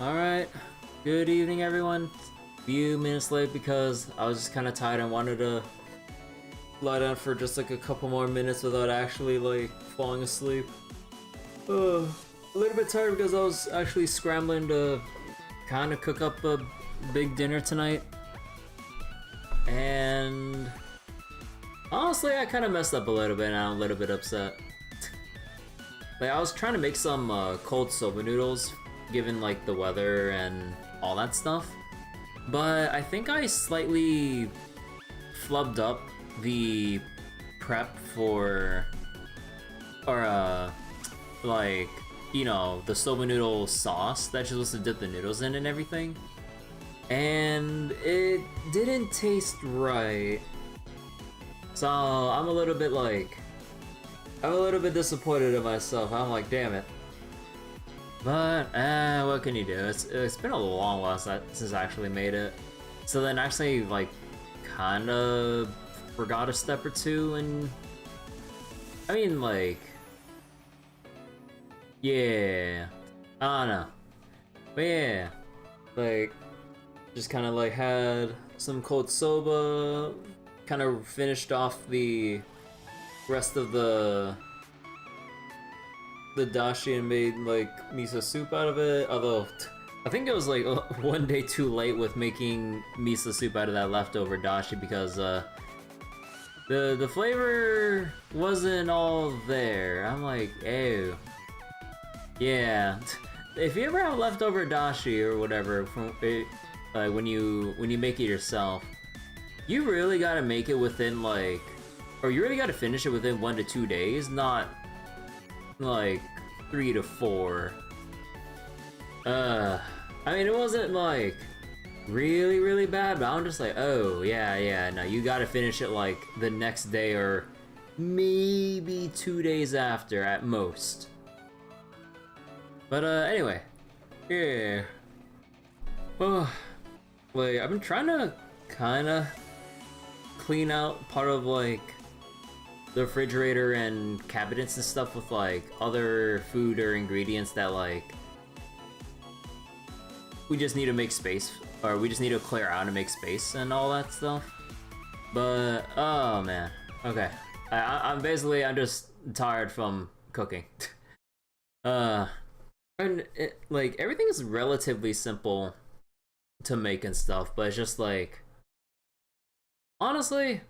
Alright, good evening everyone. Few minutes late because I was just kind of tired and wanted to lie down for just like a couple more minutes without actually like falling asleep. A little bit tired because I was actually scrambling to kind of cook up a big dinner tonight. And honestly, I kind of messed up a little bit and I'm a little bit upset. Like, I was trying to make some cold soba noodles given like the weather and all that stuff, but I think I slightly flubbed up the prep for, or like, you know, the soba noodle sauce that you're supposed to dip the noodles in and everything, and it didn't taste right. So I'm a little bit disappointed in myself. I'm like, damn it. But, what can you do? It's been a long while since I actually made it. So then actually, like, kinda forgot a step or two, and I mean, like, yeah, I don't know. But yeah, like, just kinda like had some cold soba, kinda finished off the rest of the dashi and made like miso soup out of it, although I think it was like one day too late with making miso soup out of that leftover dashi because the flavor wasn't all there. I'm like, ew. Yeah, if you ever have leftover dashi or whatever from it, when you make it yourself, you really gotta make it within like, or you really gotta finish it within 1 to 2 days, not like 3 to 4. I mean, it wasn't like really bad, but I'm just like, oh yeah, no, you gotta finish it like the next day or maybe 2 days after at most. But anyway, yeah. Oh, like, I've been trying to kinda clean out part of like the refrigerator and cabinets and stuff with like other food or ingredients that like we just need to make space, or we just need to clear out and make space and all that stuff. But oh man, okay, I'm just tired from cooking. And like everything is relatively simple to make and stuff, but it's just like, honestly,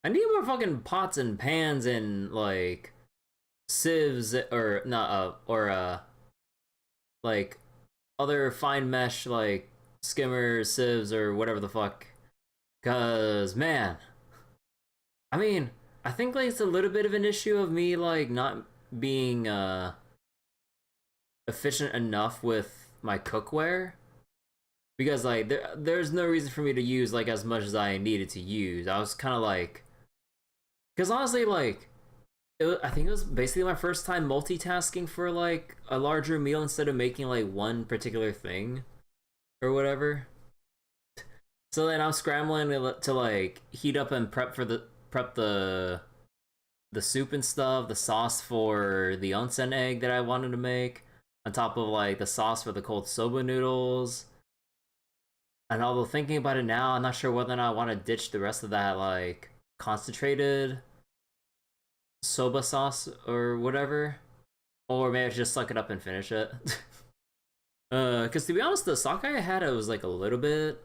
I need more fucking pots and pans and like sieves, or not like other fine mesh like skimmers, sieves, or whatever the fuck. Cause man, I mean, I think like it's a little bit of an issue of me like not being efficient enough with my cookware. Because like there's no reason for me to use like as much as I needed to use. I was kind of like, because honestly, like, I think it was basically my first time multitasking for like a larger meal instead of making like one particular thing or whatever. So then I'm scrambling to like heat up and prep the soup and stuff, the sauce for the onsen egg that I wanted to make, on top of like the sauce for the cold soba noodles. And although thinking about it now, I'm not sure whether or not I want to ditch the rest of that like concentrated soba sauce or whatever, or maybe I should just suck it up and finish it. Because to be honest, the sake I had, it was like a little bit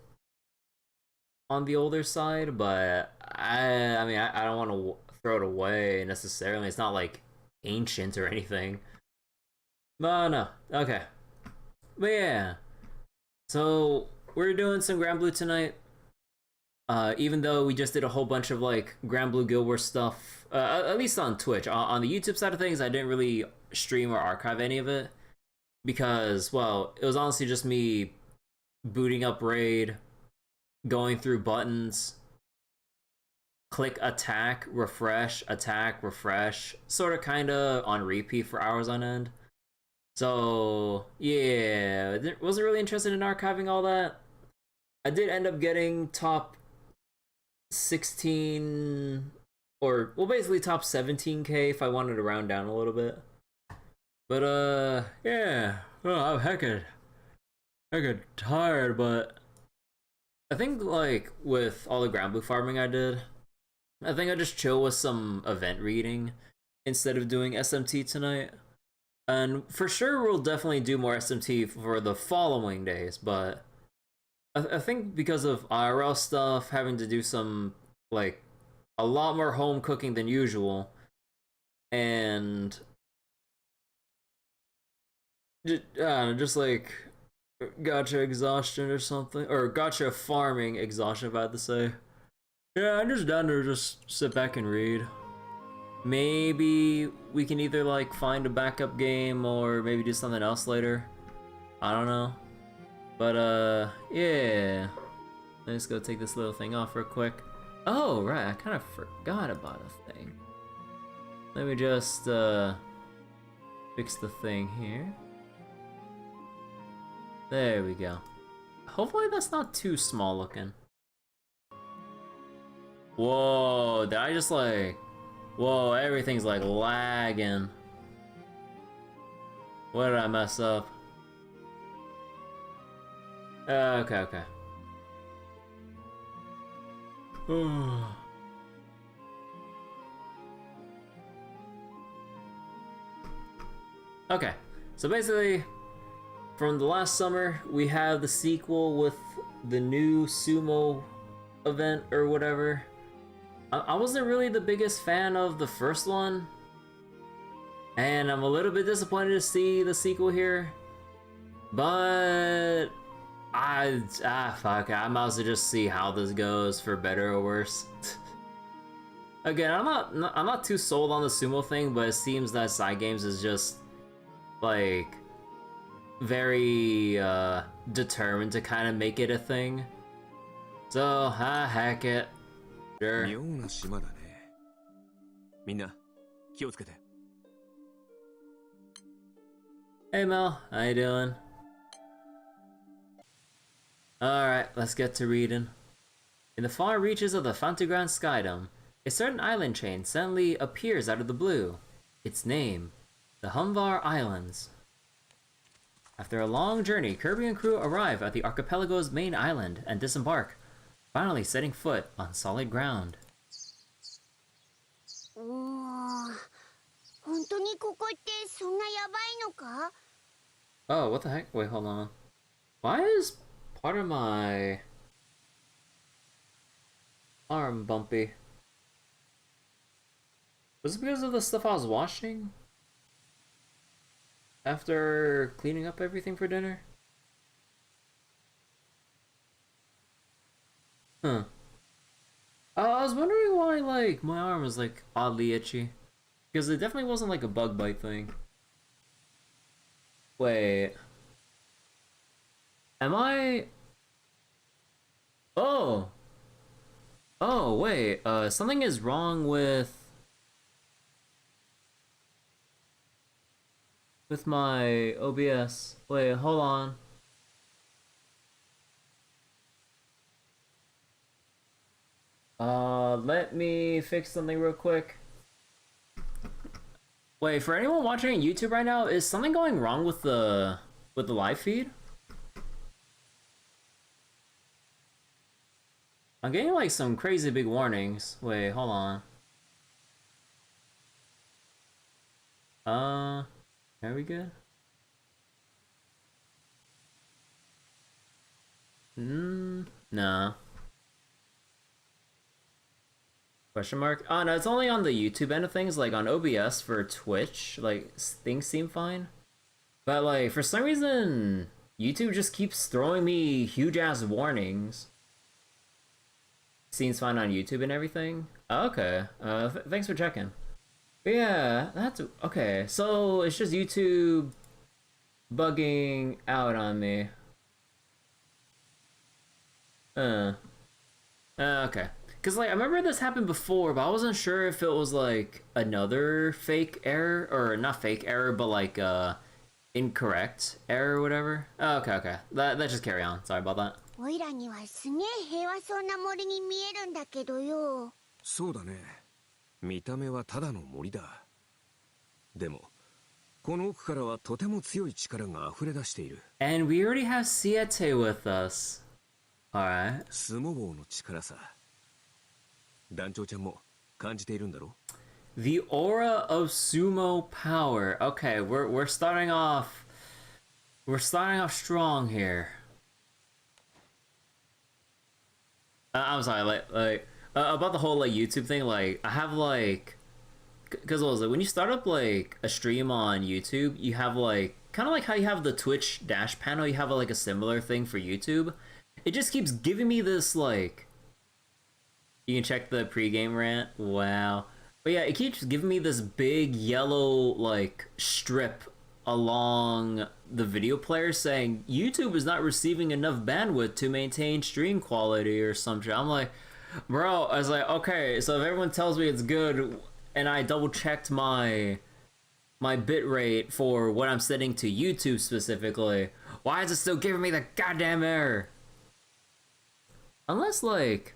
on the older side, but I mean, I don't want to throw it away necessarily. It's not like ancient or anything. But no, okay. But yeah, so we're doing some Granblue tonight. Even though we just did a whole bunch of like Granblue Guild Wars stuff, at least on Twitch. On the YouTube side of things, I didn't really stream or archive any of it because, well, it was honestly just me booting up Raid, going through buttons, click attack, refresh, sort of kind of on repeat for hours on end. So yeah, wasn't really interested in archiving all that. I did end up getting top 16, or well, basically top 17k if I wanted to round down a little bit. But yeah, oh heck, I get tired, but I think like with all the Granblue farming I did, I think I just chill with some event reading instead of doing SMT tonight. And for sure, we'll definitely do more SMT for the following days, but I think because of IRL stuff, having to do some, like, a lot more home cooking than usual, and just like gotcha exhaustion or something, or gotcha farming exhaustion, if I had to say. Yeah, I'm just down to just sit back and read. Maybe we can either like find a backup game or maybe do something else later. I don't know. But yeah. Let's go take this little thing off real quick. Oh, right, I kind of forgot about a thing. Let me just fix the thing here. There we go. Hopefully that's not too small looking. Whoa, did I just like... Whoa, everything's like lagging. What did I mess up? Okay. Okay, so basically, from the last summer, we have the sequel with the new Sumo event or whatever. I wasn't really the biggest fan of the first one, and I'm a little bit disappointed to see the sequel here. But fuck, I might as well just see how this goes, for better or worse. Again, I'm not too sold on the Sumo thing, but it seems that Cygames is just like very determined to kind of make it a thing. So, heck it. Sure. Hey Mel, how you doing? Alright, let's get to reading. In the far reaches of the Fantagram Skydome, a certain island chain suddenly appears out of the blue. Its name, the Humvar Islands. After a long journey, Kirby and crew arrive at the archipelago's main island and disembark, finally setting foot on solid ground. Oh, what the heck? Wait, hold on. Why is part of my arm bumpy? Was it because of the stuff I was washing after cleaning up everything for dinner? Huh. I was wondering why, like, my arm was, like, oddly itchy. Because it definitely wasn't, like, a bug bite thing. Wait. Am I... Oh! Oh, wait. Something is wrong with my OBS. Wait, hold on. Let me fix something real quick. Wait, for anyone watching on YouTube right now, is something going wrong with the live feed? I'm getting like some crazy big warnings. Wait, hold on. Are we good? No. Question mark? Oh no, it's only on the YouTube end of things. Like on OBS for Twitch, like things seem fine. But like for some reason, YouTube just keeps throwing me huge ass warnings. Seems fine on YouTube and everything. Oh, okay. Thanks for checking. But yeah, that's okay. So it's just YouTube bugging out on me. Okay. Cause like I remember this happened before, but I wasn't sure if it was like another fake error, or not fake error, but like incorrect error or whatever. Oh, okay. Let's just carry on. Sorry about that. おいらにはすげえ平和そうな森に見えるんだけどよ。そうだね。見た目はただの森だ。でもこの奥からはとても強い力が溢れ出している。And we already have Siete with us. Alright. スモ棒の力さ。団長ちゃんも感じているんだろ？ The aura of sumo power. Okay, we're starting off. We're starting off strong here. I'm sorry, about the whole like YouTube thing. Like, I have like, because what was it? When you start up like a stream on YouTube, you have like kind of like how you have the Twitch dash panel. You have like a similar thing for YouTube. It just keeps giving me this like. You can check the pregame rant. Wow. But yeah, it keeps giving me this big yellow like strip along the video player saying YouTube is not receiving enough bandwidth to maintain stream quality or something. I'm like, bro, I was like, okay, so if everyone tells me it's good and I double checked my bitrate for what I'm setting to YouTube specifically, why is it still giving me the goddamn error? Unless like,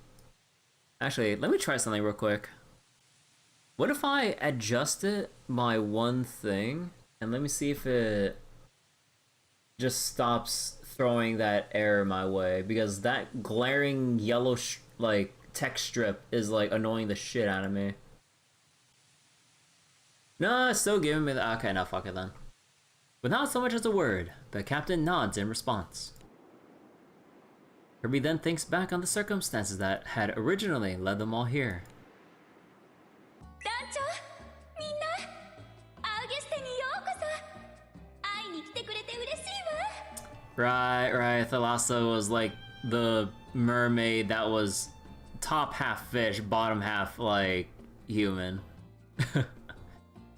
actually, let me try something real quick. What if I adjusted my one thing and let me see if it just stops throwing that error my way, because that glaring yellow like text strip is like annoying the shit out of me. No, it's still giving me the okay, no, fuck it then. Without so much as a word, the captain nods in response. Kirby then thinks back on the circumstances that had originally led them all here. Right, Thalassa was like the mermaid that was top half fish, bottom half like human.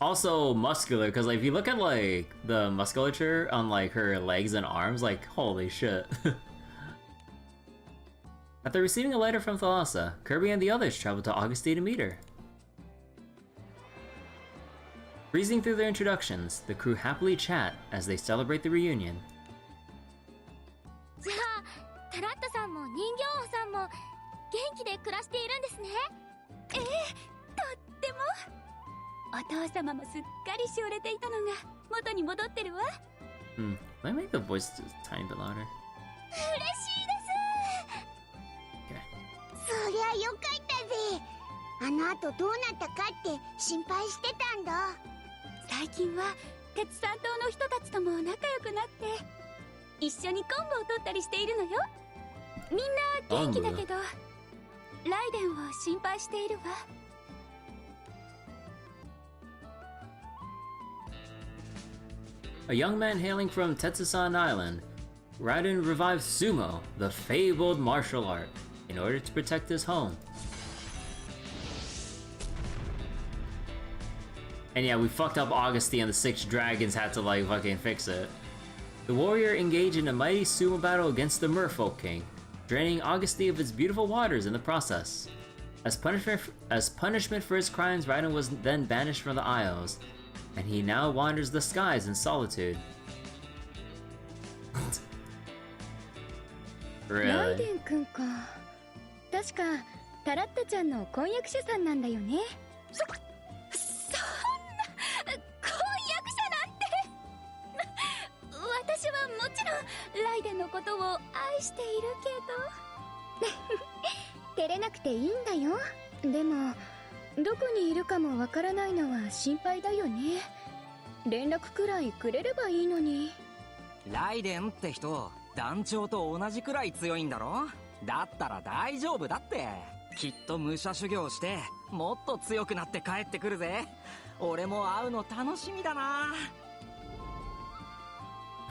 Also muscular, because like if you look at like the musculature on like her legs and arms, like holy shit. After receiving a letter from Thalassa, Kirby and the others traveled to Augusty to meet her. Breezing through their introductions, the crew happily chat as they celebrate the reunion. じゃあ、タラッタさんも人形王さんも元気で暮らしているんですね。とっても。お父様もすっかりしおれていたのが元に戻ってるわ。Let me make the voice just a tiny bit louder. 嬉しいです。そりゃよかったぜ。あの後どうなったかって心配してたんだ。最近は鉄三島の人たちとも仲良くなって。一緒に昆布を取ったりしているのよ。みんな元気だけど、ライデンを心配しているわ。A young man hailing from Tetsusan Island, Raiden revives Sumo, the fabled martial art, in order to protect his home. And yeah, we fucked up Augusty and the 6 dragons had to like fucking fix it. The warrior engaged in a mighty sumo battle against the Merfolk King, draining Augusty of its beautiful waters in the process. As punishment for his crimes, Raiden was then banished from the Isles, and he now wanders the skies in solitude. Really? ライデン君か。確かタラッタちゃんの婚約者さんなんだよね。そんな婚約者なんて。私はもちろんライデンのことを愛しているけど。照れなくていいんだよ。でもどこにいるかもわからないのは心配だよね。連絡くらいくれればいいのに。ライデンって人、団長と同じくらい強いんだろ？だったら大丈夫だって。きっと武者修行してもっと強くなって帰ってくるぜ。俺も会うの楽しみだな。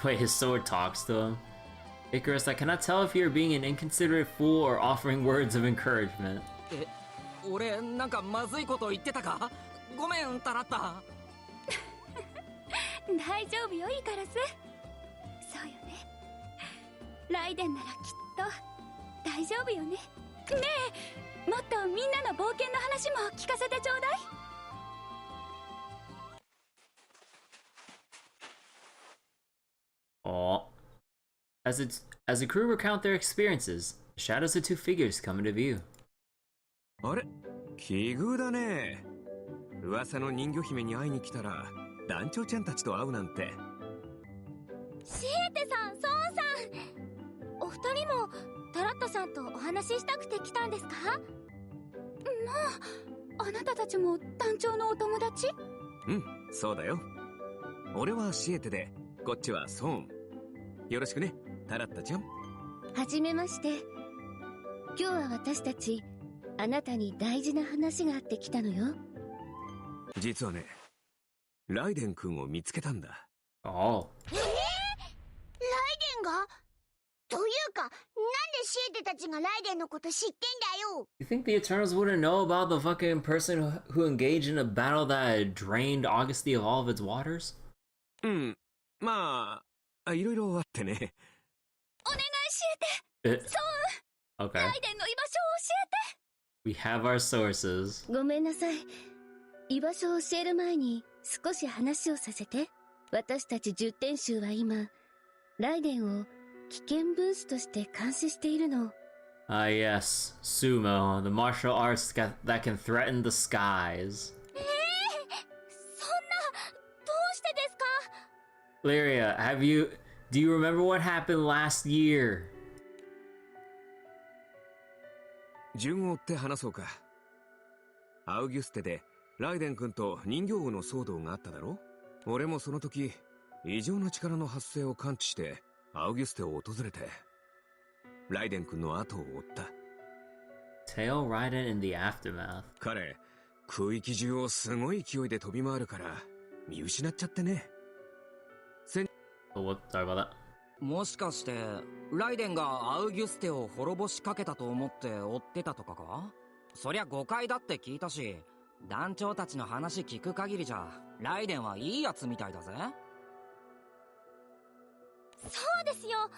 Wait, his sword talks to him? Icarus, I cannot tell if you're being an inconsiderate fool or offering words of encouragement. 俺なんかまずいこと言ってたか？ごめん、タラッタ。大丈夫よ、イカラス。そうよね。ライデンならきっと大丈夫よね。ねえ、もっとみんなの冒険の話も聞かせてちょうだい。Aww. As the crew recount their experiences, the shadows of 2 figures come into view. あれ？奇遇だね。噂の人魚姫に会いに来たら団長ちゃんたちと会うなんて。シエテさん、ソーンさん、お二人もタラッタさんとお話ししたくて来たんですか？まあ、あなたたちも団長のお友達？うん、そうだよ。俺はシエテで、こっちはソーン。よろしくね、タラッタちゃん。はじめまして。今日は私たちあなたに大事な話があってきたのよ。実はね、ライデン君を見つけたんだ。Oh. ライデンが？というか、なんでシエテたちがライデンのこと知ってんだよ。 You think the Eternals wouldn't know about the fucking person who engaged in a battle that drained Augusty of all of its waters? うん、まあ、いろいろあってね。お願いシエテ。そう、 Okay. ライデンの居場所を教えて。 We have our sources. ごめんなさい。居場所を教える前に少し話をさせて。私たち10点衆は今、ライデンを危険分子として監視しているの。Ah, yes. Sumo, the martial arts that can threaten the skies. そんな、どうしてですか？ Lyria, do you remember what happened last year? 順を追って話そうか。アウギュステでライデン君と人形王の騒動があっただろ。俺もその時異常な力の発生を感知してアウギュステを訪れてライデン君の後を追った。 Tail Raiden in the aftermath. 彼空域中をすごい勢いで飛び回るから見失っちゃってね。Oh, what? Sorry about that. もしかしてライデンがアウギュステを滅ぼしかけたと思って追ってたとかか？そりゃ誤解だって聞いたし、団長たちの話聞く限りじゃライデンはいいやつみたいだぜ。そうですよ。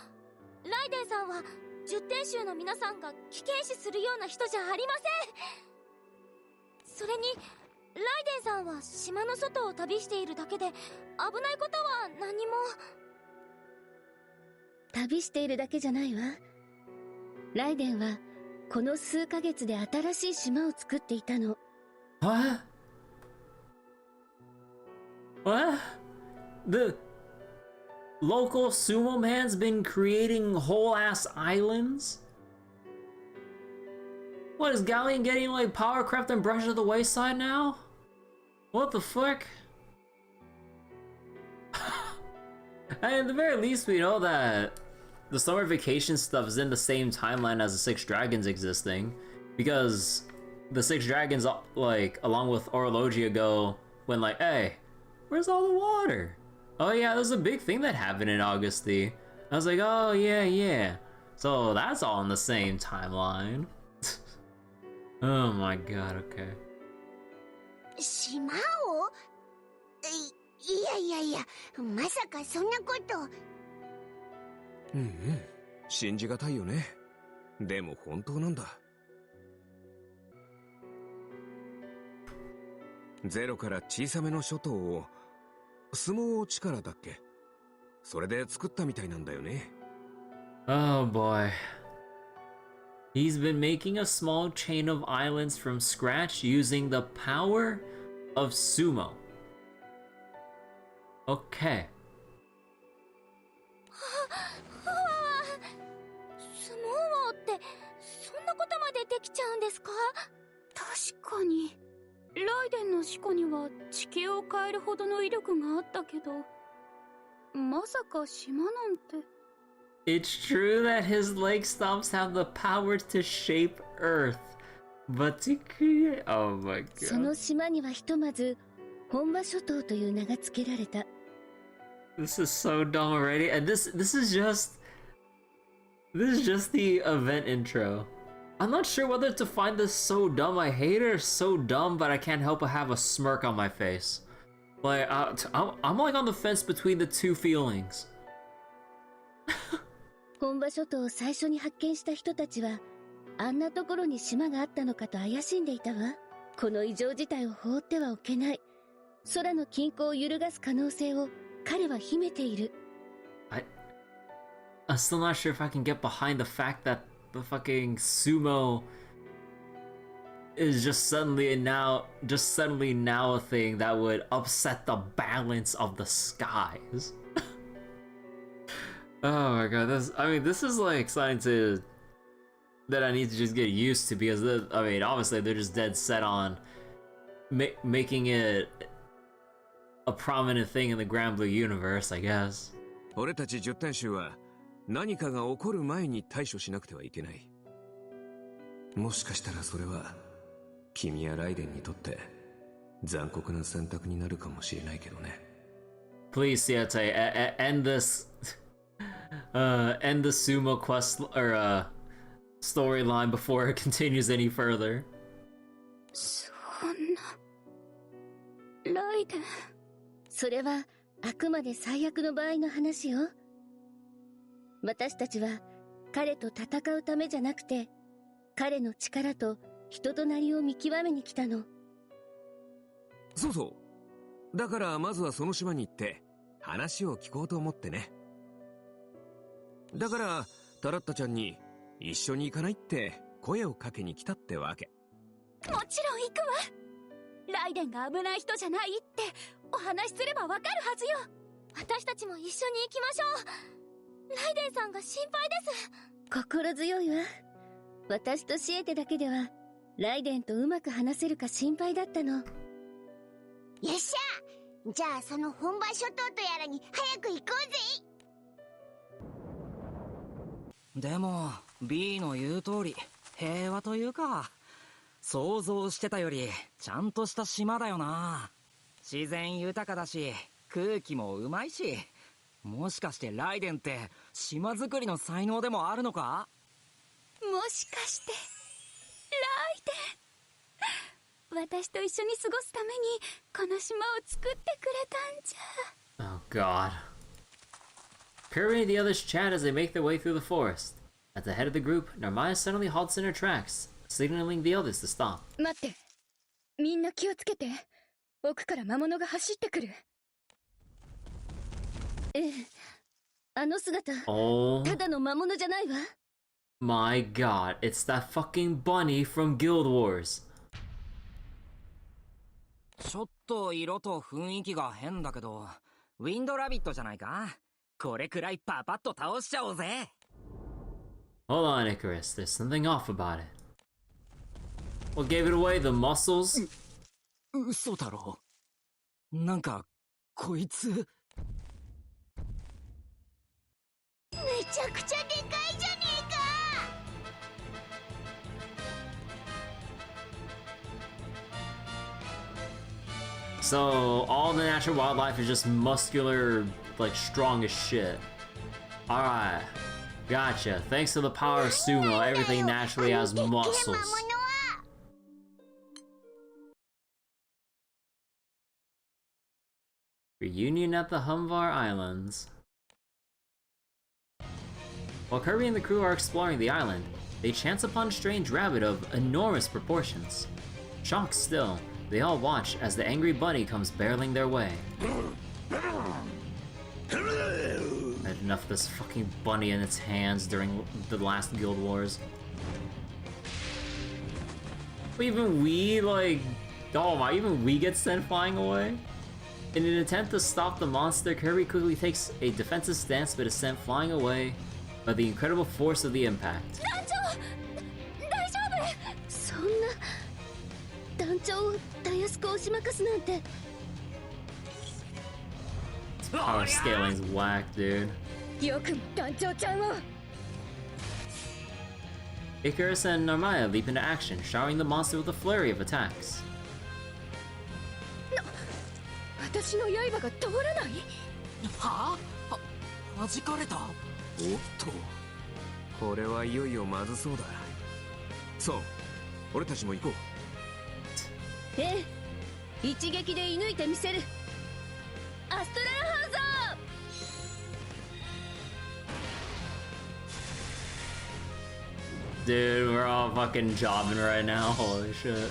ライデンさんは10点衆の皆さんが危険視するような人じゃありません。それにライデンさんは島の外を旅しているだけで危ないことは何も。旅しているだけじゃないわ。ライデンはこの数ヶ月で新しい島を作っていたの。What? What? The local sumo man's been creating whole ass islands? What, is Galleon getting like powercraft and brush of the wayside now? What the fuck? At the very least, we know that the summer vacation stuff is in the same timeline as the Six Dragons existing, because the Six Dragons, like, along with Orologia go when like, hey, where's all the water? Oh yeah, there's a big thing that happened in Augusty. I was like, oh yeah. So that's all in the same timeline. Oh my god, okay. 島を？いや、まさかそんなこと。うんうん、信じがたいよね。でも本当なんだ。ゼロから小さめの諸島を相撲力だっけ、それで作ったみたいなんだよね。 Oh boy. He's been making a small chain of islands from scratch using the power of Sumo. Okay. 相撲王ってそんなことまでできちゃうんですか？確かにライデンの四股には地形を変えるほどの威力があったけど、まさか島なんて。 It's true that his leg stomps have the power to shape Earth, but to create... Oh my その god. 島にはひとまず本場諸島という名が付けられた。 This is so dumb already. And this is just the event intro. I'm not sure whether to find this so dumb I hate it or so dumb but I can't help but have a smirk on my face. Like, I'm like on the fence between the two feelings. 本場諸島を最初に発見した人たちはあんなところに島があったのかと怪しんでいたわ。この異常事態を放ってはおけない。空の均衡を揺るがす可能性を彼は秘めている。I'm still not sure if I can get behind the fact that the fucking Sumo is just suddenly now a thing that would upset the balance of the skies. Oh my god, this is like something that I need to just get used to, because obviously they're just dead set on making it a prominent thing in the Granblue universe, I guess. 俺たち10点衆は何かが起こる前に対処しなくてはいけない。もしかしたらそれは君やライデンにとって残酷な選択になるかもしれないけどね。Please, Siete, end this, end the Sumo quest or storyline before it continues any further. そんなライデン。それはあくまで最悪の場合の話よ。私たちは彼と戦うためじゃなくて、彼の力と人となりを見極めに来たの。そうそう。だからまずはその島に行って話を聞こうと思ってね。だからタラッタちゃんに一緒に行かないって声をかけに来たってわけ。もちろん行くわ。ライデンが危ない人じゃないってお話しすればわかるはずよ。私たちも一緒に行きましょう。ライデンさんが心配です。心強いわ。私とシエテだけではライデンとうまく話せるか心配だったの。よっしゃ、じゃあその本場諸島とやらに早く行こうぜ。でも B の言う通り平和というか、想像してたよりちゃんとした島だよな。自然豊かだし空気もうまいし、もしかしてライデンって島作りの才能でもあるのか？もしかしてライデン、私と一緒に過ごすためにこの島を作ってくれたんじゃ。 Oh god. Kirby and the others chat as they make their way through the forest. At the head of the group, Narmaya suddenly halts in her tracks, signaling the others to stop. 待って、みんな気をつけて。奥から魔物が走ってくる。ええ、あの姿、Oh ただの魔物じゃないわ。my god, it's that fucking bunny from Guild Wars. ちょっと色と雰囲気が変だけど、ウィンドラビットじゃないか？これくらいパパッと倒しちゃおうぜ。 Hold on, Icarus, there's something off about it. What gave it away? The muscles? 嘘だろ。なんかこいつめちゃくちゃでかいじゃねえか。So, all the natural wildlife is just muscular, like strong as shit. Alright, gotcha. Thanks to the power of Sumo, everything naturally has muscles. Reunion at the Humvar Islands. While Kirby and the crew are exploring the island, they chance upon a strange rabbit of enormous proportions. Shocked still, they all watch as the angry bunny comes barreling their way. I had enough of this fucking bunny in its hands during the last Guild Wars. Even we, like... Oh my, even we get sent flying away? In an attempt to stop the monster, Kirby quickly takes a defensive stance but is sent flying away by the incredible force of the impact. 団長、大丈夫？そんな団長をたやすく押し負かすなんて。 Power scaling's whack, dude. よくも団長ちゃんを。 Icarus and Narmaya leap into action, showering the monster with a flurry of attacks. 私の刃が通らない？はあ？弾かれた？おっと、これはいよいよまずそうだ。そう、俺たちも行こう。ええ、一撃で射抜いてみせる。アストラルハウザー。 Dude, we're all fucking jobbing right now. Holy shit.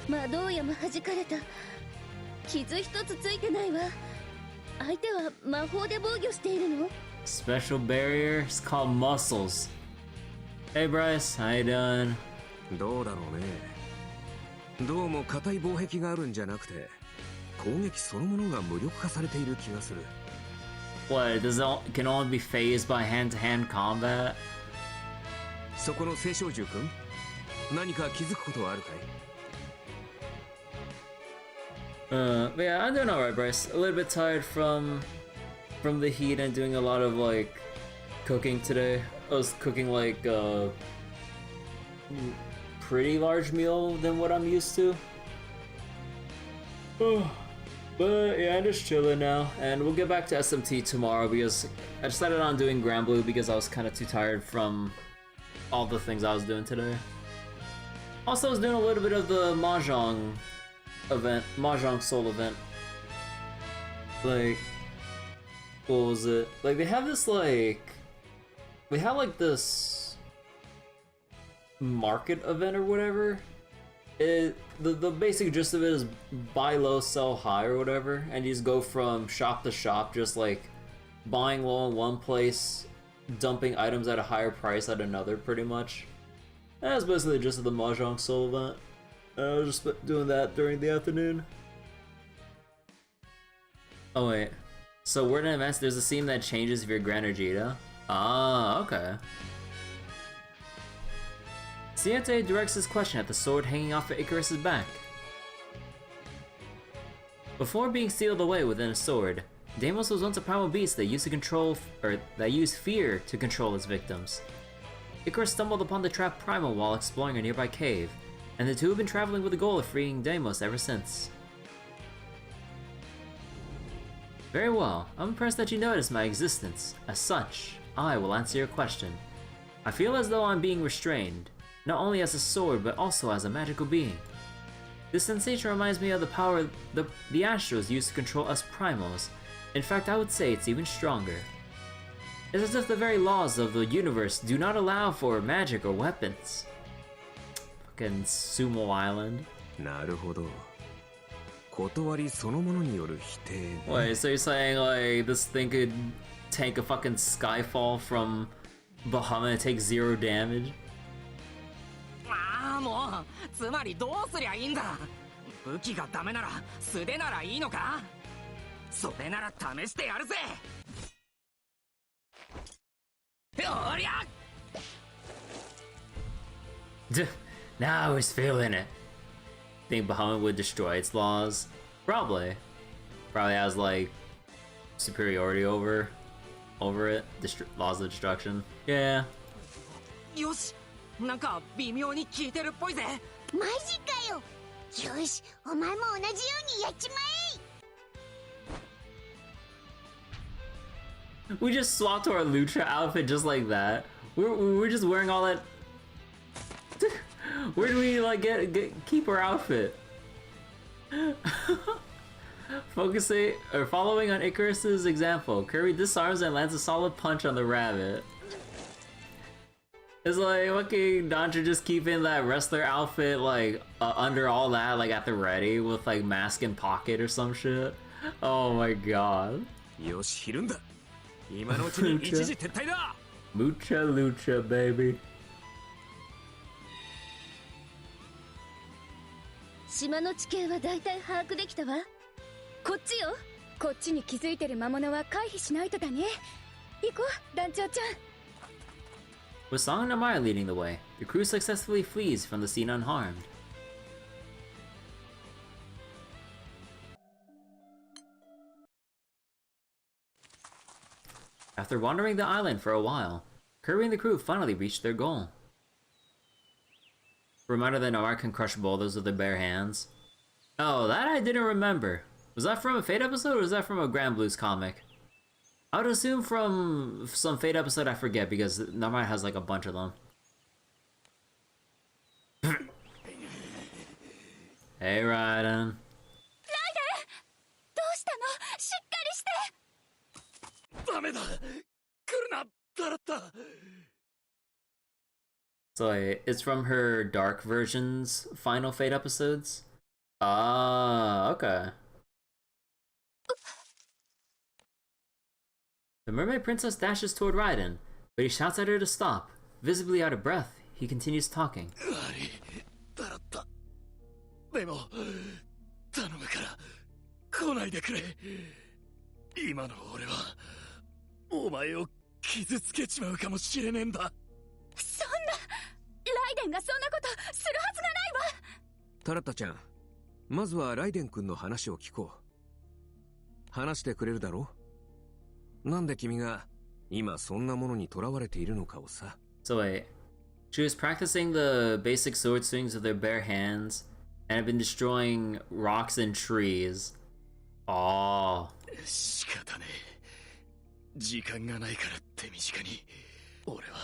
魔導矢も弾かれた。傷一つついてないわ。相手は魔法で防御しているの？ Special barrier is called muscles. Hey Bryce, how you doing? どうだろうね。どうも硬い防壁があるんじゃなくて、攻撃そのものが無力化されている気がする。What, can only be phased by hand-to-hand combat? そこの青少獣くん、何か気づくことはあるかい？ But yeah, I'm doing alright, Bryce. A little bit tired from the heat and doing a lot of like cooking today. I was cooking like a pretty large meal than what I'm used to. But yeah, I'm just chilling now, and we'll get back to SMT tomorrow because I decided on doing Granblue because I was kind of too tired from all the things I was doing today. Also, I was doing a little bit of the Mahjong event, Mahjong Soul event. Like, what was it? Like, they have this, like, we have, like, this market event or whatever. The basic gist of it is buy low, sell high or whatever, and you just go from shop to shop, just, like, buying low in one place, dumping items at a higher price at another, pretty much. And that's basically just the Mahjong Soul event. I was just doing that during the afternoon. Oh wait, so word in advance, there's a scene that changes if you're Gran or Jita? Ah, okay. Siete directs his question at the sword hanging off of Icarus's back. Before being sealed away within a sword, Deimos was once a primal beast that used fear to control its victims. Icarus stumbled upon the trapped primal while exploring a nearby cave, and the two have been traveling with the goal of freeing Deimos ever since. Very well, I'm impressed that you noticed my existence. As such, I will answer your question. I feel as though I'm being restrained, not only as a sword but also as a magical being. This sensation reminds me of the power the Astros use to control us primals. In fact, I would say it's even stronger. It's as if the very laws of the universe do not allow for magic or weapons. Fucking Sumo Island. なるほど。断りそのものによる否定ね。Wait, so you're saying like this thing could tank a fucking Skyfall from Bahamut and take 0 damage? ああ、もうつまりどうすりゃいいんだ。武器がダメなら素手ならいいのか。それなら試してやるぜ。おりゃ。Now I was feeling it. Think Bahamut would destroy its laws? Probably. Probably has like superiority over it. Laws of destruction. Yeah. よし、なんか微妙に効いてるっぽいぜ。マジかよ。よし、お前も同じようにやっちまえ。 We just swapped to our Lucha outfit just like that. We're just wearing all that. Where do we like keep our outfit? Following on Icarus's example, Kirby disarms and lands a solid punch on the rabbit. It's like fucking Dontra just keeping that wrestler outfit like under all that like at the ready with like mask and pocket or some shit. Oh my god. よし、ひるんだ。今のうちに一時撤退だ。Mucha lucha, baby. 島の地形は大体把握できたわ。こっちよ。こっちに気づいてる魔物は回避しないとだね。行こう、団長ちゃん。With Song and Amaya leading the way, the crew successfully flees from the scene unharmed. After wandering the island for a while, Kirby and the crew finally reached their goal. Reminder that Noir can crush boulders with their bare hands. Oh, that I didn't remember. Was that from a Fate episode or was that from a Granblue's comic? I would assume from some Fate episode, I forget because Noir has like a bunch of them. Hey, Raiden. どうしたの？しっかりして。ダメだ。来るな、ダラッタ。 So it's from her Dark Version's Final Fate episodes? Ah, okay. The Mermaid Princess dashes toward Raiden, but he shouts at her to stop. Visibly out of breath, he continues talking. だらった。でも、頼むから、来ないでくれ。今の俺は、お前を傷つけちまうかもしれねえんだ。そんな、ライデンがそんなことするはずがないわ。タラッタちゃん、まずはライデン君の話を聞こう。話してくれるだろう？なんで君が今そんなものに囚われているのかをさ。So wait, she was practicing the basic sword swings with her bare hands and had been destroying rocks and trees. Oh. 仕方ねえ。時間がないから手短に。俺は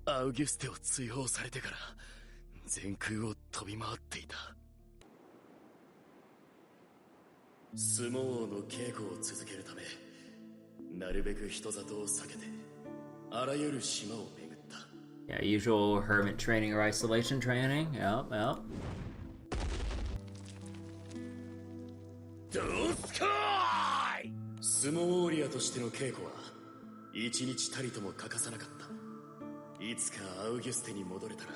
アウギュステを追放されてから全空を飛び回っていた。相撲王の稽古を続けるため、なるべく人里を避けてあらゆる島を巡った。Yeah, usual hermit training or isolation training. Yep, yep. どうすかーい！相撲ウォリアとしての稽古は一日たりとも欠かさなかった。いつかアウギュステに戻れたら、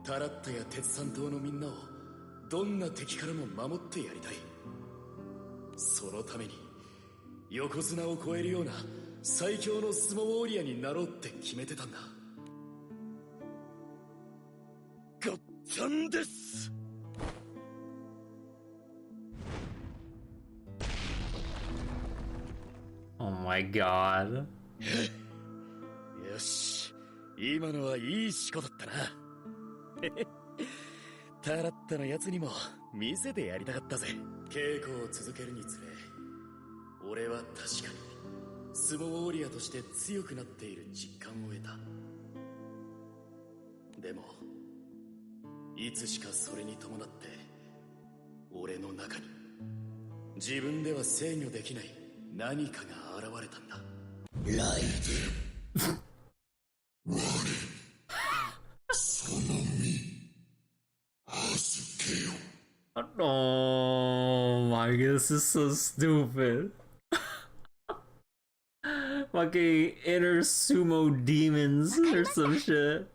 タラッタや鉄三島のみんなをどんな敵からも守ってやりたい。そのために横綱を超えるような最強の相撲ウォリアになろうって決めてたんだ。ガッツァンです。Oh my god. よし、今のはいいしこだったな。タラッタのやつにも見せてやりたかったぜ。稽古を続けるにつれ、俺は確かに相撲ウォリアとして強くなっている実感を得た。でもいつしかそれに伴って俺の中に自分では制御できない何かが現れたんだ。ライデン我その身預けよ。Oh my god, this is so stupid. Fucking inner sumo demons or some shit.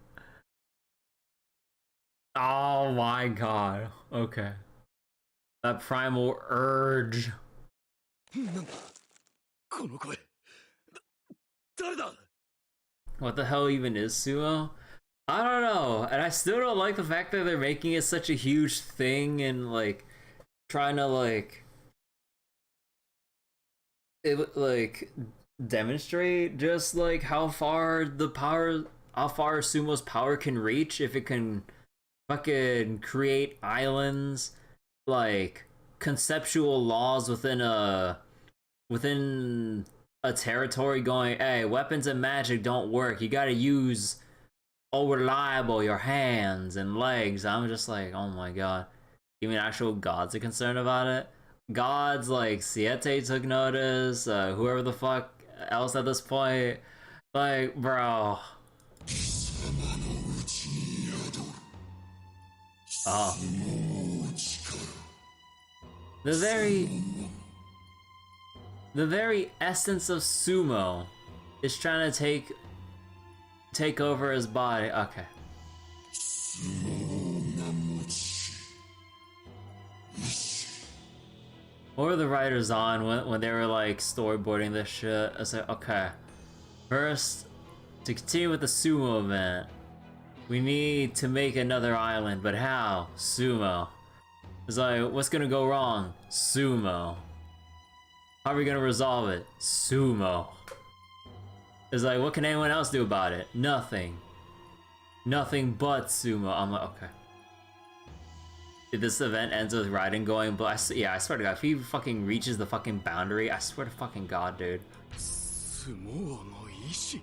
Oh my god. Okay. That primal urge. なんだこの声。誰だ？ What the hell even is sumo? I don't know. And I still don't like the fact that they're making it such a huge thing and like trying to like demonstrate just like how far sumo's power can reach if it can fucking create islands, like conceptual laws within a territory going, hey, weapons and magic don't work, you gotta use reliable your hands and legs. I'm just like, oh my god. Even actual gods are concerned about it. Gods like Siete took notice, whoever the fuck else at this point. Like, bro. Oh. The very essence of sumo is trying to take over his body. Okay. What were the writers on when they were like storyboarding this shit? I was like, okay, first, to continue with the sumo event, we need to make another island, but how? Sumo. It's like, what's gonna go wrong? Sumo. How are we gonna resolve it? Sumo. It's like, what can anyone else do about it? Nothing. Nothing but sumo. I'm like, okay. If this event ends with Raiden going, but yeah, I swear to god, if he fucking reaches the fucking boundary, I swear to fucking god, dude. Sumo no ishi.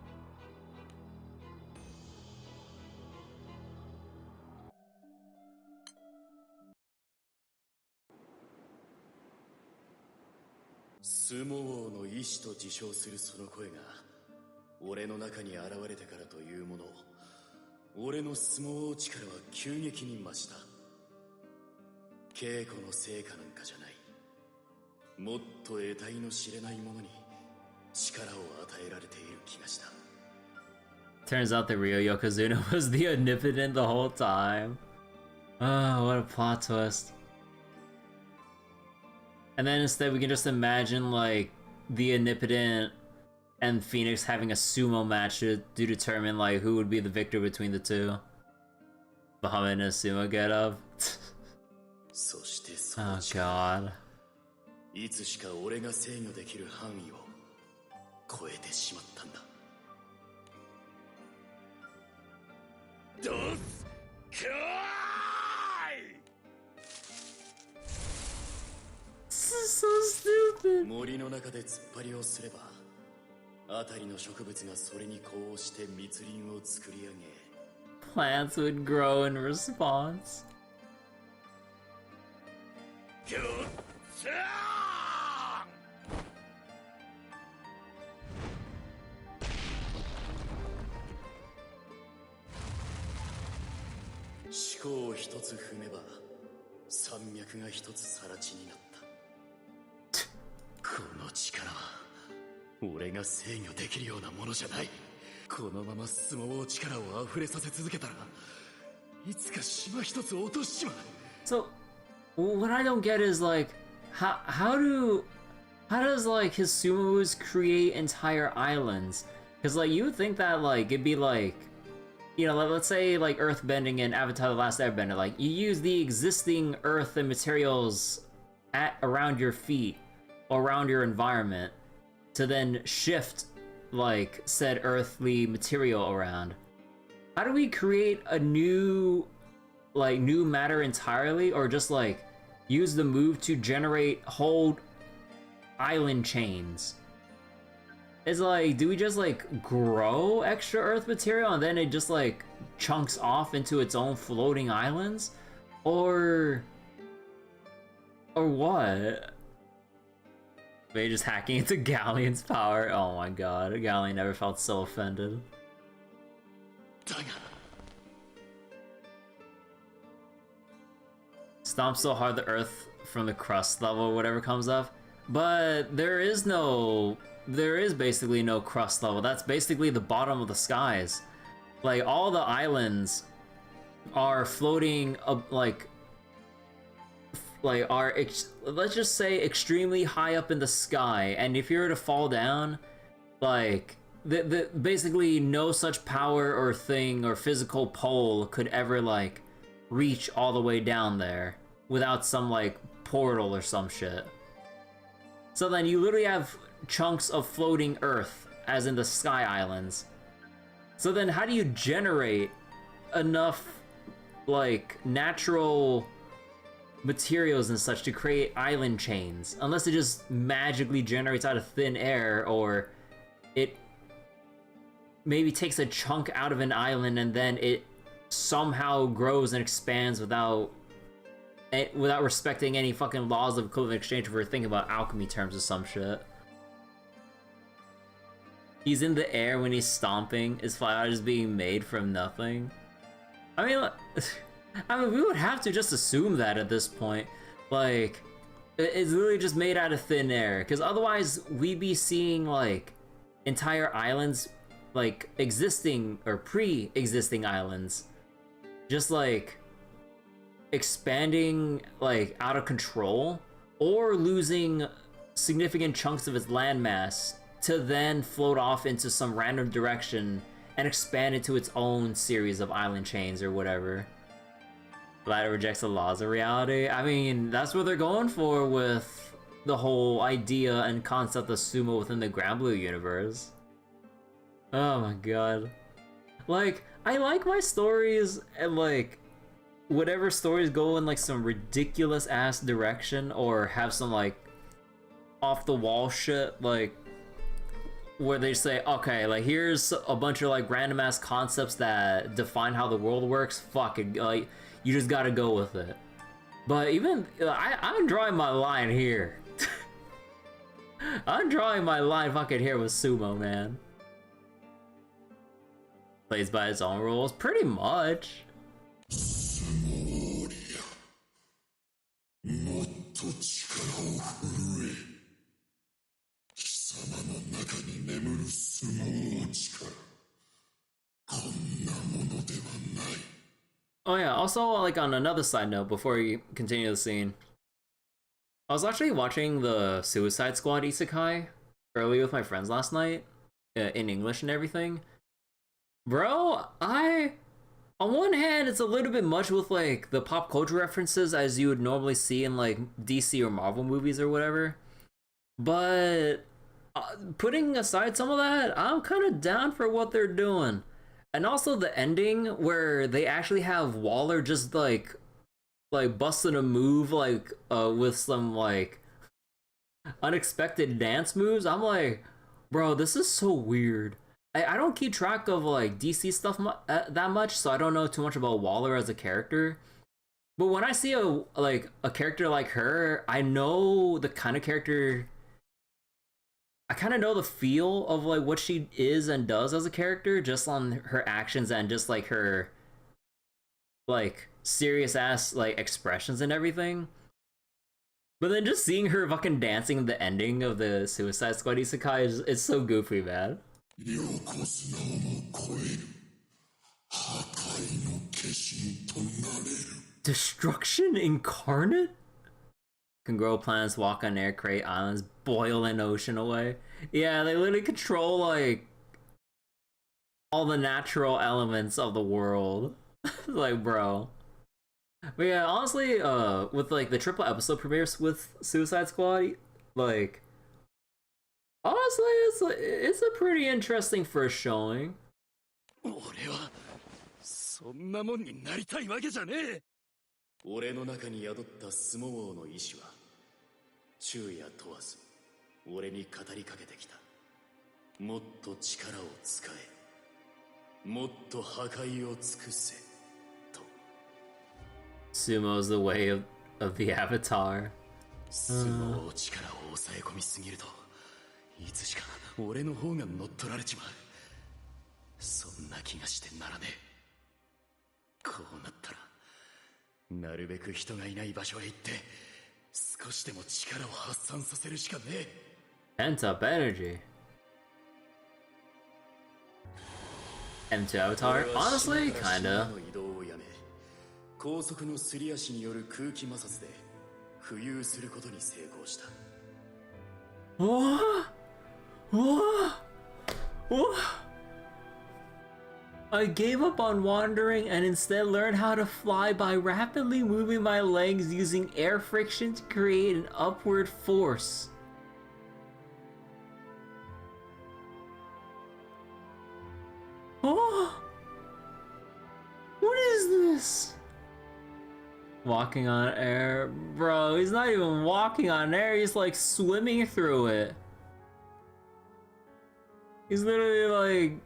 Sumo no ishi と自称するその声が俺の中に現れてからというもの、俺の相撲力は急激に増した。稽古の成果なんかじゃない。もっと得体の知れないものに力を与えられている気がした。Turns out the real Yokozuna was the omnipotent the whole time. Oh, what a plot twist. And then instead we can just imagine like the omnipotent and Phoenix having a sumo match to determine like who would be the victor between the two. Bahamut in a sumo getup. Oh god. いつしか俺が制御できる範囲を超えてしまったんだ。どすこい This is so stupid. 森の中で突っ張りをすれば辺りの植物がそれに呼応して密林を作り上げ Plants would grow in response. ギョッツァー思考を一つ踏めば山脈が一つ更地になったこの力は俺が制御できるようなものじゃないこのまま相撲力を溢れさせ続けたらいつか島一つ落としちまう So, what I don't get is like, how does like his sumo moves create entire islands? Because like you would think that like it'd be like, you know, let's say like earth bending in Avatar: The Last Airbender, like you use the existing earth and materials around your feet or around your environment to then shift like said earthly material around. How do we create a new matter entirely, or just like use the move to generate whole island chains? It's like, do we just like grow extra earth material and then it just like chunks off into its own floating islands? Or what? Maybe just hacking into Galleon's power. Oh my god, Galleon never felt so offended. Stomp so hard the earth from the crust level, whatever comes up. But there is basically no crust level. That's basically the bottom of the skies. Like, all the islands are floating up, let's just say extremely high up in the sky, and if you were to fall down, like, basically no such power or thing or physical pole could ever, like, reach all the way down there without some, like, portal or some shit. So then you literally have chunks of floating earth, as in the sky islands. So then how do you generate enough, like, natural materials and such to create island chains? Unless it just magically generates out of thin air, or it maybe takes a chunk out of an island and then it somehow grows and expands without respecting any fucking laws of equivalent exchange, if we're thinking about alchemy terms or some shit. He's in the air when he's stomping. Is fire just being made from nothing? I mean, we would have to just assume that at this point. Like, it's literally just made out of thin air. Because otherwise, we'd be seeing, like, entire islands, like, existing or pre-existing islands, just, like, expanding, like, out of control, or losing significant chunks of its landmass to then float off into some random direction and expand into its own series of island chains or whatever. Ladder rejects the laws of reality. I mean, that's what they're going for with the whole idea and concept of sumo within the Granblue universe. Oh my god. Like, I like my stories, and like, whatever stories go in like some ridiculous ass direction or have some like off the wall shit, like where they say, okay, like here's a bunch of like random ass concepts that define how the world works. Fuck it, like you just gotta go with it. But even I'm drawing my line here. I'm drawing my line fucking here with Sumo, man. Plays by its own rules, pretty much. もっと力を振るえ貴様の中に眠る相撲の力 Oh yeah, also like on another side note before we continue the scene, I was actually watching the Suicide Squad isekai early with my friends last night in English and everything. Bro, I on one hand it's a little bit much with like the pop culture references as you would normally see in like DC or Marvel movies or whatever. But putting aside some of that, I'm kind of down for what they're doing. And also the ending where they actually have Waller just like busting a move like with some like unexpected dance moves. I'm like, bro, this is so weird. I don't keep track of like DC stuff that much, so I don't know too much about Waller as a character. But when I see a character like her, I know the kind of character. I kind of know the feel of like what she is and does as a character just on her actions and just like her like serious ass like expressions and everything. But then just seeing her fucking dancing the ending of the Suicide Squad isekai is it's so goofy, man. Destruction incarnate? Can grow plants, walk on air, create islands, boil an ocean away. Yeah, they literally control like all the natural elements of the world. Like, bro. But yeah, honestly, with like the triple episode premieres with Suicide Squad, like, honestly, it's a pretty interesting first showing. 俺はそんなもんになりたいわけじゃねえ。俺の中に宿った相撲王の意志は昼夜問わず俺に語りかけてきた。もっと力を使え、もっと破壊を尽くせと。Sumo's the way of the Avatar. 相撲王力を抑え込みすぎるといつしか俺の方が乗っ取られちまう。そんな気がしてならねえ。こうなったらなるべく人がいない場所へ行って少しでも力を発散させるしかねえ。Pent up energy. M2 Avatar? Honestly, kinda. 移動をやめ、高速のすり足による空気摩擦で浮遊することに成功した。What? What? What? I gave up on wandering and instead learned how to fly by rapidly moving my legs using air friction to create an upward force. Oh! What is this? Walking on air? Bro, he's not even walking on air, he's like swimming through it. He's literally like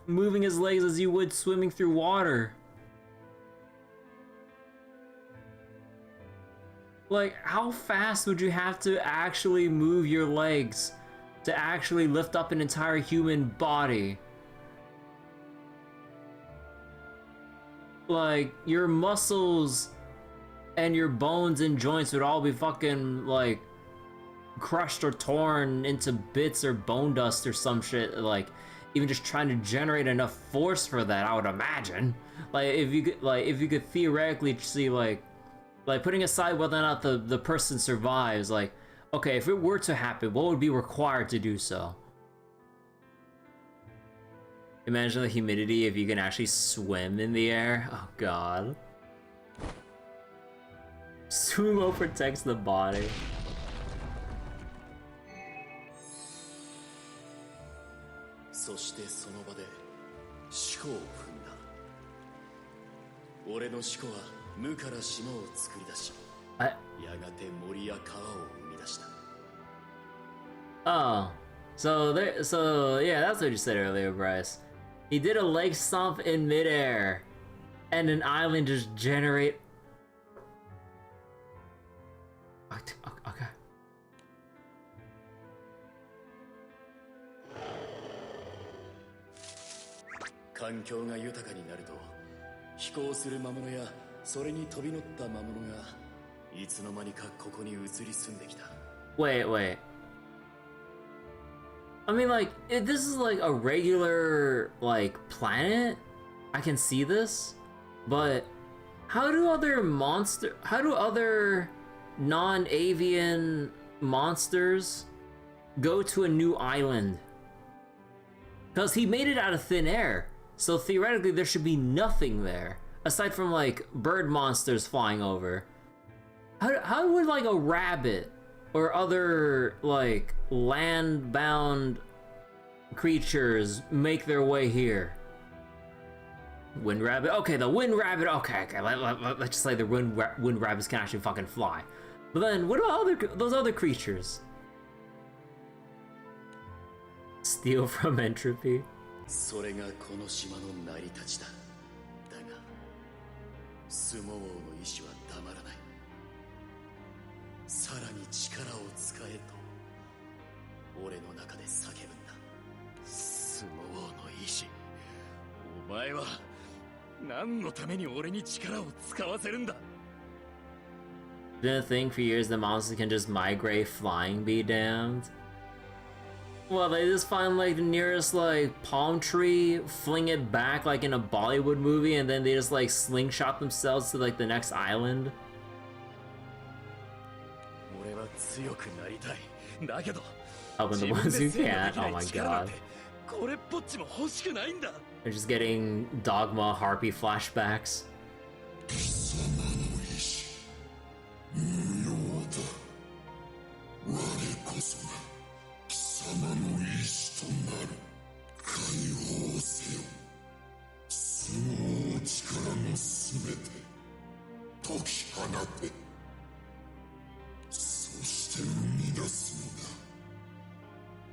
moving his legs as you would swimming through water. Like, how fast would you have to actually move your legs to actually lift up an entire human body? Like, your muscles and your bones and joints would all be fucking, like, crushed or torn into bits or bone dust or some shit. Like, even just trying to generate enough force for that, I would imagine. Like, if you could theoretically see, like putting aside whether or not the person survives, like, okay, if it were to happen, what would be required to do so? Imagine the humidity if you can actually swim in the air. Oh god. Sumo protects the body. そしてその場で思考を踏んだ。俺の思考は無から島を作り出し、やがて森や川を生み出した。Oh, so yeah, that's what you said earlier, Bryce. He did a leg stomp in midair, and an island just generate. Okay. 環境が豊かになると飛行する魔物やそれに飛び乗った魔物がいつの間にかここに移り住んできた。 Wait. I mean, like, if this is like a regular like planet, I can see this, but How do other non-avian monsters go to a new island? Because he made it out of thin air, so theoretically there should be nothing there aside from like bird monsters flying over. How would like a rabbit or other like land-bound creatures make their way here? Wind rabbit? Okay, the wind rabbit. Okay. Let's just say the wind rabbits can actually fucking fly. But then, what about those other creatures? Steal from entropy. それがこの島の成り立ちだ。だが、スモ王の意志はたまらない。さらに力を使えと、俺の中で叫ぶんだ。スモ王の意志。お前は何のために俺に力を使わせるんだ。Been a thing for years that monsters can just migrate flying, be damned. Well, they just find like the nearest like palm tree, fling it back like in a Bollywood movie, and then they just like slingshot themselves to like the next island. 俺は強くなりたい。だけど、 Helping the ones who can't. Oh my god. これっぽっちも欲しくないんだ。 They're just getting Dogma Harpy flashbacks. 貴様の意志無用だ。我こそが貴様の意志となる。解放せよ。相撲力のすべて解き放て。そして生み出すのだ。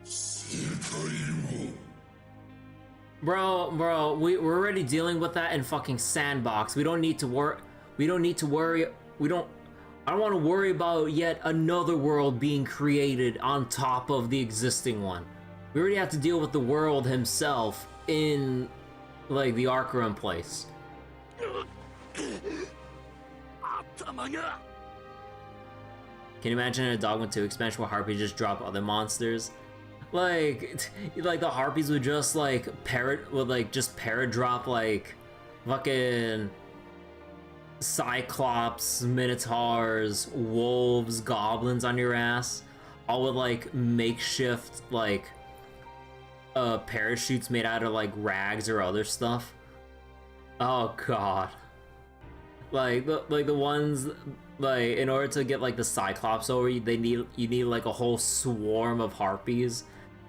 世界を。Bro, we're already dealing with that in fucking Sandbox. We don't need to worry. I don't want to worry about yet another world being created on top of the existing one. We already have to deal with the world himself in, like, the Arkham place. Can you imagine a Dogma 2 expansion where Harpies just drop other monsters? Like the Harpies would just like paradrop like fucking Cyclops, Minotaurs, Wolves, Goblins on your ass, all with like makeshift like parachutes made out of like rags or other stuff. Oh god. Like the ones like in order to get like the Cyclops over you need like a whole swarm of Harpies,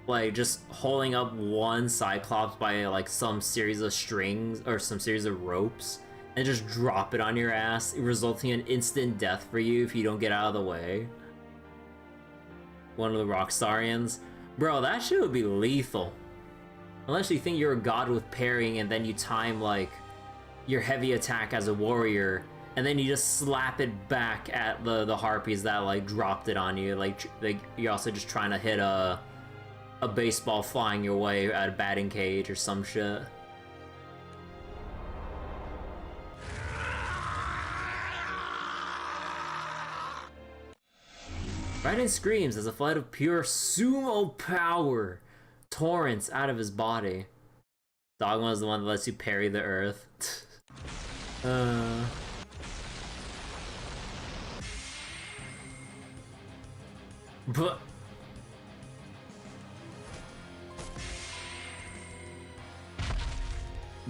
like just holding up one Cyclops by like some series of strings or some series of ropes and just drop it on your ass, resulting in instant death for you if you don't get out of the way. One of the Rockstarians. Bro, that shit would be lethal. Unless you think you're a god with parrying and then you time like your heavy attack as a warrior and then you just slap it back at the Harpies that like dropped it on you. Like you're also just trying to hit a baseball flying your way at a batting cage or some shit. Raiden screams as a flood of pure sumo power torrents out of his body. Dogma is the one that lets you parry the earth. But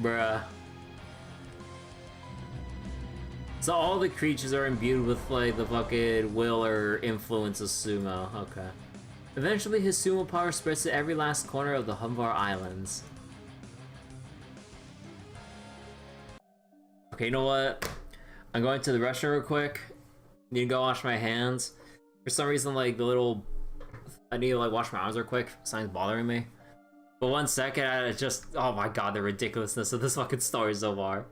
bruh. So all the creatures are imbued with like the fucking will or influence of Sumo. Okay. Eventually his Sumo power spreads to every last corner of the Humvar Islands. Okay, you know what? I'm going to the restroom real quick. Need to go wash my hands. For some reason, like I need to like wash my arms real quick. Something's bothering me. But 1 second, I just, oh my god, the ridiculousness of this fucking story so far.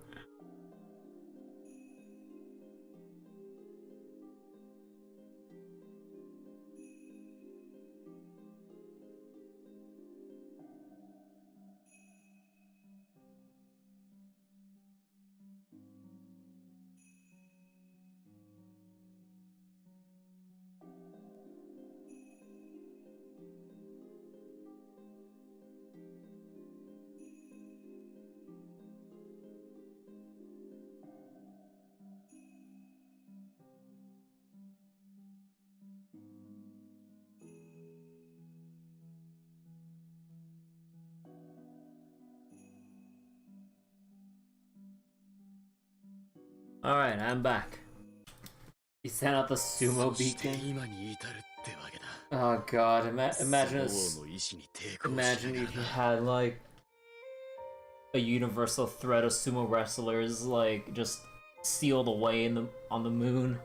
Alright, I'm back. He sent out the sumo beacon. Oh god, imagine if you had like a universal threat of sumo wrestlers like just sealed away on the moon.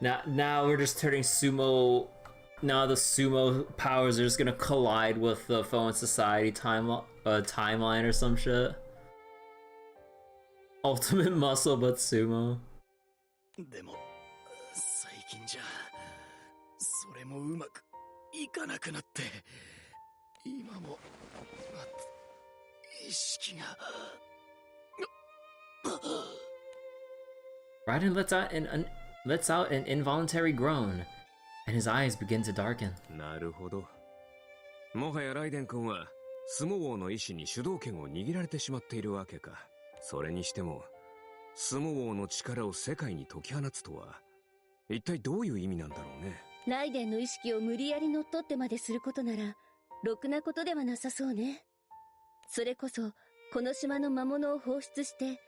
Now we're just turning sumo. Now the sumo powers are just gonna collide with the Foe and Society timeline or some shit. Ultimate muscle, but sumo. でも最近じゃそれもうまくいかなくなって今も意識が Raiden lets out an involuntary groan, and his eyes begin to darken. なるほど。もはやライデン君はスモ王の意志に主導権を握られてしまっているわけか。それにしてもスモ王の力を世界に解き放つとは一体どういう意味なんだろうね。ライデンの意識を無理やり乗っ取ってまですることならろくなことではなさそうね。それこそこの島の魔物を放出して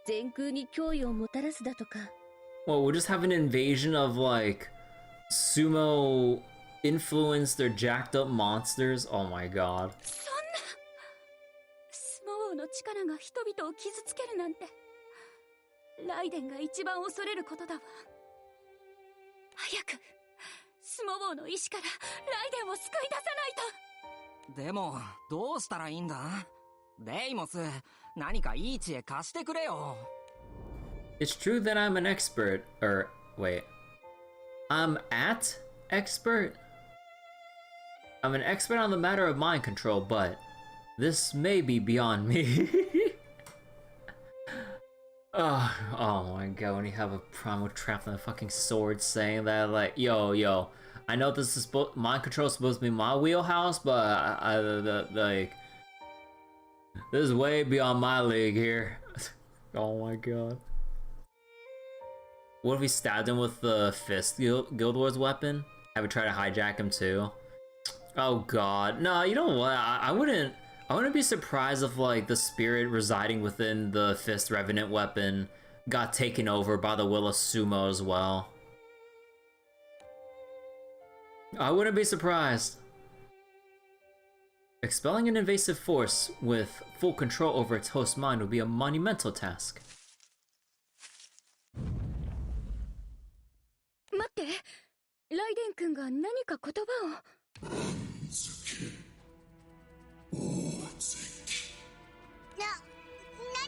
全空に脅威をもたらすだとか。Well, we'll just have an invasion of like sumo influenced or jacked up monsters. Oh my god. そんなスモ王の力が人々を傷つけるなんてライデンが一番恐れることだわ。早くスモ王の意志からライデンを救い出さないと。でもどうしたらいいんだ？デイモス、何かいい知恵貸してくれよ。It's true that I'm an expert, or wait, I'm at expert? I'm an expert on the matter of mind control, but this may be beyond me. Oh my god, when you have a primal trap and a fucking sword saying that, like, yo, I know this is mind control is supposed to be my wheelhouse, but like, this is way beyond my league here. Oh my god. What if we stabbed him with the Fist Guild Wars weapon? Have we tried to hijack him too? Oh god. No, you know what? I wouldn't be surprised if like the spirit residing within the Fist Revenant weapon got taken over by the will of Sumo as well. I wouldn't be surprised. Expelling an invasive force with full control over its host mind would be a monumental task. 待って、ライデン君が何か言葉を。なん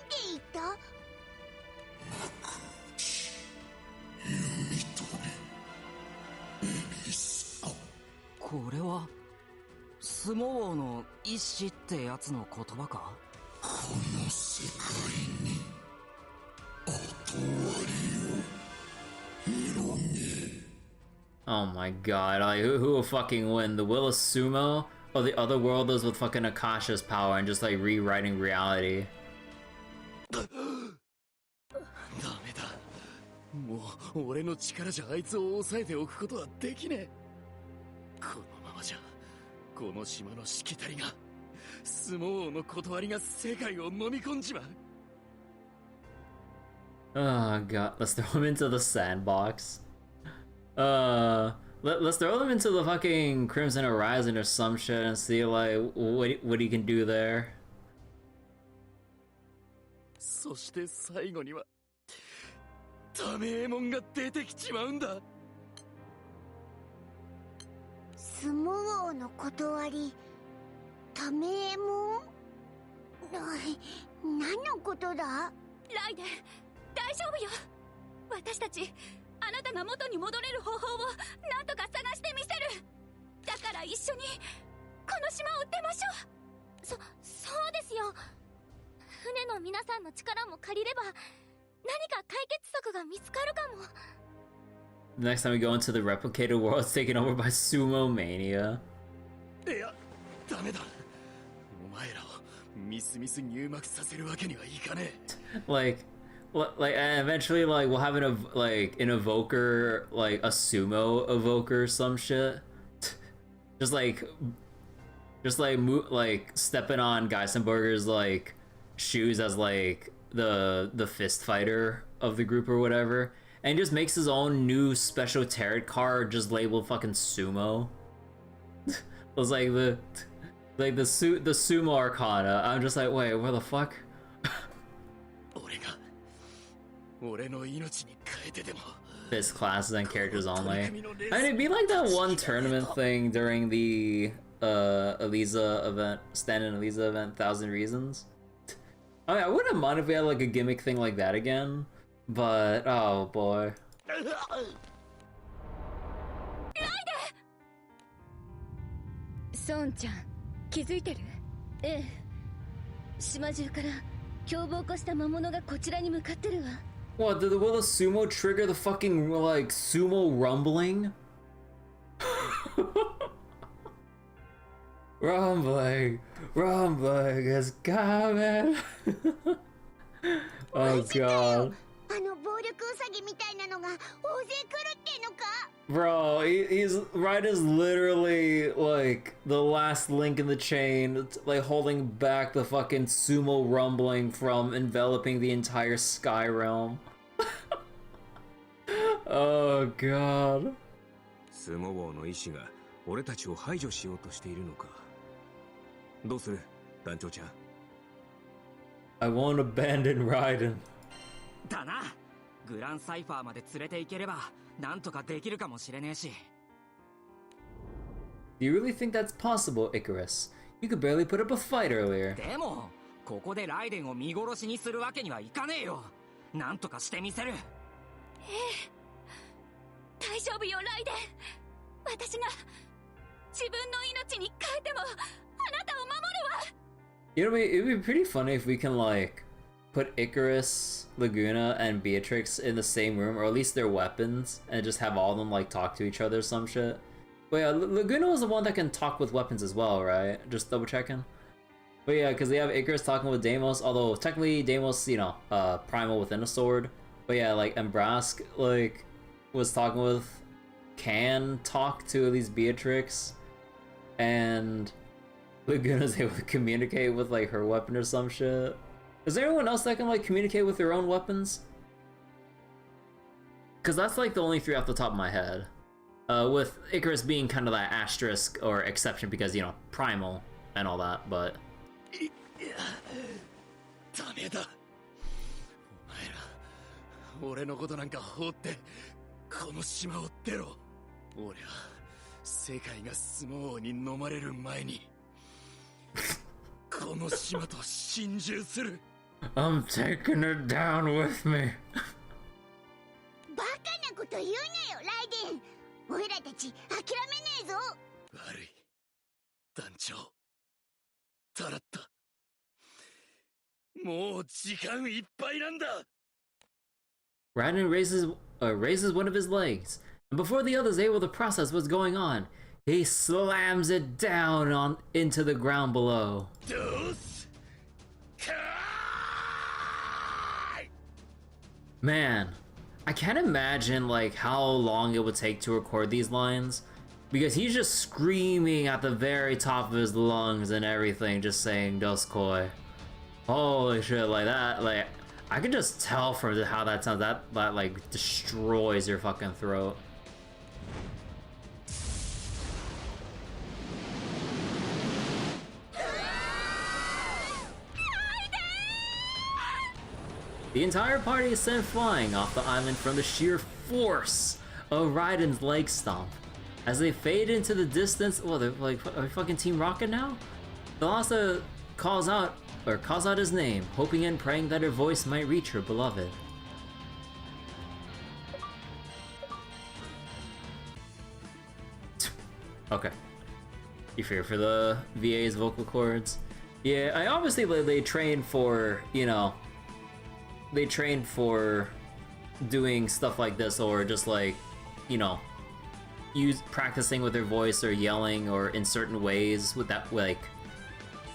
て言った？これはスモ王の意志ってやつの言葉か？この世界に断りを広げ。 Oh my god, like who will fucking win? The will of Sumo or the other worlders with fucking Akasha's power and just like rewriting reality? ダメだ。もう俺の力じゃあいつを抑えておくことはできねえ。このままじゃこの島のしきたりが相撲の断りが世界を飲み込んじまう。 Oh god, let's throw him into the sandbox. Let's throw them into the fucking Crimson Horizon or some shit and see like what he can do there. そして最後にはダメーモンが出てきちまうんだ。相撲王の断り、ためえもん？何のことだ？ライデン、大丈夫よ。私たちあなたが元に戻れる方法をなんとか探してみせる。だから一緒にこの島を出ましょう。そうですよ。船の皆さんの力も借りれば何か解決策が見つかるかも。 The next time we go into the replicated world, it's taken over by Sumo Mania. いや、ダメだ。お前らをみすみす入幕させるわけにはいかねえ。Like eventually like we'll have an evoker, like a sumo evoker or some shit. just like stepping on Geisenberger's like Shoes as like the fist fighter of the group or whatever, and he just makes his own new special tarot card just labeled fucking Sumo. It was like the Sumo Arcana. I'm just like, wait, where the fuck? Fist classes and characters only. I mean, it'd be like that one tournament thing during the Eliza event, Stan and Eliza event, 1,000 Reasons. I mean, I wouldn't mind if we had like a gimmick thing like that again, but oh boy. ソンちゃん、気づいてる？ええ。島中から凶暴化した魔物がこちらに向かってるわ。What, will the sumo trigger the fucking, like, sumo rumbling? Rumbling is coming. Oh god. Bro, Raiden's literally like the last link in the chain, like holding back the fucking sumo rumbling from enveloping the entire sky realm. Oh god. スモ王の意志が俺たちを排除しようとしているのか。どうする、団長ちゃん。I won't abandon Raiden. だな。グランサイファーまで連れて行ければなんとかできるかもしれねえし。Do you really think that's possible, Icarus? You could barely put up a fight earlier. でもここでライデンを見殺しにするわけにはいかねえよ。なんとかしてみせる。ええ、大丈夫よライデン。私が自分の命に変えてもあなたを守るわ。You know, it'd be pretty funny if we can like put Icarus, Laguna, and Beatrix in the same room, or at least their weapons, and just have all of them like talk to each other or some shit. But yeah, Laguna was the one that can talk with weapons as well, right? Just double checking. But yeah, because they have Icarus talking with Deimos, although technically Deimos, you know, primal within a sword. But yeah, like Embrask, like, was talking with, can talk to at least Beatrix, and Laguna's able to communicate with like her weapon or some shit. Is there anyone else that can like communicate with their own weapons? Because that's like the only three off the top of my head. With Icarus being kind of that asterisk or exception because, you know, primal and all that, but... ダメだ。お前ら、俺のことなんか放って、この島を出ろ。俺は、世界が相撲に飲まれる前に、この島と心中する。I'm taking it down with me. バカなこと言うなよ、ライデン。俺らたち諦めねえぞ。悪い、団長。たらった。もう時間いっぱいなんだ。Raiden raises one of his legs, and before the others are able to process what's going on, he slams it down into the ground below. Man, I can't imagine like how long it would take to record these lines, because he's just screaming at the very top of his lungs and everything, just saying Doskoi. Holy shit, like that, like I can just tell from how that sounds, that like destroys your fucking throat. The entire party is sent flying off the island from the sheer force of Raiden's leg stomp. As they fade into the distance, well, they're like, are we fucking Team Rocket now? Thalassa calls out his name, hoping and praying that her voice might reach her beloved. Okay. You fear for the VA's vocal cords? Yeah, I obviously they train for, you know, they train for doing stuff like this, or just like, you know, practicing with their voice or yelling or in certain ways with that, like,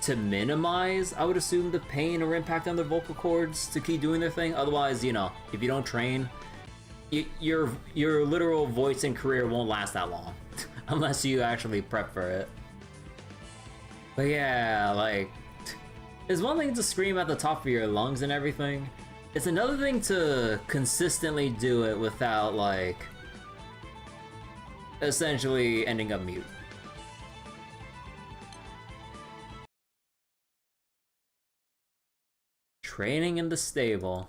to minimize, I would assume, the pain or impact on their vocal cords to keep doing their thing. Otherwise, you know, if you don't train, your literal voice and career won't last that long unless you actually prep for it. But yeah, like, It's one thing to scream at the top of your lungs and everything. It's another thing to consistently do it without, like, essentially ending up mute. Training in the stable.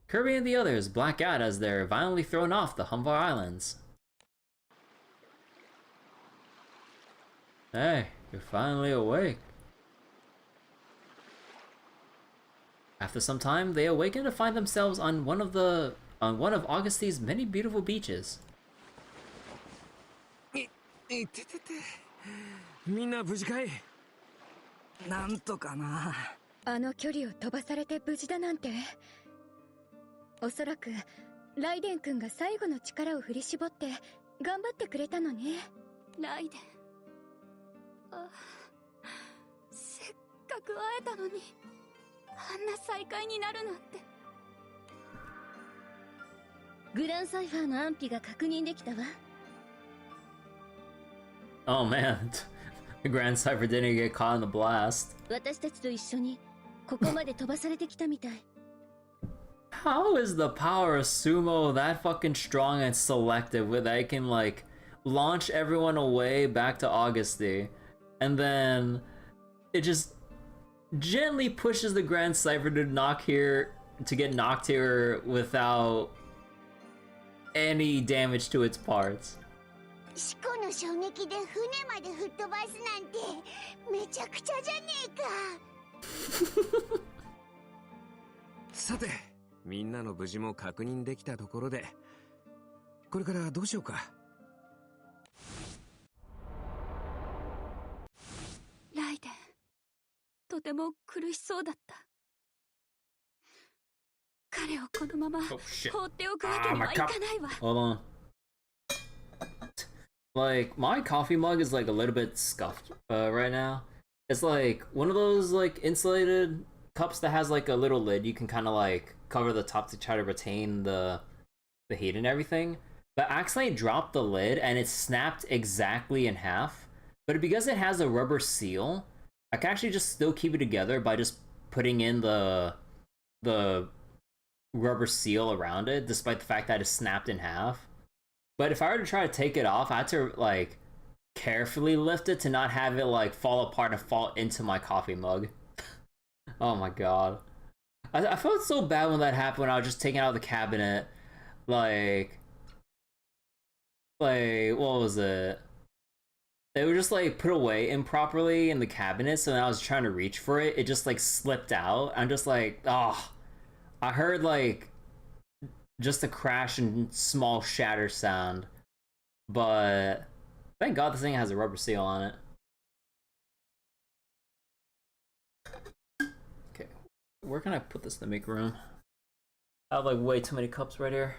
Kirby and the others black out as they're violently thrown off the Humbar Islands. Hey, you're finally awake. After some time, they awaken to find themselves on one of Auguste's many beautiful beaches. いててて。みんな無事かい？なんとかな。あの距離を飛ばされて無事だなんて。おそらくライデン君が最後の力を振り絞って頑張ってくれたのね。ライデン、せっかく会えたのにあんな再会になるなんて。グランサイファーの安否が確認できたわ。Oh man, the Grand Cypher didn't get caught in the blast. 私たちと一緒にここまで飛ばされてきたみたい。How is the power of Sumo that fucking strong and selective where they can, like, launch everyone away back to Auguste, and then it just gently pushes the Grand Cypher to get knocked here without any damage to its parts. 四股の衝撃で船まで吹っ飛ばすなんてめちゃくちゃじゃねえか。さて、みんなの無事も確認できたところで、これからどうしようか。ライデン、とても苦しそうだった。彼をこのまま放っておくわけにはいかないわ。Hold on. Like, my coffee mug is like a little bit scuffed right now. It's like one of those like insulated cups that has like a little lid you can kind of like cover the top to try to retain the heat and everything. But I accidentally dropped the lid and it snapped exactly in half. But because it has a rubber seal, I can actually just still keep it together by just putting in the rubber seal around it, despite the fact that it snapped in half. But if I were to try to take it off, I had to like carefully lift it to not have it like fall apart and fall into my coffee mug. Oh my god. I felt so bad when that happened when I was just taking it out of the cabinet. Like, what was it? They were just like put away improperly in the cabinet, so when I was trying to reach for it, it just like slipped out. I'm just like, oh. I heard like just a crash and small shatter sound, but thank god this thing has a rubber seal on it. Okay, where can I put this to make room? I have like way too many cups right here.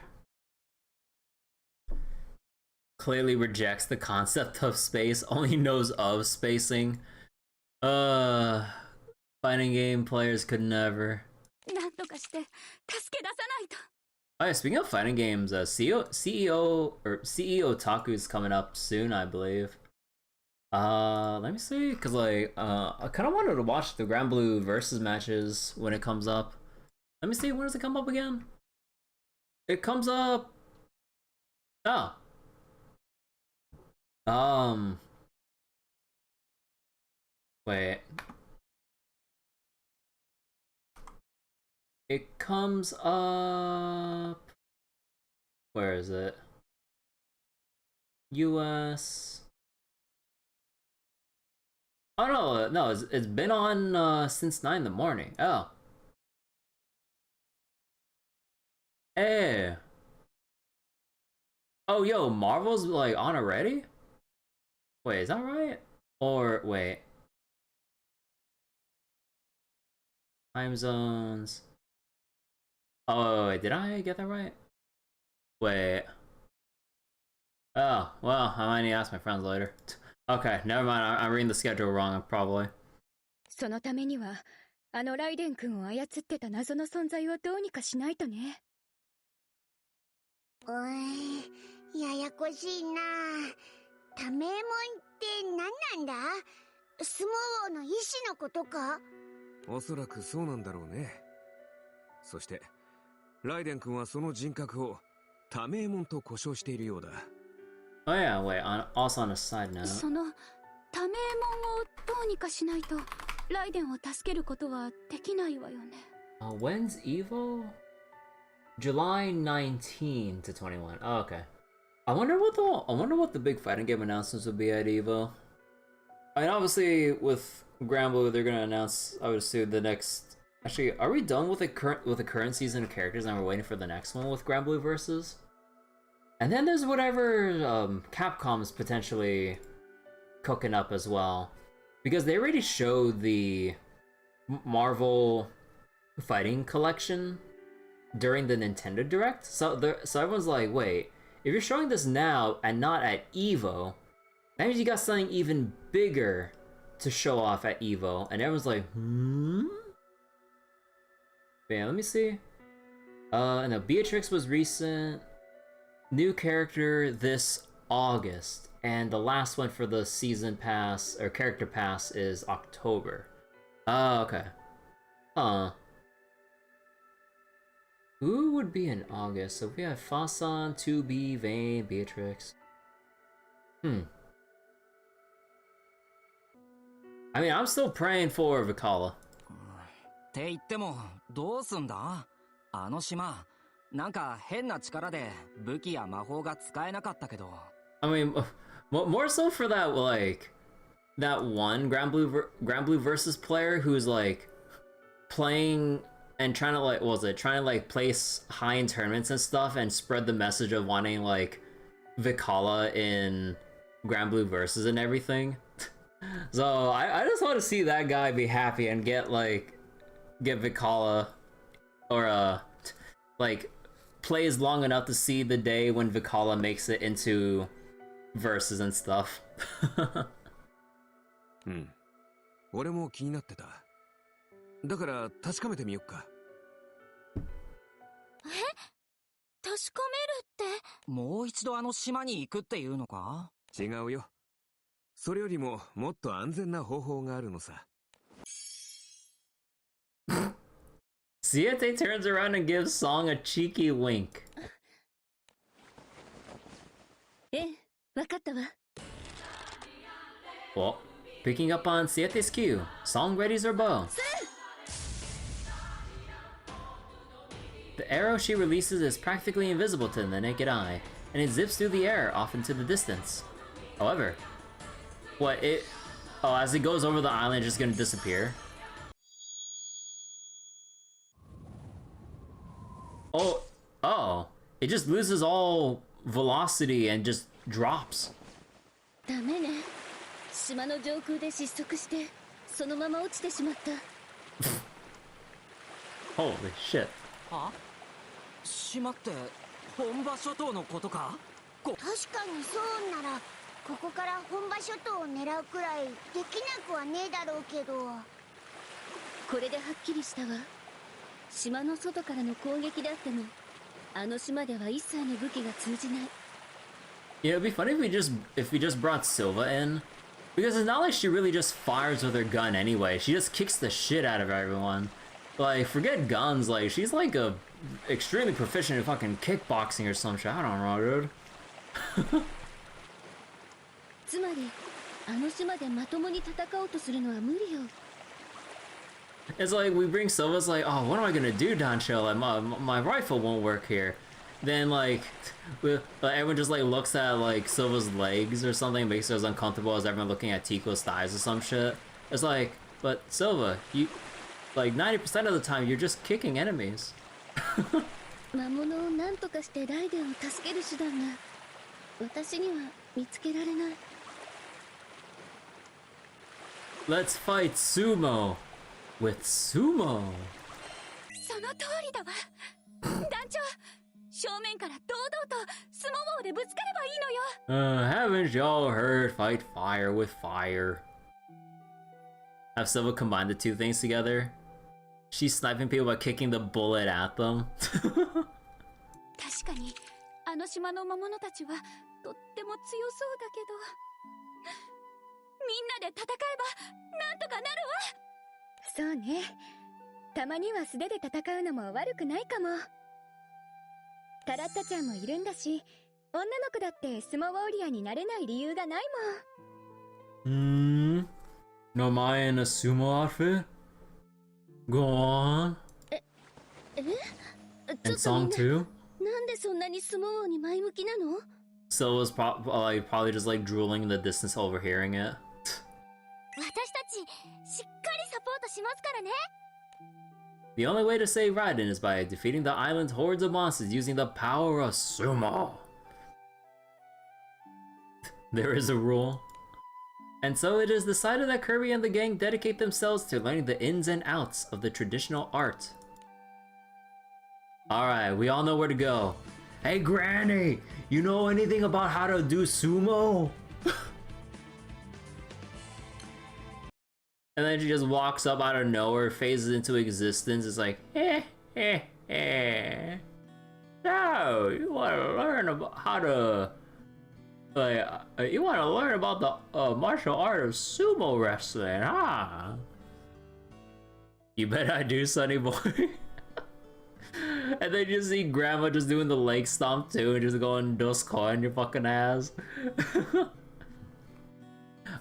Clearly rejects the concept of space, only knows of spacing. Fighting game players could never. なんとかして助け出さないと。Oh yeah, speaking of fighting games, CE Otaku is coming up soon, I believe. Let me see, cause like, I kind of wanted to watch the Granblue versus matches when it comes up. Let me see, when does it come up again? It comes up. Oh. Wait. It comes up. Where is it? US. Oh no, it's been on since 9 in the morning. Oh. Hey. Oh yo, Marvel's like on already? Wait, is that right? Or wait. Time zones. Oh, wait, did I get that right? Wait. Oh, well, I might need to ask my friends later. Okay, never mind. I'm reading the schedule wrong, probably. そのためにはあのライデン君を操ってた謎の存在をどうにかしないとね。ややこしいな。ためもんっって何なんだ？相撲王の意志のことか？おそらくそうなんだろうね。そしてライデン君はその人格を多名門と呼称しているようだ。Oh yeah, wait, also on a side note. その多名門をどうにかしないとライデンを助けることはできないわよね。When's Evo? July 19 to 21. Oh, okay. I wonder what the big fighting game announcements would be at Evo. I mean, obviously with Granblue, they're gonna announce, I would assume, the next. Actually, are we done with the current season of characters and we're waiting for the next one with Granblue versus? And then there's whatever Capcom's potentially cooking up as well, because they already showed the Marvel fighting collection during the Nintendo Direct. So everyone's like, wait, if you're showing this now and not at EVO, that means you got something even bigger to show off at EVO. And everyone's like, Man, let me see. No, Beatrix was recent. New character this August. And the last one for the season pass, or character pass, is October. Oh, okay. Who would be in August? So we have Fasan, 2B, Vayne, Beatrix. I mean, I'm still praying for Vikala. って言ってもどうすんだ？あの島なんか変な力で武器や魔法が使えなかったけど。I mean, more so for that, like, that one Granblue versus player who's like playing and trying to like, trying to like place high in tournaments and stuff and spread the message of wanting like Vikala in Granblue versus and everything. So I just want to see that guy be happy and get Vikala, or like plays long enough to see the day when Vikala makes it into verses and stuff. 俺も気になってた。だから確かめてみよっか。確かめるってもう一度あの島に行くっていうのか？違うよ。それよりももっと安全な方法があるのさ。Siete turns around and gives Song a cheeky wink. わかったわ。Well, picking up on Siete's cue, Song readies her bow. The arrow she releases is practically invisible to the naked eye, and it zips through the air off into the distance. However, as it goes over the island, it's just gonna disappear. Oh, it just loses all velocity and just drops. ダメね。島の上空で失速してそのまま落ちてしまった。Holy shit. あ？島って本場諸島のことか？確かにそうならここから本場諸島を狙うくらいできなくはねえだろうけど。これではっきりしたわ。島の外からの攻撃であってもあの島では一切の武器が通じない。Yeah, it'd be funny if we just brought Silva in, because it's not like she really just fires with her gun anyway. She just kicks the shit out of everyone. Like, forget guns, like she's like a extremely proficient in fucking kickboxing or some shit. I don't know, dude. つまりあの島でまともに戦おうとするのは無理よ。It's like we bring Silva, it's like, oh, what am I gonna do, Dancho? Like my rifle won't work here. Then like everyone just like looks at like Silva's legs or something, makes her as uncomfortable as everyone looking at Tico's thighs or some shit. It's like, but Silva, you like 90% of the time you're just kicking enemies. 魔物を何とかしてライデンを助ける手段が私には見つけられない。Let's fight Sumo with Sumo. その通りだわ。団長、正面から堂々とスモモーでぶつかればいいのよ。Haven't y'all heard fight fire with fire? Have Silva combined the two things together? She's sniping people by kicking the bullet at them. 確かにあの島の魔物たちはとっても強そうだけど、みんなで戦えばなんとかなるわ。そうね。たまには素手で戦うのも悪くないかも。タラッタちゃんもいるんだし、女の子だってスモウォーリアになれない理由がないもん。No Maya in a sumo outfit? Go on. ちょ And っとみん song な、 2? なんでそんなにスモウォーに前向きなの？ So was probably just like drooling in the distance overhearing it. 私たちしっかりサポートしますからね。 The only way to save Raiden is by defeating the island's hordes of monsters using the power of Sumo. There is a rule. And so it is decided that Kirby and the gang dedicate themselves to learning the ins and outs of the traditional art. Alright, we all know where to go. Hey Granny, you know anything about how to do sumo? And then she just walks up out of nowhere, phases into existence. It's like, So, you want to learn about how to, you want to learn about the martial art of sumo wrestling, huh? You bet I do, sonny boy. And then you see Grandma just doing the leg stomp too, and just going dosko on your fucking ass.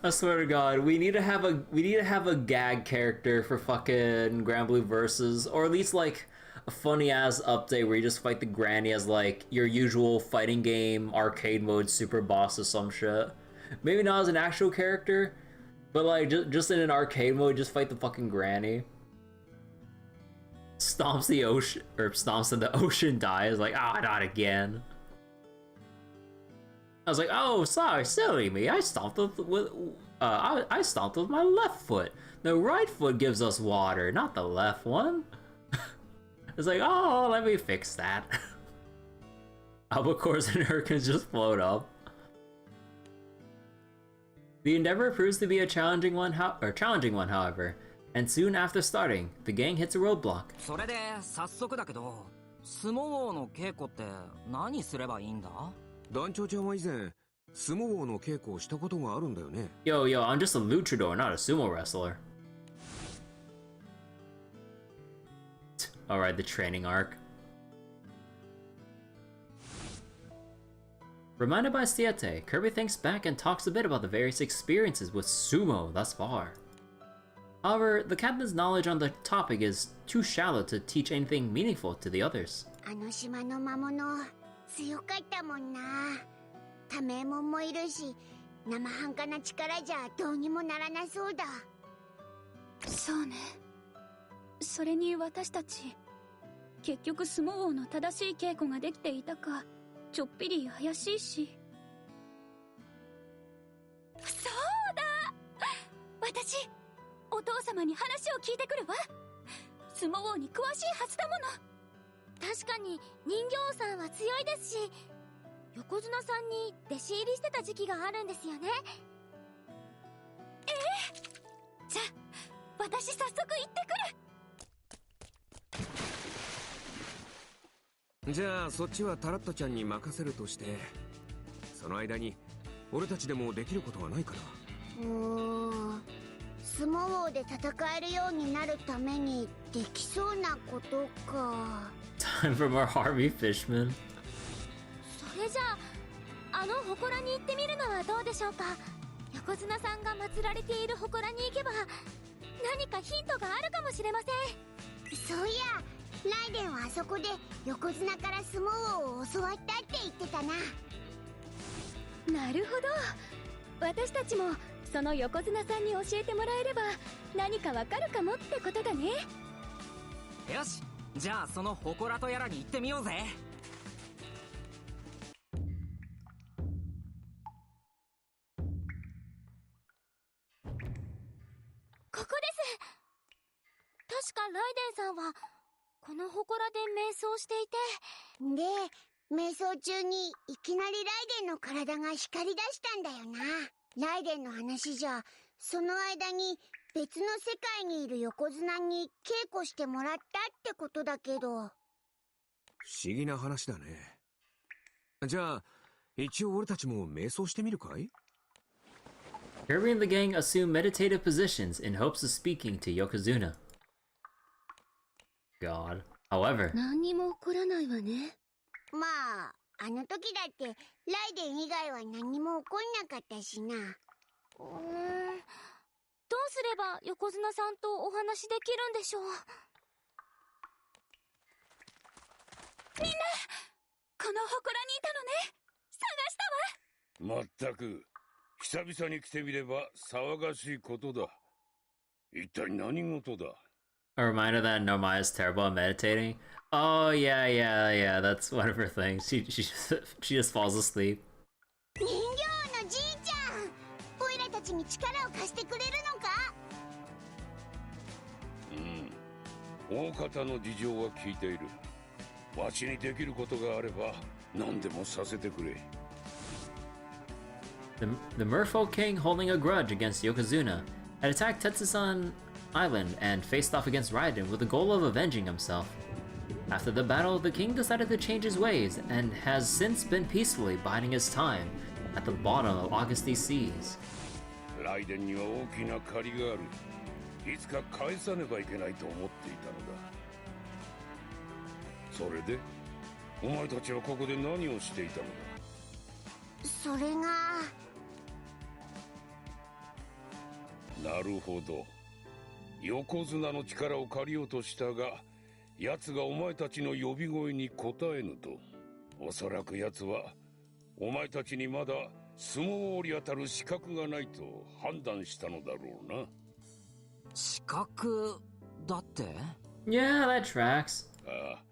I swear to God, we need to have a gag character for fucking Granblue versus, or at least like a funny ass update where you just fight the granny as like your usual fighting game arcade mode super boss or some shit. Maybe not as an actual character, but like just in an arcade mode, just fight the fucking granny. Stomps the ocean, or stomps in the ocean, dies like, ah, not again. I was like, oh, sorry, silly me. I stomped with I stomped with my left foot. The right foot gives us water, not the left one. It's like, oh, let me fix that. Albacores and Hurricanes just float up. The endeavor proves to be a challenging one, however, and soon after starting, the gang hits a roadblock. それで早速だけど、相撲王の稽古って何すればいいんだ？団長ちゃんは以前相撲王の稽古をしたことがあるんだよね。Yo, I'm just a luchador, not a sumo wrestler. Alright, the training arc. Reminded by Siete, Kirby thinks back and talks a bit about the various experiences with sumo thus far. However, the captain's knowledge on the topic is too shallow to teach anything meaningful to the others. あの島の魔物強かったもんな。多名門もいるし、生半可な力じゃどうにもならなそうだ。そうね。それに私たち、結局相撲王の正しい稽古ができていたかちょっぴり怪しいし。そうだ、私お父様に話を聞いてくるわ。相撲王に詳しいはずだもの。確かに人形王さんは強いですし、横綱さんに弟子入りしてた時期があるんですよね。じゃあ私早速行ってくる。じゃあそっちはタラッタちゃんに任せるとして、その間に俺たちでもできることはないかな。相撲王で戦えるようになるためにできそうなことか。Time for more Harvey Fishman. それじゃああの祠に行ってみるのはどうでしょうか。横綱さんが祀られている祠に行けば何かヒントがあるかもしれません。そういや、ライデンはあそこで横綱から相撲王を教わったって言ってたな。なるほど。私たちもその横綱さんに教えてもらえれば何かわかるかもってことだね。よし、じゃあその祠とやらに行ってみようぜ。ここです。確かライデンさんはこの祠で瞑想していて、で、瞑想中にいきなりライデンの体が光り出したんだよな。ライデンの話じゃ、その間に別の世界にいる横綱に稽古してもらったってことだけど。不思議な話だね。じゃあ一応俺たちも瞑想してみるかい？ Kirby and the gang assume meditative positions in hopes of speaking to Yokozuna. God. However, 何にも起こらないわね。まあ、あの時だってライデン以外は何も起こんなかったしな。どうすれば横綱さんとお話できるんでしょう。みんな、この祠にいたのね。探したわ。まったく久々に来てみれば騒がしいことだ。一体何事だ。 a reminder that Nomai is terrible at meditating. Oh yeah, that's one of her things. She just falls asleep. 人形のじいちゃん、オイラたちに力を貸してくれるのか。大方の事情は聞いている。わしにできることがあれば何でもさせてくれ。 The Merfolk King, holding a grudge against Yokozuna, had attacked Tetsusan Island and faced off against Raiden with the goal of avenging himself. After the battle, the king decided to change his ways and has since been peacefully biding his time at the bottom of Auguste's seas. ライデンには大きな借りがある。いつか返さねばいけないと思っていたのだ。それでお前たちはここで何をしていたのだ。それが。なるほど。横綱の力を借りようとしたが、奴がお前たちの呼び声に応えぬと。おそらく奴はお前たちにまだ相撲に当たる資格がないと判断したのだろうな。資格だって？ Yeah, that tracks. ああ、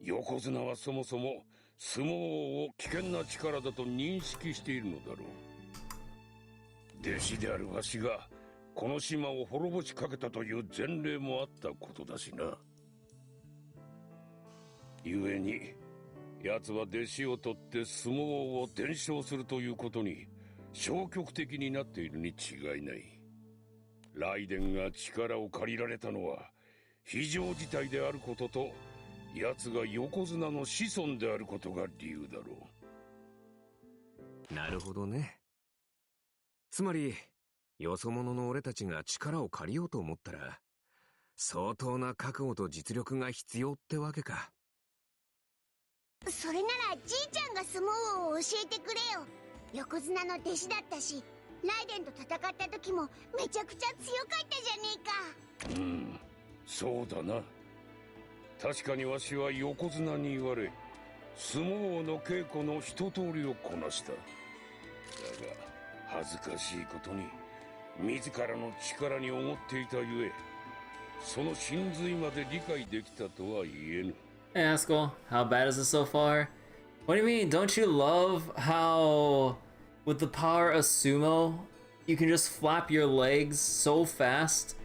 横綱はそもそも相撲を危険な力だと認識しているのだろう。弟子であるわしがこの島を滅ぼしかけたという前例もあったことだしな。故に奴は弟子を取って相撲を伝承するということに消極的になっているに違いない。ライデンが力を借りられたのは非常事態であることと、奴が横綱の子孫であることが理由だろう。なるほどね。つまりよそ者の俺たちが力を借りようと思ったら相当な覚悟と実力が必要ってわけか。それならじいちゃんが相撲を教えてくれよ。横綱の弟子だったし、ライデンと戦った時もめちゃくちゃ強かったじゃねえか。そうだな。確かにわしは横綱に言われ相撲の稽古の一通りをこなした。だが恥ずかしいことに自らの力に思っていたゆえ、その真髄まで理解できたとは言えぬ。Hey Haskell, how bad is it so far? What do you mean? Don't you love how with the power of sumo you can just flap your legs so fast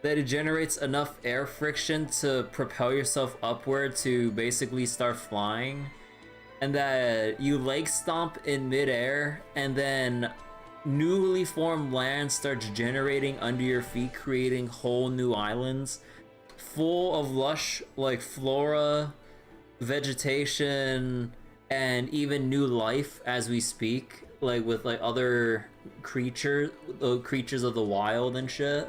that it generates enough air friction to propel yourself upward to basically start flying, and that you leg stomp in midair and then newly formed land starts generating under your feet, creating whole new islands full of lush like flora, vegetation, and even new life as we speak, like with like other creatures of the wild and shit.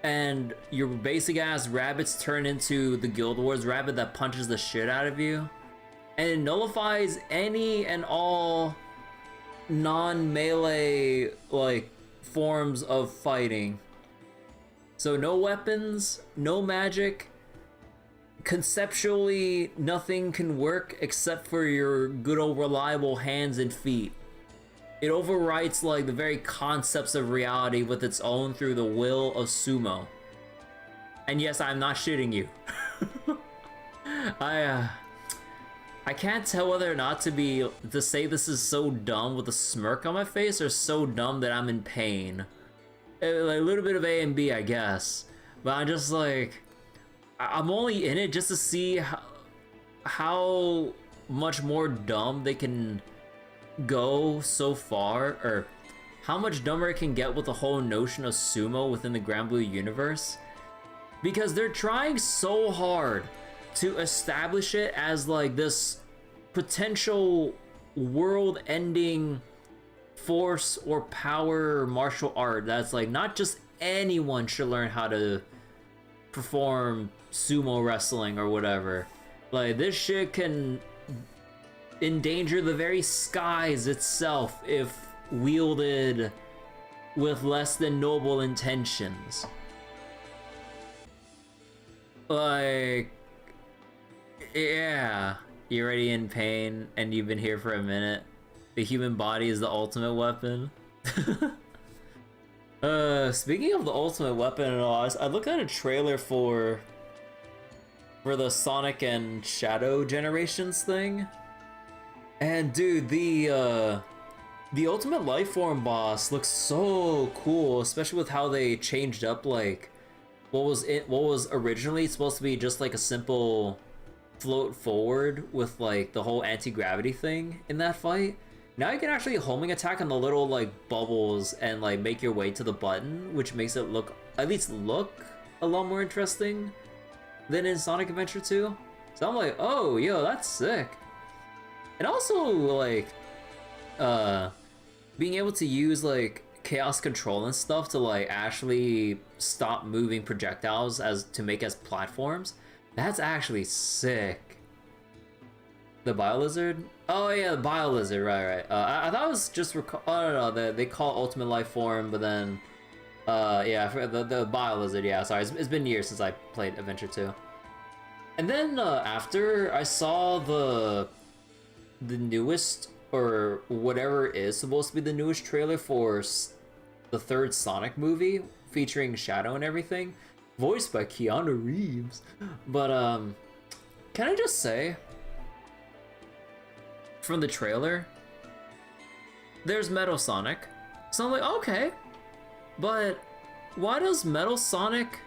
And your basic ass rabbits turn into the Guild Wars rabbit that punches the shit out of you, and it nullifies any and all non-melee like forms of fighting. So no weapons, no magic. Conceptually, nothing can work except for your good old reliable hands and feet. It overwrites like the very concepts of reality with its own through the will of sumo. And yes, I'm not shitting you. I can't tell whether or not to say this is so dumb with a smirk on my face or so dumb that I'm in pain. A little bit of A and B, I guess. But I'm just like, I'm only in it just to see how much more dumb they can go so far, or how much dumber it can get with the whole notion of sumo within the Granblue universe. Because they're trying so hard to establish it as like this potential world-ending force or power martial art that's like not just anyone should learn how to perform sumo wrestling or whatever. Like, this shit can endanger the very skies itself if wielded with less than noble intentions. Like, yeah, you're already in pain and you've been here for a minute. The human body is the ultimate weapon. Speaking of the ultimate weapon and all, I looked at a trailer for the Sonic and Shadow Generations thing. And dude, the Ultimate Lifeform boss looks so cool, especially with how they changed up like what was originally supposed to be just like a simple float forward with like the whole anti-gravity thing in that fight. Now you can actually homing attack on the little like bubbles and like make your way to the button, which makes it at least look a lot more interesting than in Sonic Adventure 2. So I'm like, oh, yo, that's sick. And also like being able to use like chaos control and stuff to like actually stop moving projectiles to make as platforms. That's actually sick. The Biolizard? Oh yeah, the Biolizard, right. I thought it was just oh no, they call it Ultimate Lifeform, but then yeah, I forgot the Biolizard, yeah, sorry, it's been years since I played Adventure 2. And then after I saw the newest, or whatever is supposed to be the newest trailer for the third Sonic movie featuring Shadow and everything, voiced by Keanu Reeves. But can I just say, from the trailer, there's Metal Sonic. So I'm like, okay, but why does Metal Sonic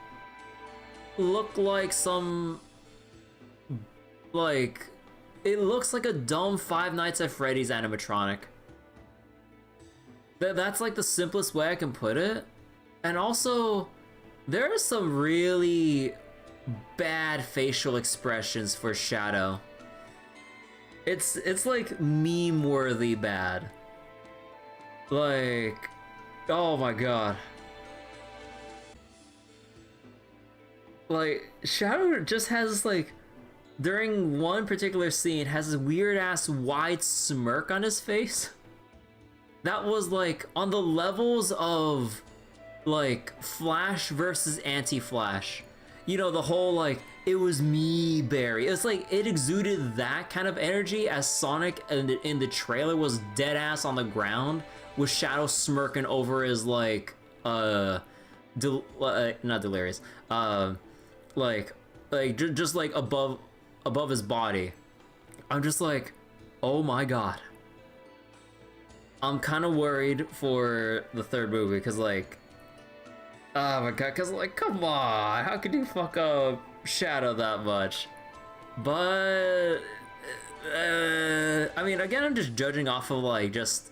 look like some, like, it looks like a dumb Five Nights at Freddy's animatronic. That's like the simplest way I can put it. And also, there are some really bad facial expressions for Shadow. It's like meme-worthy bad. Like, oh my god. Like, Shadow just has like, during one particular scene, has this weird-ass wide smirk on his face. That was like on the levels of like Flash versus Anti-Flash. You know, the whole like, it was me, Barry. It's like, it exuded that kind of energy as Sonic in the trailer was dead ass on the ground with Shadow smirking over his like, not delirious, just like above his body. I'm just like, oh my god. I'm kind of worried for the third movie because like, oh my god, because like, come on, how could you fuck up Shadow that much? But I mean, again, I'm just judging off of like just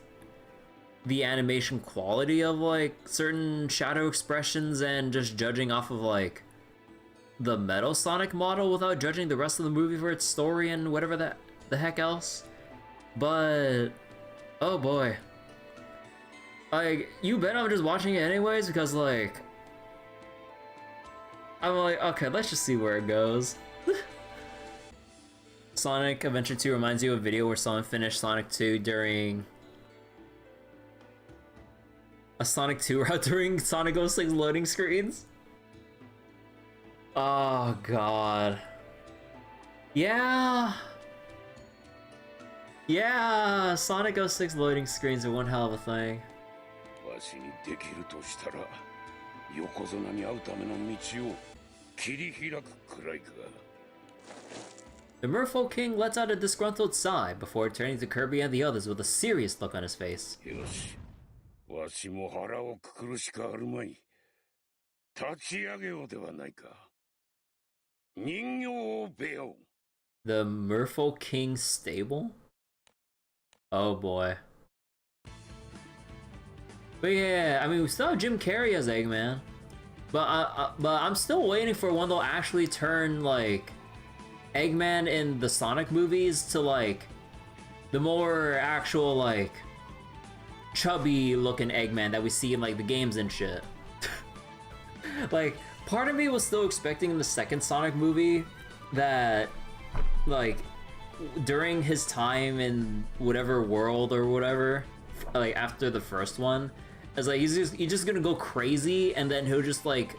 the animation quality of like certain Shadow expressions and just judging off of like the Metal Sonic model without judging the rest of the movie for its story and whatever the heck else. But oh boy, like, you bet I'm just watching it anyways because like, I'm like, okay, let's just see where it goes. Sonic Adventure 2 reminds you of a video where someone finished Sonic 2 during a Sonic 2 route during Sonic 06 loading screens. Oh god. Yeah, Sonic 06 loading screens are one hell of a thing. The Merfolk King lets out a disgruntled sigh before turning to Kirby and the others with a serious look on his face. The Merfolk King stable? Oh boy. But yeah, I mean, we still have Jim Carrey as Eggman. But I'm still waiting for when they'll actually turn, like, Eggman in the Sonic movies to, like, the more actual, like, chubby looking Eggman that we see in like the games and shit. Like, part of me was still expecting in the second Sonic movie that, like, during his time in whatever world or whatever, like after the first one, it's like he's just gonna go crazy, and then he'll just like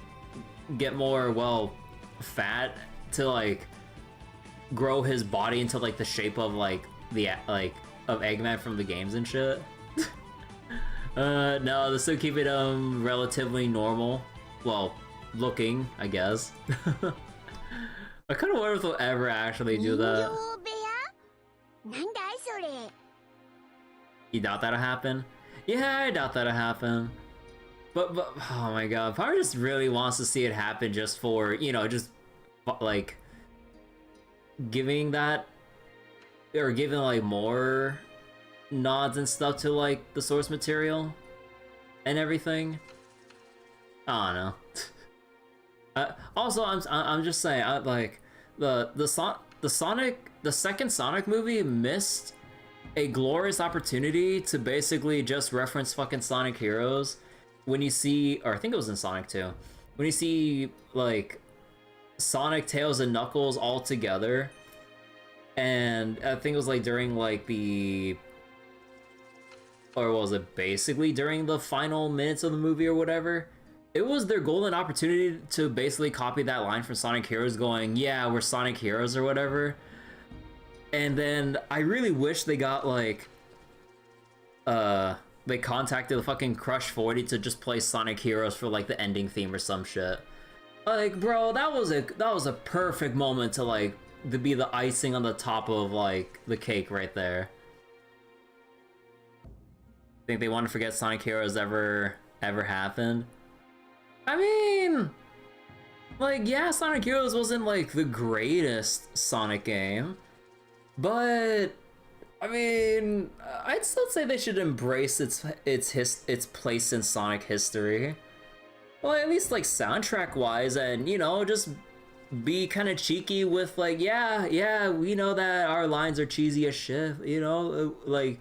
get more, well, fat to like grow his body into like the shape of like the of Eggman from the games and shit. No, they still keep it relatively normal, well, looking, I guess. I kind of wonder if they'll ever actually do that. You doubt that'll happen? Yeah, I doubt that'll happen. But oh my god, Power just really wants to see it happen just for, you know, just like giving that, or giving like more nods and stuff to like the source material and everything. I don't know. Also, I'm just saying, like the second Sonic movie missed a glorious opportunity to basically just reference fucking Sonic Heroes when you see, or I think it was in Sonic 2, when you see like Sonic, Tails, and Knuckles all together, and I think it was like during like or was it basically during the final minutes of the movie or whatever? It was their golden opportunity to basically copy that line from Sonic Heroes going, yeah, we're Sonic Heroes or whatever. And then I really wish they got like, they contacted the fucking Crush 40 to just play Sonic Heroes for like the ending theme or some shit. Like, bro, that was a perfect moment to like, to be the icing on the top of like the cake right there. Think they want to forget Sonic Heroes ever happened? I mean, like, yeah, Sonic Heroes wasn't like the greatest Sonic game, but I mean, I'd still say they should embrace its place in Sonic history. Well, at least like soundtrack wise, and you know, just be kind of cheeky with like, yeah, we know that our lines are cheesy as shit, you know, like,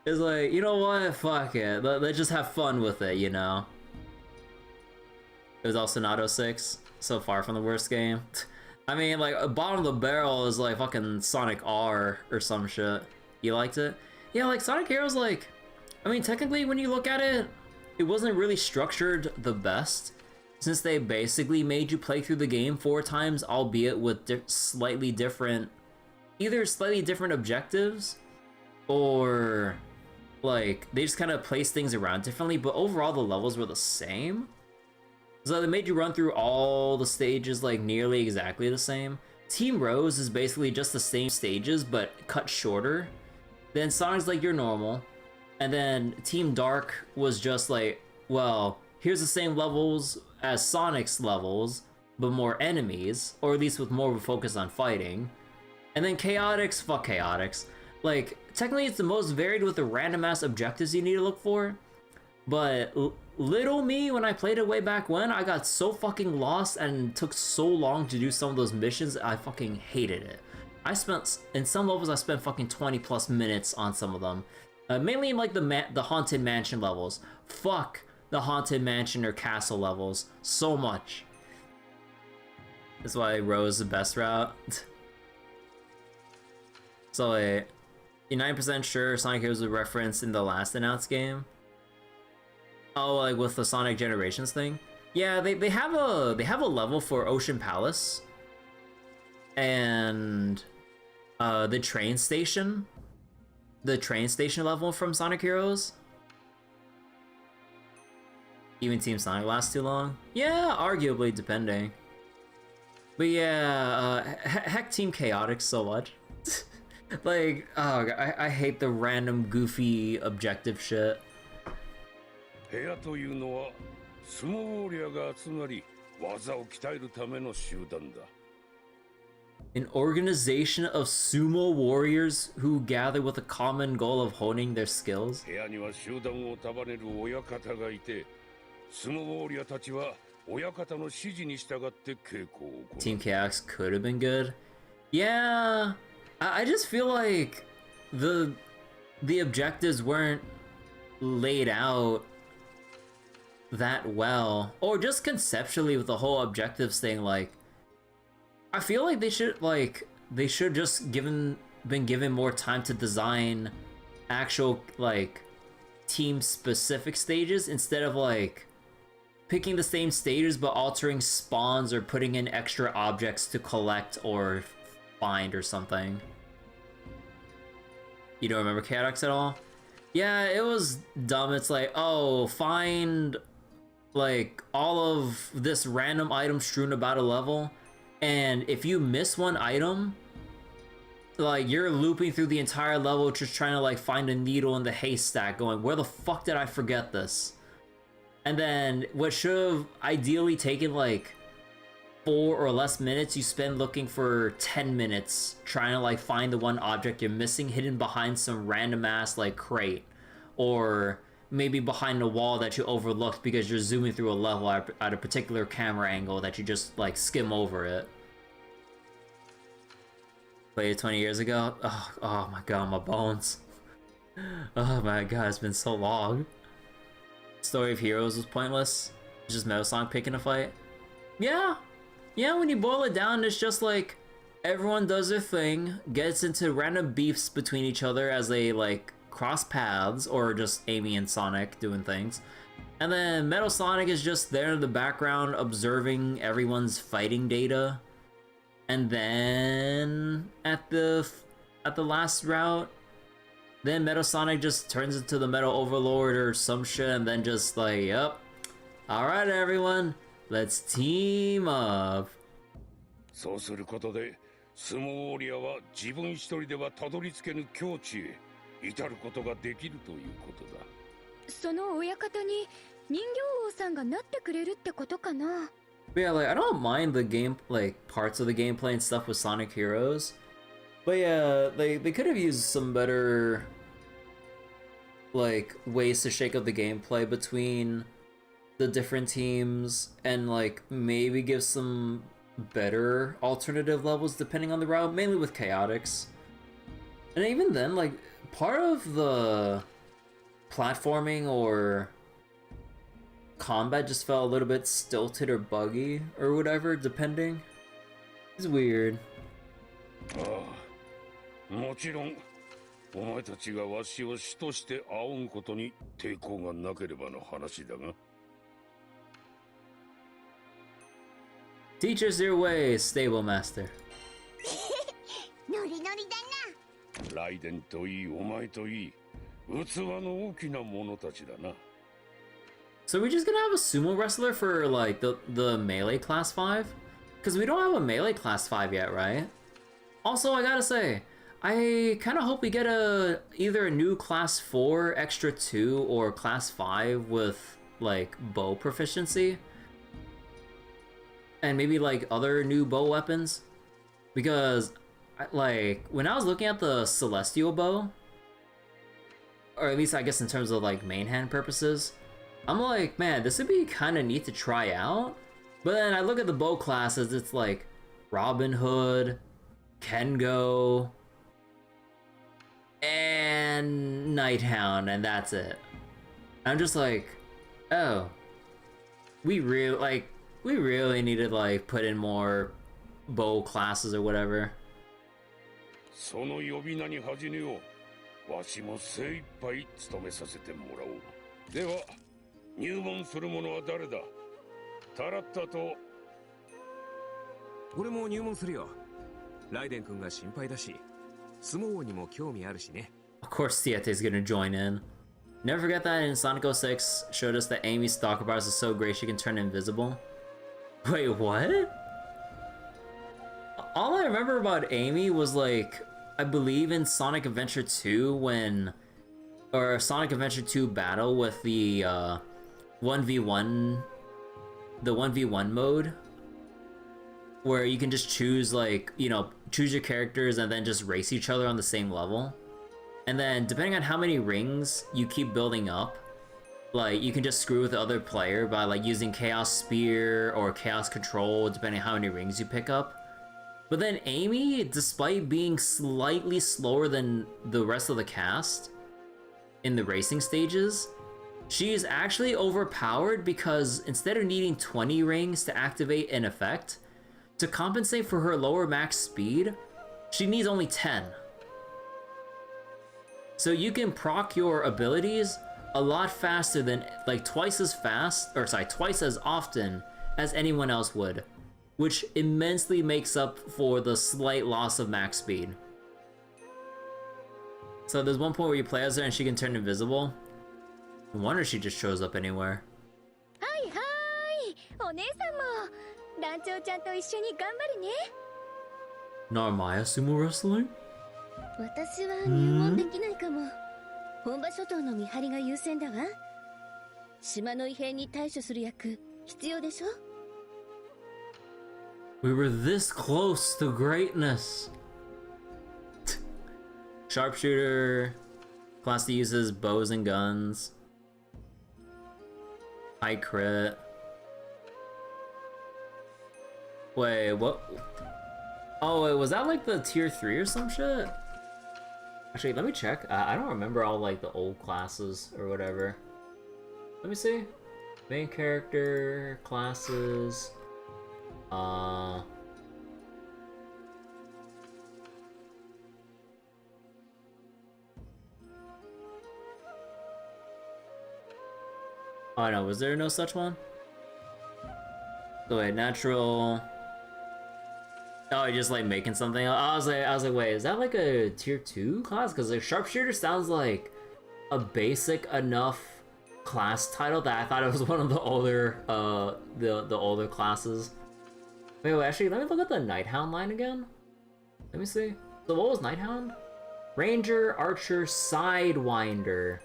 it's like, you know what, fuck it, let's just have fun with it, you know. It was also not 06, so far from the worst game. I mean, like, bottom of the barrel is like fucking Sonic R or some shit. You liked it? Yeah, like Sonic Heroes, like, I mean, technically when you look at it, it wasn't really structured the best, since they basically made you play through the game 4 times, albeit with slightly different, either slightly different objectives, or like they just kind of placed things around differently, but overall the levels were the same. So they made you run through all the stages like nearly exactly the same. Team Rose is basically just the same stages but cut shorter. Then Sonic's like your normal. And then Team Dark was just like, well, here's the same levels as Sonic's levels, but more enemies, or at least with more of a focus on fighting. And then Chaotix, fuck Chaotix. Like, technically it's the most varied with the random ass objectives you need to look for, but little me, when I played it way back when, I got so fucking lost and took so long to do some of those missions, I fucking hated it. In some levels, I spent fucking 20 plus minutes on some of them. Mainly in like the Haunted Mansion levels. Fuck the Haunted Mansion or Castle levels so much. That's why Rose is the best route. So wait, you're 9% sure Sonic Heroes was referenced in the last announced game? Oh, like with the Sonic Generations thing? Yeah, they have a level for Ocean Palace. And the train station level from Sonic Heroes. Even Team Sonic lasts too long? Yeah, arguably, depending. But yeah, heck Team Chaotix so much. Like, oh, I hate the random goofy objective shit. 部屋というのは相撲ウォリアーが集まり技を鍛えるための集団だ。An organization of sumo warriors who gather with a common goal of honing their skills. 部屋には集団を束ねる親方がいて、相撲ウォリアーたちは親方の指示に従って稽古を行う。Team Chaos could have been good. Yeah, I just feel like the objectives weren't laid out that well, or just conceptually with the whole objectives thing. Like, I feel like they should just been given more time to design actual like team specific stages instead of like picking the same stages but altering spawns or putting in extra objects to collect or find or something. You don't remember Chaotix at all? Yeah, it was dumb. It's like, oh, find like all of this random item strewn about a level, and if you miss one item, like you're looping through the entire level just trying to like find a needle in the haystack going, where the fuck did I forget this? And then what should have ideally taken like 4 or less minutes, you spend looking for 10 minutes trying to like find the one object you're missing hidden behind some random ass like crate, or maybe behind a wall that you overlooked because you're zooming through a level at a particular camera angle that you just like skim over it. Played it 20 years ago? Oh my god, my bones. Oh my god, it's been so long. Story of Heroes was pointless. It's just Metasonic picking a fight. Yeah, when you boil it down, it's just like everyone does their thing, gets into random beefs between each other as they like cross paths, or just Amy and Sonic doing things. And then Metal Sonic is just there in the background observing everyone's fighting data. And then at the last route, then Metal Sonic just turns into the Metal Overlord or some shit, and then just like, yep, alright everyone, let's team up. そうすることで、相撲オリアは自分一人ではたどり着けぬ境地へ至ることができるということだ。その親方に人形王さんがなってくれるってことかな。But yeah, like I don't mind the game, like parts of the gameplay and stuff with Sonic Heroes, but yeah, they could have used some better like ways to shake up the gameplay between the different teams, and like maybe give some better alternative levels depending on the route, mainly with Chaotix. And even then, like part of the platforming or combat just felt a little bit stilted or buggy or whatever, depending. It's weird. もちろんお前たちがわしを師として仰ぐことに抵抗がなければの話だが。Teach us your ways, Stable Master. ノリノリだな。ライデンといいお前といい器の大きな者たちだな。So we're just gonna have a sumo wrestler for like the melee class 5? Because we don't have a melee class 5 yet, right? Also, I gotta say, I kind of hope we get either a new class 4 extra 2 or class 5 with like bow proficiency. And maybe like other new bow weapons. Because like when I was looking at the Celestial bow, or at least I guess in terms of like main hand purposes, I'm like, man, this would be kind of neat to try out. But then I look at the bow classes, it's like Robin Hood, Kengo, and Nighthound, and that's it. I'm just like, oh, we really need to like put in more bow classes or whatever. その呼び名に恥じぬよう、わしも精一杯務めさせてもらおう。では、入門する者は誰だ？タラッタと。俺も入門するよ。ライデン君が心配だし、相撲にも興味あるしね。Of course, Siete is gonna join in. Never forget that in Sonic 06 showed us that Amy's stalker bars is so great she can turn invisible. Wait, what? All I remember about Amy was like, I believe in Sonic Adventure 2 or Sonic Adventure 2 battle with the 1v1 mode, where you can just choose like, you know, choose your characters and then just race each other on the same level. And then depending on how many rings you keep building up, like you can just screw with the other player by like using Chaos Spear or Chaos Control, depending on how many rings you pick up. But then Amy, despite being slightly slower than the rest of the cast, in the racing stages, she is actually overpowered because instead of needing 20 rings to activate an effect, to compensate for her lower max speed, she needs only 10. So you can proc your abilities a lot faster than, like twice as often as anyone else would, which immensely makes up for the slight loss of max speed. So there's one point where you play as her and she can turn invisible. No wonder she just shows up anywhere. Hi, hi! お姉さんも団長ちゃんと一緒に頑張るね。 Narmaya sumo wrestling? 私は入門できないかも。本場諸島の見張りが優先だわ。島の異変に対処する役必要でしょ？ We were this close to greatness. Sharpshooter, class that uses bows and guns. High crit. Wait, what? Oh, wait, was that like the tier 3 or some shit? Actually, let me check. I don't remember all like the old classes or whatever. Let me see. Main character, classes. Oh no, was there no such one? So wait, natural. Oh, you're just like making something. I was like, wait, is that like a tier 2 class? Because like sharpshooter sounds like a basic enough class title that I thought it was one of the older, the older classes. Wait, actually, let me look at the Nighthound line again. Let me see. So what was Nighthound? Ranger, Archer, Sidewinder,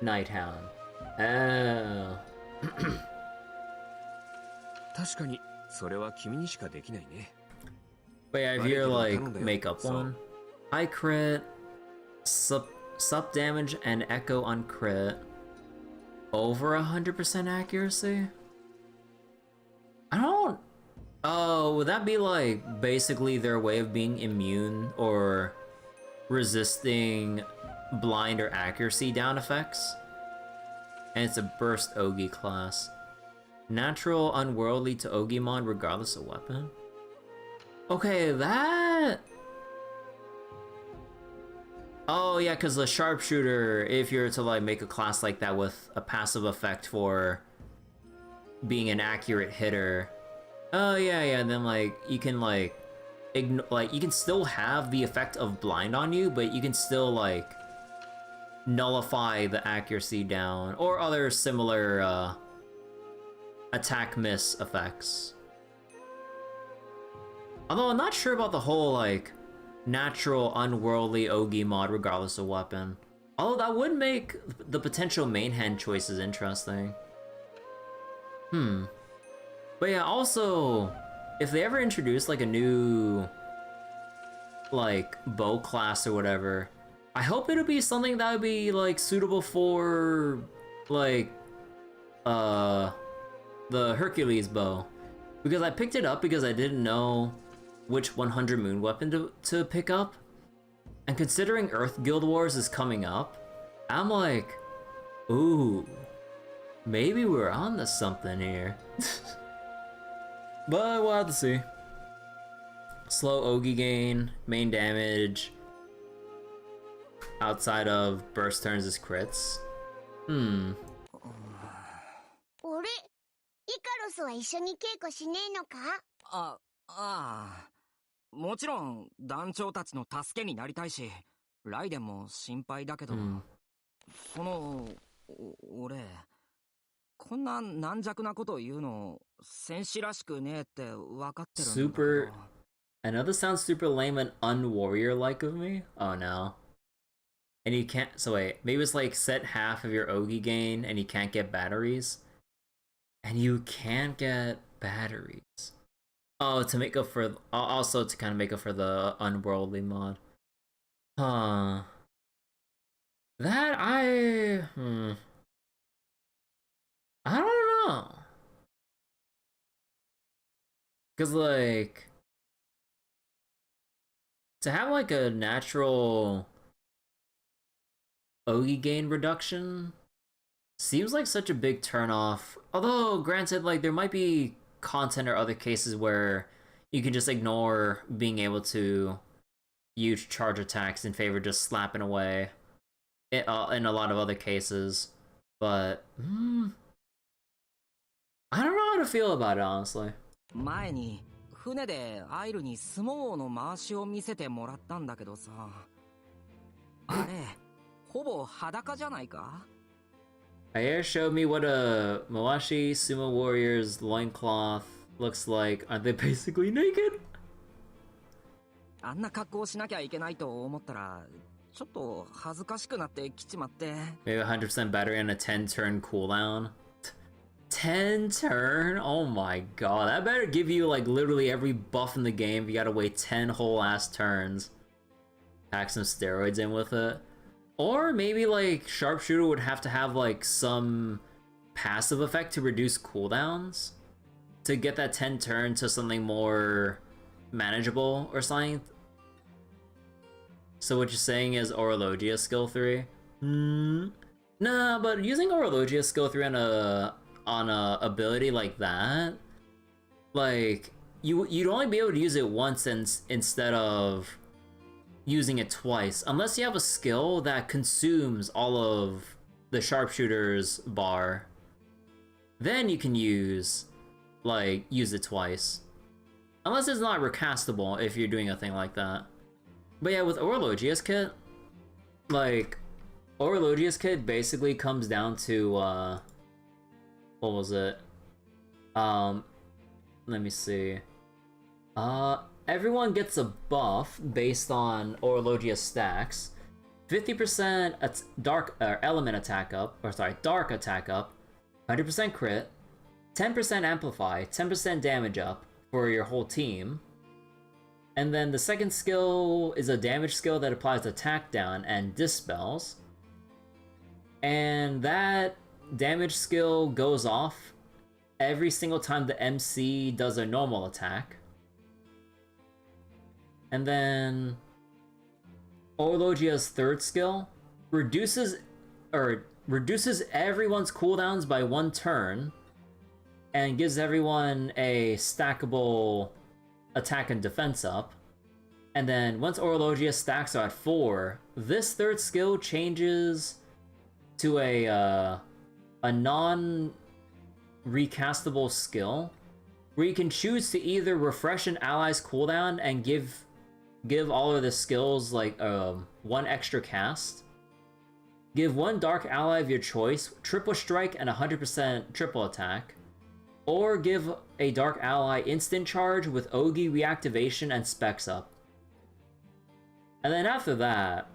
Nighthound. Oh. 確かにそれは君にしかできないね。 But yeah, if you're like makeup one, high crit, sup damage and echo on crit, over 100% accuracy. I don't. Oh, would that be like basically their way of being immune or resisting blind or accuracy down effects? And it's a burst Ogi class. Natural, unworldly to Ogimon regardless of weapon. Okay, that... Oh yeah, because the sharpshooter, if you're to like make a class like that with a passive effect for being an accurate hitter. Oh yeah, yeah, then like you can like you can still have the effect of blind on you, but you can still like nullify the accuracy down or other similar attack miss effects. Although I'm not sure about the whole like natural unworldly Ogi mod regardless of weapon. Although that would make the potential main hand choices interesting. But yeah, also if they ever introduce like a new like bow class or whatever, I hope it'll be something that would be like suitable for like the Hercules bow, because I picked it up because I didn't know which 100 moon weapon to pick up, and considering Earth Guild Wars is coming up, I'm like, ooh, maybe we're on to something here. But we'll have to see. Slow Ogi gain, main damage outside of burst turns is crits. あれイカロスは一緒に稽古しねえのか？ああ、もちろん団長たちの助けになりたいし、ライデンも心配だけど、俺こんな軟弱なこと言うの戦士らしくねえって分かってるんだけど。 Super. I know this sounds super lame and unwarrior-like of me. Oh no. And you can't. So wait, maybe it's like set half of your Ogi gain and you can't get batteries. And you can't get batteries. Oh, to make up for, also to kind of make up for the unworldly mod. Huh. That I don't know. Cause like to have like a natural Ogi gain reduction seems like such a big turnoff. Although, granted, like there might be content or other cases where you can just ignore being able to use charge attacks in favor of just slapping away in a lot of other cases. But I don't know how to feel about it, honestly. 前に船でアイルに相撲の回しを見せてもらったんだけどさ、あれほぼ裸じゃないか? Ayer showed me what a Mawashi sumo warrior's loincloth looks like. Aren't they basically naked? あんな格好しなきゃいけないと思ったらちょっと恥ずかしくなってきちまって。 Maybe 100% battery and a 10 turn cooldown. 10 turn? Oh my god, that better give you like literally every buff in the game. You gotta wait 10 whole ass turns. Pack some steroids in with it. Or maybe like Sharpshooter would have to have like some passive effect to reduce cooldowns to get that 10 turn to something more manageable or something. So what you're saying is Orologia skill 3? Nah, but using Orologia skill 3 on a ability like that, like you'd only be able to use it once instead of using it twice, unless you have a skill that consumes all of the sharpshooter's bar. Then you can use it twice, unless it's not recastable if you're doing a thing like that. But yeah, with Orologia's kit, like Orologia's kit basically comes down to what was it? Let me see. Everyone gets a buff based on Orologia stacks. 50% dark element attack up, or sorry, dark attack up, 100% crit, 10% amplify, 10% damage up for your whole team. And then the second skill is a damage skill that applies attack down and dispels. And that damage skill goes off every single time the MC does a normal attack. And then Orologia's third skill reduces everyone's cooldowns by 1 turn and gives everyone a stackable attack and defense up. And then once Orologia stacks are at 4, this third skill changes to a non-recastable skill where you can choose to either refresh an ally's cooldown and give all of the skills like 1 extra cast, give 1 dark ally of your choice triple strike and 100% triple attack, or give a dark ally instant charge with Ogi reactivation and specs up. And then after that,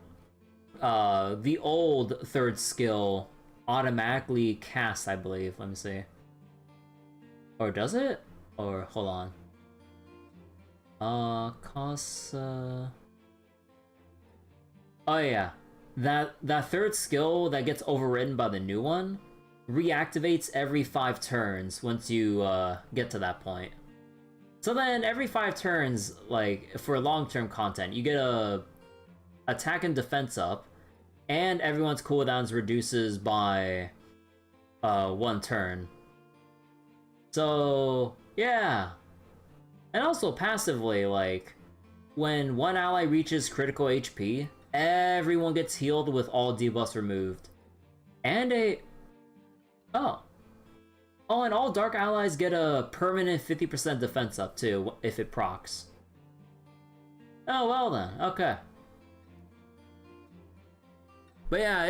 the old third skill automatically casts, I believe. Let me see. Or does it? Or hold on. Oh yeah, that third skill that gets overridden by the new one reactivates every 5 turns once you get to that point. So then every 5 turns, like for long-term content, you get a attack and defense up, and everyone's cooldowns reduces by 1 turn. So yeah. And also passively, like, when 1 ally reaches critical HP, everyone gets healed with all debuffs removed. And and all dark allies get a permanent 50% defense up too, if it procs. Oh, well then, okay. But yeah,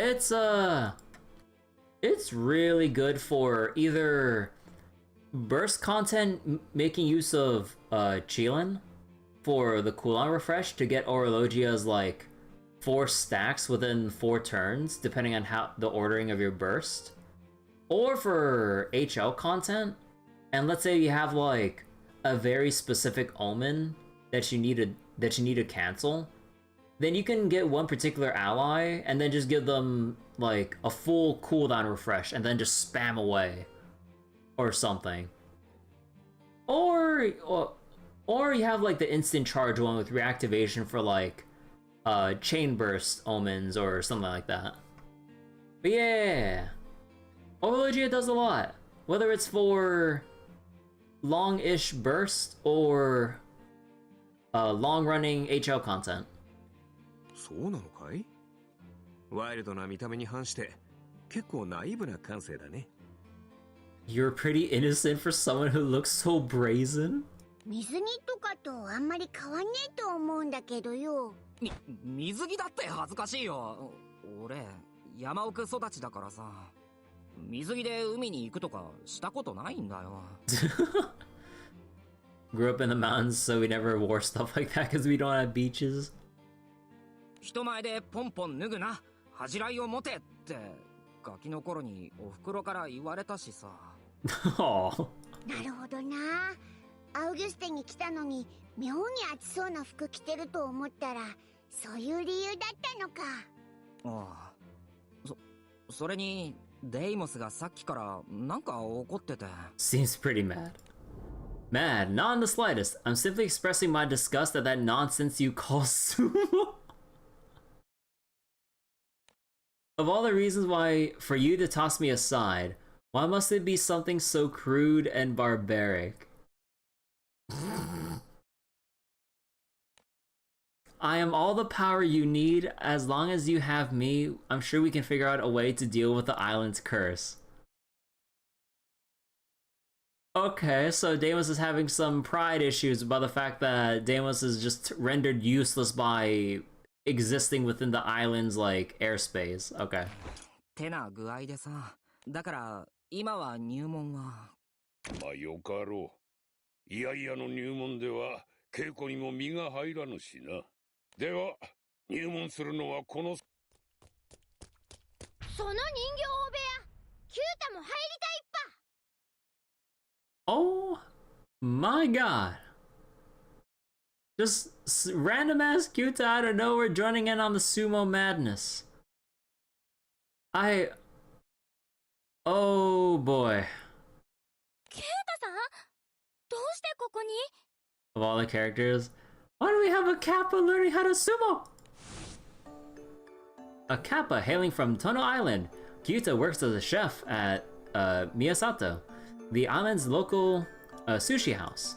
it's really good for either burst content making use of Chilin for the cooldown refresh to get Orologia's like 4 stacks within 4 turns, depending on how the ordering of your burst, or for HL content. And let's say you have like a very specific omen that you need to cancel, then you can get one particular ally and then just give them like a full cooldown refresh and then just spam away or something. Or you have like the instant charge one with reactivation for like chain burst omens or something like that. But yeah, Overlogia does a lot. Whether it's for long-ish bursts or long-running HL content. そうなのかい？ワイルドな見た目に反して結構ナイーブな感性だね。You're pretty innocent for someone who looks so brazen. 水着とかとあんまり変わんねえと思うんだけどよ。水着だって恥ずかしいよ。俺山奥育ちだからさ、水着で海に行くとかしたことないんだよ。Grew up in the mountains, so we never wore stuff like that because we don't have beaches. 人前でポンポン脱ぐな、恥じらいを持てってガキの頃にお袋から言われたしさ。Oh. なるほどな。アウギュステに来たのに妙に暑そうな服着てると思ったらそういう理由だったのか。ああ、それにデイモスがさっきからなんか怒ってて。 Seems pretty mad. Mad? Not in the slightest. I'm simply expressing my disgust at that nonsense you call sumo. Of all the reasons why for you to toss me aside, why must it be something so crude and barbaric? I am all the power you need. As long as you have me, I'm sure we can figure out a way to deal with the island's curse. Okay, so Deimos is having some pride issues about the fact that Deimos is just rendered useless by existing within the island's, like, airspace. Okay. てな具合でさ、だから今は入門は。まあよかろう。いやいやの入門では稽古にも身が入らぬしな。では入門するのはこの。その人形部屋、キュータも入りたいっぱ。 Oh my god. Just random ass Kyuta out of nowhere joining in on the sumo madness. Oh boy. キュータさん、どうしてここに？ Of all the characters, why do we have a Kappa learning how to sumo? A Kappa hailing from Tono Island, Kyuta works as a chef at Miyasato, the island's local sushi house.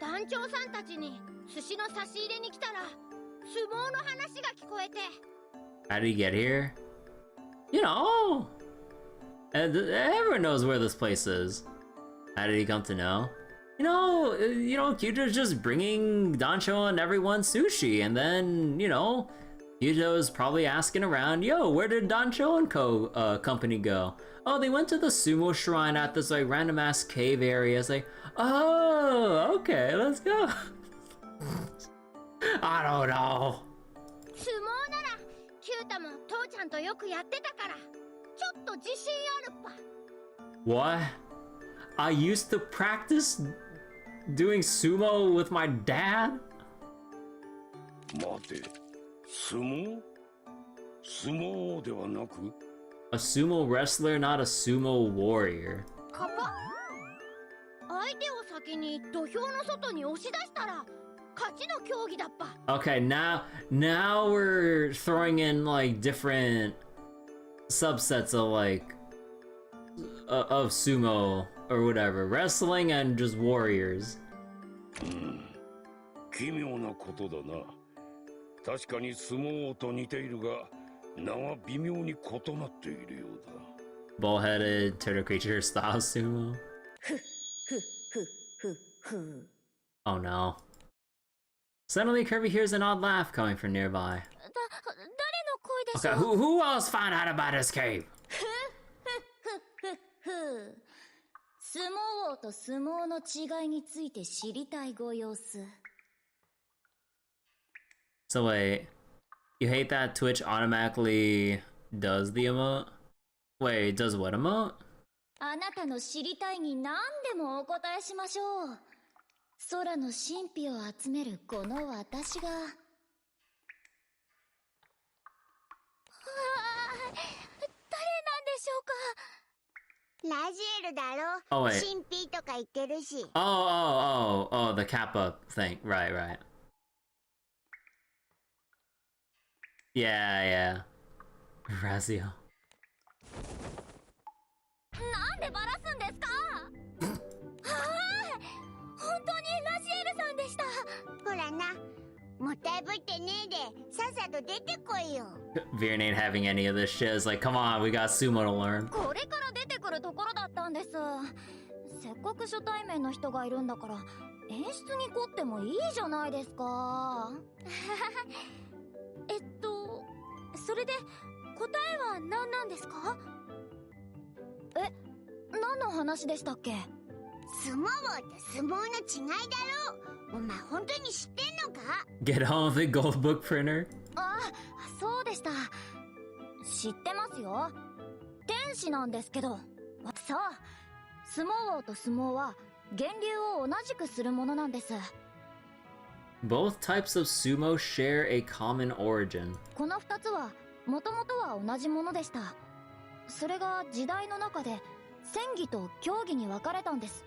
団長さんたちに寿司の差し入れに来たら相撲の話が聞こえて。 How did he get here? You know, everyone knows where this place is. How did he come to know? Kyuto's just bringing Dancho and everyone sushi, and then, Kyuto's probably asking around, yo, where did Dancho and company go? Oh, they went to the sumo shrine at this, like, random-ass cave area. It's like, oh, okay, let's go. I don't know. 相撲ならキュータも父ちゃんとよくやってたからちょっと自信あるっぱ。 What? I used to practice doing sumo with my dad? 待て、相撲？相撲ではなく？ A sumo wrestler, not a sumo warrior. カパ、相手を先に土俵の外に押し出したら勝ちの競技だっぱ。 Okay, now we're throwing in like different subsets of like of sumo or whatever, wrestling and just warriors. 奇妙なことだな。確かに相撲と似ているが、名は微妙に異なっているようだ。Bullheaded turtle creature style sumo. Oh no. Suddenly Kirby hears an odd laugh coming from nearby. 誰の声でしょ Okay, う？ who else found out about this cave? 相撲王と相撲の違いについて知りたいご様子。 So wait, you hate that Twitch automatically does the emote? Wait, does what emote? あなたの知りたいに何でもお答えしましょう。空の神秘を集めるこの私が。誰なんでしょうか？ラジエルだろ。 Oh, wait. 神秘とか言ってるし。Oh, the Kappa thing. Right. Yeah. Razio. からな。もったいぶってねえでさっさと出てこいよ。 Viren ain't having any of this shit. It's like, come on, we got Sumo to learn. これから出てくるところだったんです。せっかく初対面の人がいるんだから演出に凝ってもいいじゃないですか。それで答えは何なんですか？何の話でしたっけ？相撲王と相撲の違いだろう。お前本当に知ってんのか？ Get on with it, gold book printer. あ、そうでした。知ってますよ。天使なんですけど。そう、相撲王と相撲は源流を同じくするものなんです。 Both types of sumo share a common origin. この2つはもともとは同じものでした。それが時代の中で戦技と競技に分かれたんです。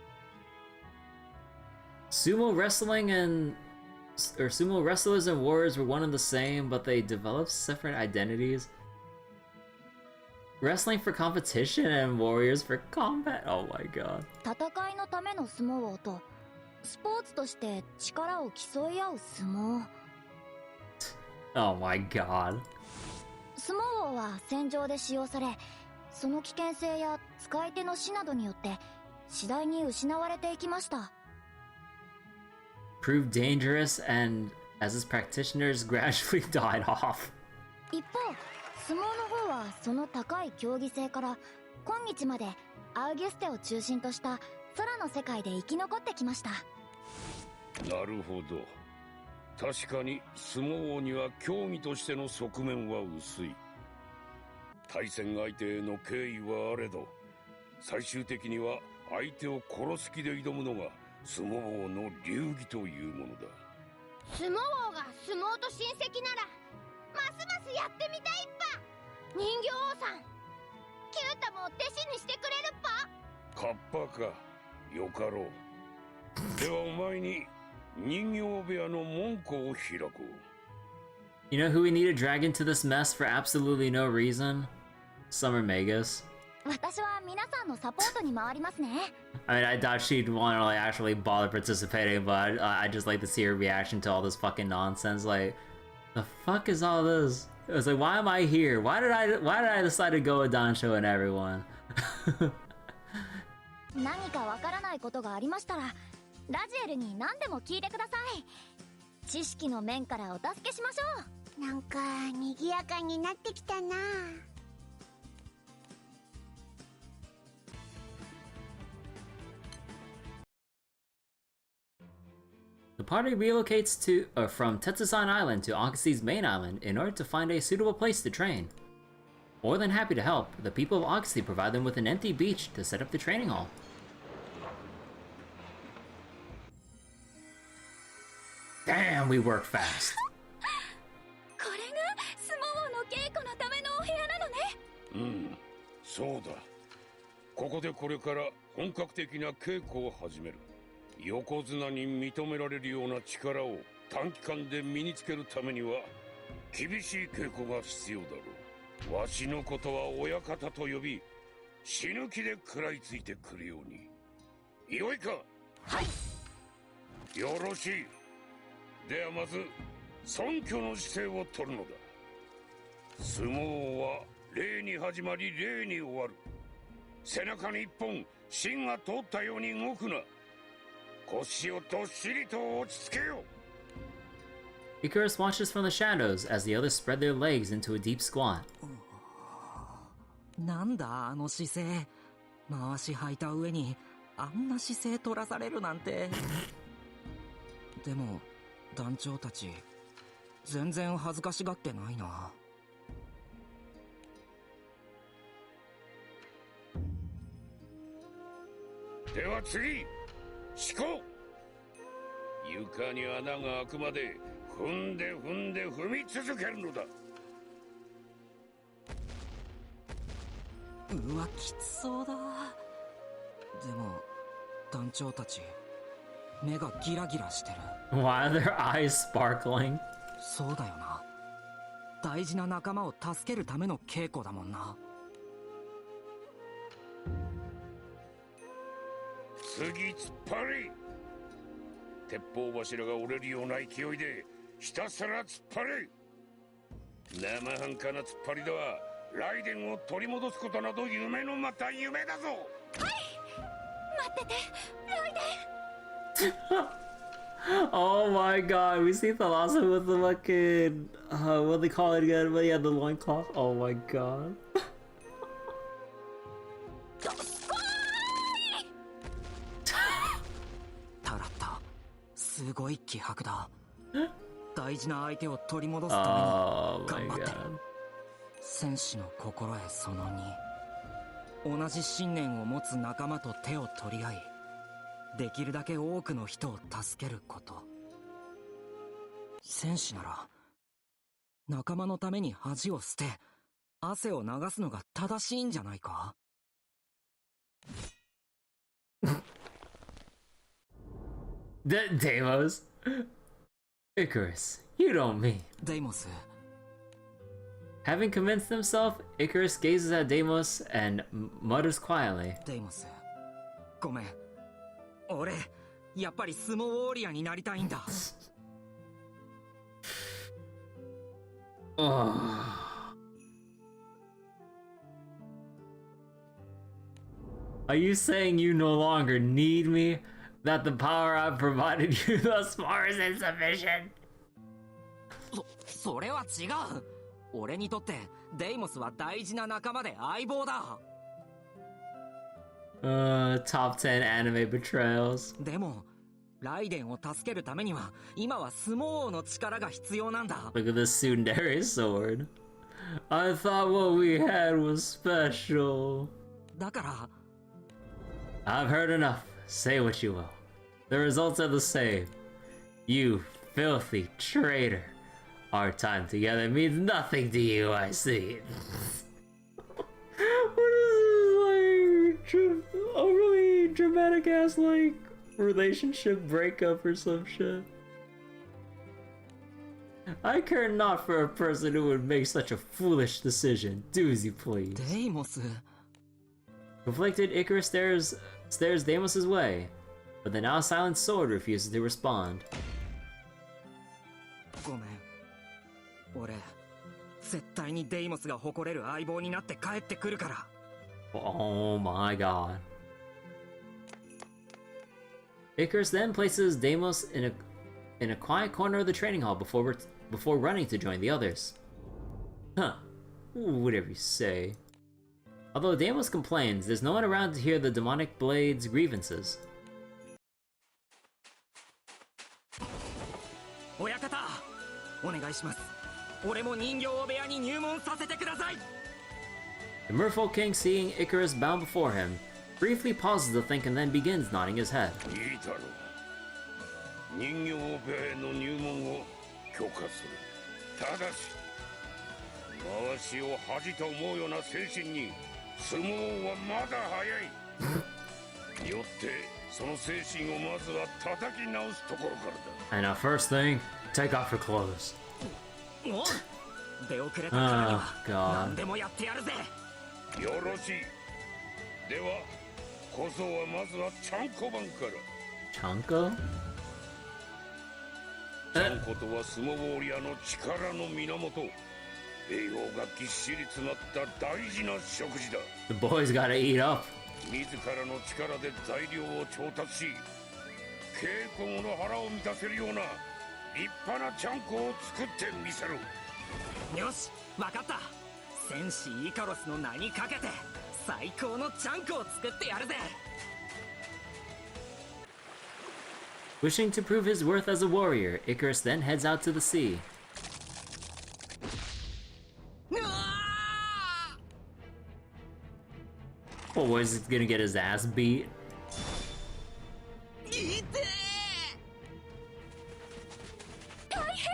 Sumo wrestlers and warriors were one and the same, but they developed separate identities. Wrestling for competition and warriors for combat. Oh my god. 戦いのための相撲王とスポーツとして力を競い合う相撲。 Oh my god. 相撲王は戦場で使用され、その危険性や使い手の死などによって次第に失われていきました。 Proved dangerous and as its practitioners gradually died off. 一方、相撲の方はその高い競技性から今日までアウギュステを中心とした空の世界で生き残ってきました。なるほど。確かに相撲には競技としての側面は薄い。対戦相手への敬意はあれど、最終的には相手を殺す気で挑むのが相撲王の流儀というものだ。相撲王が相撲と親戚ならますますやってみたいっぱ。人形王さん、キュータも弟子にしてくれるっぱ。カッパか、よかろう。ではお前に人形部屋の門戸を開こう。 You know who we need to drag into this mess for absolutely no reason? Summer Magus. 私は皆さんのサポートに回りますね。I mean, I doubt she'd want to like actually bother participating, but I just like to see her reaction to all this fucking nonsense. Like, the fuck is all this? It was like, why am I here? Why did I decide to go with Dansho and everyone? 何かわからないことがありましたら、ラジエルに何でも聞いてください。知識の面からお助けしましょう。なんか賑やかになってきたな。The party relocates from Tetsusan Island to Oxy's main island in order to find a suitable place to train. More than happy to help, the people of Oxy provide them with an empty beach to set up the training hall. Damn, we work fast. これが相撲の稽古のためのお部屋なのね。そうだ。ここでこれから本格的な稽古を始める。横綱に認められるような力を短期間で身につけるためには厳しい稽古が必要だろう。わしのことは親方と呼び、死ぬ気で食らいついてくるように。よいか。はい。よろしい。ではまず尊虚の姿勢を取るのだ。相撲は礼に始まり礼に終わる。背中に一本芯が通ったように動くな。腰をどっしりと落ち着けよ。 Icarus watches from the shadows as the others spread their legs into a deep squat. なんだあの姿勢。回し履いた上にあんな姿勢取らされるなんて。でも団長たち全然恥ずかしがってないな。では次、思考。床に穴が開くまで踏んで踏んで踏み続けるのだ。うわ、きつそうだ。でも団長たち目がギラギラしてる。 Why are their eyes sparkling? そうだよな。大事な仲間を助けるための稽古だもんな。次突っ張り。鉄砲柱が折れるような勢いでひたすら突っ張れ。生半可な突っ張りではライデンを取り戻すことなど夢のまた夢だぞ。はい、待っててライデン。Oh my god, we see Thalassa with the fucking what they call it again, but yeah, the loincloth. Oh my god. タラッタ、すごい気迫だ。大事な相手を取り戻すために Oh 頑 my 張ってる。 god. 戦士の心得その2、同じ信念を持つ仲間と手を取り合い、できるだけ多くの人を助けること。戦士なら仲間のために恥を捨て汗を流すのが正しいんじゃないか。Deimos. Icarus, you don't mean. デイモス、 Having convinced himself, Icarus gazes at Deimos and mutters quietly. デイモス、ごめん。俺、やっぱり相撲ウォーリアーになりたいんだ。Are you saying you no longer need me? That the power I've provided you thus far is insufficient? それは違う。俺にとってデイモスは大事な仲間で相棒だ。Top 10 anime betrayals. でもライデンを助けるためには今は相撲王の力が必要なんだ。 Look at this tsundere sword. I thought what we had was special. だから I've heard enough. Say what you will. The results are the same. You filthy traitor. Our time together means nothing to you, I see. What is this, like, a really dramatic ass, like, relationship breakup or some shit? I care not for a person who would make such a foolish decision. Do as you please. デイモス、 Conflicted, Icarus stares Deimos' way, but the now silent sword refuses to respond. ごめん。俺、絶対にデイモスが誇れる相棒になって帰ってくるから。 Oh my god. Icarus then places Deimos in a quiet corner of the training hall before running to join the others. Huh. Whatever you say. Although Deimos complains, there's no one around to hear the demonic blade's grievances. 親方、お願いします。俺も人形部屋に入門させてください。 The merfolk king, seeing Icarus bound before him, briefly pauses to think and then begins nodding his head. いいだろう。人形部屋への入門を許可する。ただし回しを恥と思うような精神に相撲はまだ早い。よってその精神をまずは叩き直すところからだ。 And now, first thing, take off your clothes. お、出遅れたからには Oh, God. 何でもやってやるぜ。よろしい。では小僧はまずはちゃんこ番から。 Chunko? ちゃんことは相撲ウォーリアの力の源。栄養がぎっしり詰まった大事な食事だ。 The boys gotta eat up. 自らの力で材料を調達し、稽古後の腹を満たせるような立派なちゃんこを作ってみせる。よし、わかった。戦士イカロスの名にかけて最高のちゃんこを作ってやるぜ。 Wishing to prove his worth as a warrior, Icarus then heads out to the sea. うわー、 Oh, is he gonna get his ass beat? いて大変。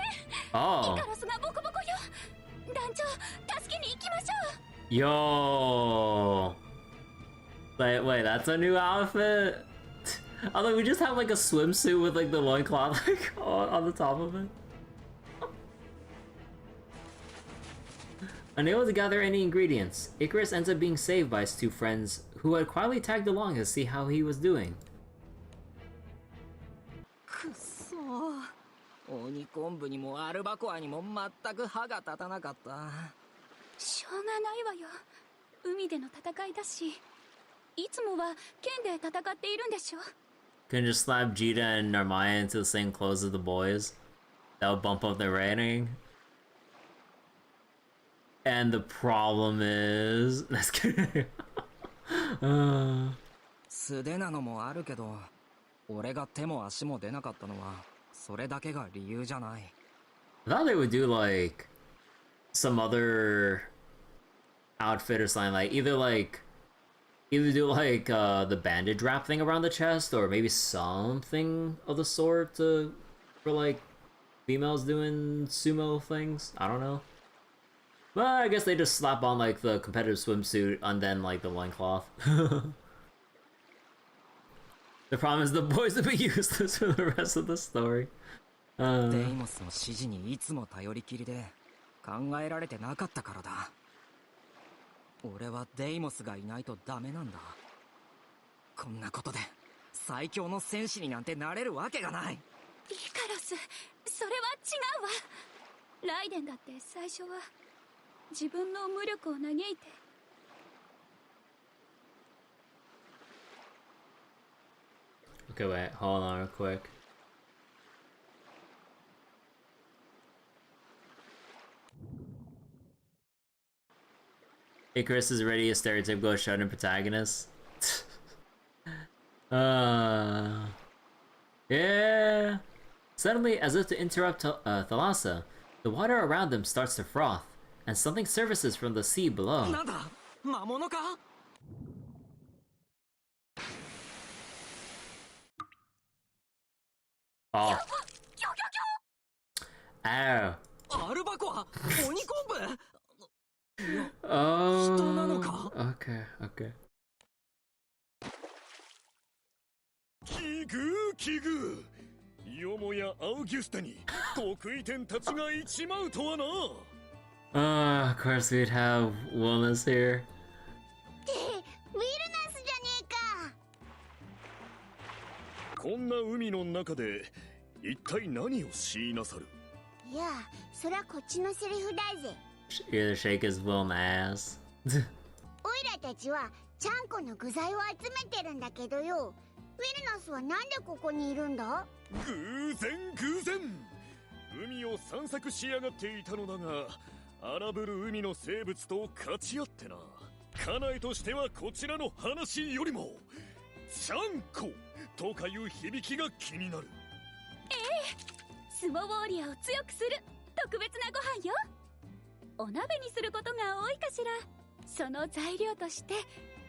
Oh, イカロスがボコボコよ。団長、助けに行きましょう。 yo. Wait, that's a new outfit? Although we just have like a swimsuit with like the loincloth like on the top of it. Unable to gather any ingredients, Icarus ends up being saved by his two friends who had quietly tagged along to see how he was doing. くっ鬼昆布にもアルバコアにも全く歯が立たなかった。しょうがないわよ。海での戦いだし、いつもは剣で戦っているんでしょ。 Can just slap Jita and Narmaya into the same clothes as the boys. That would bump up their rating. And the problem is... That's good. 素手なのもあるけど、俺が手も足も出なかったのはそれだけが理由じゃない。 I thought they would do like some other outfit or something, like either do like the bandage wrap thing around the chest, or maybe something of the sort for like females doing sumo things. I don't know. But I guess they just slap on like the competitive swimsuit and then like the loincloth. The problem is the boys will be useless for the rest of the story. デイモスの指示にいつも頼りきりで考えられてなかったからだ。俺はデイモスがいないとダメなんだ。こんなことで最強の戦士になんてなれるわけがない。イカロス、それは違うわ。ライデンだって最初は自分の無力を嘆いて。Okay, wait, hold on real quick. Icarus is already a stereotypical shonen protagonist. Yeah. Suddenly, as if to interrupt Thalassa, the water around them starts to froth, and something surfaces from the sea below. なんだ、魔物か? Oh. Ow. アルバコア、鬼昆布。 Oh. 人なのか? Okay, okay. 奇遇奇遇。よもやアウギュスタに得意点たちがいちまうとはな。Of course we'd have wellness here. ってウィルナスじゃねえか。こんな海の中で一体何をしいなさる。いや、そりゃこっちのセリフだぜ。Either shake his will in the ass. オイラたちはちゃんこの具材を集めてるんだけどよ。ウィルナスはなんでここにいるんだ？偶然偶然。海を散策しやがっていたのだが、荒ぶる海の生物と勝ち合ってな。家内としてはこちらの話よりもちゃんことかいう響きが気になる。スモウォーリアを強くする特別なご飯よ。お鍋にすることが多いかしら。その材料として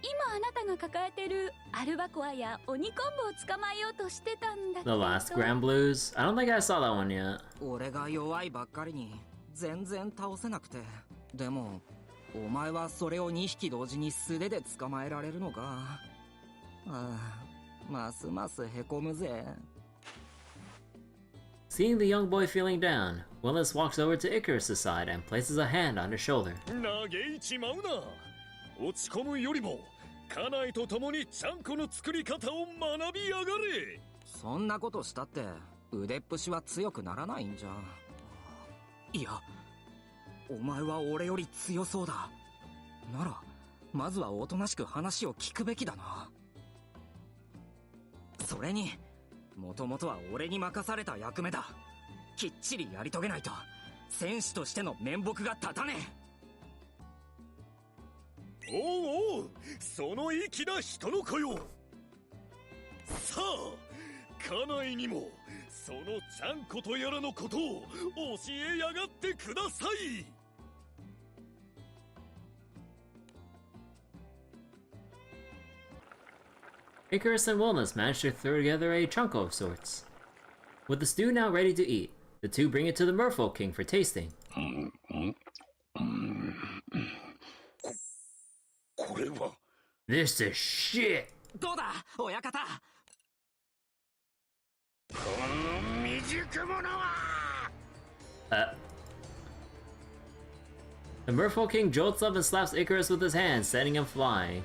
今あなたが抱えてるアルバコアや鬼昆布を捕まえようとしてたんだけ The ど。 last Granblues? I don't think I saw that one yet. 俺が弱いばっかりに全然倒せなくて。でもお前はそれを2匹同時に素手で捕まえられるのか。ああ、ますますへこむぜ。Seeing the young boy feeling down, Wellness walks over to Icarus' side and places a hand on his shoulder. 嘆いちまうな。落ち込むよりも家内と共にちゃんこの作り方を学びやがれ。そんなことしたって腕っぷしは強くならないんじゃ。いや、お前は俺より強そうだ。ならまずはおとなしく話を聞くべきだな。それにもともとは俺に任された役目だ。きっちりやり遂げないと戦士としての面目が立たねおうおう、その粋な人の子よ。さあ家内にもそのちゃんことやらのことを教えやがってください。Icarus and Wellness manage to throw together a chunko of sorts. With the stew now ready to eat, the two bring it to the Merfolk King for tasting. これは This is shit! どうだ親方。この未熟者は。The Merfolk King jolts up and slaps Icarus with his hand, sending him flying.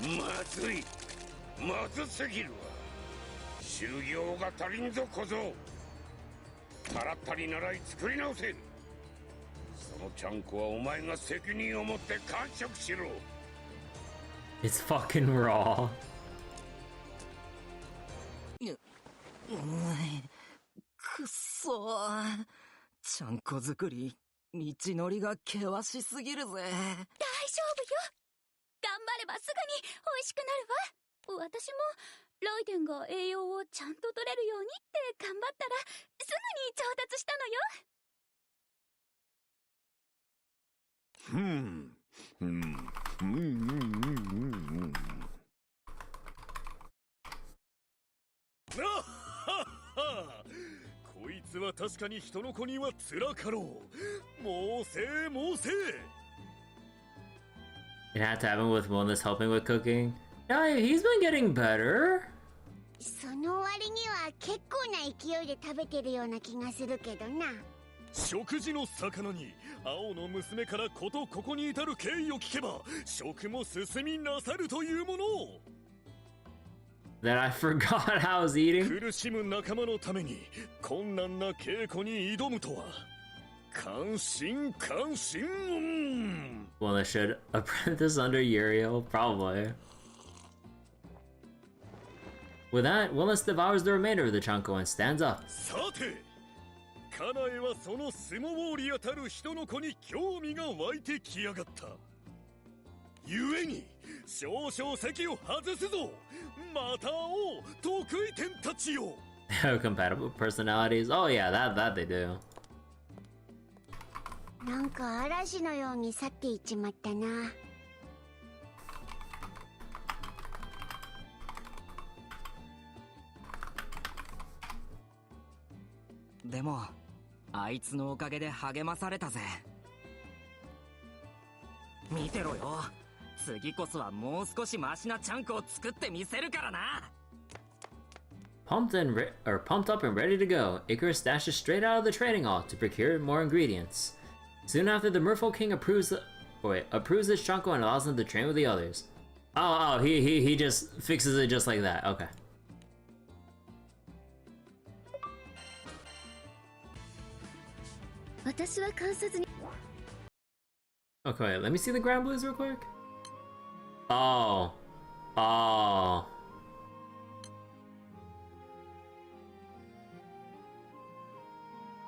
まずい、まずすぎるわ。修行が足りんぞ小僧。からったり習い作り直せ。そのちゃんこはお前が責任を持って完食しろ。 It's fucking raw. くっそー。ちゃんこ作り道のりが険しすぎるぜ。大丈夫よ。頑張ればすぐに美味しくなるわ。私もライデンが栄養をちゃんと取れるようにって頑張ったらすぐに上達したのよ。こいつは確かに人の子にはつらかろう。もうせえもうせえ。 It had to happen with Wellness helping with cooking. Yeah, he's been getting better. その割には結構な勢いで食べてるような気がするけどな。食事の魚に青の娘からことここに至る経緯を聞けば食も進みなさるというもの。 That I forgot how I was eating. 苦しむ仲間のために困難な稽古に挑むとは感心感心。 Wellness should apprentice under Uriel, probably. With that, Wellness devours the remainder of the Chunko and stands up. さてカナエはその相撲ウォリアたる人の子に興味が湧いてきやがった。ゆえに少々席を外すぞ。また会おう得意点たちよ。Compatible personalities. Oh yeah, that they do. なんか嵐のように去っていっちまったな。でもあいつのおかげで励まされたぜ。見てろよ。次こそはもう少しマシなちゃんこを作ってみせるからな。Pumped up and ready to go, Icarus dashes straight out of the trading hall to procure more ingredients. Soon after, the Merfolk King approves his Chunko and allows him to train with the others. Oh, he just fixes it just like that. Okay. Okay, let me see the Granblues real quick. Oh. Oh.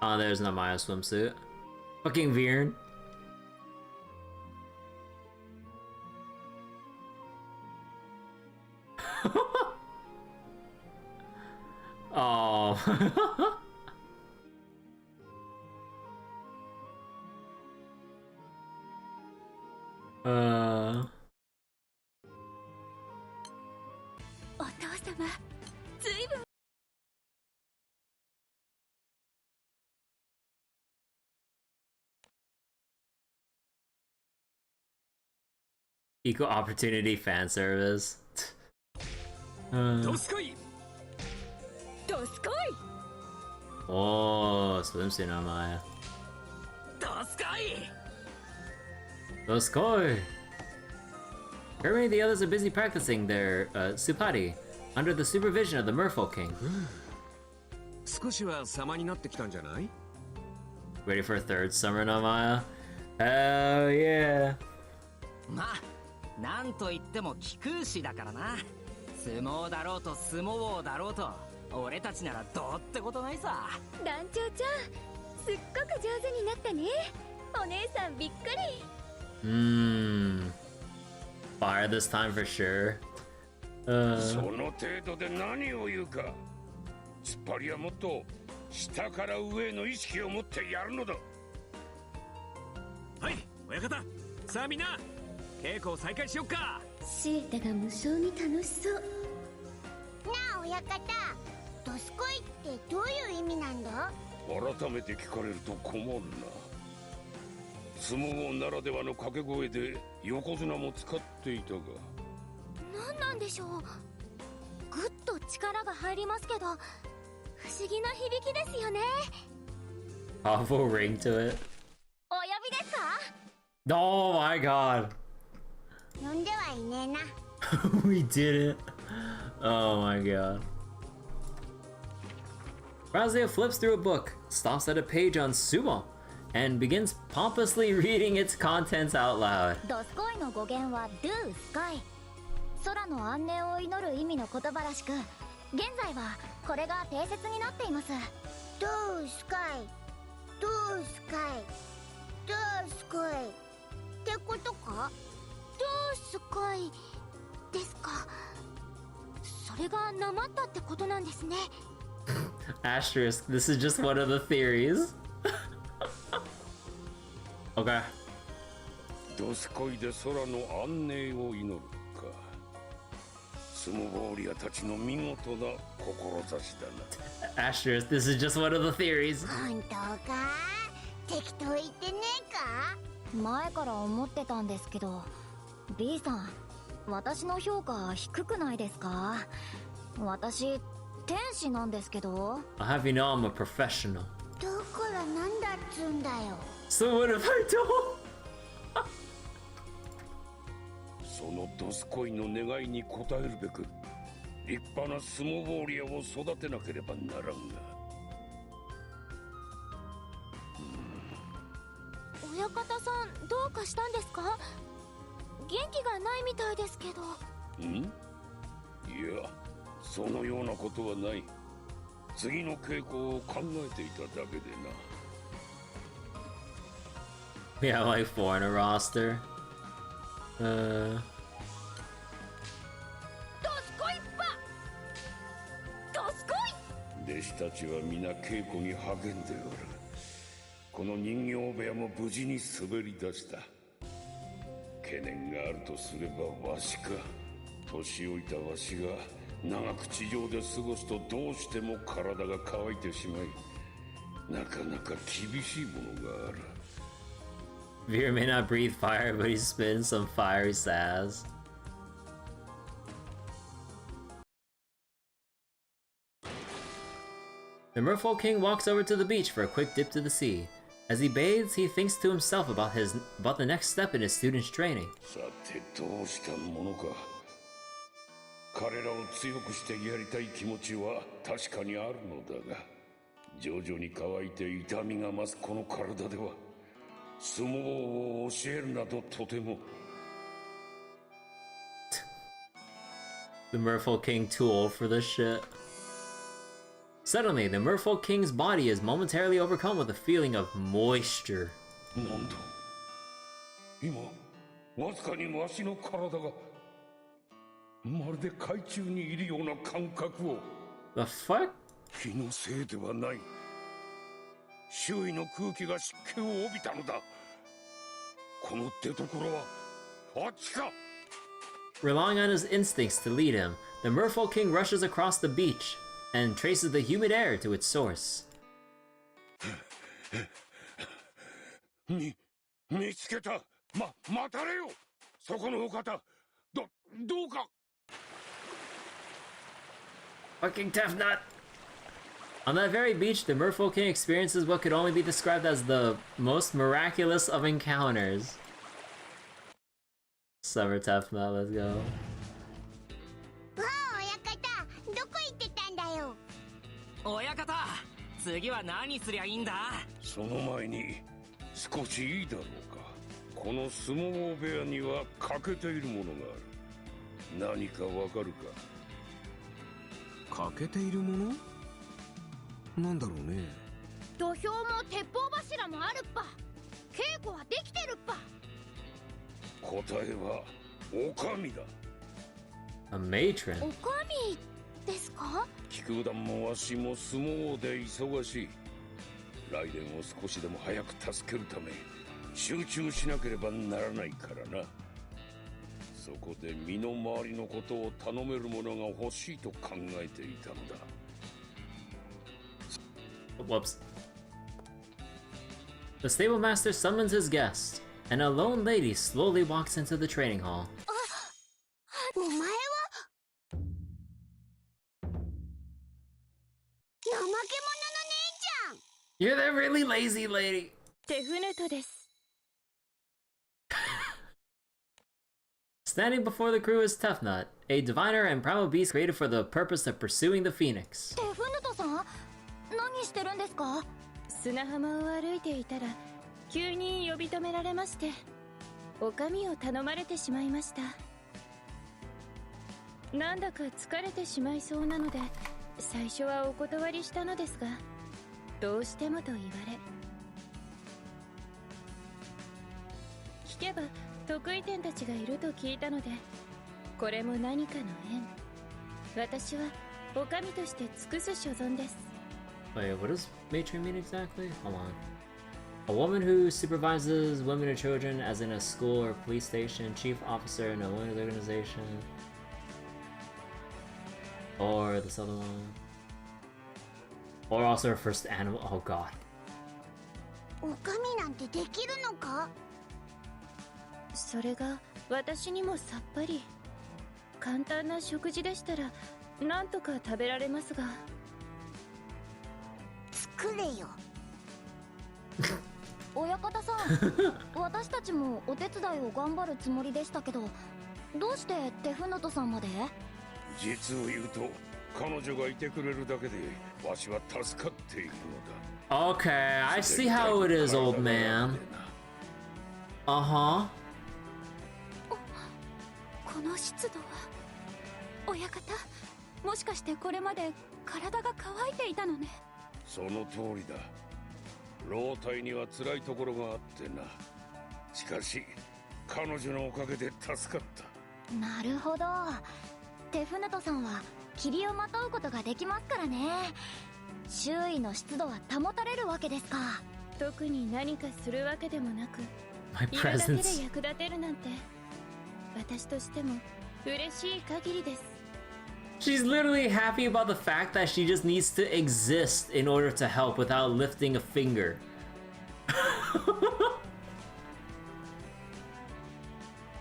Oh, there's not my swimsuit. Fucking Viren. Oh. Equal opportunity fan service. どすこい。どすこい。 Oh, swimsuit on Maya. どすこい。 Doskoi! Currently, the others are busy practicing their supati under the supervision of the Merfolk King. 少しは様になってきたんじゃない？ Ready for a third summer, Namaya? Hell yeah! まあ、なんといっても貴公子だからな。相撲だろうと相撲王だろうと、俺たちならどうってことないさ。団長ちゃん、すっごく上手になったね。お姉さんびっくり。Fire this time for sure. その程度で何を言うか。突っ張りはもっと下から上への意識を持ってやるのだ。はい、親方。さあみんな、稽古を再開しよっか。シータが無性に楽しそう。なあ親方、どすこいってどういう意味なんだ？改めて聞かれると困るな。相撲王ならではの掛け声で横綱も使っていたが。何なんでしょう。ぐっと力が入りますけど、不思議な響きですよね。 Powerful ring to it. お呼びですか？ Oh my god! 呼んではいねえな。We did it! Oh my god. Razia flips through a book, stops at a page on Sumo, and begins pompously reading its contents out loud. ドスコイの語源は Do Sky。空の安寧を祈る意味の言葉らしく、現在はこれが定説になっています。Do Sky Do Sky Do Sky ってことか？ Do Sky ですか。それがなまったってことなんですね。Asterisk, this is just one of the theories. Okay. ドスコイで空の安寧を祈るか。スモボーリアたちの見事な志だな。Asterisk, this is just one of the theories. 本当か？適当言ってねえか？前から思ってたんですけど、B さん、私の評価低くないですか？私、天使なんですけど。I'll have you know I'm a professional. だからなんだっつうんだよ。So what if I don't? そのドスコイの願いに応えるべく、立派なスモボーリアを育てなければならんが。親方さん、どうかしたんですか？元気がないみたいですけど。ん？いや、そのようなことはない。次の稽古を考えていただけでな。We have like 4 in a roster. ドスコイパ！ドスコイ！弟子たちは皆稽古に励んでおる。この人形部屋も無事に滑り出した。懸念があるとすればわしか。年老いたわしが長く地上で過ごすとどうしても体が乾いてしまい、なかなか厳しいものがある。Veer may not breathe fire, but he spins some fiery sass. The Merfolk King walks over to the beach for a quick dip to the sea. As he bathes, he thinks to himself about the next step in his student's training. さてどうしたものか。彼らを強くしてやりたい気持ちは確かにあるのだが、徐々に乾いて痛みが増すこの体では、相撲を教えるなどとても。The Merfolk King too old for this shit. Suddenly, the Merfolk King's body is momentarily overcome with a feeling of moisture. なんだ今、わずかにわしの体がまるで海中にいるような感覚を。 The fuck? 気のせいではない。周囲の空気が湿気を帯びたのだ。この出所はあっちか。 Relying on his instincts to lead him, the Merfolk King rushes across the beach and traces the humid air to its source. 見つけた。待たれよ。そこのお方。どうか。 Fucking tough nut! On that very beach, the Merfolk King experiences what could only be described as the most miraculous of encounters. Summer tough nut, let's go. わあ、親方、どこ行ってたんだよ。親方、次は何すりゃいいんだ？その前に少しいいだろうか。この相撲部屋には欠けているものがある。何かわかるか？欠けているもの？なんだろうね。土俵も鉄砲柱もあるっぱ。稽古はできてるっぱ。答えはお上だ。 A matron? おかみですか？菊団もわしも相撲で忙しい。来年を少しでも早く助けるため集中しなければならないからな。そこで身の回りのことを頼めるものが欲しいと考えていたのだ。 Whoops. The stable master summons his guest, and a lone lady slowly walks into the training hall. お前は怠け者の姉ちゃん。 You're that really lazy lady! テフネトです。 Standing before the crew is Tefnut, a diviner and primal beast created for the purpose of pursuing the phoenix. テフネトさん？何してるんですか？砂浜を歩いていたら急に呼び止められまして、お上を頼まれてしまいました。なんだか疲れてしまいそうなので最初はお断りしたのですが、どうしてもと言われ、聞けば得意点たちがいると聞いたので、これも何かの縁。私はお上として尽くす所存です。 Wait, what does matron mean exactly? Hold on. A woman who supervises women or children, as in a school or police station, chief officer in a women's organization. Or this other one. Or also her first animal. Oh god. おかみなんてできるのか？それが私にもさっぱり。簡単な食事でしたらなんとか食べられますが。作れよ。親方さん、私たちもお手伝いを頑張るつもりでしたけど、どうしてテフノトさんまで？実を言うと彼女がいてくれるだけでわしは助かっているのだ。 Okay, I see how it is, old man. Uh-huh. この湿度は、親方、もしかしてこれまで体が乾いていたのね。その通りだ。老体には辛いところがあってな。しかし彼女のおかげで助かった。なるほど。テフヌトさんは霧をまとうことができますからね。周囲の湿度は保たれるわけですか。特に何かするわけでもなく、 My いるだけで presence. 役立てるなんて、私としても嬉しい限りです。 She's literally happy about the fact that she just needs to exist in order to help without lifting a finger.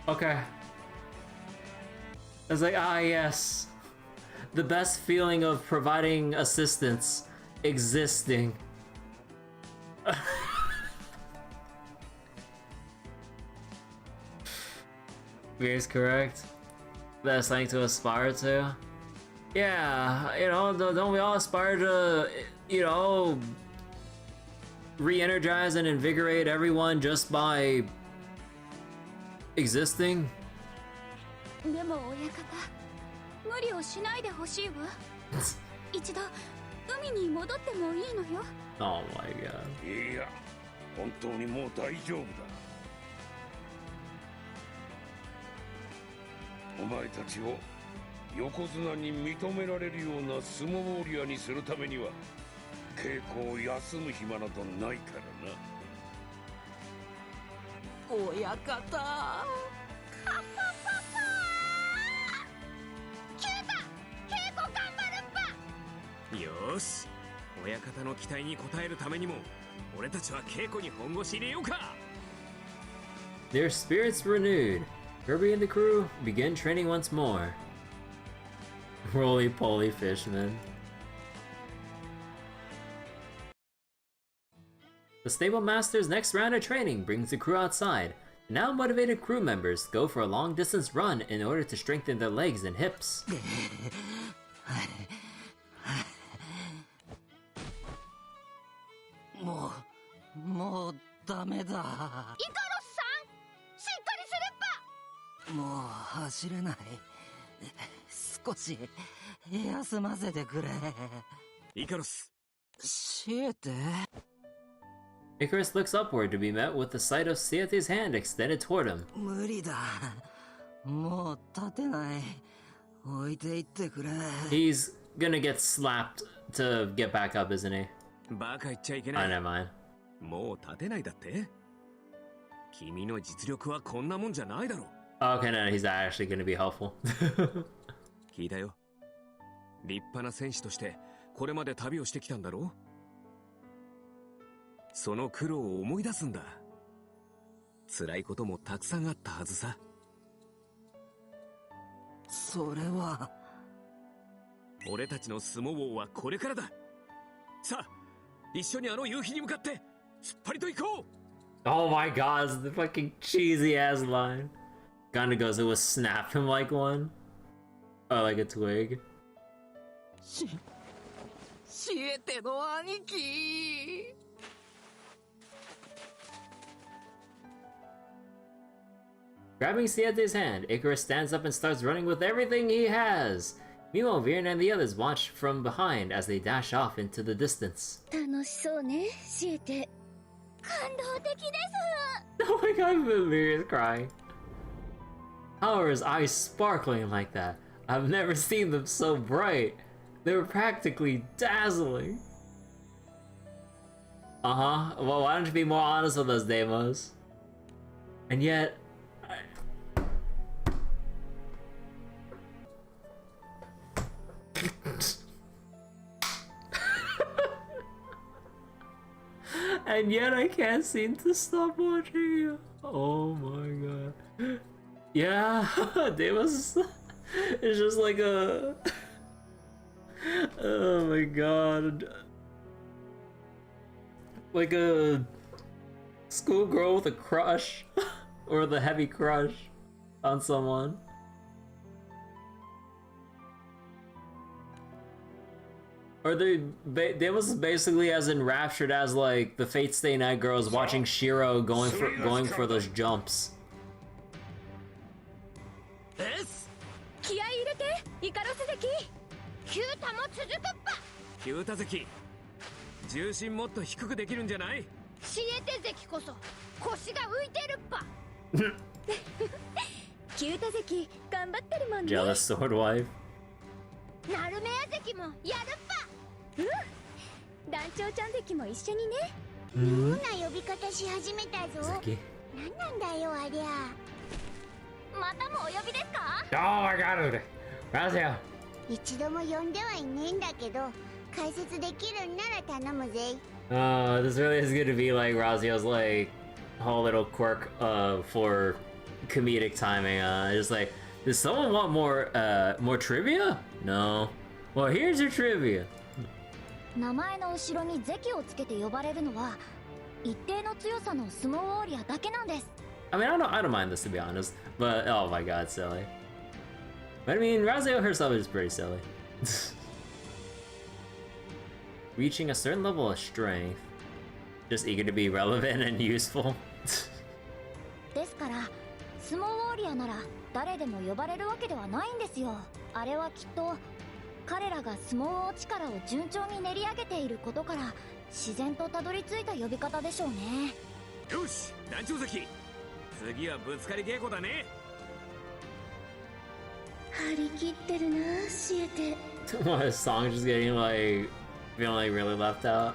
Okay. It's like, ah, yes. The best feeling of providing assistance, existing. Is correct. That's something to aspire to. Yeah, you know, don't we all aspire to, you know, re-energize and invigorate everyone just by existing? でも親方、無理をしないでほしいわ。一度海に戻ってもいいのよ。 Oh my god. いや、本当にもう大丈夫だ。お前たちを横綱に認められるような相撲ウォリアにするためには稽古を休む暇などないからな。親方。よーし、親方の期待に応えるためにも俺たちは稽古に本腰入れようか。 Their spirits renewed. Kirby and the crew begin training once more. Roly-poly fishman. The stable master's next round of training brings the crew outside. Now motivated crew members go for a long-distance run in order to strengthen their legs and hips. もうダメだ。イカロスさん、しっかりするっぱ。もう走れない。少し休ませてくれ。イカロス。シエテ。 Icarus looks upward to be met with the sight of Siete's hand extended toward him. 無理だ。もう立てない。置いていってくれ。 He's gonna get slapped to get back up, isn't he? バカ言っちゃいけ Oh, ない。 never mind. もう立てないだって。君の実力はこんなもんじゃないだろ。 Okay, no, he's actually gonna be helpful. 聞いたよ。立派な戦士としてこれまで旅をしてきたんだろう。その苦労を思い出すんだ。辛いこともたくさんあったはずさ。それは。俺たちの相撲王はこれからだ。さあ、一緒にあの夕日に向かって突っ張りと行こう。 Oh my god, the fucking cheesy ass line. Kinda goes, it would snap him like one. Or like a twig. シエテの兄貴。 Grabbing Siete's hand, Icarus stands up and starts running with everything he has. Meanwhile, Viren and the others watch from behind as they dash off into the distance. 楽しそうね、シエテ。感動的です。 Oh my god, Viren's crying. How are his eyes sparkling like that? I've never seen them so bright. They were practically dazzling. Uh-huh. Well, why don't you be more honest with us, Deimos? And yet... And yet I can't seem to stop watching you. Oh my god. Yeah, Deimos is just like a... Oh my god. Like a schoolgirl with a crush. Or the heavy crush on someone. Or Deimos is basically as enraptured as like the Fate Stay Night girls watching Shiro going for those jumps. 気合い入れて、イカロス関。キュータも続くっぱ。キュータ関、重心もっと低くできるんじゃない？シエテ関こそ腰が浮いてるっぱ。キュータ関、頑張ってるもんね。 Jealous sword wife. ナルメア関もやるっぱ。団長ちゃん関も一緒にね。妙な呼び方し始めたぞ。 Zeki. なんなんだよありゃ。またもお呼びですか？ Oh my god, Razia. 一度も呼んではいねえんだけど、解説できるんなら頼むぜ。 This really is going to be like Razio's like whole little quirk for comedic timing. Just like, does someone want more trivia? No. Well, here's your trivia. 名前の後ろに関をつけて呼ばれるのは一定の強さの相撲ウォーリアだけなんです。 I mean, I don't mind this to be honest, but oh my god, silly. But I mean, Razio herself is pretty silly. Reaching a certain level of strength, just eager to be relevant and useful. ですから相撲ウォーリアなら誰でも呼ばれるわけではないんですよ。あれはきっと彼らが相撲王力を順調に練り上げていることから自然とたどり着いた呼び方でしょうね。よし、団長関、次はぶつかり稽古だね。張り切ってるな、シエテ。My song just getting like feeling like really left out.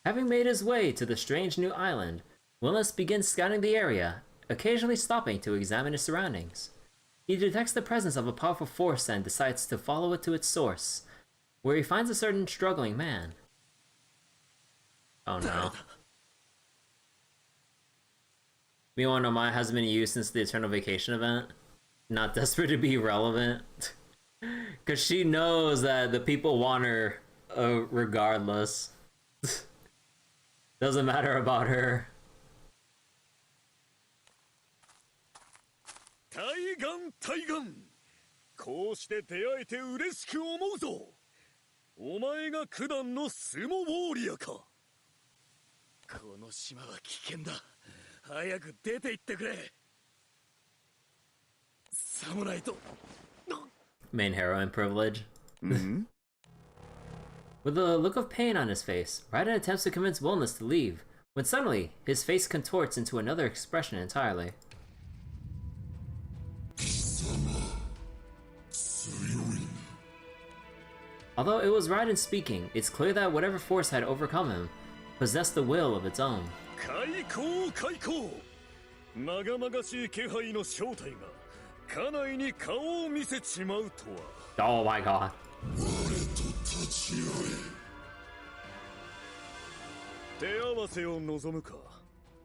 Having made his way to the strange new island, Willis begins scouting the area, occasionally stopping to examine his surroundings. He detects the presence of a powerful force and decides to follow it to its source, where he finds a certain struggling man. Oh no. Meanwhile, Nomai hasn't been used since the Eternal Vacation event. Not desperate to be relevant. Because she knows that the people want her regardless. Doesn't matter about her. 対岸対岸、こうして出会えて嬉しく思うぞ。お前が九段の相撲ウォーリアか。この島は危険だ。早く出て行ってくれ。さもないと。 Main heroine privilege. With a look of pain on his face, Raiden attempts to convince Wellness to leave, when suddenly, his face contorts into another expression entirely. Although it was Raiden speaking, it's clear that whatever force had overcome him possessed the will of its own. 開口開口。まがまがしい気配の正体が家内に顔を見せちまうとは。 Oh my god. 手合わせを望むか。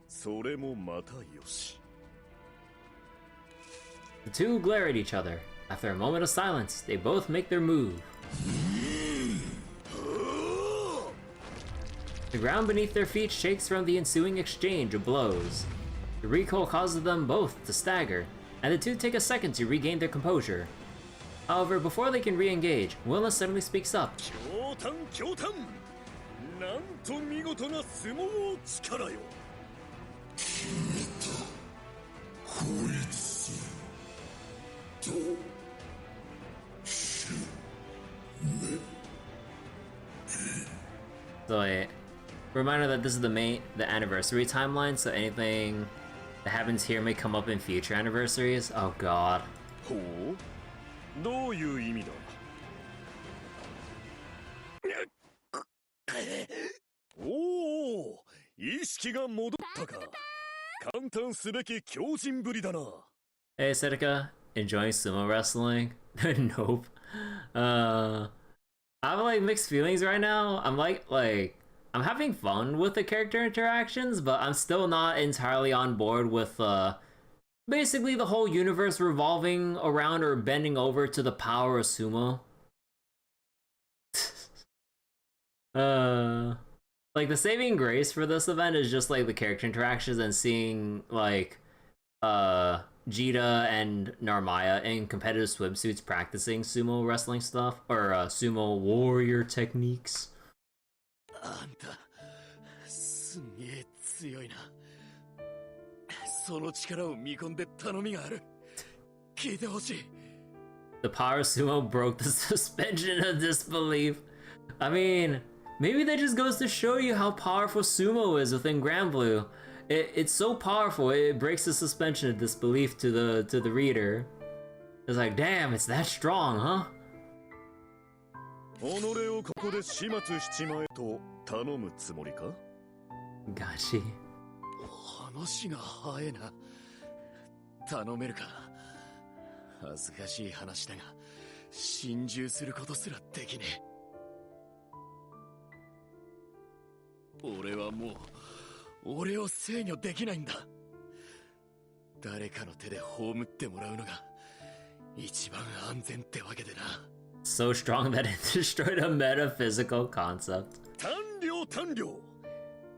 それもまたよし。 The two glare at each other. After a moment of silence, they both make their move. The ground beneath their feet shakes from the ensuing exchange of blows. The recoil causes them both to stagger, and the two take a second to regain their composure. However, before they can re-engage, Wilna suddenly speaks up. So a reminder that this is the anniversary timeline, so anything that happens here may come up in future anniversaries. Oh god. Hey Seneca, enjoying sumo wrestling? Nope. I have like mixed feelings right now. I'm like I'm having fun with the character interactions, but I'm still not entirely on board with basically the whole universe revolving around or bending over to the power of sumo. Like the saving grace for this event is just like the character interactions and seeing like Jita and Narmaya in competitive swimsuits practicing sumo wrestling stuff or sumo warrior techniques. The power of sumo broke the suspension of disbelief. I mean, maybe that just goes to show you how powerful sumo is within Granblue. It's so powerful, it breaks the suspension of disbelief to the reader. It's like, damn, it's that strong, huh? Gachi. 話が早えな。頼めるか。恥ずかしい話だが、心中することすらできねえ。俺はもう、俺を制御できないんだ。誰かの手で葬ってもらうのが、一番安全ってわけでな。So strong that it destroyed a metaphysical concept. 単量単量。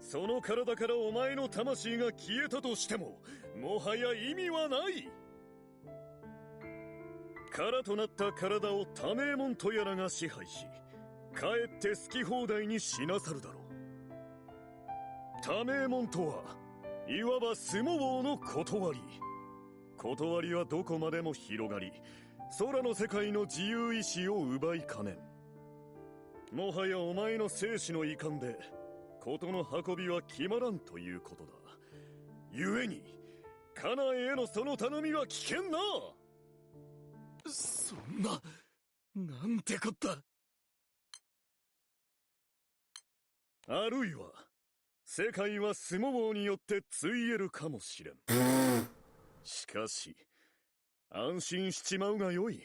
その体からお前の魂が消えたとしても、もはや意味はない。空となった体を多名門とやらが支配し、かえって好き放題にしなさるだろう。多名門とは、いわば相撲王の断り。断りはどこまでも広がり、空の世界の自由意志を奪いかねん。もはやお前の生死の遺憾で、ことの運びは決まらんということだ。故に、家内へのその頼みは危険な。そんな、なんてこった。あるいは、世界は相撲王によってついえるかもしれん。しかし、安心しちまうがよい。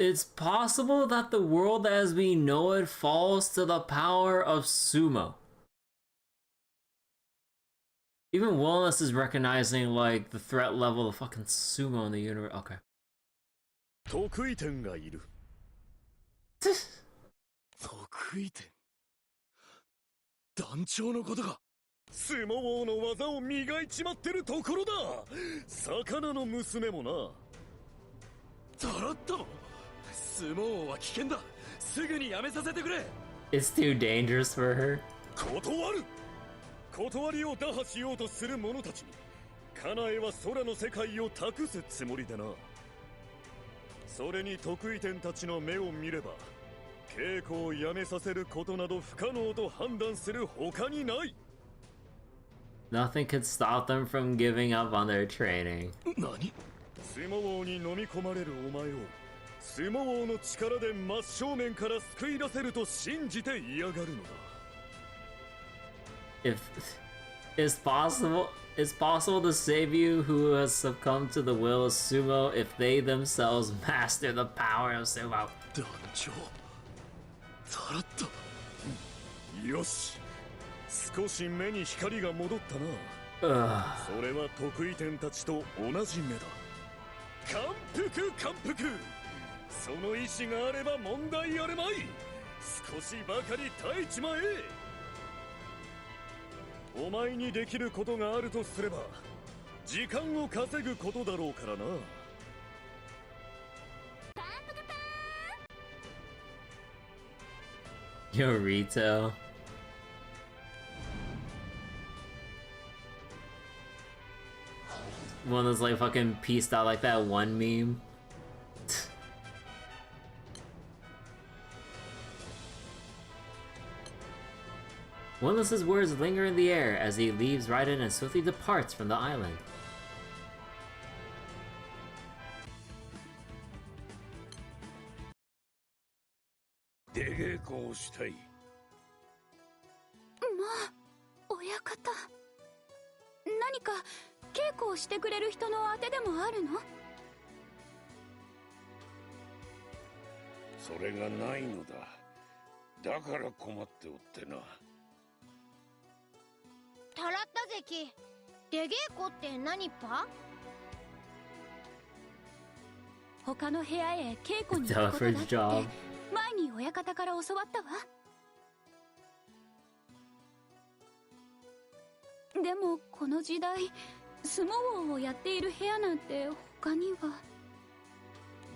It's possible that the world as we know it falls to the power of sumo. Even Wellness is recognizing like the threat level of fucking sumo in the universe. Okay. 得意点がいる。得意点。団長のことが。相撲王の技を磨いちまってるところだ。魚の娘もな。だらったの。相撲王は危険だ。すぐにやめさせてくれ。It's too dangerous for her. 断る。断りを打破しようとする者たちに、家内は空の世界を託すつもりでな。それに得意点たちの目を見れば、稽古をやめさせることなど不可能と判断する他にない。Nothing could stop them from giving up on their training. 何？相撲王に飲み込まれるお前を、相撲王の力で真正面から救い出せると信じて嫌がるのだ。If it's possible to save you who has succumbed to the will of sumo if they themselves master the power of sumo. 団長、さらった。よし、少し目に光が戻ったな。それは得意点たちと同じ目だ。感服感服。その意志があれば問題あるまい。少しばかり耐えちまえ。お前にできることがあるとすれば時間を稼ぐことだろうからな。Yorito. One that's like fucking pieced out like that one meme. Windless's words linger in the air as he leaves Raiden and swiftly departs from the island. 出稽古をしたい。まあ、親方。何か稽古をしてくれる人の当てでもあるの？それがないのだ。だから困っておってな。タラッタ関、出稽古って何パ？他の部屋へ稽古に行くことだって前に親方から教わったわ。でもこの時代相撲王をやっている部屋なんて他には。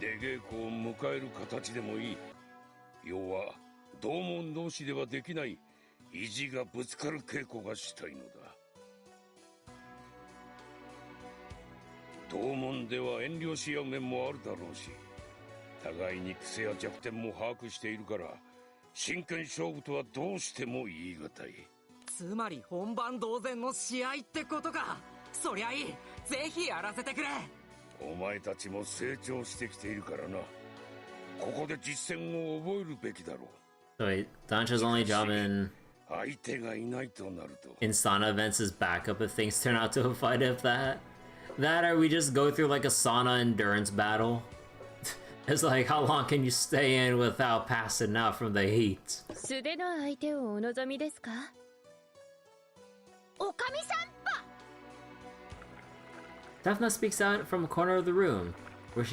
出稽古を迎える形でもいい。要は同門同士ではできない意地がぶつかる稽古がしたいのだ。同門では遠慮し合う面もあるだろうし、互いに癖や弱点も把握しているから真剣勝負とはどうしても言い難い。つまり本番同然の試合ってことか。そりゃいい、ぜひやらせてくれ。お前たちも成長してきているからな。ここで実践を覚えるべきだろう。So wait, Dancho's only job in 相手がいないとなると。 sauna events is backup if things turn out to a fight. If that or we just go through like a sauna endurance battle. It's like, how long can you stay in without passing out from the heat? 素手の相手をお望みですか？おかみさんぱ。 Daphne speaks out from a corner of the room, where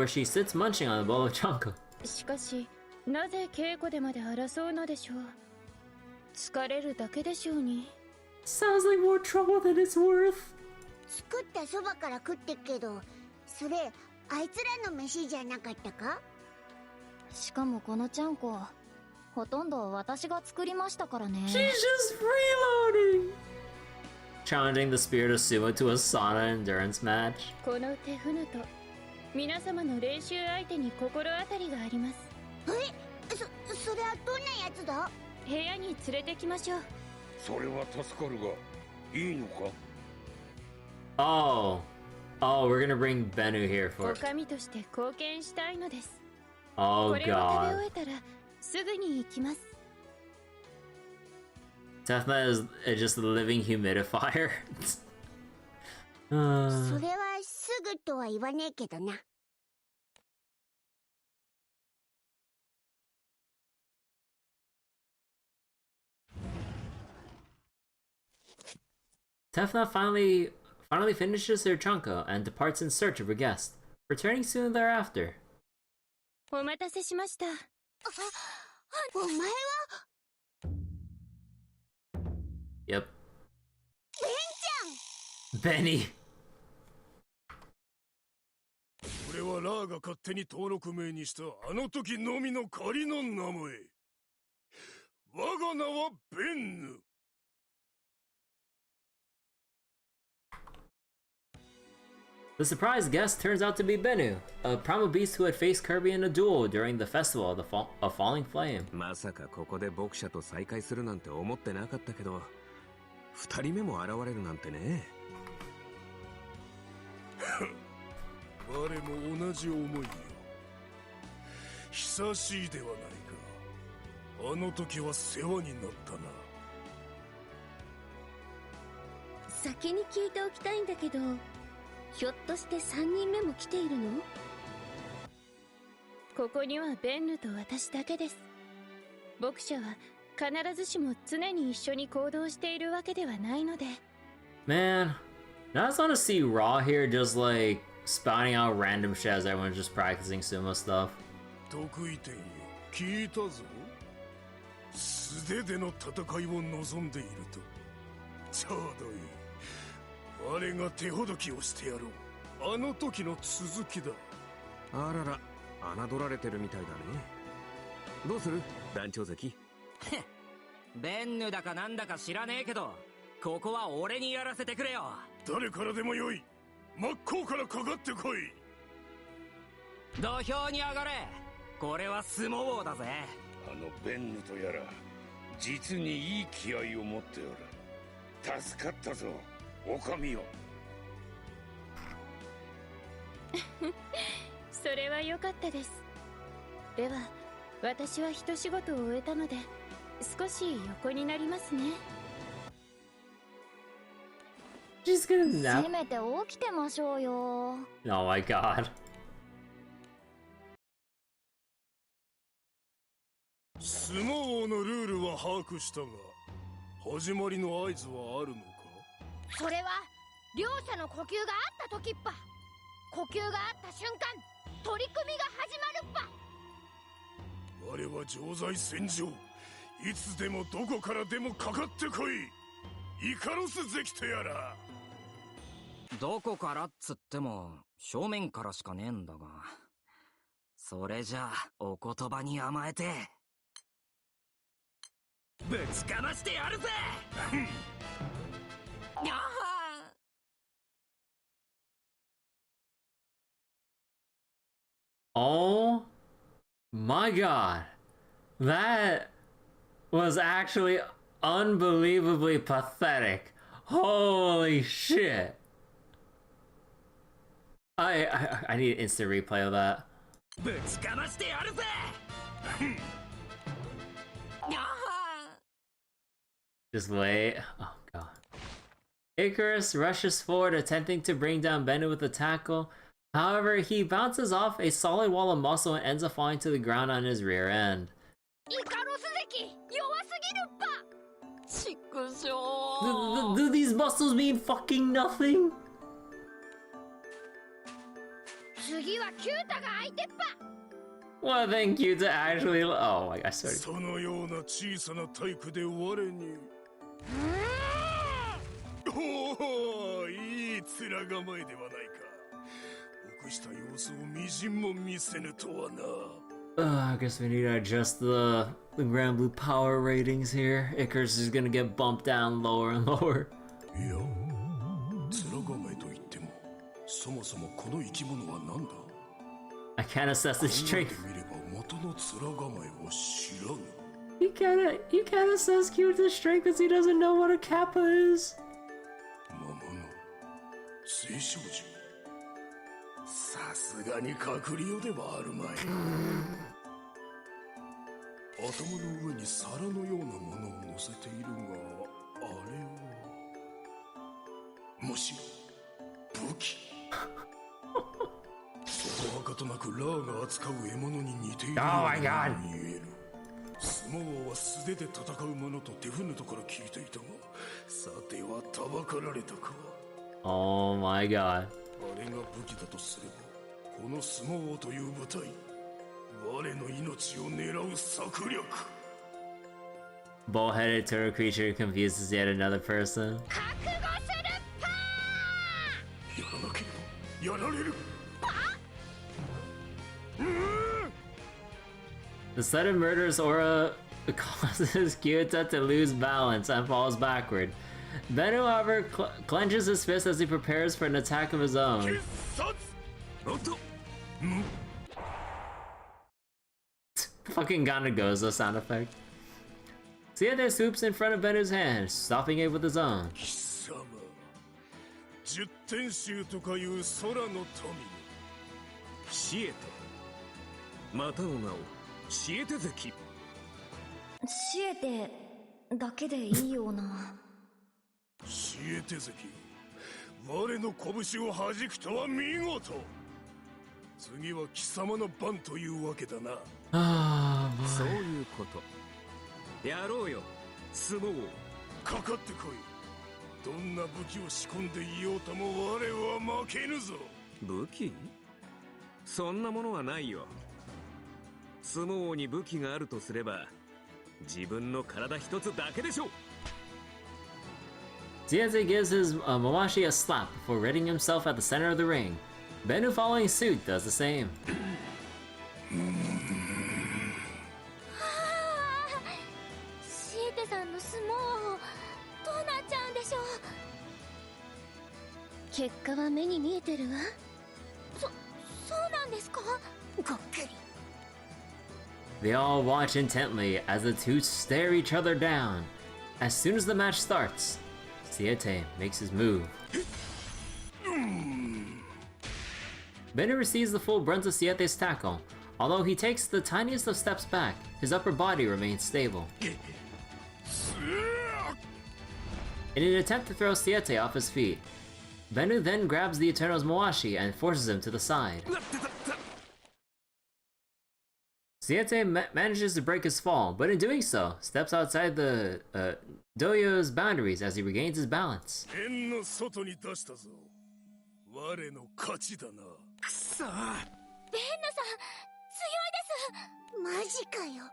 she sits munching on a bowl of chonko. しかし、なぜ稽古でまで争うのでしょう。疲れるだけでしょうに。Sounds like more trouble than it's worth. 作ったそばから食ってっけど、それあいつらの飯じゃなかったか？しかもこのちゃんこ、ほとんど私が作りましたからね。 She's just freeloading! Challenging the spirit of Sumo to a sauna endurance match. この手船と皆様の練習相手に心当たりがあります。それはどんなやつだ？部屋に連れてきましょう。それは助かるが、いいのか？ Oh, we're gonna bring Bennu here for おかみとして貢献したいのです。 Oh これを食べ god. 終えたらすぐに行きます。 Tefna is just a living humidifier. それはすぐとは言わねえけどな。Tefna finally finishes her chunko and departs in search of her guest, returning soon thereafter. お待たせしました。お前は Yep. ベンちゃん。 Benny. これはラーが勝手に登録名にしたあの時のみの仮の名前。我が名はベンヌ。 The surprise guest turns out to be Bennu, a primal beast who had faced Kirby in a duel during the festival of Falling Flame. まさかここで僕者と再会するなんて思ってなかったけど、二人目も現れるなんてね。我も同じ思いよ。久しいではないか。あの時は世話になったな。先に聞いておきたいんだけど、ひょっとして3人目も来ているの？ここにはベンヌと私だけです。牧者は必ずしも常に一緒に行動しているわけではないので。 Man, I just want to see Raw here just like spouting out random shit as everyone's just practicing sumo stuff. 得意点よ。聞いたぞ。素手での戦いを望んでいるとちょうどいい。我が手ほどきをしてやろう。あの時の続きだ。あらら、侮られてるみたいだね。どうする団長関？ベンヌだかなんだか知らねえけど、ここは俺にやらせてくれよ。誰からでもよい。真っ向からかかってこい。土俵に上がれ。これは相撲王だぜ。あのベンヌとやら実にいい気合を持っておる。助かったぞ、お上よ。それは良かったです。では私は一仕事を終えたので少し横になりますね。She's gonna せ nap. めて起きてましょうよ。 Oh my god. 相撲王のルールは把握したが、始まりの合図はあるのか？それは両者の呼吸があった時っぱ。呼吸があった瞬間、取り組みが始まるっぱ。我は常在戦場。いつでもどこからでもかかってこい。イカロス関とやら。どこからっつっても正面からしかねえんだが、それじゃあお言葉に甘えてぶちかましてやるぜ。Oh my god. That was actually unbelievably pathetic. Holy shit. I need an instant replay of that. ぶちかましてやるぜ。Just wait. Oh god. Icarus rushes forward, attempting to bring down Bennett with a tackle. However, he bounces off a solid wall of muscle and ends up falling to the ground on his rear end. イカロス関弱すぎるっぱ。ちくしょう。 Do these muscles mean fucking nothing? 次はキュータが相手っぱ。 Well, thank you to actually. Oh my gosh, sorry. そのような小さな体躯で我に。おお、いい面構えではないか。臆した様子をみじんも見せぬとはな。I guess we need to adjust the Granblue power ratings here. Icarus is gonna get bumped down lower and lower. いや、面構えと言っても、そもそもこの生き物は何だ？ I can't assess his 考え strength. てみれば元の面構えを知らぬ。You can't assess Kyoto's strength because he doesn't know what a kappa is. ままの青少樹。さすがに隠りよではあるまい。頭の上に皿のようなものを乗せているが、あれはもし武器。そこはかとなくラーが扱う獲物に似ているように見える。相撲王は素手で戦う者と手船とから聞いていたが、さてはたばかられたか。 Oh my god. あれが武器だとすれば、この相撲王という部隊、我の命を狙う策略。 Bull-headed turtle creature confuses yet another person. 覚悟するっぱ。やらなければやられる。 The sudden murderous aura causes Kyuta to lose balance and falls backward. Bennu, however, clenches his fist as he prepares for an attack of his own. Fucking Ganagozo sound effect. Siete swoops in front of Bennu's hand, stopping it with his own. 貴様、十天衆とかいう空の民。シエテ、またの名をシエテ関。シエテだけでいいような。シエテ関、我の拳を弾くとは見事。次は貴様の番というわけだな。そういうこと。やろうよ、相撲。かかってこい。どんな武器を仕込んでいようとも我は負けぬぞ。武器？そんなものはないよ。相撲に武器があるとすれば、自分の体一つだけでしょ。 Siete gives his Mawashi a slap before ridding himself at the center of the ring. Bennu, following suit, does the same. シエテさんの相撲どうなっちゃうんでしょう。結果は目に見えてるわ。そうなんですか。ごっくり。 They all watch intently as the two stare each other down. As soon as the match starts, Siete makes his move. Bennu receives the full brunt of Siete's tackle. Although he takes the tiniest of steps back, his upper body remains stable. In an attempt to throw Siete off his feet, Bennu then grabs the Eternal's Mawashi and forces him to the side. Siete manages to break his fall, but in doing so, steps outside the doyo's boundaries as he regains his balance. 円の外に出したぞ。我の勝ちだな。くそー。ベンヌさん強いです。マジかよ。あ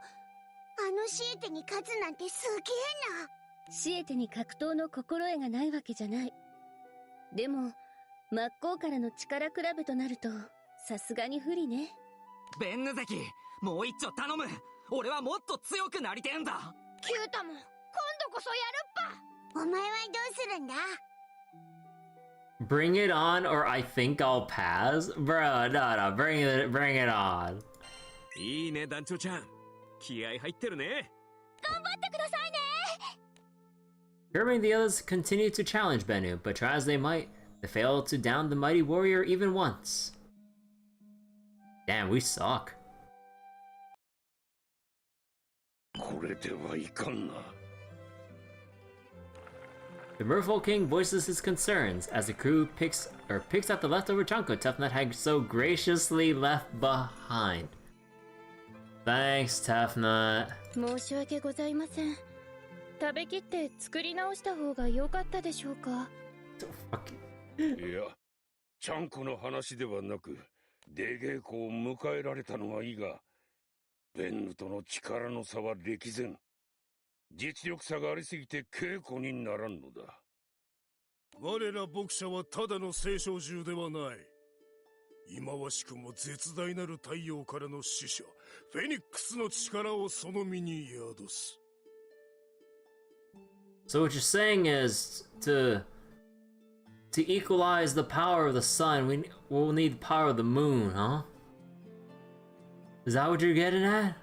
のシエテに勝つなんてすげえな。シエテに格闘の心得がないわけじゃない。でも真っ向からの力比べとなるとさすがに不利ね。ベンヌ関、もう一丁頼む。俺はもっと強くなりてえんだ。キュータも今度こそやるっぱ。お前はどうするんだ？ Bring it on, or I think I'll pass? Bro, no, bring it on. いいね、団長ちゃん。気合入ってるね。頑張ってくださいね。Curbing the others continue to challenge Bennu, but try as they might, they fail to down the mighty warrior even once. Damn, we suck. これではいかんな。 The Merfolk King voices his concerns as the crew picks at the leftover chunk of Tough Nut had so graciously left behind. Thanks, Tough Nut. 申し訳ございません。食べきって作り直した方が良かったでしょうか。いや、ちゃんこの話ではなく、出稽古を迎えられたのはいいが、ベンヌとの力の差は歴然。実力差がありすぎて稽古にならんのだ。我ら牧者はただの聖少獣ではない。忌まわしくも絶大なる太陽からの使者、フェニックスの力をその身に宿す。So what you're saying is to equalize the power of the sun, we'll need the power of the moon, huh? Is that what you're getting at?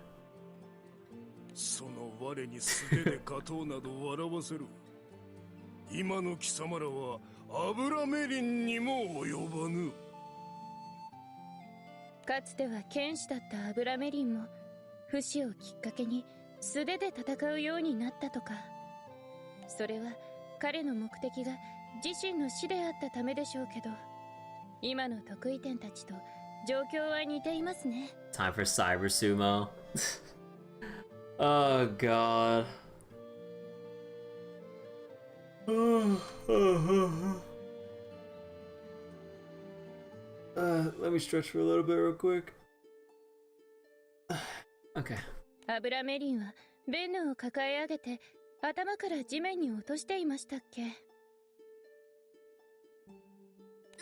その我に素手で勝とうなど笑わせる。今の貴様らは油メリンにも及ばぬ。かつては剣士だったアブラメリンも不死をきっかけに素手で戦うようになったとか。それは彼の目的が自身の死であったためでしょうけど、今の得意点たちと状況は似ていますね。 Time for Cyber Sumo. Oh god. Let me stretch for a little bit real quick. Okay. アブラメリンはベンヌを抱え上げて頭から地面に落としていましたっけ。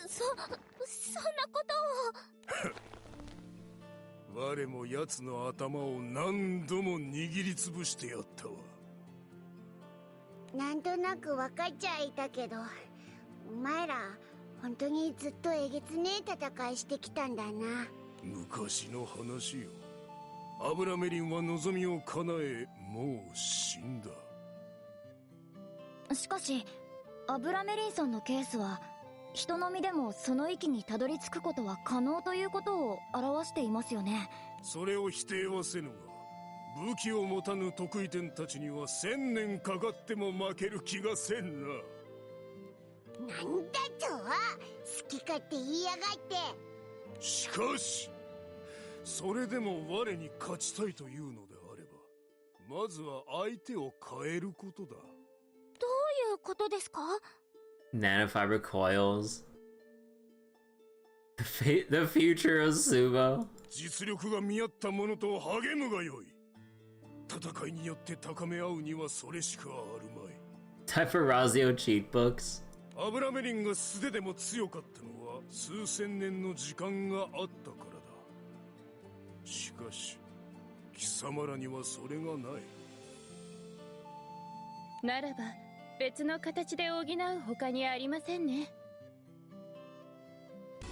そんなことを。我も奴の頭を何度も握りつぶしてやったわ。なんとなく分かっちゃいたけど、お前ら本当にずっとえげつねえ戦いしてきたんだな。昔の話よ。アブラメリンは望みを叶え、もう死んだ。しかしアブラメリンさんのケースは人の身でもその域にたどり着くことは可能ということを表していますよね。それを否定はせぬが、武器を持たぬ得意点たちには1000年かかっても負ける気がせんな。なんだとは好き勝手言いやがって。しかしそれでも我に勝ちたいというのであれば、まずは相手を変えることだ。どういうことですか？ Nanofiber coils. The future of Sumo. 実力が見合ったものと励むがよい。戦いによって高め合うにはそれしかあるまい。 Type for Razio cheat books. アブラメリンが素手でも強かったのは数千年の時間があったからだ。しかし貴様らにはそれがない。ならば別の形で補う他にありませんね。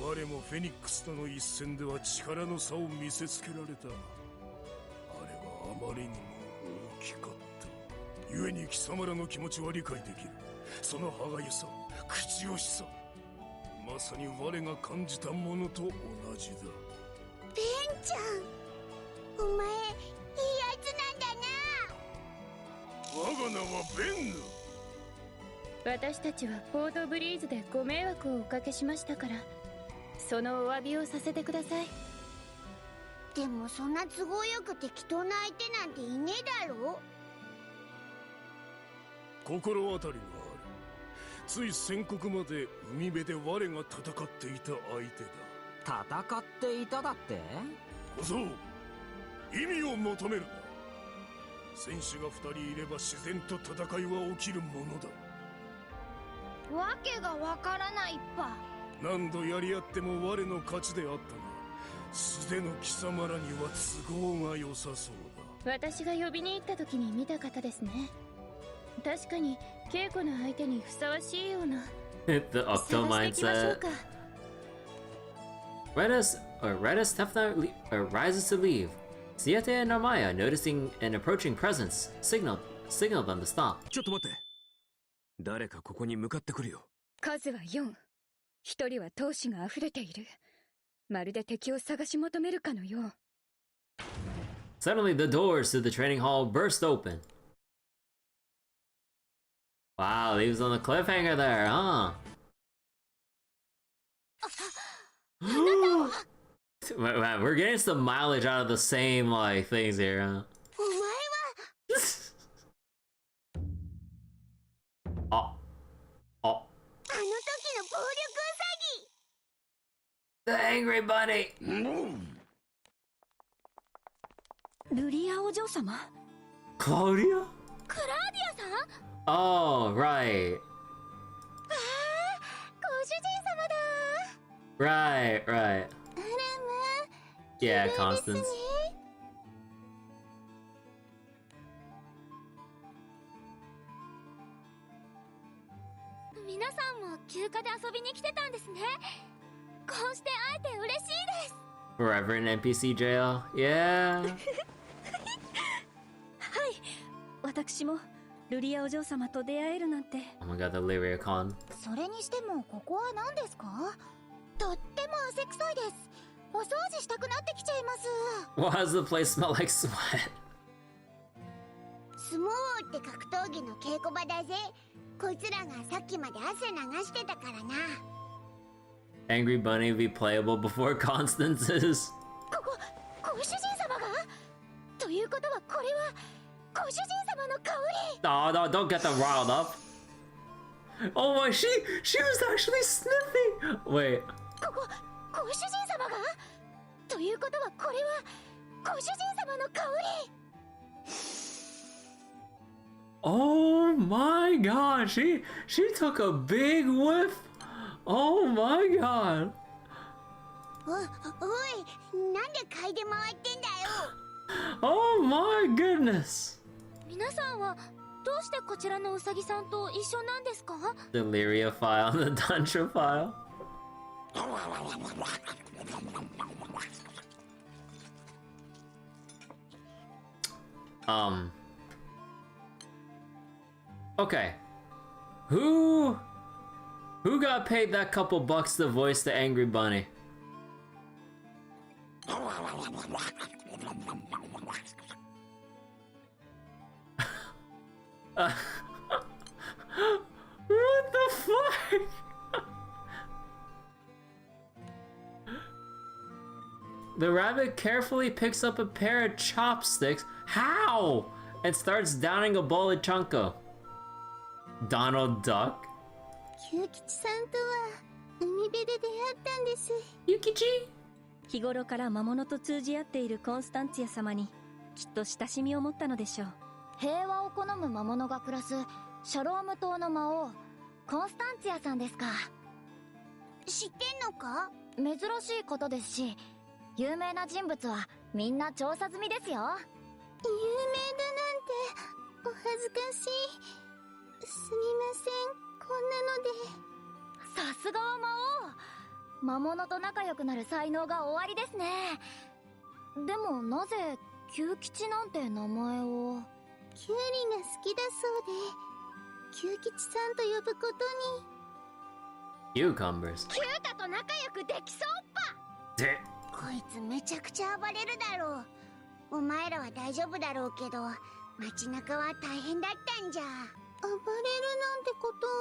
我もフェニックスとの一戦では力の差を見せつけられた。あれはあまりにも大きかった。故に貴様らの気持ちは理解できる。その歯がゆさ、口惜しさ、まさに我が感じたものと同じだ。ベンちゃん、お前いいやつなんだな。我が名はベンヌ。私たちはポートブリーズでご迷惑をおかけしましたから、そのお詫びをさせてください。でもそんな都合よく適当な相手なんていねえだろ。心当たりがある。つい先刻まで海辺で我が戦っていた相手だ。戦っていただって？小僧、意味を求めるな。戦士が2人いれば自然と戦いは起きるものだ。わけがわからないっぱ。何度やり合っても我の勝ちであったが、素手の貴様らには都合が良さそうだ。私が呼びに行った時に見た方ですね。確かに稽古の相手にふさわしいような。The Octo 探してきましょう mindset. か。Redis rises to leave. Siete and Narmaya, noticing an approaching presence, signaled them to stop. ちょっと待って。誰かここに向かってくるよ。数は4。一人は闘志が溢れている。まるで敵を探し求めるかのよう。Suddenly, the doors to the training hall burst open. Wow, leaves on the cliffhanger there, huh? We're getting some mileage out of the same like things here, huh? お前はあの時の暴力ウサギ。 The angry bunny. ルリアお嬢様？ Claudia? クラーディアさん？ Oh, right. ご主人様だ。 Right. あらま、 Yeah, 綺麗です Constance. ね。皆さんも休暇で遊びに来てたんですね。こうして会えて嬉しいです。 Forever in NPC jail. Yeah. はい。私もルリアお嬢様と出会えるなんて。 Oh my god, the Lyria Con. それにしてもここは何ですか？とっても汗臭いです。お掃除したくなってきちゃいます。 Why does the place smell like sweat? 相撲王って格闘技の稽古場だぜ。こいつらがさっきまで汗流してたからな。 Angry Bunny will be playable before Constance's. ご主人様が？ということはこれはご主人様の香り。 Oh, no, don't get them riled up. Oh my, she was actually sniffing. Wait. ご主人様が？ということはこれはご主人様の香り。 Oh my god, she took a big whiff. Oh my god. おい、なんで嗅いで回ってんだよ。 Oh my goodness. 皆さんはどうしてこちらのウサギさんと一緒なんですか？ Deliria file and the Tantra file. Okay. Who got paid that couple bucks to voice the angry bunny? What the fuck? The rabbit carefully picks up a pair of chopsticks. How? And starts downing a bowl of chunko. Donald Duck? 久吉さんとは海辺で出会ったんです。Yukichi? 日頃から魔物と通じ合っているコンスタンツィア様にきっと親しみを持ったのでしょう。平和を好む魔物が暮らすシャローム島の魔王コンスタンツィアさんですか。知ってんのか？珍しいことですし、有名な人物はみんな調査済みですよ。有名だなんてお恥ずかしい。すみません、こんなので。さすがは魔王。魔物と仲良くなる才能がおありですね。でもなぜ久吉なんて名前を。キュウリが好きだそうで、久吉さんと呼ぶことに。Cucumbers. キュータと仲良くできそうっぱ。こいつめちゃくちゃ暴れるだろう。お前らは大丈夫だろうけど、街中は大変だったんじゃ。暴れるなんてことは。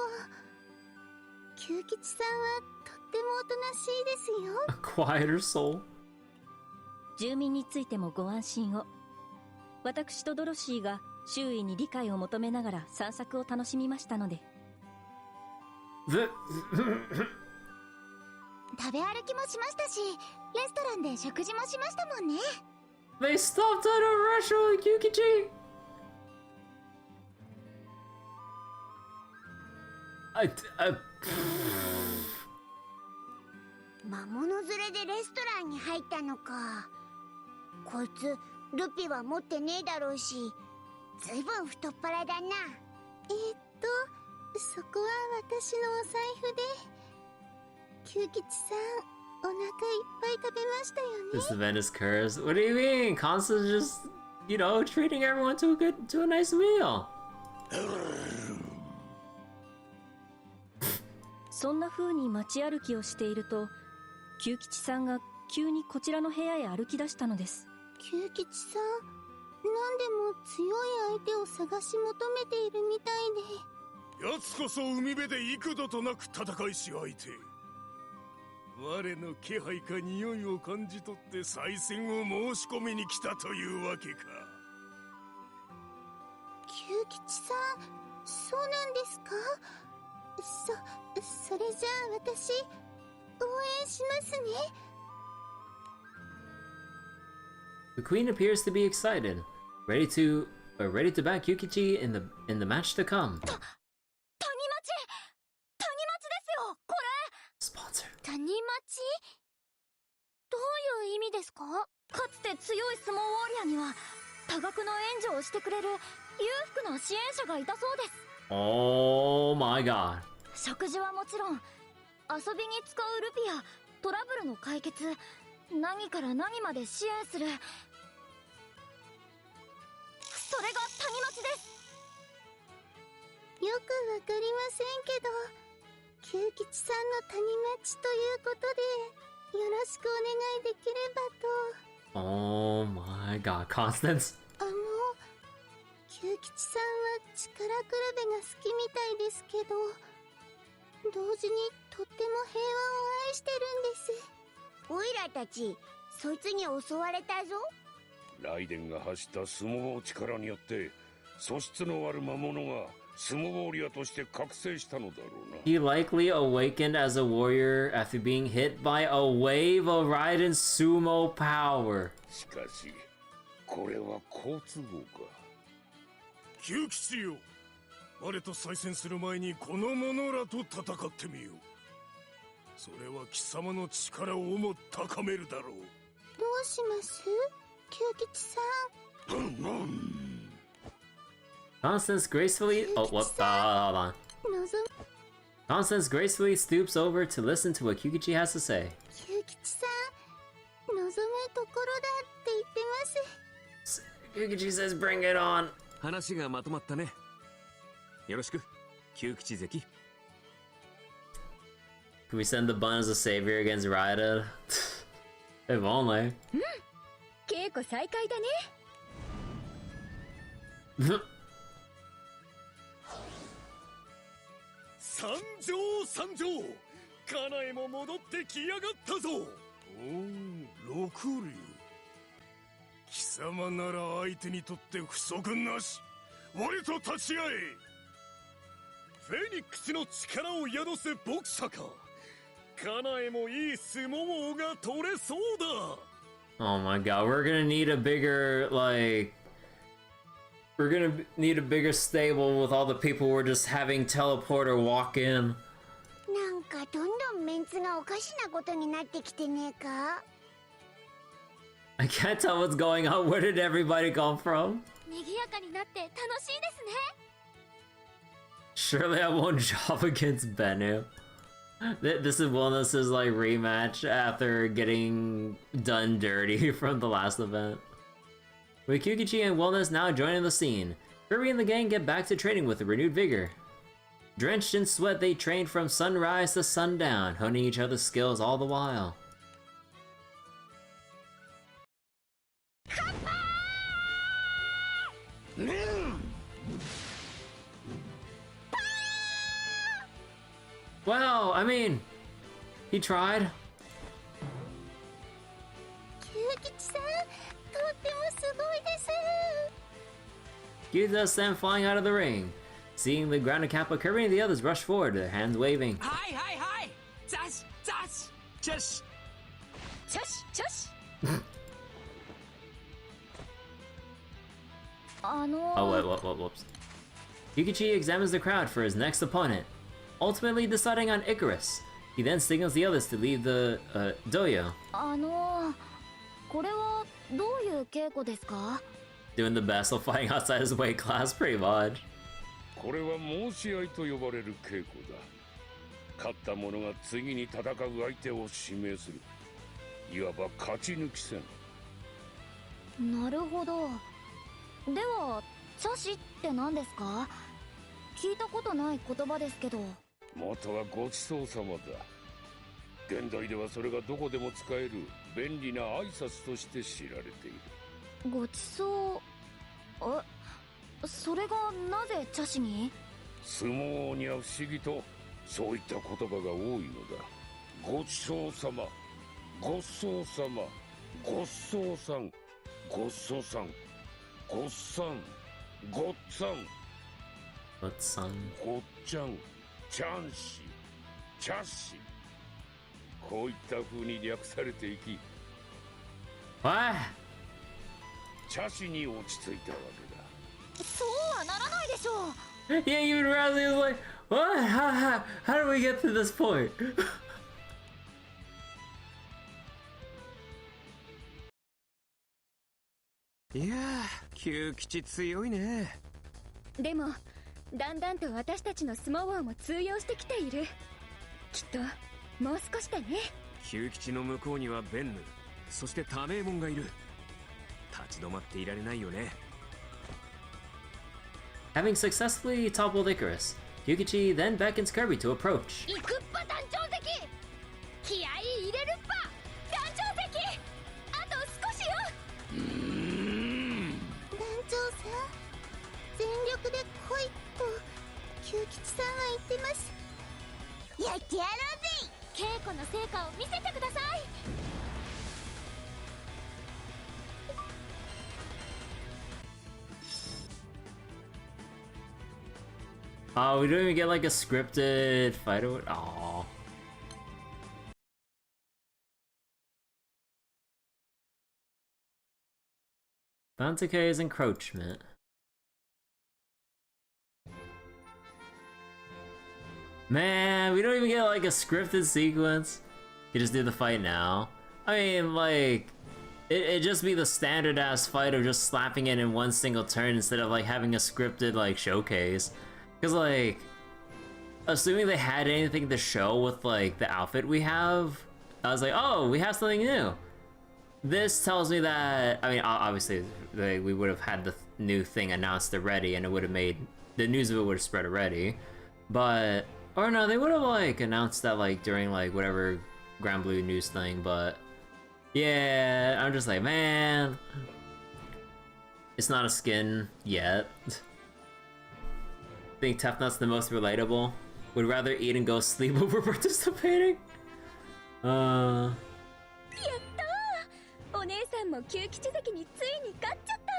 久吉さんはとってもおとなしいですよ。A quieter soul. 住民についてもご安心を。私とドロシーが周囲に理解を求めながら散策を楽しみましたので。食べ歩きもしましたし、レストランで食事もしましたもんね。They stopped at a restaurant, Yukichi! I... 魔物連れでレストランに入ったのか。こいつルピは持ってねえだろうし、ずいぶん太っ腹だな。そこは私のお財布で。久吉さん、お腹いっぱい食べましたよね。 This event is cursed. What do you mean? Constance just, treating everyone to a nice meal. そんな風に街歩きをしていると、久吉さんが急にこちらの部屋へ歩き出したのです。久吉さん、何でも強い相手を探し求めているみたいで。奴こそ海辺で幾度となく戦いし相手。我の気配か匂いを感じ取って再戦を申し込みに来たというわけか。久吉さん、そうなんですか？それじゃあ私、応援しますね。The queen appears to be excited, ready to back Yukichi in the match to come. 谷町ですよ、これ。 Sponsor. 谷町？どういう意味ですか？かつて強い相撲ウォリアには多額の援助をしてくれる裕福な支援者がいたそうです。 Oh my god. 食事はもちろん、遊びに使うルピやトラブルの解決、何から何まで支援する、それが谷町です。よくわかりませんけど、久吉さんの谷町ということでよろしくお願いできればと。 Oh my god, Constance. 久吉さんは力比べが好きみたいですけど、同時にとっても平和を愛してるんです。オイラたち、そいつに襲われたぞ。ライデンが発した相撲の力によって素質のある魔物が相撲ウォリアとして覚醒したのだろうな。 He likely awakened as a warrior after being hit by a wave of Raiden's sumo power. しかしこれは好都合か。久吉よ、我と再戦する前にこの者らと戦ってみよう。それは貴様の力をも高めるだろう。どうします？久吉さん。Constance gracefully... Oh, what? Hold on. Constance gracefully stoops over to listen to what Kyukichi has to say. 久吉さん、望むところだって言ってます。Kyukichi says bring it on. 話がまとまったね。よろしく、久吉関。Can we send the bun as a savior against Raiden? If only. 稽古再開だね。参上参上、カナエも戻ってきやがったぞ。おお、六竜。貴様なら相手にとって不足なし。我と立ち会え。フェニックスの力を宿すボクサーか。カナエもいい相撲が取れそうだ。Oh my god, we're gonna need a bigger, like... We're gonna need a bigger stable with all the people we're just having teleport or walk in. なんかどんどんメンツがおかしなことになってきてねえか? I can't tell what's going on. Where did everybody come from? 賑やかになって楽しいですね。 Surely I won't job against Bennu. This is Wellness's like rematch after getting done dirty from the last event. With Kyukichi and Wellness now joining the scene, Kirby and the gang get back to training with a renewed vigor. Drenched in sweat, they train from sunrise to sundown, honing each other's skills all the while. Well, I mean, he tried. 久吉さん、とってもすごいです。 Gyuza sent flying out of the ring. Seeing the grounded Kappa, Kirby and the others rush forward, their hands waving. Hi, hi, hi! Zash, zash! Chush! Chush, chush! Oh, whoops. Yukichi examines the crowd for his next opponent, ultimately deciding on Icarus. He then signals the others to leave the dojo. これはどういう稽古ですか? Doing the best of fighting outside his weight class, pretty much. これは申し合いと呼ばれる稽古だ。勝った者が次に戦う相手を指名する。いわば勝ち抜き戦。なるほど。では、茶師って何ですか? 聞いたことない言葉ですけど。元はごちそうさまだ。現代ではそれがどこでも使える便利な挨拶として知られている。ごちそう。それがなぜ茶師に? 相撲には不思議とそういった言葉が多いのだ。ごちそうさま、ごっそうさま、ごっそうさん、ごっそさん、ごっさん、ごっさん、ごっさん、ごっちゃん、ちゃんし、ちゃっし。こういった風に略されていき、茶師に落ち着いたわけだ。そうはならないでしょう。 Yeah, even Razzie was like, what? How did we get to this point? いやー、久吉強いね。でもだんだんと私たちの相撲王も通用してきている。きっともう少しだね。久吉の向こうにはベンヌ、そして多名門がいる。立ち止まっていられないよね。Having successfully toppled Icarus, Yukichi then beckons Kirby to approach. 行くっぱ団長席。気合い入れるっぱ団長席。あと少しよ。団長さん、全力で来いと久吉さんは言ってます。やってやろうぜ。稽古の成果を見せてください。Oh, we don't even get like a scripted fight or Aww. Bantakei's encroachment. Man, we don't even get like a scripted sequence. You just do the fight now. I mean, like, it'd just be the standard ass fight of just slapping it in one single turn instead of like having a scripted like showcase. Cause like, assuming they had anything to show with like the outfit we have, I was like, oh, we have something new. This tells me that, I mean, obviously we would have had the new thing announced already and it would have made, the news of it would have spread already. But, or no, they would have like announced that like during like whatever Granblue news thing, but yeah, I'm just like, man, it's not a skin yet. Think Tefnut's the most relatable? Would rather eat and go sleep over participating? やったー。お姉さんも久吉関についに勝っちゃった。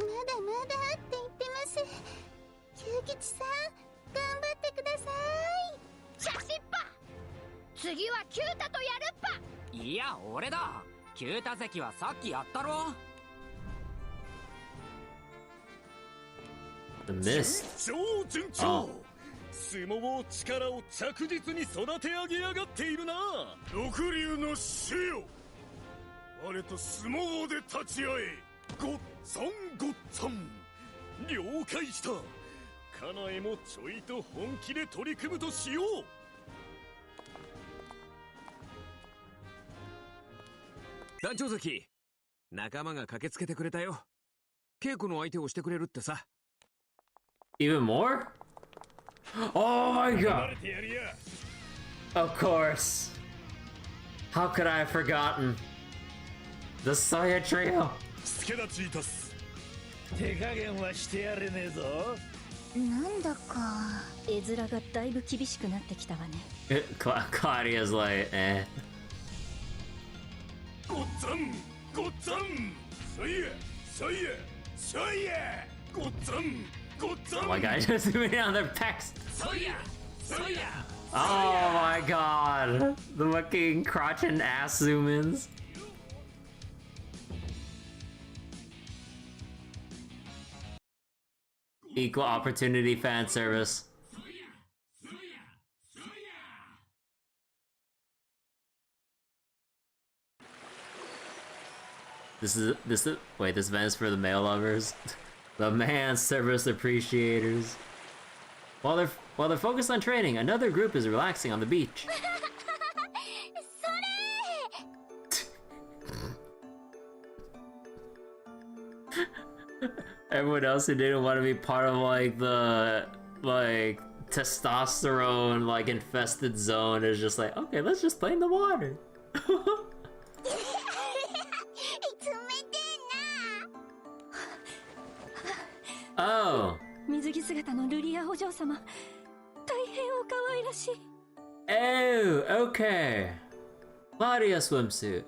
まだまだって言ってます。久吉さん、頑張ってください。茶師っぱ。次はキュータとやるっぱ。いや、俺だ。急多席はさっきやったろ。 The mist. 超順調。相撲力を着実に育て上げやがっているな。六流の死よ、我と相撲で立ち会え。ごっつぁんごっつぁん、了解した。家内もちょいと本気で取り組むとしよう。団長席、仲間が駆けつけてくれたよ。稽古の相手をしてくれるってさ。Even more? Oh my god! Of course. How could I have forgotten? The Soya Trio. 助立ちいたす。手加減はしてやれねえぞ。なんだか絵面がだいぶ厳しくなってきたわね。Claudia's like, eh. ごっつぁんごっつぁん、そいやそいやそいや、ごっつぁんごっつぁん。 Oh my god, just zooming in on their pecs. そいやそいや。 Oh my god. The fucking crotch and ass zoom-ins. Equal opportunity fan service. This event is for the male lovers. The man service appreciators. While they're focused on training, another group is relaxing on the beach. Everyone else who didn't want to be part of like the testosterone like infested zone is just like, okay, let's just play in the water. Oh. 水着姿のルリアお嬢様、大変お可愛らしい。Oh, okay. Claudia swimsuit.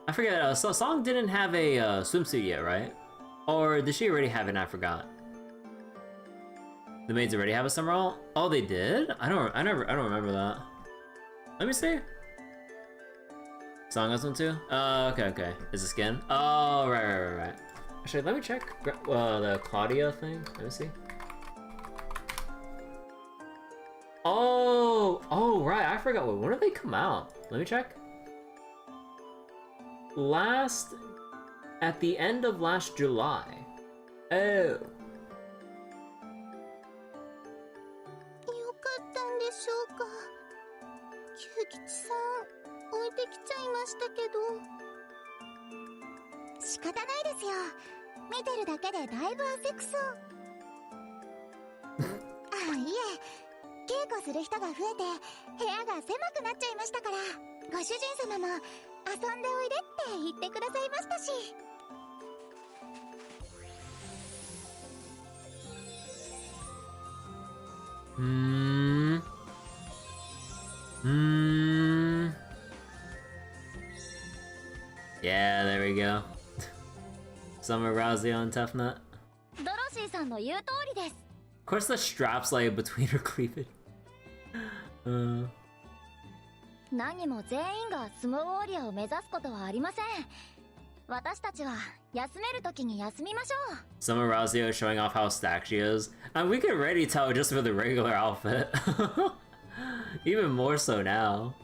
I forget, so Song didn't have a swimsuit yet, right? Or did she already have it and I forgot? The maids already have a summer roll? Oh, they did? I don't remember that. Let me see. Song has one too? Okay. Is it skin? Oh, right. Actually, let me check the Claudia thing. Let me see. Oh, right. I forgot. Wait, when did they come out? Let me check. At the end of last July. Oh. よかったんでしょうか。久吉さん置いてきちゃいましたけど。仕方ないですよ。見てるだけでだいぶ汗くそ。あ、いえ、稽古する人が増えて部屋が狭くなっちゃいましたから、ご主人様も遊んでおいでって言ってくださいましたし。Yeah, there we go. Summer Rousey on Tough Nut. ドロシーさんの言う通りです。 Of course, the straps lay between her cleavage. 何も全員がスモーウォリアを目指すことはありません。私たちは休めるときに休みましょう。 Summer Rousey is showing off how stacked she is. And we can already tell just for the regular outfit. Even more so now.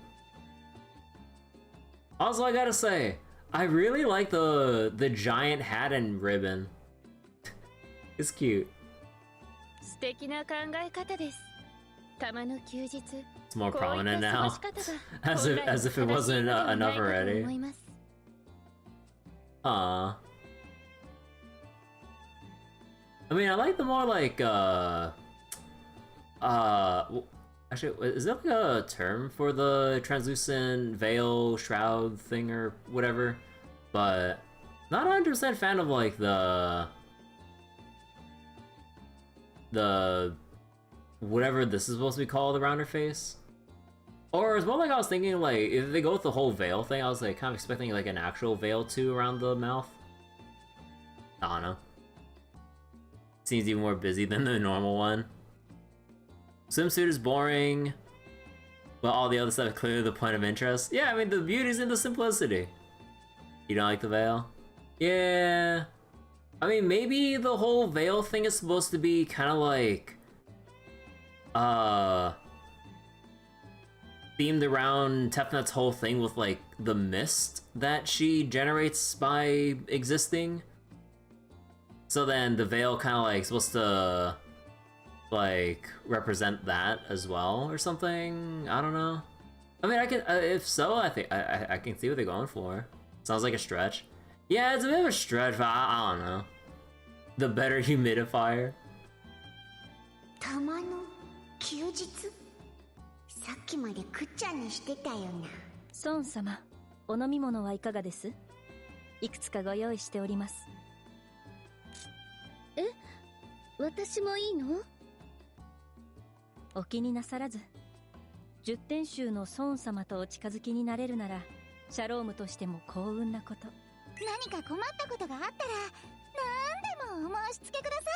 Also, I gotta say, I really like the giant hat and ribbon. It's cute. 素敵な考え方です。たまの休日、 It's more prominent now. As if it wasn't enough already. Aww. I mean, I like the more like, actually, is there like a term for the translucent veil shroud thing or whatever? But not 100% fan of like the whatever this is supposed to be called around her face. Or it's more like I was thinking like if they go with the whole veil thing, I was like kind of expecting like an actual veil too around the mouth. I don't know. Seems even more busy than the normal one. Swimsuit is boring, but all the other stuff is clearly the point of interest. Yeah, I mean, the beauty's in the simplicity. You don't like the veil? Yeah. I mean, maybe the whole veil thing is supposed to be kind of like, themed around Tefnut's whole thing with, like, the mist that she generates by existing. So then the veil kind of, like, supposed to, like, represent that as well or something? I don't know. I mean, I can, if so, I think, I can see what they're going for. Sounds like a stretch. Yeah, it's a bit of a stretch, but I don't know. The better humidifier. たまの休日さっきまでくっちゃんにしてたよな。孫様、お飲み物はいかがです？いくつかご用意しております。え、私もいいの？お気になさらず。十天衆の孫様とお近づきになれるなら、シャロームとしても幸運なこと。何か困ったことがあったら何でもお申し付けくださ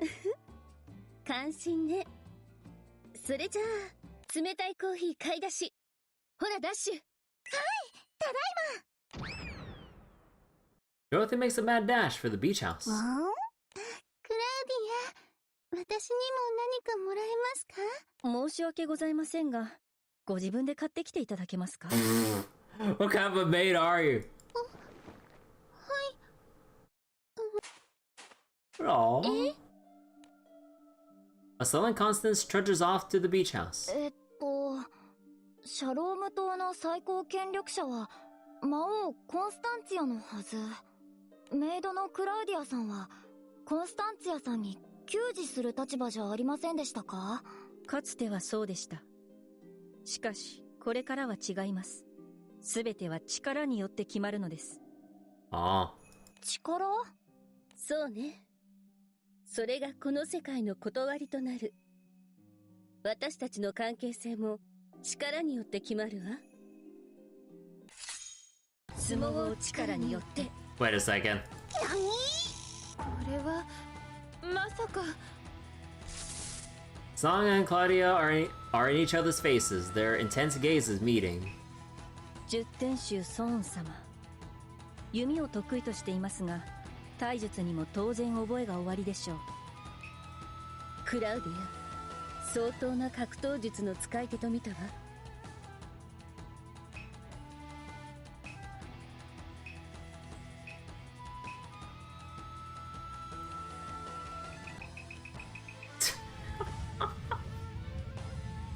い。感心ね。それじゃあ冷たいコーヒー買い出し。ほらダッシュ。はい、ただいま。Dorothy makes a mad dash for the beach house. クラウディア、私にも何かもらえますか？申し訳ございませんが、ご自分で買ってきていただけますか？ What kind of a maid are you? はい。Aww. A sullen Constance trudges off to the beach house. シャローム島の最高権力者は魔王コンスタンツィアのはず。メイドのクラウディアさんはコンスタンツィアさんに給仕する立場じゃありませんでしたか？かつてはそうでした。しかし、これからは違います。すべては力によって決まるのです。ああ。力？そうね。それがこの世界の断りとなる。私たちの関係性も力によって決まるわ。相撲を力によって。Wait a second. これはまさか。Song and Claudia are in each other's faces, their intense gazes meeting. 十天衆孫様。弓を得意としていますが、体術にも当然覚えがおありでしょう。クラウディア、相当な格闘術の使い手と見たわ。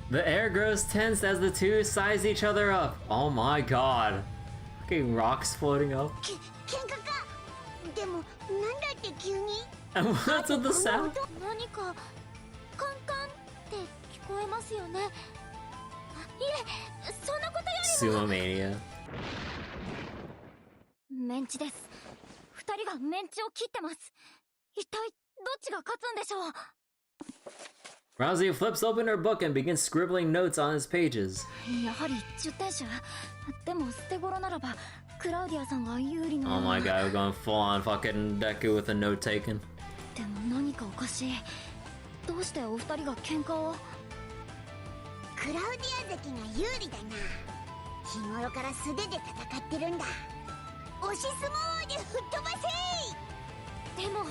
The air grows tense as the two size each other up. Oh my god. Fucking rocks floating up. 喧嘩か。でもなんだって急に。And what's with the sound? 何かカンカンって聞こえますよね。いえ、そんなことよりも Sumo-mania. メンチです。二人がメンチを切ってます。一体どっちが勝つんでしょう。Rousey flips open her book and begins scribbling notes on its pages. やはり10点手。でも捨て頃ならばクラウディアさんが有利な。 Oh my god, we're going full on fucking Deku with a note taken. でも何かおかしい。どうしてお二人が喧嘩を？クラウディア関が有利だな。日頃から素手で戦ってるんだ。押し相撲で吹っ飛ばせ。でも孫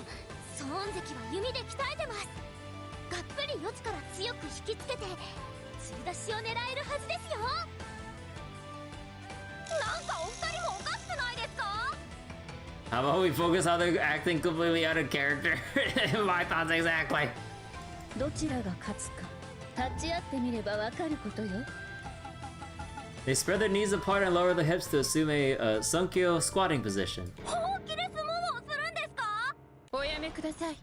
関は弓で鍛えてます。がっぷり四つから強く引きつけて釣り出しを狙えるはずですよ。なんかお二人もおかしくないですか？ How about we focus on the acting completely out of character? My thoughts exactly. どちらが勝つか。立ち会ってみればわかることよ。They spread their knees apart and lower the hips to assume a Sunkyo squatting position. 本気で相撲をするんですか？おやめください。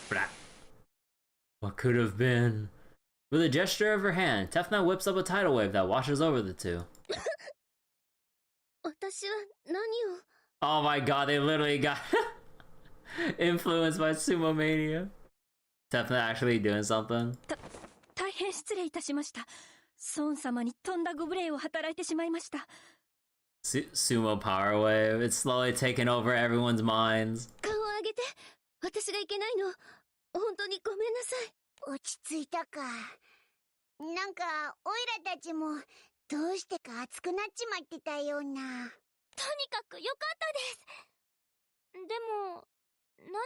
Blah. What could have been? With a gesture of her hand, Tefna whips up a tidal wave that washes over the two. 私は何を。 Oh my god, they literally got influenced by Sumo Mania. Tefna actually doing something. 大変失礼いたしました。孫様にとんだご無礼を働いてしまいました。Sumo power wave. It's slowly taking over everyone's minds. 顔を上げて。私がいけないの。本当にごめんなさい。落ち着いたか。なんかオイラたちもどうしてか熱くなっちまってたような。とにかくよかったです。でも何が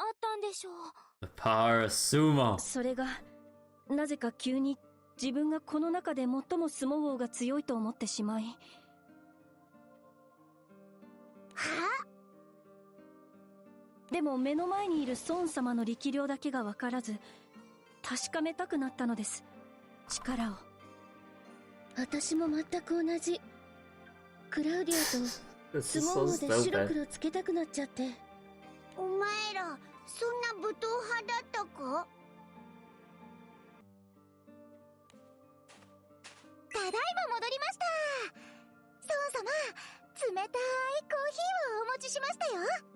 あったんでしょう。 The power of sumo. それがなぜか急に自分がこの中で最も相撲王が強いと思ってしまい。は？でも目の前にいる孫様の力量だけが分からず、確かめたくなったのです。力を。私も全く同じ。クラウディアと相撲王で白黒つけたくなっちゃって。お前らそんな武闘派だったか？ただいま戻りました。孫様、冷たいコーヒーをお持ちしましたよ。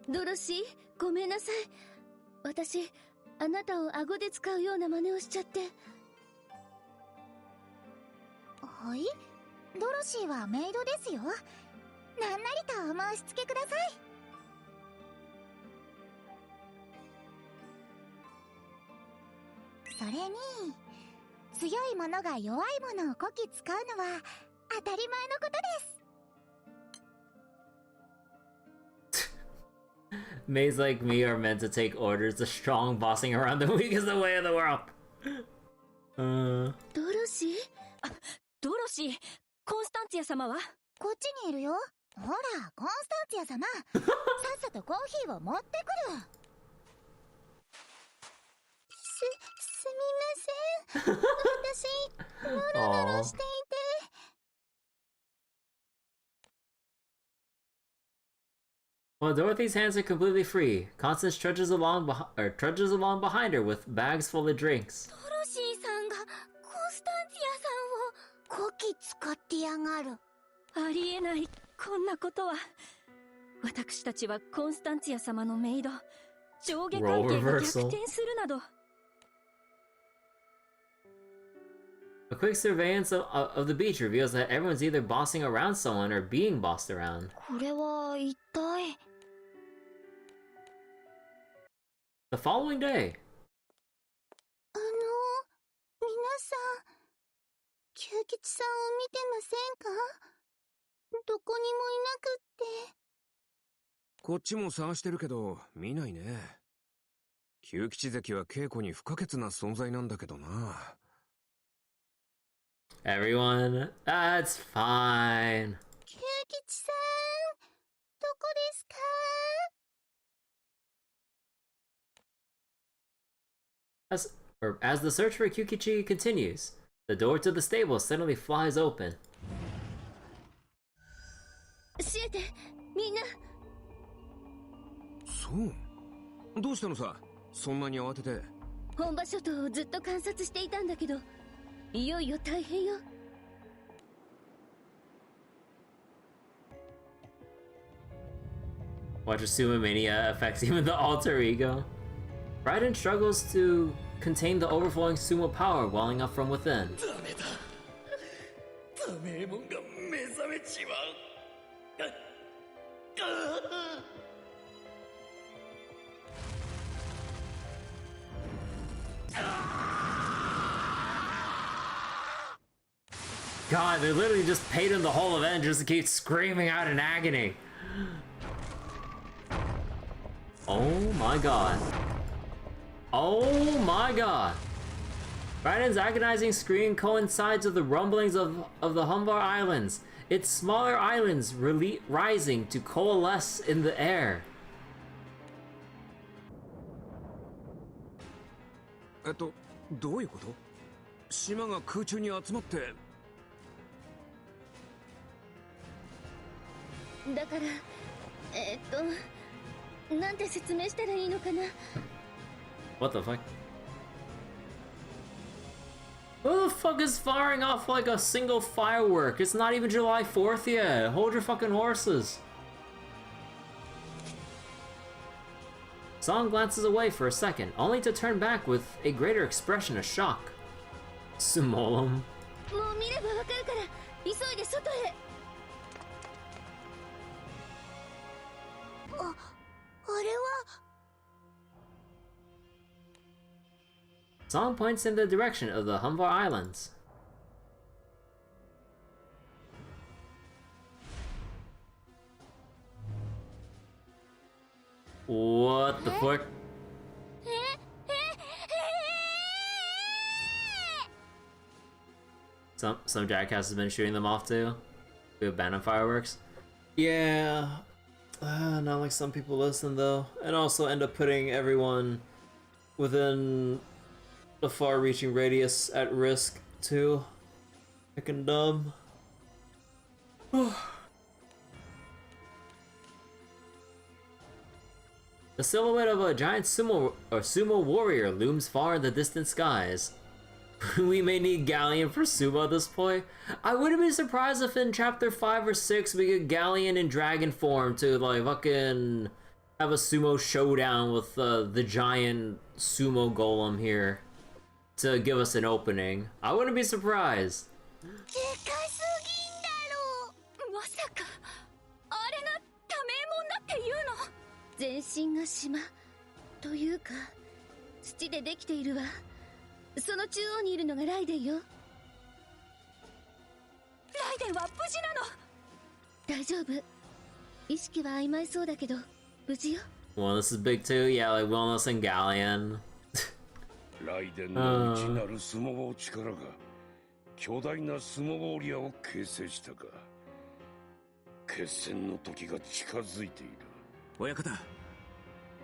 ドロシー、ごめんなさい。私、あなたを顎で使うような真似をしちゃって。はい、ドロシーはメイドですよ。なんなりとお申し付けください。それに、強い者が弱い者をこき使うのは当たり前のことです。Maids like me are meant to take orders. The strong bossing around the weak is the way of the world. ドロシー？あ、ドロシー、コンスタンツィア様は？こっちにいるよ。ほら、コンスタンツィア様。さっさとコーヒーを持ってくる。すみません。私、ノロノロしていて。While Dorothy's hands are completely free, Constance trudges along behind her with bags full of drinks. ドロシーさんがコンスタンツィアさんをこき使ってやがる。ありえない、こんなことは。私たちはコンスタンツィア様のメイド。上下関係が逆転するなど。A quick surveillance of the beach reveals that everyone's either bossing around someone or being bossed around. これは一体。The following day. 皆さん、久吉さんを見てませんか？どこにもいなくって。こっちも探してるけど見ないね。久吉関は稽古に不可欠な存在なんだけどな。Everyone, that's fine. 久吉さん、どこですか？As the search for Kyukichi continues, the door to the stable suddenly flies open. シエテ、みんな。そう。どうしたのさ？そんなに慌てて。本場諸島をずっと観察していたんだけど、いよいよ大変よ。Watch Sumo mania affects even the alter ego. Raiden struggles to contain the overflowing sumo power welling up from within. ダメだ。ダメえもんが目覚めちまう。God, they literally just paid him the whole event just to keep screaming out in agony. Oh my god. Oh my god. Raiden's agonizing scream coincides with the rumblings of the Humbar Islands, its smaller islands rising to coalesce in the air. どういうこと？島が空中に集まって。だから、なんて説明したらいいのかな。What the fuck? Who the fuck is firing off like a single firework? It's not even July 4th yet. Hold your fucking horses. Song glances away for a second, only to turn back with a greater expression of shock. Sumolum. もう見ればわかるから、急いで外へ。Song points in the direction of the Humbar Islands. What the fuck? Some jackass has been shooting them off too. We have banned fireworks. Yeah, not like some people listen though, and also end up putting everyone within a far-reaching radius at risk too. Freaking dumb. The silhouette of a giant sumo warrior looms far in the distant skies. We may need Galleon for Sumo at this point. I wouldn't be surprised if in chapter 5 or 6 we get Galleon in dragon form to like fucking have a sumo showdown with the giant sumo golem here to give us an opening. I wouldn't be surprised. まさかあれが多名門だっていうの？全身が島というか土でできているわ。その中央にいるのがライデンよ。ライデンは無事なの？大丈夫。意識は曖昧そうだけど無事よ。Well, this is big too. Yeah, like Wellness and Galleon. ライデンの内なる相撲力が巨大な相撲ウォリアを形成したか。決戦の時が近づいている。親方、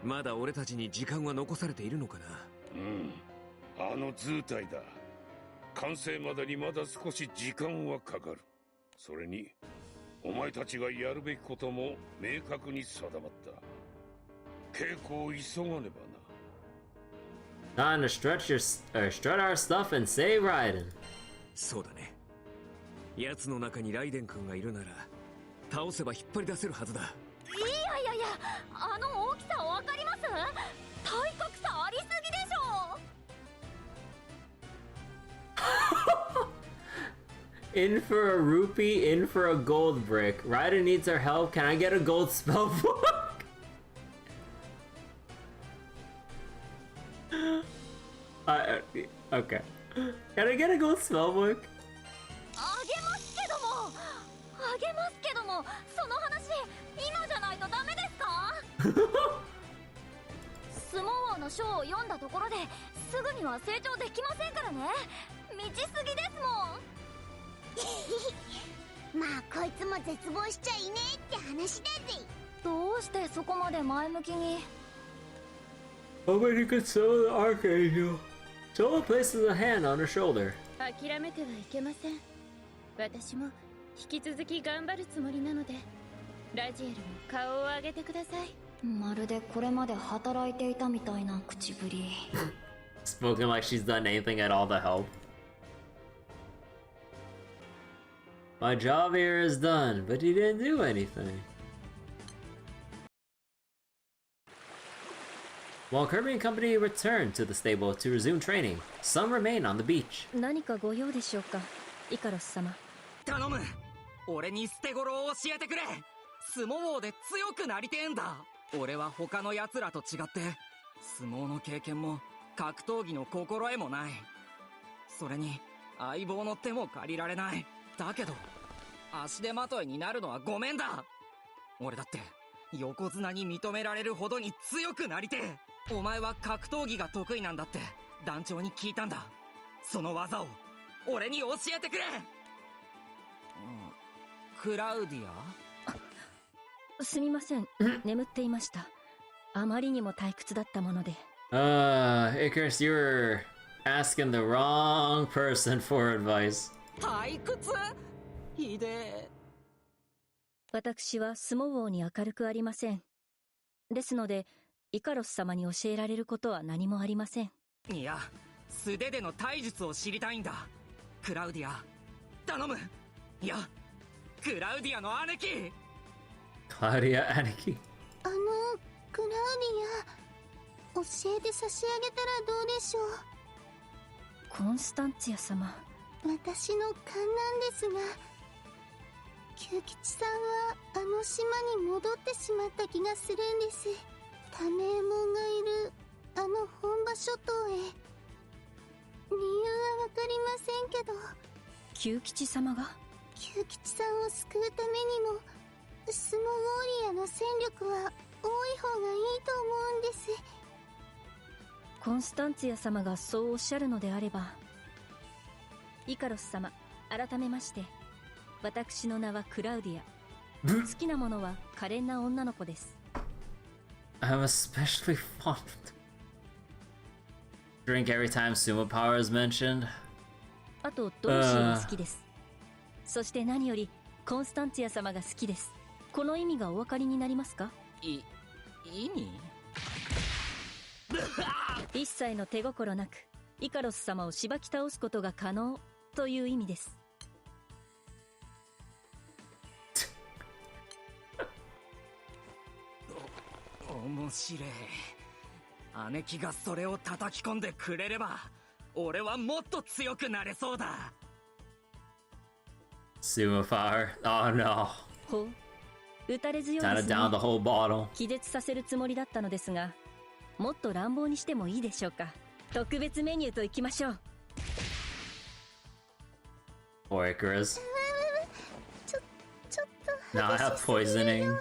まだ俺たちに時間は残されているのかな。うん、あの図体だ。完成までにまだ少し時間はかかる。それにお前たちがやるべきことも明確に定まった。稽古を急がねばな。Time to strut our stuff and save Raiden. そうだね。奴の中にライデン君がいるなら倒せば引っ張り出せるはずだ。いやいやいや、あの大きさわかります？体格差ありすぎでしょ。In for a rupee, in for a gold brick. Raiden needs our help. Can I get a gold spell book? Okay. Can I get a gold spell book? あげますけども、その話今じゃないとダメですか？相撲王の書を読んだところですぐには成長できませんからね。道すぎですもん。まあこいつも絶望しちゃいねえって話だぜ。どうしてそこまで前向きに？ Nobody could sell the Archangel. Solo places a hand on her shoulder. 諦めてはいけません。私も引き続き頑張るつもりなので、ラジエルも顔を上げてください。まるでこれまで働いていたみたいな口ぶり。Spoken like she's done anything at all to help. My job here is done, but he didn't do anything. While Kirby and company return to the stable to resume training, some remain on the beach. 何かご用でしょうか、イカロス様。頼む。俺に捨て頃を教えてくれ。相撲王で強くなりてえんだ。俺は他の奴らと違って相撲の経験も格闘技の心得もない。それに相棒の手も借りられない。だけど足手まといになるのはごめんだ。俺だって横綱に認められるほどに強くなりてえ。お前は格闘技が得意なんだって団長に聞いたんだ。その技を俺に教えてくれ。クラウディア？すみません、眠っていました。あまりにも退屈だったもので。Icarus, you were asking the wrong person for advice. 退屈？ひでえ。私は相撲王に明るくありません。ですので、イカロス様に教えられることは何もありません。いや、素手での体術を知りたいんだ。クラウディア、頼む。いや、クラウディアの姉貴。Claudia, Aniki. クラウディア、教えて差し上げたらどうでしょう。コンスタンツィア様。私の勘なんですが、久吉さんはあの島に戻ってしまった気がするんです。多名門がいるあの本場諸島へ。理由はわかりませんけど。久吉様が？久吉さんを救うためにもスモウォーリアの戦力は多い方がいいと思うんです。コンスタンツィア様がそうおっしゃるのであれば。イカロス様、改めまして私の名はクラウディア。好きなものは可憐な女の子です。I'm especially fond of drink every time Sumo power is mentioned. あとドロシーが好きです。そして何よりコンスタンツィア様が好きです。この意味がお分かりになりますか？意味？一切の手心なくイカロス様をしばき倒すことが可能という意味です。面白い。姉貴がそれを叩き込んでくれれば俺はもっと強くなれそうだ。Sumo power. Oh no. ほう、打たれ強いですね。down the whole bottle. 気絶させるつもりだったのですが、もっと乱暴にしてもいいでしょうか。特別メニューといきましょう。Or Icarus. ちょっと Now I have poisoning.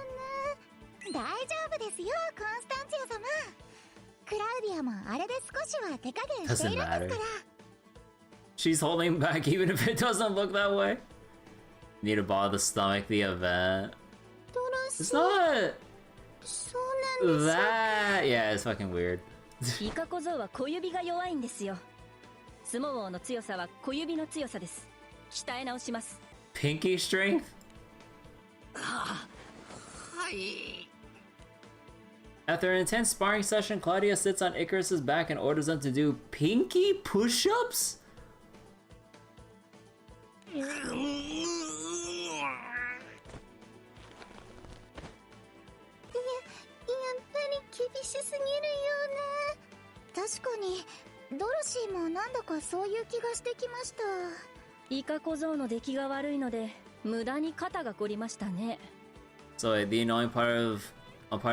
大丈夫ですよ、コンスタンツィア様。クラウディアもあれで少しは手加減しているんですから。She's holding back even if it doesn't look that way. Need to bother the stomach the event. It's not そうなんです。 that. Yeah, it's fucking weird. イカ小僧は小指が弱いんですよ。スモ王の強さは小指の強さです。鍛え直します。 Pinky strength? はい。 After an intense sparring session, Claudia sits on Icarus's back and orders them to do pinky push-ups? やっぱり厳しすぎるような。確かにドロシーもなんだかそういう気がしてきました。イカ小僧の出来が悪いので無駄に肩が凝りましたね。 So the annoying part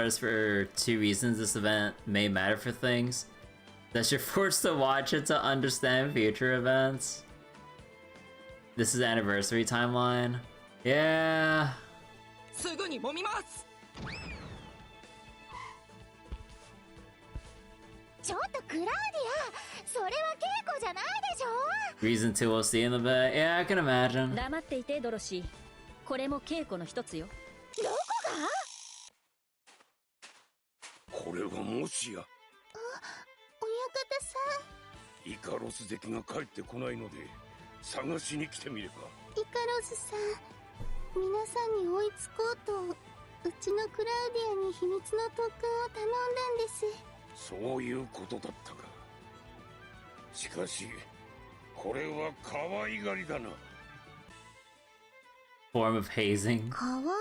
is for two reasons this event may matter for things. That you're forced to watch it to understand future events. This is the anniversary timeline. Yeah. すぐに揉みます。ちょっとクラウディア、それは稽古じゃないでしょ。 Reason 2 we'll see in the bed. Yeah, I can imagine. 黙っていてドロシー。これも稽古の一つよ。どこが？これはもしや親方さん、イカロス関が帰ってこないので探しに来てみれば。ん、イカロスさん、皆さんに追いつこうとうちのクラウディアに秘密の特訓を頼んだんです。そういうことだったか。しかしこれは可愛がりだな。 Form of hazing. 可愛がり？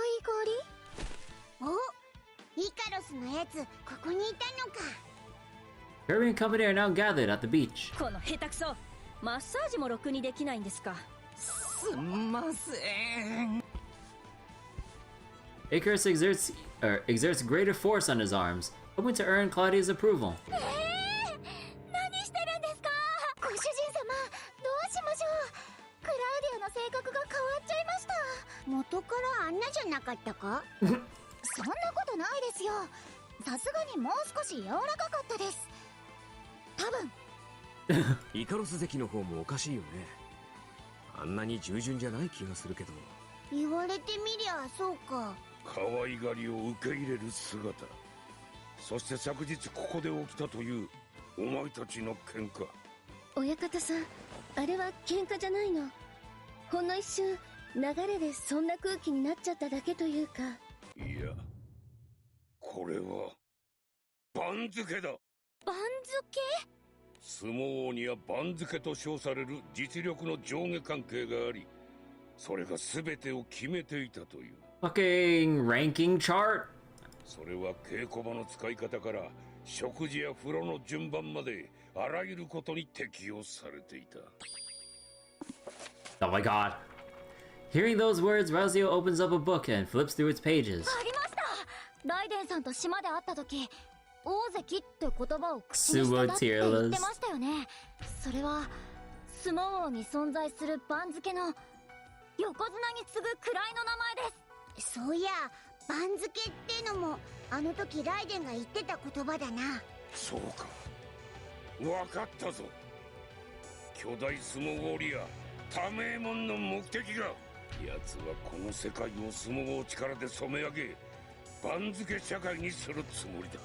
お、イカロスのやつここにいたのか。 Kirby and company are now gathered at the beach. この下手くそ、マッサージもろくにできないんですか。すんません。 Icarus exerts greater force on his arms, hoping to earn Claudia's approval. 何してるんですか？ご主人様、どうしましょう。クラウディアの性格が変わっちゃいました。元からあんなじゃなかったか？そんなことないですよ。さすがにもう少し柔らかかったです。多分。イカロス関の方もおかしいよね。あんなに従順じゃない気がするけど。言われてみりゃそうか。可愛がりを受け入れる姿、そして昨日ここで起きたというお前たちの喧嘩。親方さん、あれは喧嘩じゃないの。ほんの一瞬流れでそんな空気になっちゃっただけというか。いや、これは番付だ。番付？相撲王には番付と称される実力の上下関係があり、それが全てを決めていたという。Fucking ranking chart? それは稽古場の使い方から食事や風呂の順番まであらゆることに適用されていた。Oh my god. Hearing those words, Razio opens up a book and flips through its pages. ありました。ライデンさんと島で会った時、大関って言葉を口にしてたって言ってましたよね。それは相撲王に存在する番付の横綱に次ぐ位の名前です。そういや、番付ってのもあの時ライデンが言ってた言葉だな。そうか、わかったぞ。巨大相撲ウォリアー多名門の目的が、奴はこの世界を相撲を力で染め上げ番付社会にするつもりだ。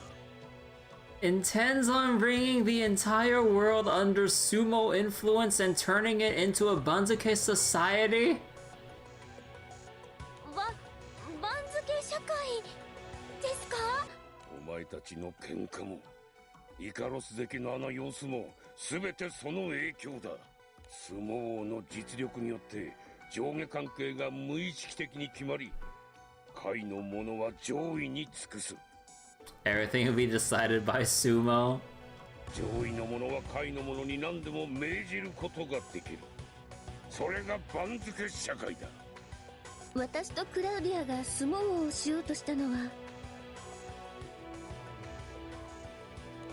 Intends on bringing the entire world under sumo influence and turning it into a Banzuke society? 番付社会ですか？お前たちの喧嘩もイカロス関のあの様子も全てその影響だ。相撲王の実力によって上下関係が無意識的に決まり、下位の者は上位に尽くす。Everything will be decided by sumo. 上位の者は下位の者に何でも命じることができる。それが番付社会だ。私とクラウディアが相撲王をしようとしたのは、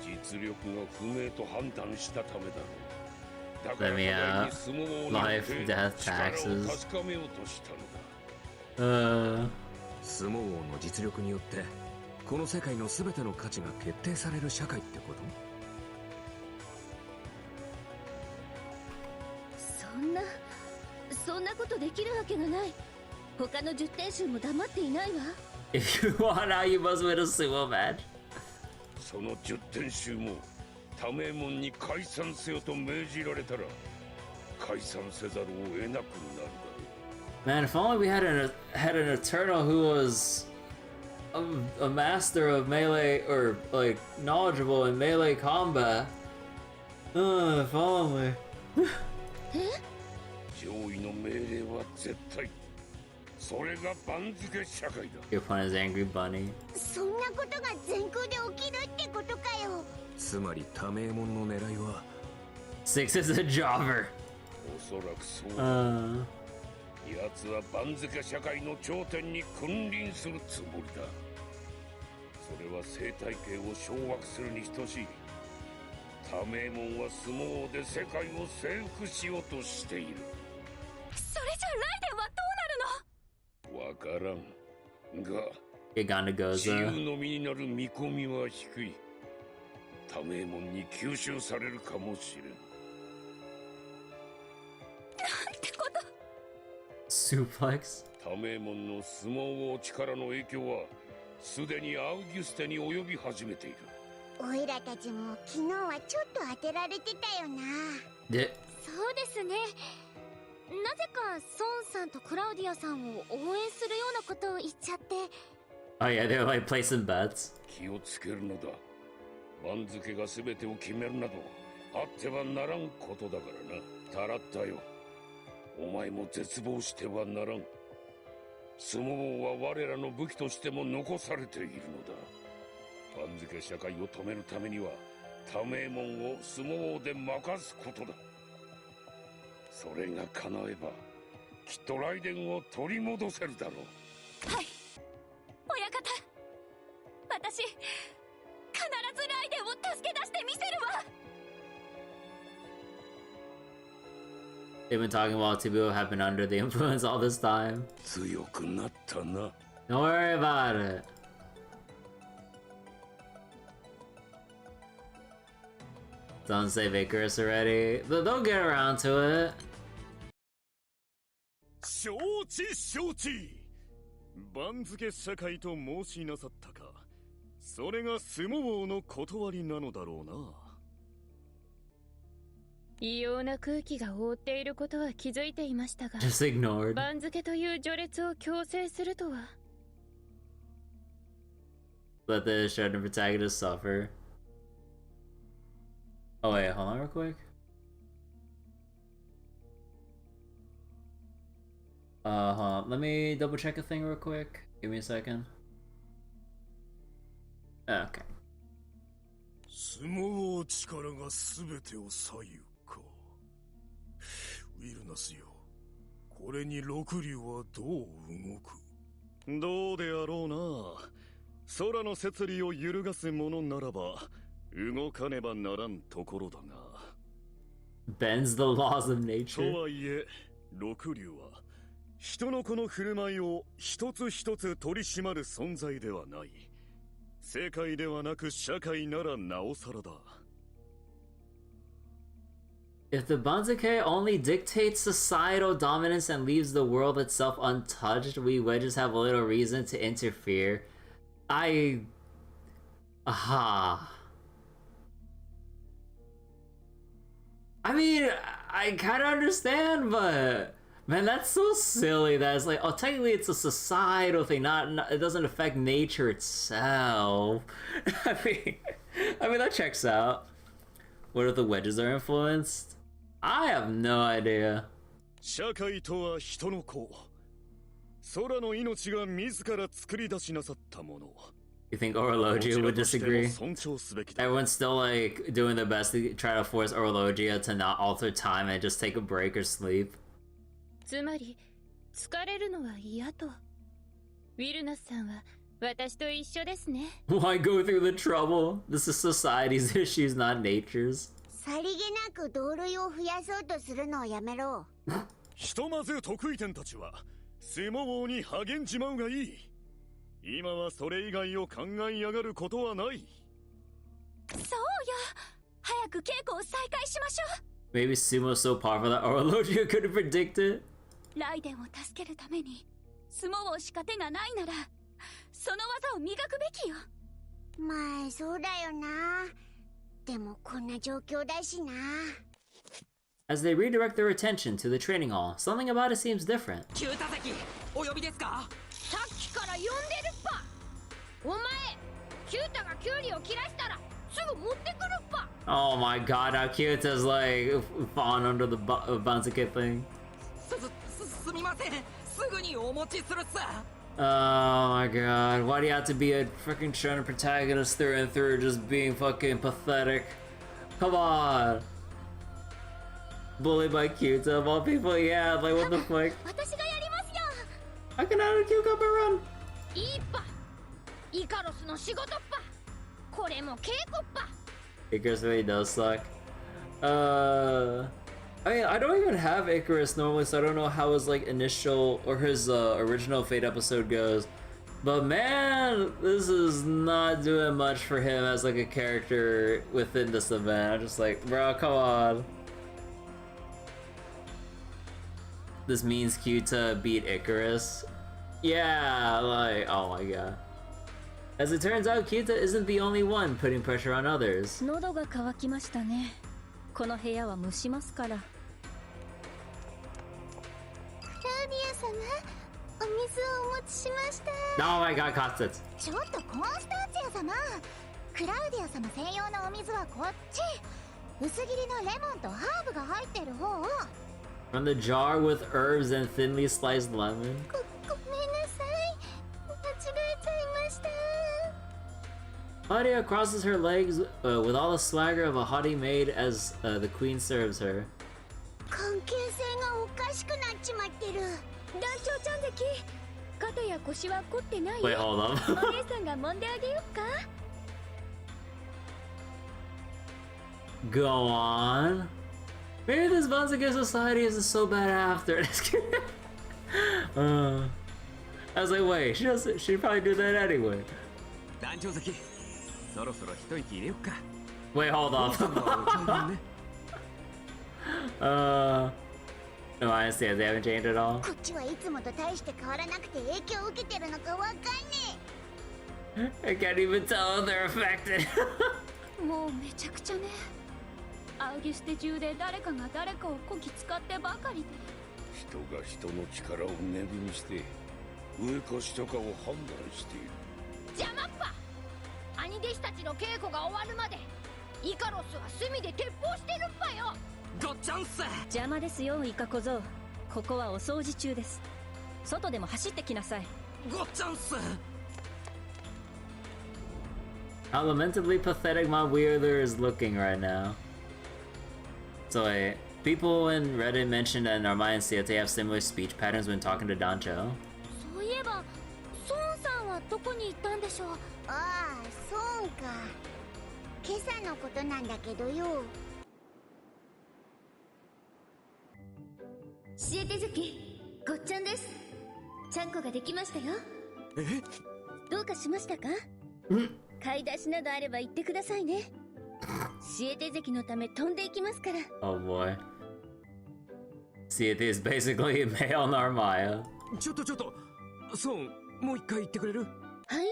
実力が不明と判断したためだろう。だから Let me 互いに相撲王によ life, って death, 力を taxes. 確かめようとしたのだ。相撲王の実力によってこの世界の全ての価値が決定される社会ってこと？そんなことできるわけがない。他の10点衆も黙っていないわ。If you want out, you must win a sumo match. その10点集も多名門に解散せよと命じられたら解散せざるを得なくなるだろう。 Man, if only we had an Eternal who was a master of melee, or like knowledgeable in melee combat. If only. 上位の命令は絶対。それが番付社会だ。 Your opponent is Angry Bunny. そんなことが全空で起きるってことかよ。つまり多名門の狙いは Six is a jobber. おそらくそうだ。奴は番付社会の頂点に君臨するつもりだ。それは生態系を掌握するに等しい。多名門は相撲で世界を征服しようとしている。それじゃライデンはどうなるの？わからんが、 Gigana 自由 Goza. の身になる見込みは低い。多名門に吸収されるかもしれん。なんてこと。Suplex. 多名門の相撲王力の影響はすでにアウギュステに及び始めている。おいらたちも昨日はちょっと当てられてたよな。で、そうですね。なぜかソンさんとクラウディアさんを応援するようなことを言っちゃって。 oh yeah, they're like placing bets. 気をつけるのだ。番付が全てを決めるなどあってはならんことだからな。たらったよ。お前も絶望してはならん。相撲は我らの武器としても残されているのだ。番付社会を止めるためには多名門を相撲で任すことだ。それが叶えばきっとライデンを取り戻せるだろう。はい、親方。私必ずライデンを助け出してみせるわ。 They've been talking while two people have been under the influence all this time. 強くなったな。 Don't worry about it. Don't save Icarus already. They'll get around to it. 承知承知。番付社会と申しなさったか。それが相撲王の断りなのだろうな。異様な空気が覆っていることは気づいていましたが、 Just ignored. 番付という序列を強制するとは。 Let the shredded protagonist suffer. Oh wait, hold on real quick. Hold on. Let me double check a thing real quick. Give me a second. Okay. 相撲力が全てを左右か。ウィルナスよ、これに六竜はどう動く？どうであろうな。空の摂理を揺るがすものならば動かねばならんところだが。Bends the laws of と nature. はいえ六竜は人のこの振る舞いを一つ一つ取り締まる存在ではない。世界ではなく社会ならなおさらだ。If the Banzuke only dictates societal dominance and leaves the world itself untouched, we wedges have little reason to interfere. Aha. I mean, I kind of understand, but man, that's so silly that it's like, oh, technically it's a societal thing, not it doesn't affect nature itself. I mean that checks out. What if the wedges are influenced? I have no idea. 社会とは人の子。空の命が自ら作り出しなさったもの。You think Orologia would disagree? Everyone's still like doing their best to try to force Orologia to not alter time and just take a break or sleep. つまり疲れるのは嫌と。ウィルナスさんは私と一緒ですね。Why go through the trouble? This is society's issues, not nature's. さりげなく同類を増やそうとするのをやめろ。ひとまず得意点たちは相撲王に励んじまうがいい。今はそれ以外を考えやがることはない。そうよ。早く稽古を再開しましょう。 Maybe Sumo's so powerful that Orologia couldn't predict it. ライデンを助けるために相撲王しか手がないならその技を磨くべきよ。まあそうだよな。でもこんな状況だしな。As they redirect their attention to the training hall, something about it seems different. キュータ席お呼びですか？さっきから呼んでるっぱ。お前キュータがキュウリを切らしたらすぐ持ってくるっぱ。 Oh my god, how cute is like falling under the Banzuke thing. すみません。すぐにお持ちするっす。Oh my god, why do you have to be a freaking shonen protagonist through and through, just being fucking pathetic? Come on. Bullied by Kyuta of all people, yeah, like what the fuck? 私がやりますよ。 I can add a cucumber run. いいっぱ。イカロスの仕事っぱ。これも稽古っぱ。 Icarus really does suck. I mean, I don't even have Icarus normally, so I don't know how his like initial or his original Fate episode goes. But man, this is not doing much for him as like a character within this event. I'm just like, bro, come on. This means Kyuta beat Icarus. Yeah, like, oh my god. As it turns out, Kyuta isn't the only one putting pressure on others. 喉が渇きましたね。この部屋は蒸しますから。クラウディア様、お水をお持ちしました。 Oh my god, Constance. ちょっとコンスタンツィア様、クラウディア様専用のお水はこっち。薄切りのレモンとハーブが入ってる方を。 From the jar with herbs and thinly sliced lemon. ごめんなさい。間違えちゃいました。 Claudia crosses her legs with all the swagger of a haughty maid as the queen serves her. 関係性がおかしくなっちまってる。団長ちゃん関、肩や腰は凝ってないよ。 Wait, hold on. お姉さんが揉んであげよっか。 Go on. Maybe this Banzuke society isn't so bad after. I was like, wait, she'd probably do that anyway. 団長席、そろそろ一息入れよっか。 Wait, hold on. No, I understand. They haven't changed at all. こっちはいつもと大して変わらなくて影響を受けてるのかわかんね I can't even tell if they're affected. もうめちゃくちゃね。アウギュステ中で誰かが誰かをこき使ってばかりで。人が人の力を値踏みして上か下かを判断している。邪魔っぱ。兄弟子たちの稽古が終わるまでイカロスは隅で鉄砲してるっぱよ。ごっちゃんっす。邪魔ですよ、イカ小僧。ここはお掃除中です。外でも走ってきなさい。ごっちゃんっす。 How lamentably pathetic my weirder is looking right now. So wait, People in Reddit mentioned that Narmai and Siete have similar speech patterns when talking to Dancho. そういえばソーンさんはどこに行ったんでしょう。ああ、そうか。今朝のことなんだけどよ。シエテ月、ごっちゃんです。ちゃんこができましたよ。え？どうかしましたか？買い出しなどあれば言ってくださいね。シエテ関のため飛んでいきますから。Oh boy. Siete is basically male Narmaya. ちょっとソン、もう一回言ってくれる？はい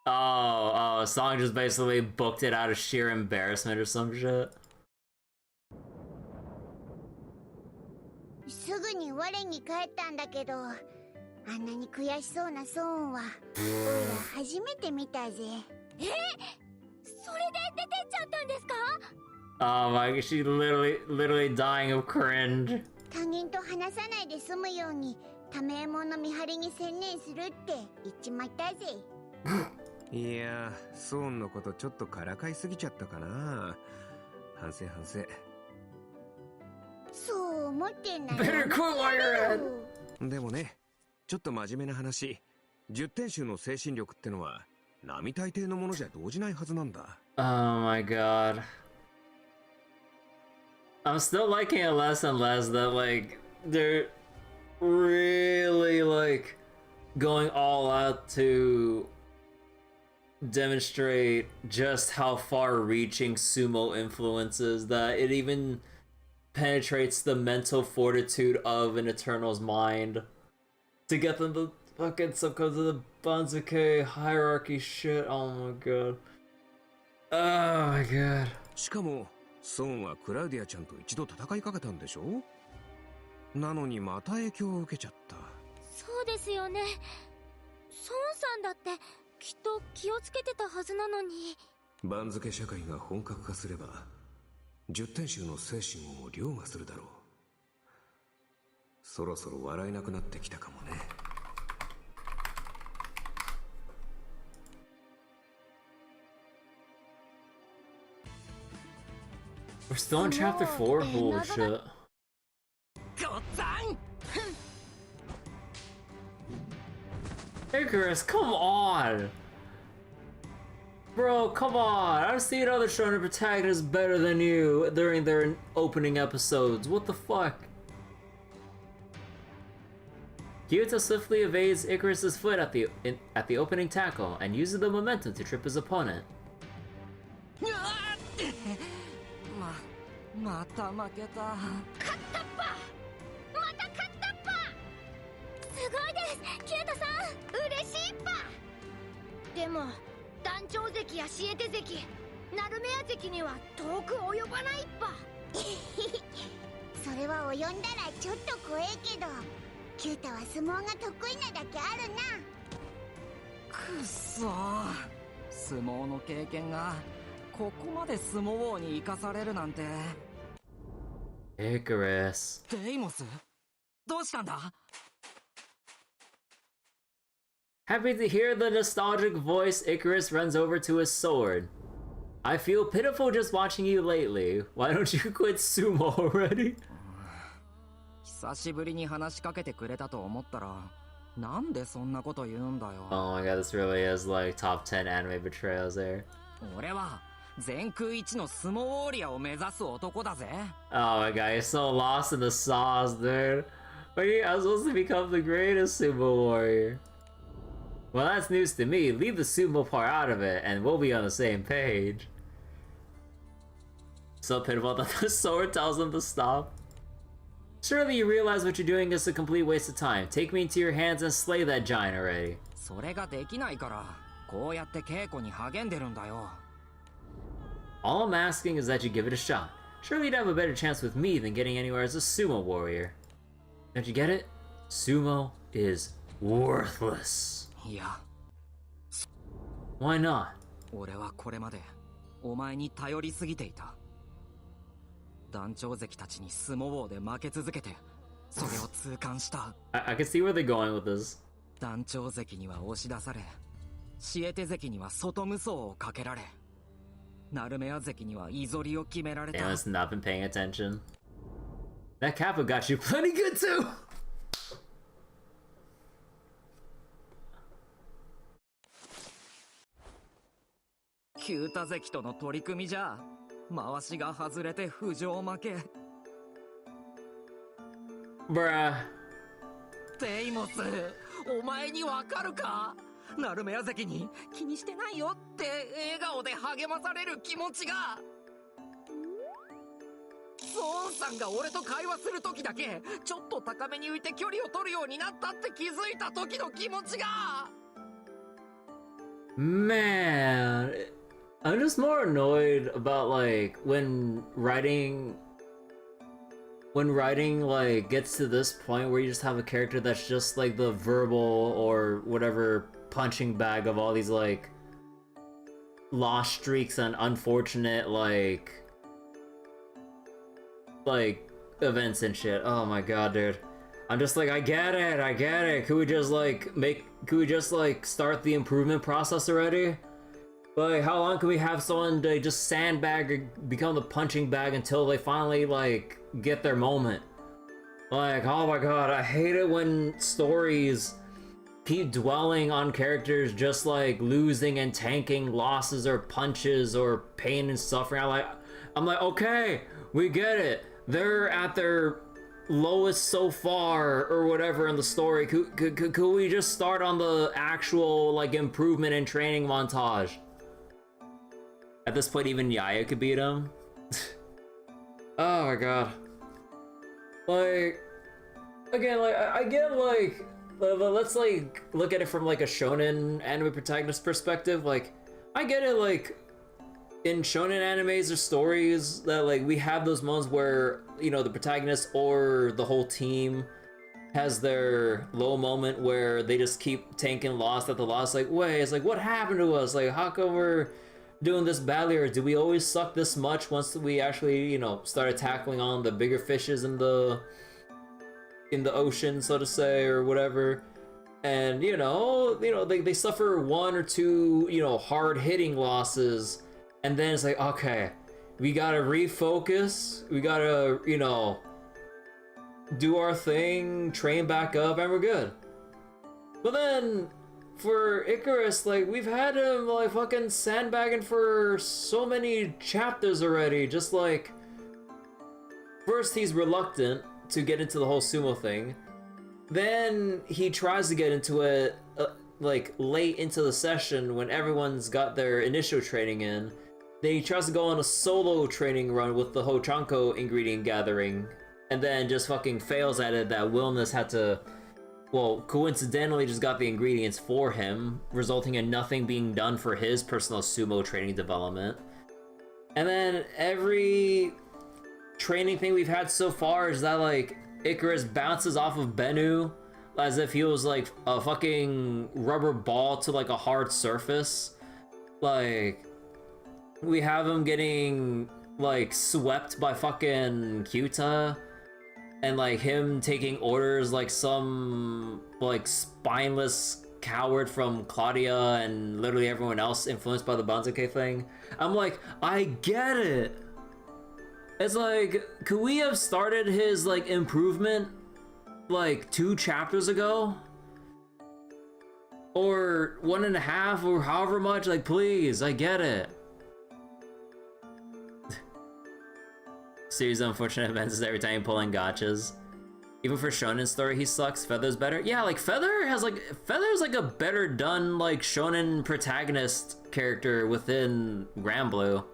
？Oh, Song just basically booked it out of sheer embarrassment or some shit. すぐに我に返ったんだけど、あんなに悔しそうなソーンは、おいら初めて見たぜ。それで出てっちゃったんですか？ Oh my god, she's literally dying of cringe. 他人と話さないで済むように、ためもの見張りに専念するって言っちまったぜ。いや、ソーンのことちょっとからかいすぎちゃったかな。反省。そう思ってんなら。Better quit while you're at. でもね、ちょっと真面目な話、10点集の精神力ってのは並大抵のものじゃ動じないはずなんだ。Oh my god. I'm still liking it less and less that like they're really like going all out to demonstrate just how far-reaching Sumo influences that it even penetrates the mental fortitude of an Eternal's mind to get them to fucking succumb to the Banzuke hierarchy shit. Oh my god. Oh my god. しかもソンはクラウディアちゃんと一度戦いかけたんでしょ？なのにまた影響を受けちゃった。そうですよね。ソンさんだってきっと気をつけてたはずなのに。番付社会が本格化すれば10点集の精神をも凌駕するだろう。そろそろ笑えなくなってきたかもね。We're still in chapter 4? Holy shit. ごっつぁん Icarus, come on! Bro, come on! I've seen other shonen protagonists better than you during their opening episodes. What the fuck? Gyuto swiftly evades Icarus's foot at the opening tackle and uses the momentum to trip his opponent. また負けた。勝ったっぱ。また勝ったっぱ。すごいです、キュートさん。嬉しいっぱ。でも団長関やシエテ関、ナルメア関には遠く及ばないっぱ。それは及んだらちょっと怖えけど、キュータは相撲が得意なだけあるな。くっそー、相撲の経験がここまで相撲王に生かされるなんて。Icarus. デイモス、どうしたんだ？ Happy to hear the nostalgic voice, Icarus runs over to his sword. I feel pitiful just watching you lately. Why don't you quit sumo already? 久しぶりに話しかけてくれたと思ったら、なんでそんなこと言うんだよ。 Oh my god, this really is like top 10 anime betrayals there. 俺は全空一の相撲ウォリアを目指す男だぜ。 Oh my god, you're so lost in the sauce, dude. Wait, I was supposed to become the greatest sumo warrior. Well, that's news to me. Leave the sumo part out of it, and we'll be on the same page. So pitiful that the sword tells him to stop. Surely you realize what you're doing is a complete waste of time. Take me into your hands and slay that giant already. それができないから、こうやって稽古に励んでるんだよ。All I'm asking is that you give it a shot. Surely you'd have a better chance with me than getting anywhere as a sumo warrior. Don't you get it? Sumo is worthless. いや、 Why not? 俺はこれまでお前に頼りすぎていた。団長関たちに相撲王で負け続けて、それを痛感した。I can see where they're going with this. 団長関には押し出され、シエテ関には外無双をかけられ、ナルメア関には居反りを決められた。 Damn, it's not been paying attention. That kappa got you plenty good too! 九太関との取り組みじゃ回しが外れて不条負け。 Bruh. テイモス、お前にわかるか？ナルメア関に気にしてないよって笑顔で励まされる気持ちが。ソーンさんが俺と会話する時だけちょっと高めに浮いて距離を取るようになったって気づいた時の気持ちが。 Man, I'm just more annoyed about like when writing like gets to this point where you just have a character that's just like the verbal or whatever punching bag of all these like lost streaks and unfortunate like events and shit. Oh my god, dude. I'm just like, I get it. Could we just like start the improvement process already? Like, how long can we have someone to just sandbag or become the punching bag until they finally like get their moment? Like, oh my god, I hate it when stories keep dwelling on characters just like losing and tanking losses or punches or pain and suffering. I'm like, okay, we get it. They're at their lowest so far or whatever in the story. Could we just start on the actual like improvement and training montage? At this point, even Yaya could beat him. Oh my god. Like, again, like I get like, let's like look at it from like a shonen anime protagonist perspective. Like, I get it, like in shonen animes or stories that like we have those moments where, you know, the protagonist or the whole team has their low moment where they just keep tanking loss at the loss. Like, wait, it's like, what happened to us? Like, how come we're doing this badly, or do we always suck this much once we actually, you know, started tackling on the bigger fishes in the ocean, so to say, or whatever? And you know, they suffer one or two, you know, hard-hitting losses, and then it's like, okay, we gotta refocus, we gotta, you know, do our thing, train back up, and we're good. But then for Icarus, like, we've had him like fucking sandbagging for so many chapters already. Just like, first he's reluctant to get into the whole sumo thing, then he tries to get into it like late into the session when everyone's got their initial training in. Then he tries to go on a solo training run with the Hochanko ingredient gathering, and then just fucking fails at it. That Wilness had to, well, coincidentally just got the ingredients for him, resulting in nothing being done for his personal sumo training development. And then every training thing we've had so far is that like Icarus bounces off of Bennu as if he was like a fucking rubber ball to like a hard surface. Like, we have him getting like swept by fucking Kyuta, and like him taking orders like some like spineless coward from Claudia and literally everyone else influenced by the Banzuke thing. I'm like, I get it. It's like, could we have started his like improvement like 2 chapters ago? Or 1.5 or however much, like please, I get it. Series of unfortunate events is every time you pull in gotchas. Even for shonen story, he sucks. Feather's better. Yeah, like Feather's like a better done like shonen protagonist character within Granblue.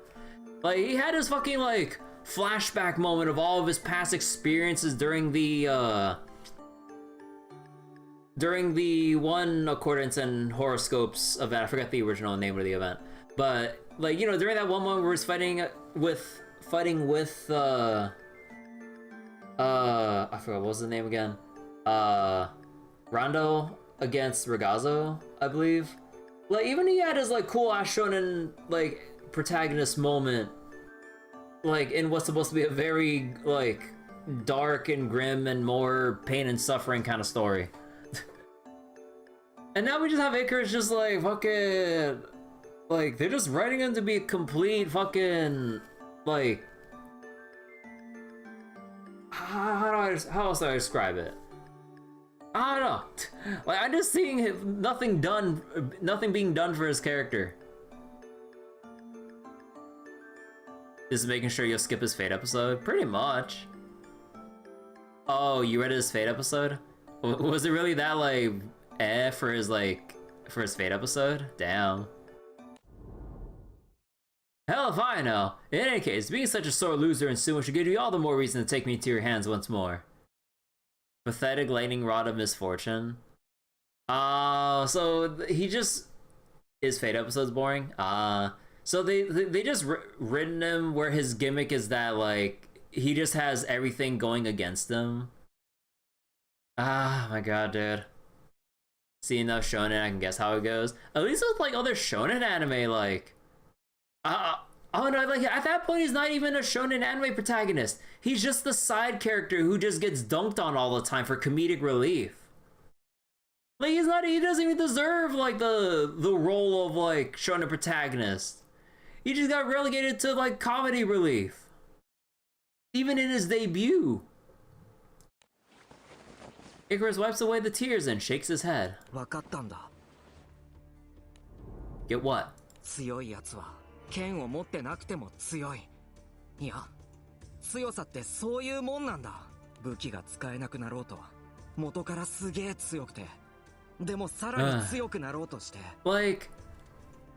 Like, he had his fucking like flashback moment of all of his past experiences during the one Accordance and Horoscopes event. I forgot the original name of the event, but like, you know, during that one moment where he's fighting with I forgot, what was the name again? Rondo against Ragazzo, I believe. Like, even he had his like cool ass shonen like protagonist moment, like in what's supposed to be a very like dark and grim and more pain and suffering kind of story. And now we just have Icarus just like fucking Like, they're just writing him to be a complete fucking, like, how else do I describe it? I don't know. Like, I'm just seeing nothing being done for his character. Just making sure you'll skip his Fate episode? Pretty much. Oh, you read his Fate episode? Was it really that, like, for his Fate episode? Damn. Hell if I know. In any case, being such a sore loser in Sumo should give you all the more reason to take me to your hands once more. Pathetic lightning rod of misfortune. So he just... His Fate episode's boring? So they just written him where his gimmick is that, like, he just has everything going against him. Ah, my god, dude. See enough shonen, I can guess how it goes. At least with, like, other shonen anime, like... oh no, like, at that point, he's not even a shonen anime protagonist. He's just the side character who just gets dunked on all the time for comedic relief. Like, he doesn't even deserve, like, the role of, like, shonen protagonist. He just got relegated to, like, comedy relief. Even in his debut. Icarus wipes away the tears and shakes his head. Get what? 強いやつは剣を持ってなくても強い。いや、強さってそういうもんなんだ。武器が使えなくなろうと、元からすげえ強くて、でもさらに強くなろうとして。Like,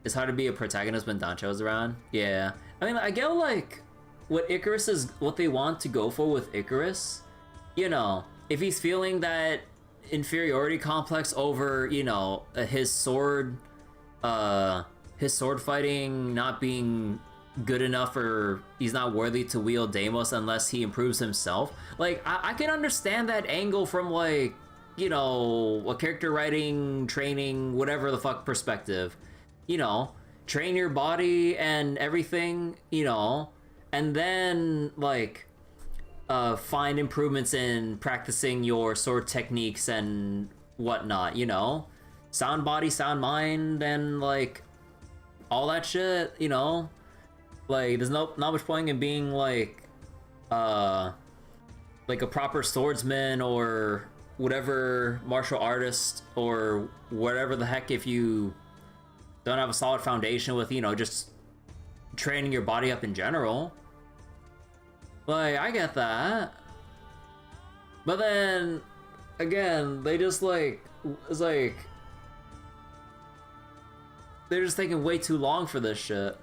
it's hard to be a protagonist when Dancho's around. Yeah, I mean, I get like what they want to go for with Icarus. You know, if he's feeling that inferiority complex over, you know, his sword fighting not being good enough, or he's not worthy to wield Deimos unless he improves himself. Like, I can understand that angle from, like, you know, a character writing, training, whatever the fuck perspective. You know, train your body and everything, you know, and then, like, find improvements in practicing your sword techniques and whatnot, you know? Sound body, sound mind, and, like, all that shit, you know? Like, there's not much point in being, like a proper swordsman or whatever martial artist or whatever the heck if you don't have a solid foundation with, you know, just training your body up in general. Like, I get that. But then, again, they just, like, it's like... They're just taking way too long for this shit.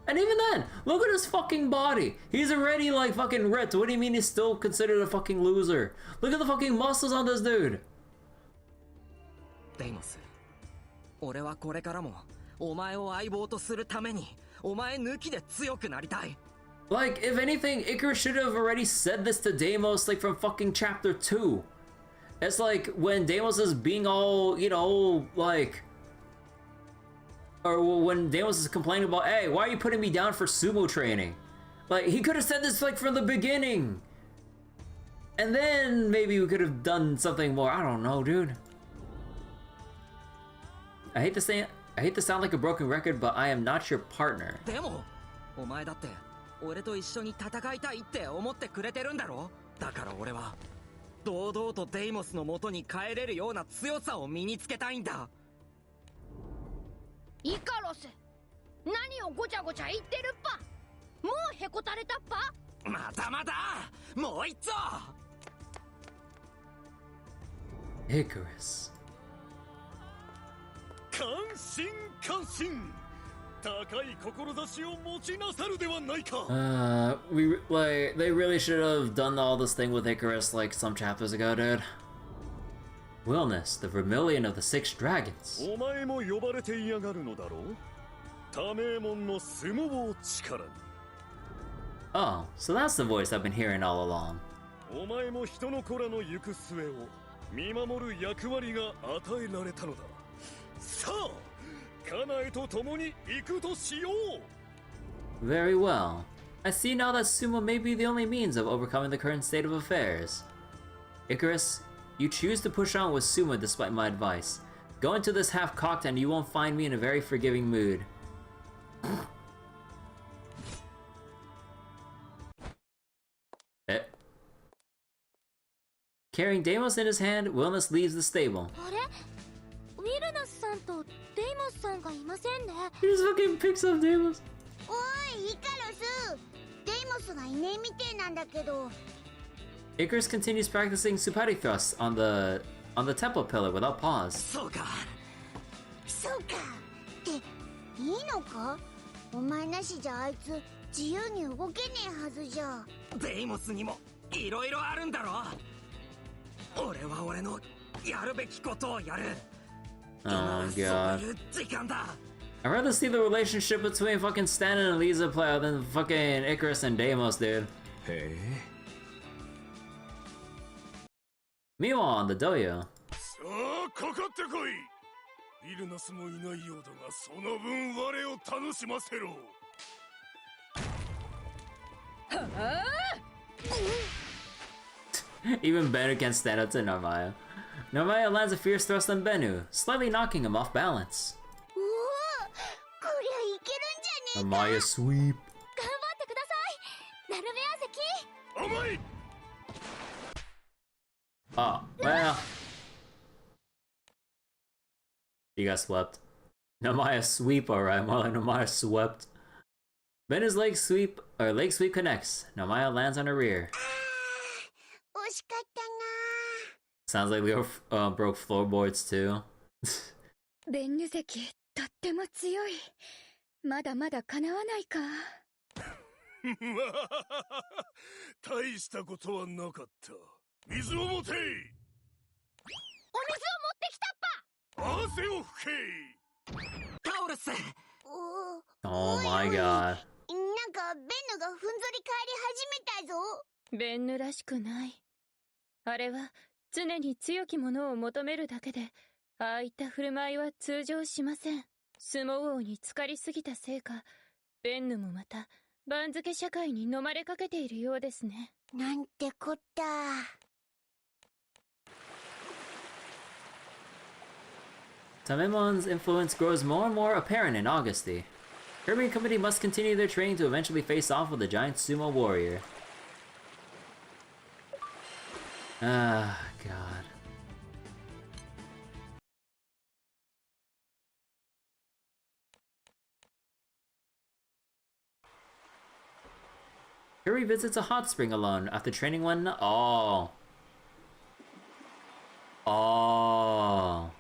And even then, look at his fucking body. He's already, like, fucking ripped. What do you mean he's still considered a fucking loser? Look at the fucking muscles on this dude. Deimos, 俺はこれからもお前を相棒とするためにお前抜きで強くなりたい。 Like, if anything, Icarus should have already said this to Deimos, like, from fucking chapter 2. It's like, when Deimos is being all, you know, like... Or when Deimos is complaining about, hey, why are you putting me down for sumo training? Like, he could have said this, like, from the beginning. And then maybe we could have done something more. I don't know, dude. I hate to sound like a broken record, but I am not your partner. でも、お前だって俺と一緒に戦いたいって思ってくれてるんだろ？だから俺は堂々とデイモスの元に帰れるような強さを身につけたいんだ。イカロス、何をごちゃごちゃ言ってるっぱ。もうへこたれたっぱ。またまた、もう一丁。Icarus. 感心感心。高い志を持ちなさるではないか。They really should have done all this thing with Icarus like some chapters ago, dude. Willness, the vermilion of the six dragons. お前も呼ばれて嫌がるのだろう。多名門の相撲を力に。Oh, so that's the voice I've been hearing all along. お前も人の子らの行く末を見守る役割が与えられたのだ。さあ、カナへと共に行くとしよう。Very well. I see now that Sumo may be the only means of overcoming the current state of affairs. Icarus, you choose to push on with Sumo despite my advice. Go into this half-cocked and you won't find me in a very forgiving mood. Eh. Carrying Deimos in his hand, Wellness leaves the stable. あれウィルナスさんとデイモスさんがいませんね。 He just fucking picks up Deimos. おいイカロス、デイモスがいねえみてえなんだけど。 Icarus continues practicing Supari thrusts on the temple pillar without pause. そうか。そうかっていいのか。お前なしじゃあいつ自由に動けねえはずじゃ。デイモスにもいろいろあるんだろ。俺は俺のやるべきことをやる。 Oh 今は god. そういう時間だ。 I'd rather see the relationship between fucking Stan and Eliza play out than fucking Icarus and Deimos, dude. へえ。 Meanwhile, on the dojo. さあかかってこい。イルナスもいないようだが、その分我を楽しませろ。 Even Bennu can't stand up to Narmaya. Narmaya lands a fierce thrust on Bennu, slightly knocking him off balance. おお、こりゃいけるんじゃねえか。 Narmaya sweep. 頑張ってください、ナルメア関。甘い。 Oh, well. You got swept. Narmaya sweep, alright, more like Narmaya swept. Bennu's leg sweep connects. Narmaya lands on her rear. 惜しかったな。 Sounds like Leo broke floorboards too. ベンヌ関、とっても強い。まだまだ叶わないか。大したことはなかった。水を持て。お水を持ってきたっぱ。汗を拭け。タオルス。Oh my god. なんかベンヌがふんぞり返り始めたぞ。ベンヌらしくない。あれは常に強き者を求めるだけで、ああいった振る舞いは通常しません。相撲王に浸かりすぎたせいか、ベンヌもまた番付社会に飲まれかけているようですね。なんてこった。 Tamemon's influence grows more and more apparent in Augusty. Kirby and company must continue their training to eventually face off with the giant sumo warrior. Ah, god. Kirby visits a hot spring alone after training one. Oh. Oh.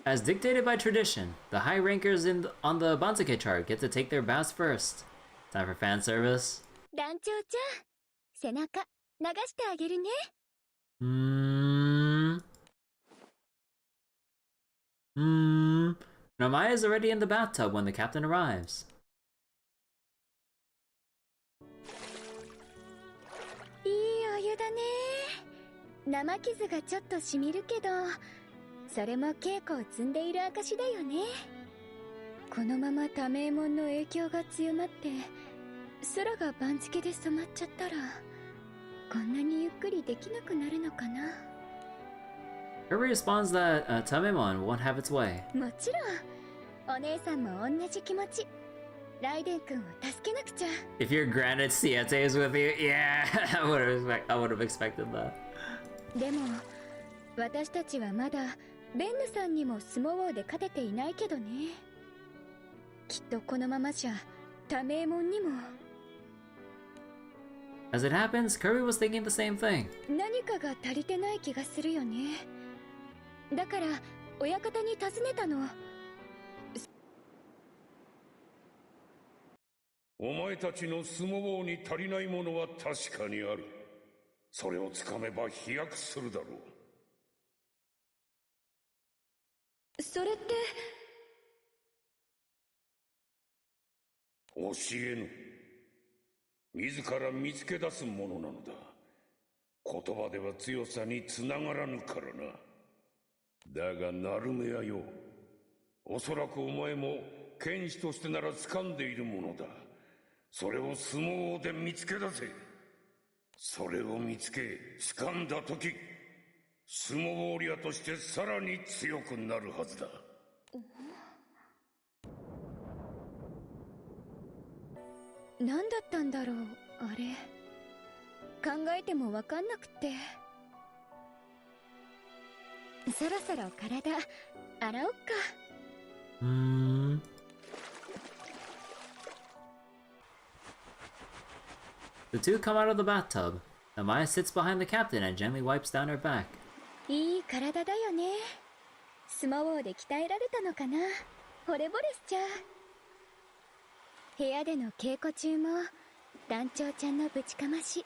As dictated by tradition, the high rankers on the Banzuke chart get to take their baths first. Time for fan service. 団長ちゃん、背中流してあげるね。Nomaya is already in the bathtub when the captain arrives. いいお湯だね。生傷がちょっとしみるけど、それも稽古を積んでいる証だよね。このまま多名門の影響が強まって空が番付で染まっちゃったら、こんなにゆっくりできなくなるのかな。 Kirby responds that Tamemon won't have its way. もちろんお姉さんも同じ気持ち。ライデン君を助けなくちゃ。 If your granite Siete is with you, yeah, I would have expected that. でも私たちはまだベンヌさんにも相撲王で勝てていないけどね。きっとこのままじゃ多名門にも。 As it happens, Kirby was thinking the same thing. 何かが足りてない気がするよね。だから親方に尋ねたの。お前たちの相撲王に足りないものは確かにある。それをつかめば飛躍するだろう。それって教えぬ。自ら見つけ出すものなのだ。言葉では強さにつながらぬからな。だがナルメアよ、おそらくお前も剣士としてなら掴んでいるものだ。それを相撲で見つけ出せ。それを見つけ掴んだ時、相撲ウォリアとしてさらに強くなるはずだ。何だったんだろう、あれ。考えてもわかんなくって。そろそろ体洗おっか。The two come out of the bathtub. Amaya sits behind the captain and gently wipes down her back. いい体だよね。スモモーで鍛えられたのかな。惚れ惚れしちゃう。部屋での稽古中も団長ちゃんのぶちかまし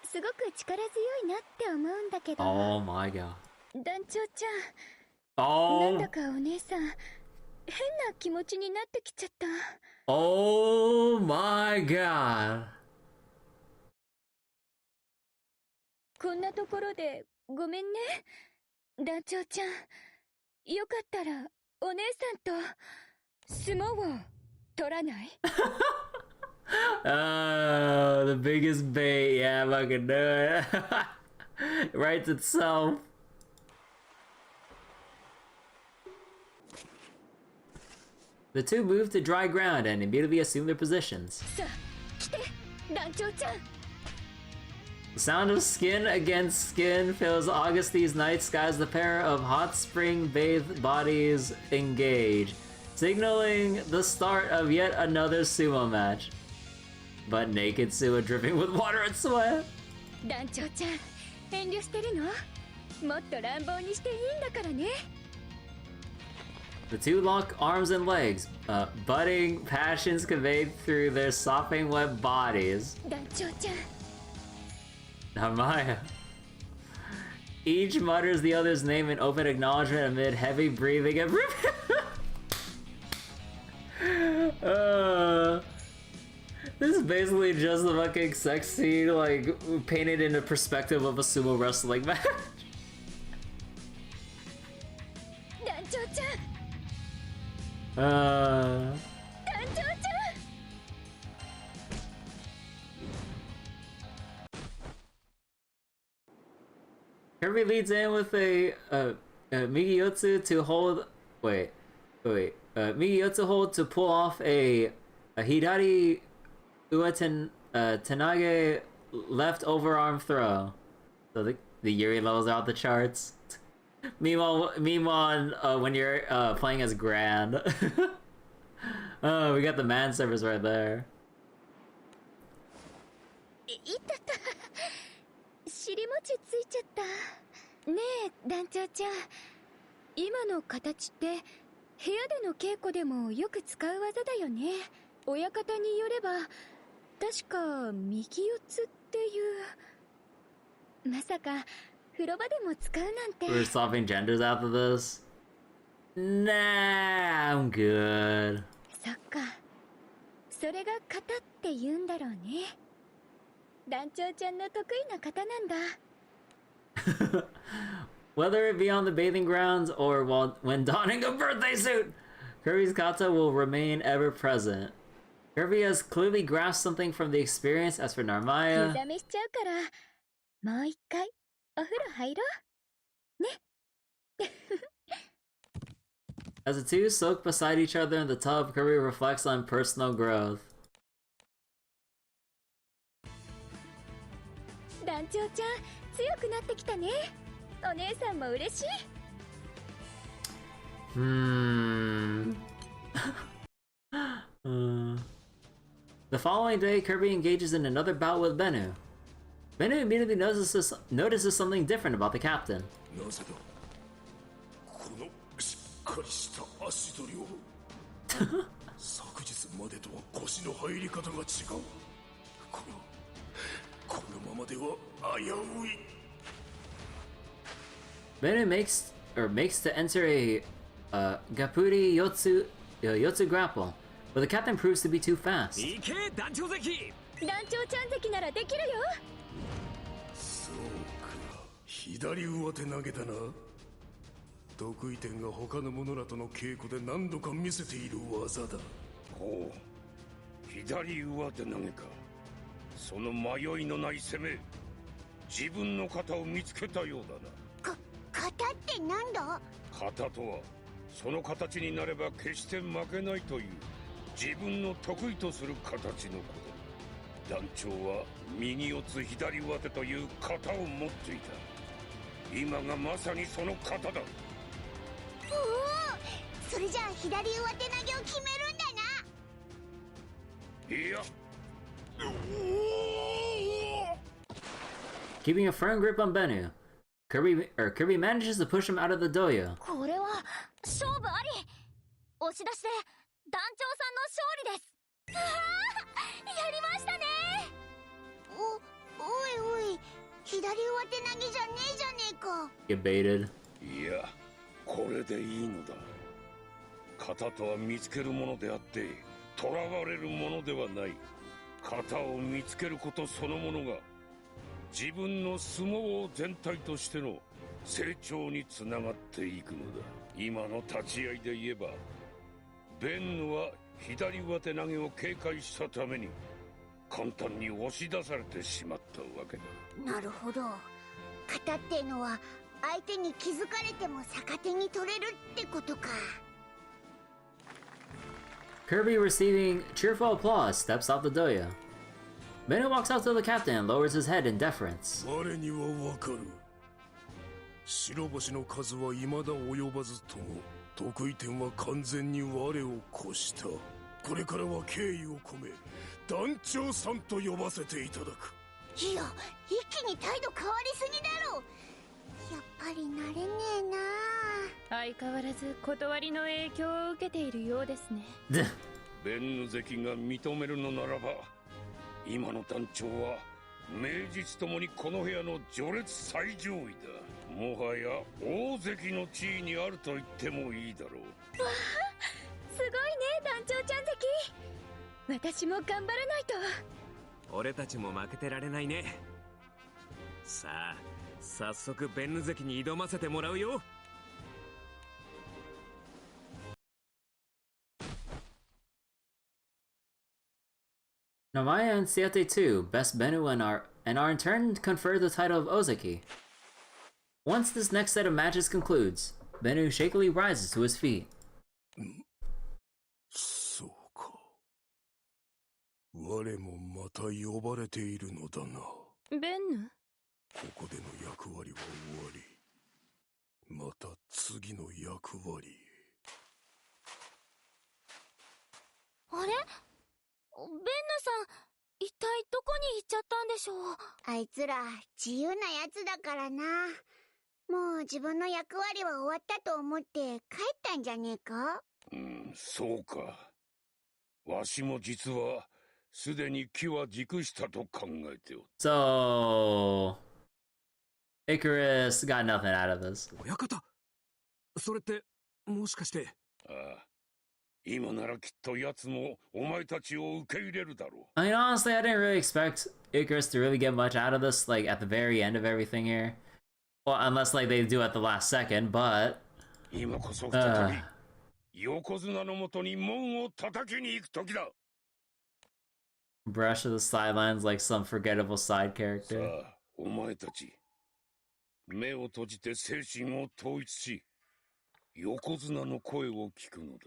すごく力強いなって思うんだけど。 Oh my god. 団長ちゃん、 Oh. なんだかお姉さん変な気持ちになってきちゃった。 Oh my god. こんなところでごめんね。団長ちゃん、よかったらお姉さんと相撲を取らない？ Oh, the biggest bait. Yeah, I'm fucking do it. Writes itself. The two move to dry ground and immediately assume their positions. さあ、来て、団長ちゃん。 The sound of skin against skin fills Augustine's night sky as the pair of hot spring bathed bodies engage, signaling the start of yet another sumo match. But naked Sumo dripping with water and sweat. 団長ちゃん、遠慮してるの？もっと乱暴にしていいんだからね。 The two lock arms and legs, budding passions conveyed through their sopping wet bodies. 団長ちゃん。 Amaya. Each mutters the other's name in open acknowledgement amid heavy breathing and this is basically just the fucking sex scene, like, painted in the perspective of a sumo wrestling match. 団長ちゃん。 団長ちゃん。 Kirby leads in with a Migiyotsu to hold. Wait. Migiyotsu hold to pull off a Hidari Ueten Tenage left overarm throw. So the Yuri levels out the charts. Meanwhile, when you're playing as Grand, oh, we got the man service right there. いたた。尻餅ついちゃった。ねえ、団長ちゃん。今の形って部屋での稽古でもよく使う技だよね。親方によれば確か右四つっていう。まさか風呂場でも使うなんて。 We're swapping genders after this? Nah, I'm good. そっか。それが型って言うんだろうね。団長ちゃんの得意な型なんだ。 Whether it be on the bathing grounds or when donning a birthday suit, Kirby's kata will remain ever present. Kirby has clearly grasped something from the experience. As for Narmaya, 湯冷めしちゃうから、もう一回お風呂入ろう。ね。as the two soak beside each other in the tub, Kirby reflects on personal growth. 団長ちゃん、強くなってきたね。お姉さんも嬉しい。The following day, Kirby engages in another bout with Bennu. Bennu immediately notices something different about the captain. なぜだこのしっかりした足取りを昨日までとは腰の入り方が違うこのままでは危うい Bennu makes to enter a Gapuri Yotsu grapple, but the captain proves to be too fast. 団長ちゃん関ならできるよ。そうか左上手投げたな得意点が他の者らとの稽古で何度か見せている技だほう左上手投げかその迷いのない攻め自分の型を見つけたようだな型ってなんだ？型とはその形になれば決して負けないという自分の得意とする形のこと。団長は右四つ左上手という型を持っていた。今がまさにその型だ。おお、それじゃあ左上手投げを決めるんだな。いや、Keeping a firm grip on Bennu, Kirby manages to push him out of the dojo. これは勝負あり。押し出しで団長さんの勝利です。うわー、やりましたね。おいおい、左上手投げじゃねえじゃねえか。Get baited. いや、これでいいのだ。型とは見つけるものであって囚われるものではない。型を見つけることそのものが自分の相撲全体としての成長につながっていくのだ。今の立ち合いで言えばベンヌは左上手投げを警戒したために簡単に押し出されてしまったわけだ。なるほど。型ってのは相手に気づかれても逆手に取れるってことか。 Kirby, receiving cheerful applause, steps out the dojo. Bennu walks out to the captain and lowers his head in deference. 我にはわかる。白星の数は未だ及ばずとも得意点は完全に我を越した。これからは敬意を込め団長さんと呼ばせていただく。いや、一気に態度変わりすぎだろ。やっぱり慣れねえな。相変わらず断りの影響を受けているようですね。ベンヌ関が認めるのならば今の団長は名実ともにこの部屋の序列最上位だ。もはや大関の地位にあると言ってもいいだろう。わあ、すごいね団長ちゃん関。私も頑張らないと。俺たちも負けてられないね。さあ早速ベンヌ関に挑ませてもらうよ。Namaya and Siete 2 best Bennu and are in turn conferred the title of Ozeki. Once this next set of matches concludes, Bennu shakily rises to his feet. そうか。我もまた呼ばれているのだな。ベンヌ？ここでの役割は終わり。また次の役割へ。あれ？ベンヌさん、一体どこに行っちゃったんでしょう。あいつら自由なやつだからな。もう自分の役割は終わったと思って帰ったんじゃねえか。そうか。わしも実はすでに機は熟したと考えておった。 So Icarus got nothing out of this. 親方、それってもしかして。ああ、今ならきっと奴もお前たちを受け入れるだろう。 I mean, honestly, I didn't really expect Icarus to really get much out of this, like, at the very end of everything here. Well, unless, like, they do at the last second, but... 今こそ再び横綱のもとに門を叩きに行く時だ。 Brush to the sidelines like some forgettable side character. さあ、お前たち、目を閉じて精神を統一し、横綱の声を聞くのだ。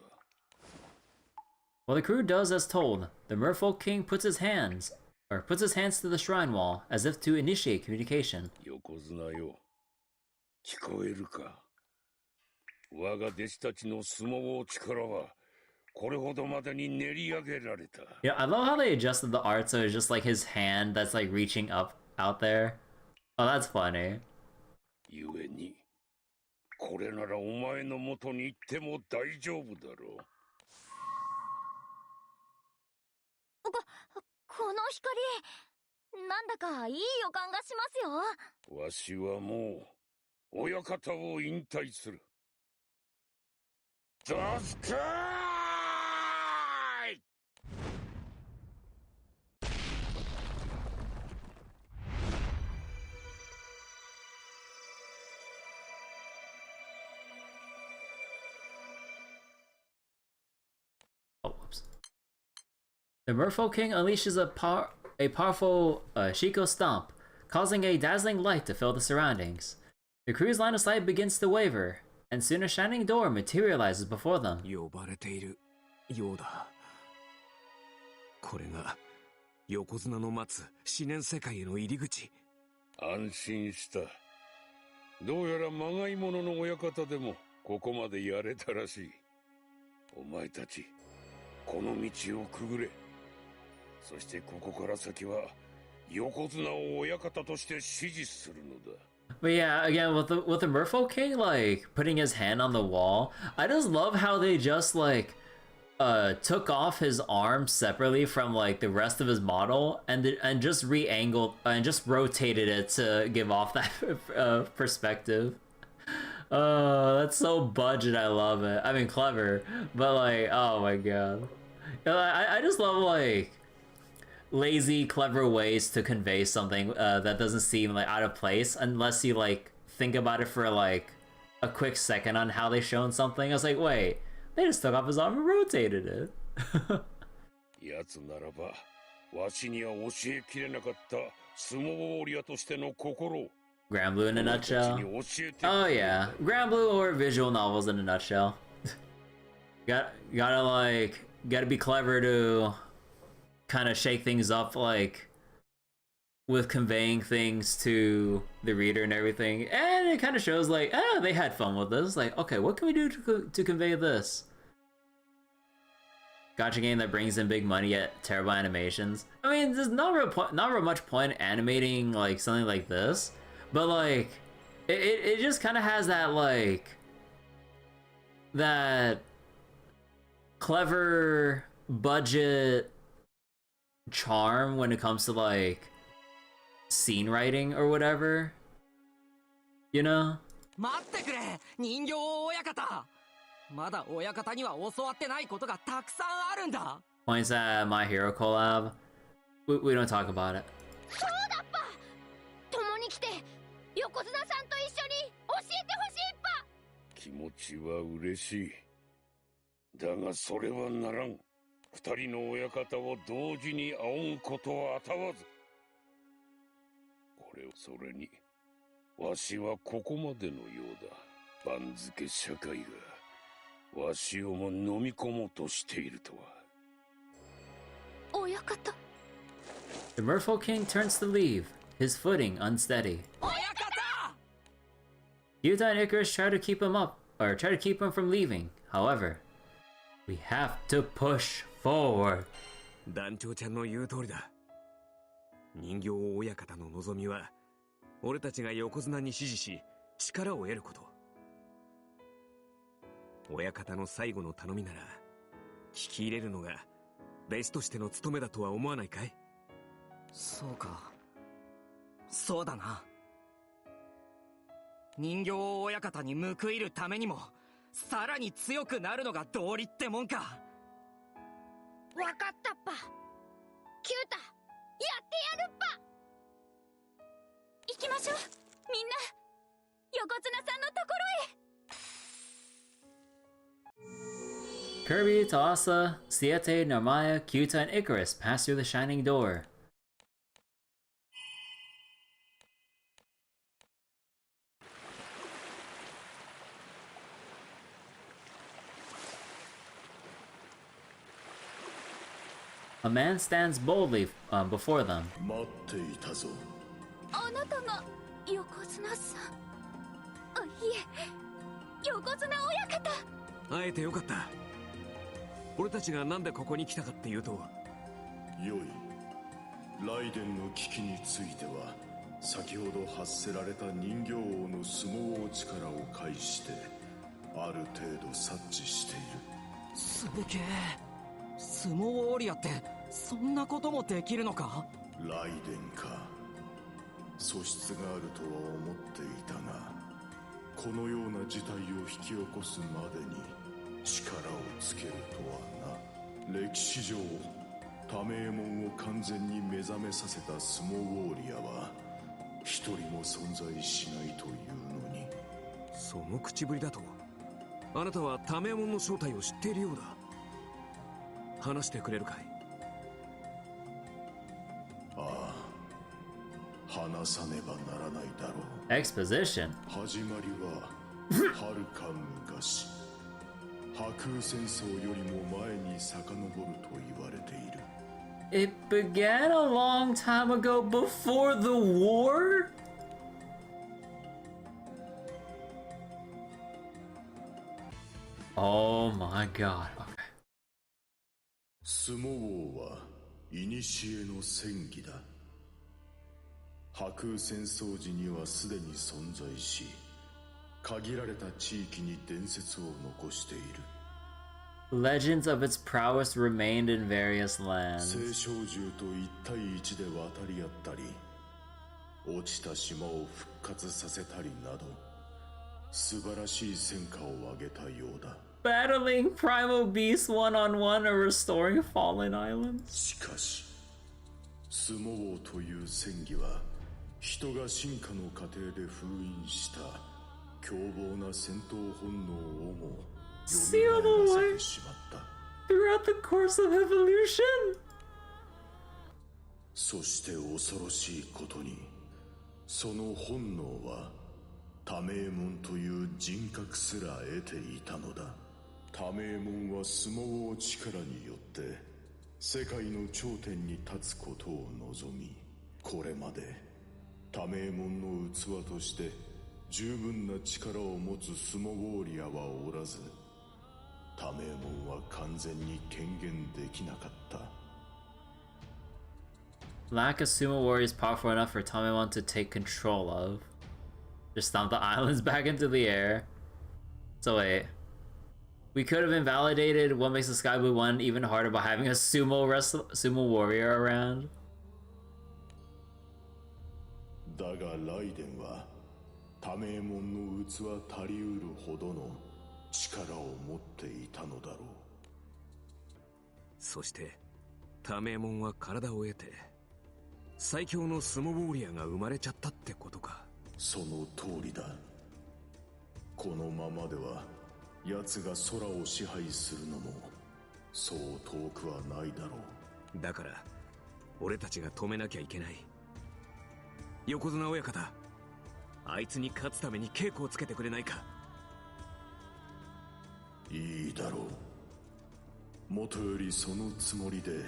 While the crew does as told, the Merfolk King puts his hands to the shrine wall as if to initiate communication. 横綱よ、聞こえるか。我が弟子たちの相撲力はこれほどまでに練り上げられた。 Yeah, I love how they adjusted the art so it's just like his hand that's like reaching up out there. Oh, that's funny. 故に、これならお前の元に行っても大丈夫だろう。この光、なんだかいい予感がしますよ。わしはもう親方を引退する。助けーい！ Oh, whoops. The Merfolk King unleashes a powerful Shiko Stomp, causing a dazzling light to fill the surroundings. The crew's line of sight begins to waver, and soon a shining door materializes before them. 呼ばれているようだ。これが横綱の待つ思念世界への入り口。安心した。どうやらまがいものの親方でもここまでやれたらしい。お前たち、この道をくぐれ。そしてここから先は横綱を親方として支持するのだ。But yeah, again with the Merfolk King like putting his hand on the wall, I just love how they just like took off his arm separately from like the rest of his model and just re-angled and just rotated it to give off that perspective. That's so budget. I love it. I mean, clever, but like, oh my god, I just love like lazy, clever ways to convey something that doesn't seem like out of place unless you like think about it for like a quick second on how they shown something. I was like, wait, they just took off his arm and rotated it. やつならば、わしには教えきれなかった相撲ウォリアとしての心。Granblue in a nutshell. Oh yeah, Granblue or visual novels in a nutshell. Gotta be clever to kind of shake things up, like with conveying things to the reader and everything, and it kind of shows like, they had fun with this. Like, okay, what can we do to convey this? Gacha game that brings in big money yet terrible animations. I mean, there's not real much point animating like something like this, but like it just kind of has that like that clever budget charm when it comes to like scene writing or whatever, you know? 待ってくれ、人形親方。まだ親方には教わってないことがたくさんあるんだ。 Points at My Hero collab. We don't talk about it. そうだっぱ。共に来て横綱さんと一緒に教えてほしいっぱ。気持ちは嬉しい。だがそれはならん。二人の親方を同時に仰ぐことはあたわず。これをそれに、わしはここまでのようだ。番付社会がわしをも飲み込もうとしているとは。親方。The Merfolk King turns to leave, his footing unsteady. 親方! Yuta and Icarus try to keep him from leaving. However, we have to push forward. 団長ちゃんの言う通りだ。人形親方の望みは、俺たちが横綱に支持し、力を得ること。親方の最後の頼みなら、聞き入れるのが、弟子としての務めだとは思わないかい？そうか。そうだな。人形親方に報いるためにも、さらに強くなるのが道理ってもんか。わかったっぱ。キュータ、やってやるっぱ。行きましょう、みんな。横綱さんのところへ。Kirby, Toasa, Siete, Narmaya, Kyuta, and Icarus pass through the shining door. A man stands boldly before them. 待っていたぞ。あなたが横綱さん。あ、いえ、横綱親方。会えてよかった。俺たちがなんでここに来たかっていうと。よい。ライデンの危機については、先ほど発せられた人形王の相撲力を介して、ある程度察知している。すげえ。相撲ウォリアってそんなこともできるのか？ライデンか。素質があるとは思っていたが、このような事態を引き起こすまでに力をつけるとはな。歴史上多名門を完全に目覚めさせた相撲ウォリアは一人も存在しないというのに。その口ぶりだと、あなたは多名門の正体を知っているようだ。話してくれるかい？ああ、話さねばならないだろう。 Exposition. 始まりははるか昔、白空戦争よりも前に遡ると言われている。 It began a long time ago before the war? Oh my god. Okay. 相撲王は古の戦技だ。白空戦争時にはすでに存在し、限られた地域に伝説を残している。 Legends of its prowess remained in various lands. 青少獣と一対一で渡り合ったり、落ちた島を復活させたりなど、素晴らしい戦果を挙げたようだ。 Battling primal beasts one-on-one or restoring fallen islands. しかし、相撲王という戦技は、人が進化の過程で封印した凶暴な戦闘本能をも Sealed away throughout the course of evolution. そして恐ろしいことに、その本能は多名門という人格すら得ていたのだ。多名門は相撲王力によって世界の頂点に立つことを望み、これまで多名門の器として十分な力を持つ相撲ウォーリアはおらず、多名門は完全に権限できなかった。 Lack of sumo warriors powerful enough for Tamemon to take control of. Just stomp the islands back into the air. So wait. We could have invalidated what makes the Sky Blue one even harder by having a sumo warrior around. だがライデンは多名門の器足りうるほどの力を持っていたのだろう。そして多名門は体を得て最強のスモウォーリアが生まれちゃったってことか。その通りだ。このままでは奴が空を支配するのもそう遠くはないだろう。だから俺たちが止めなきゃいけない。横綱親方、あいつに勝つために稽古をつけてくれないか。いいだろう。元よりそのつもりで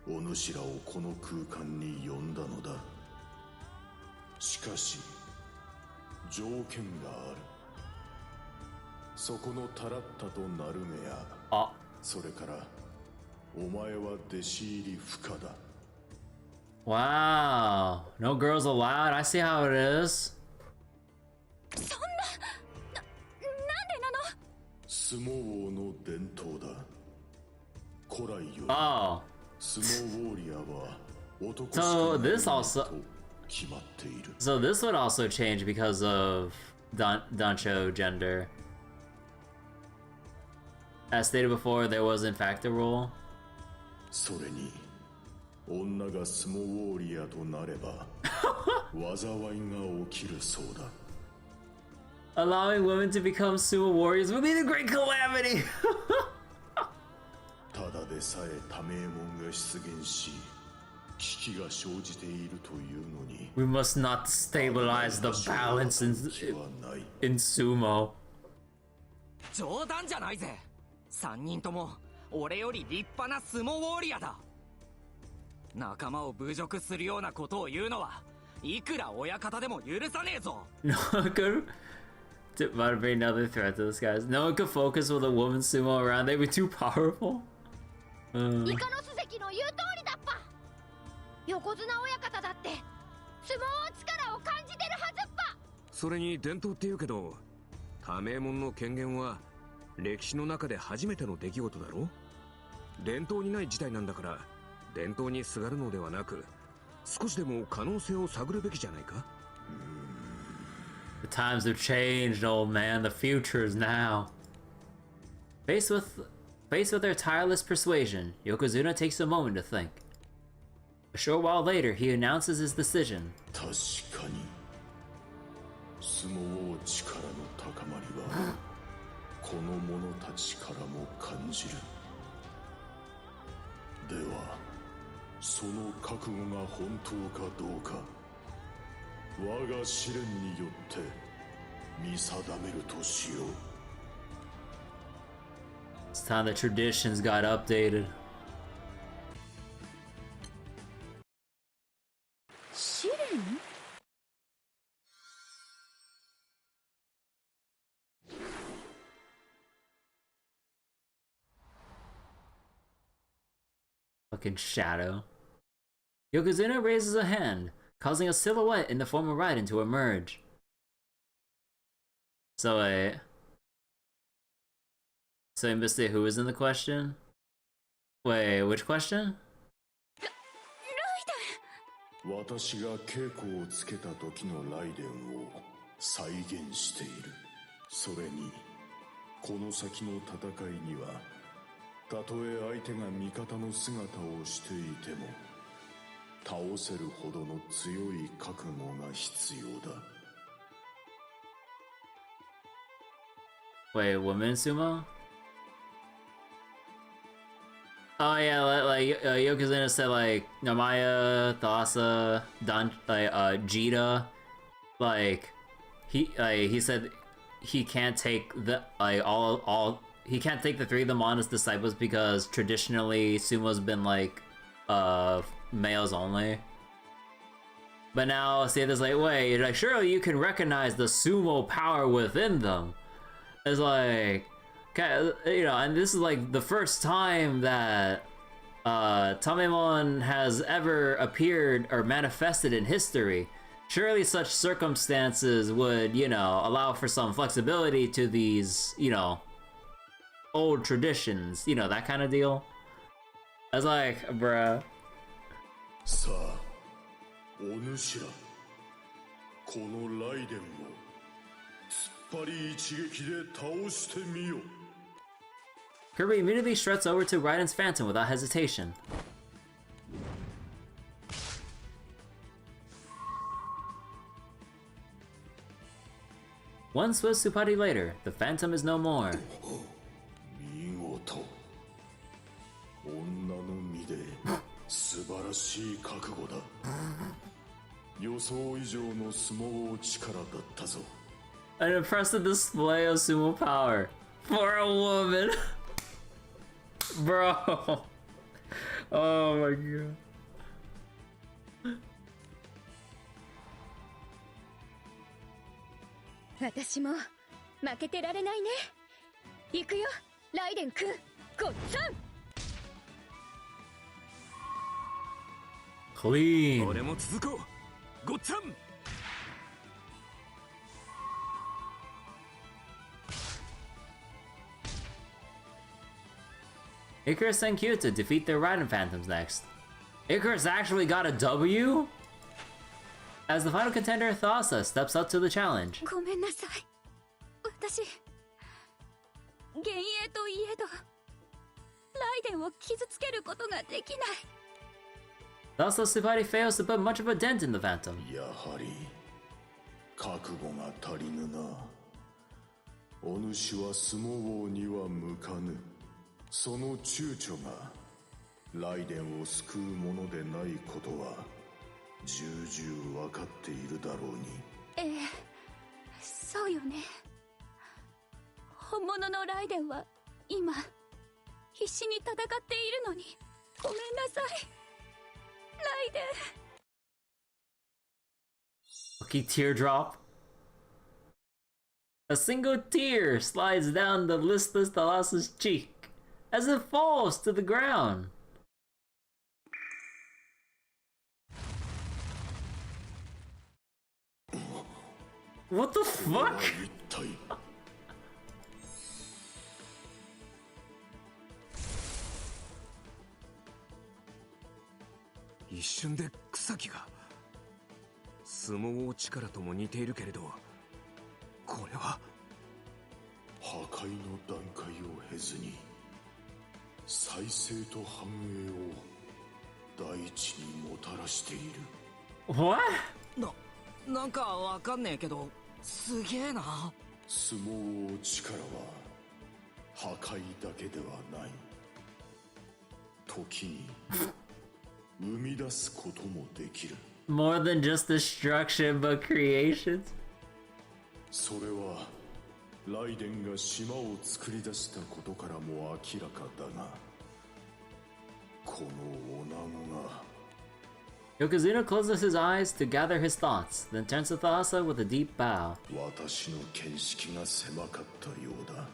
お主らをこの空間に呼んだのだ。しかし条件がある。そこのタラッタとナルメア、それからお前は弟子入り不可だ。 Wow, no girls allowed. I see how it is. そんな、なんでなの？相撲王の伝統だ。古来より相撲ウォーリアは男しかないと決まっている。 So this would also change because of Dancho gender. As stated before, there was in fact a rule. それに女が相撲ウォーリアとなれば災いが起きるそうだ。 Allowing women to become sumo warriors would be the great calamity. ただでさえ多名門が出現し危機が生じているというのに We must not stabilize the balance in sumo. 冗談じゃないぜ。3人とも俺より立派な相撲ウォーリアだ。仲間を侮辱するようなことを言うのはいくら親方でも許さねえぞ。 No one could motivate another threat to this guys. No one could focus with a woman sumo around. They were too powerful. イカロス関の言う通りだっぱ。横綱親方だって相撲力を感じてるはずっぱ。それに伝統って言うけど、多名門の権限は歴史の中で初めての出来事だろ。伝統にない事態なんだから伝統にすがるのではなく少しでも可能性を探るべきじゃないか。 The times have changed, old man. The future is now. Faced with their tireless persuasion, Yokozuna takes a moment to think. A short while later, he announces his decision. 確かに相撲力の高まりはこの者たちからも感じる。ではその覚悟が本当かどうか我が試練によって見定めるとしよう。 It's time the traditions got updated. 試練？ Fucking shadow. Yokozuna raises a hand, causing a silhouette in the form of Raiden to emerge. So wait. So you missed it, who was in the question? Wait, which question? 私が稽古をつけた時のライデンを再現している。それにこの先の戦いにはたとえ相手が味方の姿をしていても倒せるほどの強い覚悟が必要だ。 Wait, women sumo? Oh yeah, like Yokozuna said like Namaya, Thassa, Jita, like he said he can't take the he can't take the three of them on as disciples because traditionally sumo's been like males only. But now see this like wait, like surely you can recognize the sumo power within them. It's like, okay, you know, and this is like the first time that Tamemon has ever appeared or manifested in history. Surely such circumstances would, you know, allow for some flexibility to these, you know, old traditions, you know, that kind of deal. I was like, bruh. さあ、お主ら、このライデンを Kirby immediately struts over to Raiden's Phantom without hesitation. One swift Supati later, the Phantom is no more. 見事。女の身で素晴らしい覚悟だ。予想以上の相撲力だったぞ。 An impressive display of sumo power for a woman. Bro. Oh my god. 私も負けてられないね。行くよ、ライデン君。ごっつん。 Clean. 俺も続こう。ごっつん。 Icarus and Kyuta defeat their Raiden Phantoms next. Icarus actually got a W? As the final contender, Thassa steps up to the challenge. ごめんなさい。私、幻影といえど、ライデンを傷つけることができない。Thassa Supati fails to put much of a dent in the Phantom. やはり覚悟が足りぬな。お主は相撲王には向かぬ。その躊躇がライデンを救うものでないことは重々わかっているだろうに。ええ、そうよね。本物のライデンは今必死に戦っているのに、ごめんなさい。ライデン。Lucky teardrop. A single tear slides down the listless Thalassa's cheek as it falls to the ground. What the fuck? 一瞬で草木が相撲力とも似ているけれど、これは破壊の段階を経ずに再生と繁栄を大地にもたらしている。 What? なんかわかんねえけど、すげえな。相撲王力は破壊だけではない。時に生み出すこともできる。More than just destruction, but creations. それはライデンが島を作り出したことからも明らかだが、この女子が Yokozuna closes his eyes to gather his thoughts, then turns to Thalassa with a deep bow. 私の見識が狭かったようだ。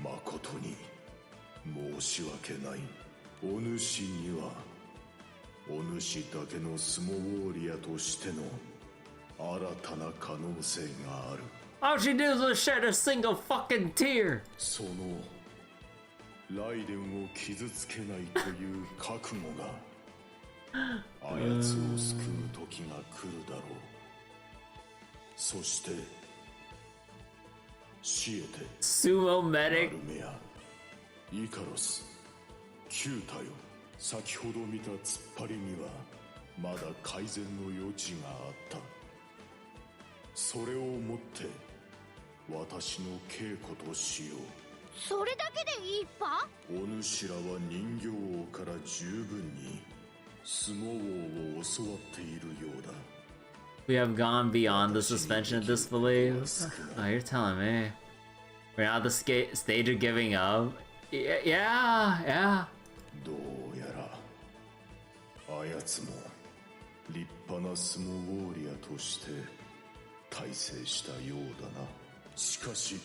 誠に申し訳ない。お主にはお主だけのスモウォーリアとしての新たな可能性がある。 All she did was shed a single fucking tear. そのライデンを傷つけないという覚悟があやつを救う時が来るだろう。そしてシエテ、Sumo medic、マルメア、イカロス、キュータよ。先ほど見た突っ張りにはまだ改善の余地があった。それをもって私の稽古としよう。それだけでいいパ？お主らは人形王から十分に相撲王を教わっているようだ。 We have gone beyond the suspension of disbelief. Oh, you're telling me. We're now at the stage of giving up? Yeah. どうやらあやつも立派な相撲ウォーリアとして大成したようだな。しかし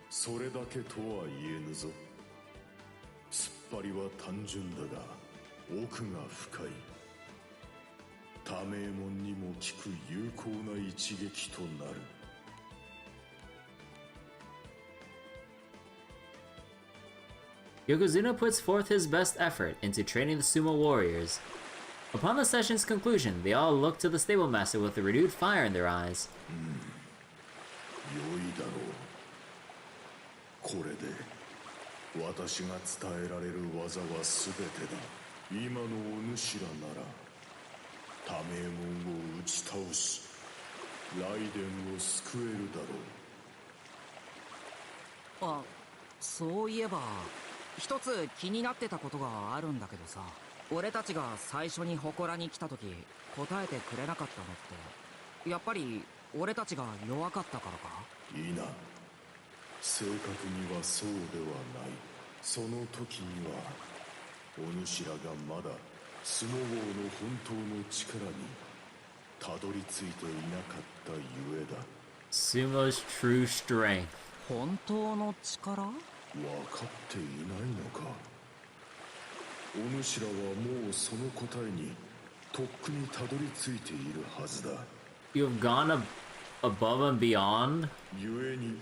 それだけとは言えぬぞ。突っ張りは単純だが奥が深い。多名門にも効く有効な一撃となる。Yokozuna puts forth his best effort into training the sumo warriors. Upon the session's conclusion, they all look to the stable master with a renewed fire in their eyes. 良いだろう。これで私が伝えられる技は全てだ。今のお主らなら多名門を打ち倒しライデンを救えるだろう。あ、そういえば一つ気になってたことがあるんだけどさ、俺たちが最初に祠に来た時答えてくれなかったのってやっぱり俺たちが弱かったからか？いいな。正確にはそうではない。その時にはお主らがまだ相撲王の本当の力にたどり着いていなかったゆえだ。 Sumo's true strength. 本当の力？分かっていないのか。お主らはもうその答えにとっくにたどり着いているはずだ。 You have gone above and beyond? ゆえに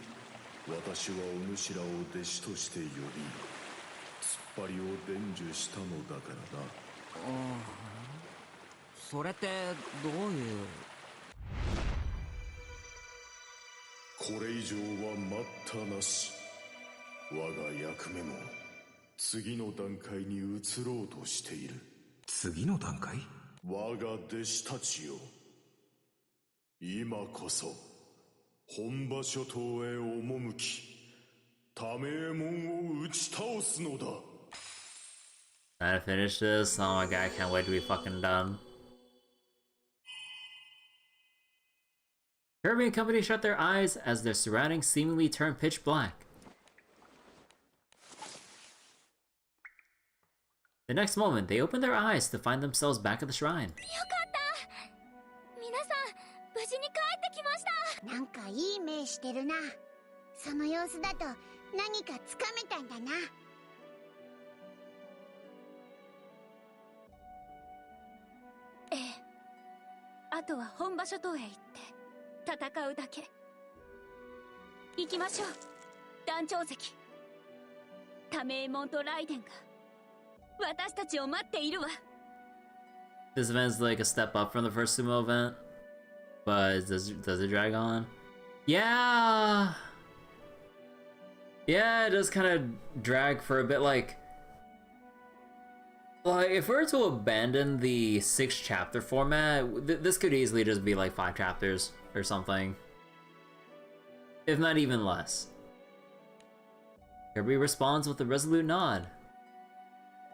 私はお主らを弟子として呼び突っ張りを伝授したのだからな。それってどういう？これ以上は待ったなし。我が役目も次の段階に移ろうとしている。次の段階？我が弟子たちよ、今こそ本場諸島へ赴き多名門を打ち倒すのだ。 Trying to finish this? Oh my god, I can't wait to be fucking done. Kirby and company shut their eyes as their surroundings seemingly turn pitch black. The next moment, they open their eyes to find themselves back at the shrine. よかった。皆さん無事に帰ってきました。なんかいい目してるな。その様子だと何かつかめたんだな。ええ。あとは本場所島へ行って戦うだけ。行きましょう、団長石。多名門とライデンが私たちを待っているわ。 This event's like a step up from the first sumo event, but does it drag on? Yeah, it does kind of drag for a bit. Like if we were to abandon the 6-chapter format, this could easily just be like 5 chapters or something, if not even less. Kirby responds with a resolute nod.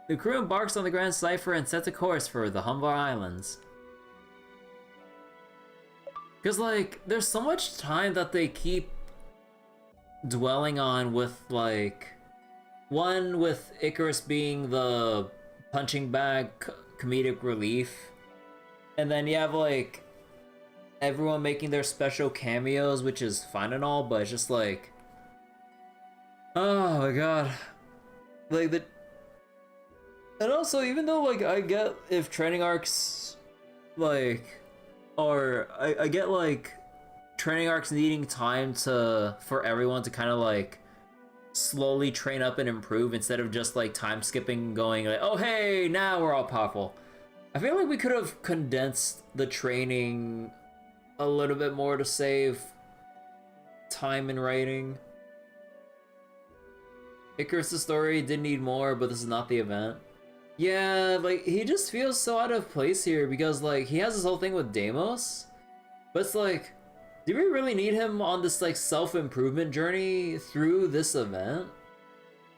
The crew embarks on the Grand Cipher and sets a course for the Humbar Islands. Because, like, there's so much time that they keep dwelling on with, like, one with Icarus being the punching bag comedic relief, and then you have, like, everyone making their special cameos, which is fine and all, but it's just like, oh my god. Like, the... And also, even though, like, I get if training arcs, like, or I get, like, training arcs needing time for everyone to kind of, like, slowly train up and improve instead of just, like, time skipping, going like, oh hey, now we're all powerful. I feel like we could have condensed the training a little bit more to save time in writing. Icarus' story did need more, but this is not the event. Yeah, like, he just feels so out of place here because, like, he has this whole thing with Deimos, but it's like, do we really need him on this, like, self-improvement journey through this event?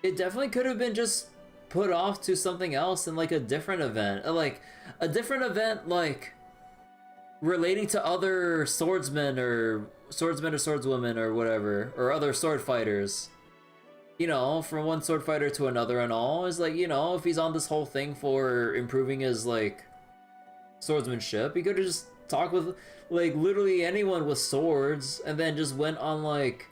It definitely could have been just put off to something else in, like, a different event. Like, a different event, like, relating to other swordsmen or swordswomen or whatever, or other sword fighters. You know, from one sword fighter to another and all, is like, you know, if he's on this whole thing for improving his, like, swordsmanship, he could have just talked with, like, literally anyone with swords, and then just went on, like,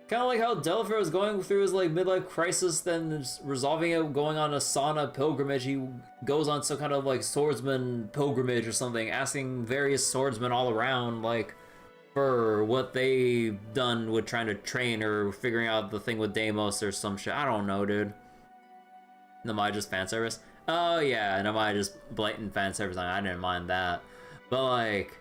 kind of like how Delphi was going through his, like, midlife crisis, then just resolving it, going on a sauna pilgrimage. He goes on some kind of, like, swordsman pilgrimage or something, asking various swordsmen all around, like, for what they've done with trying to train or figuring out the thing with Deimos or some shit. I don't know, dude. Namai just fan service? Oh yeah, Namai just blatant fan service. I didn't mind that. But like,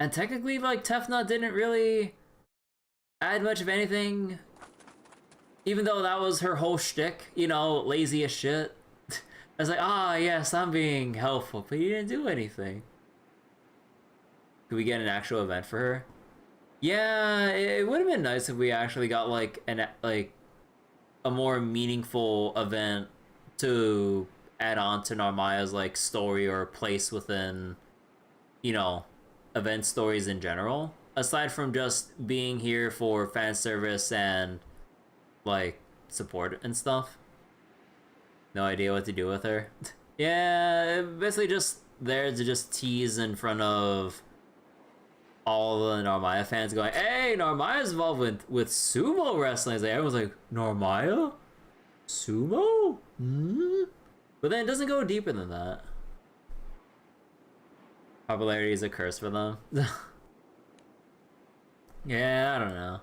and technically, like, Tefna didn't really add much of anything, even though that was her whole shtick, you know, lazy as shit. I was like, ah, yes, I'm being helpful, but you didn't do anything. Could we get an actual event for her? Yeah, it would have been nice if we actually got, like, a more meaningful event to add on to Narmaya's, like, story or place within, you know, event stories in general. Aside from just being here for fan service and, like, support and stuff. No idea what to do with her. Yeah, basically just there to just tease in front of all the Narmaya fans going, hey, Narmaya's involved with sumo wrestling. Like, everyone's like, Narmaya? Sumo? But then it doesn't go deeper than that. Popularity is a curse for them. Yeah, I don't know.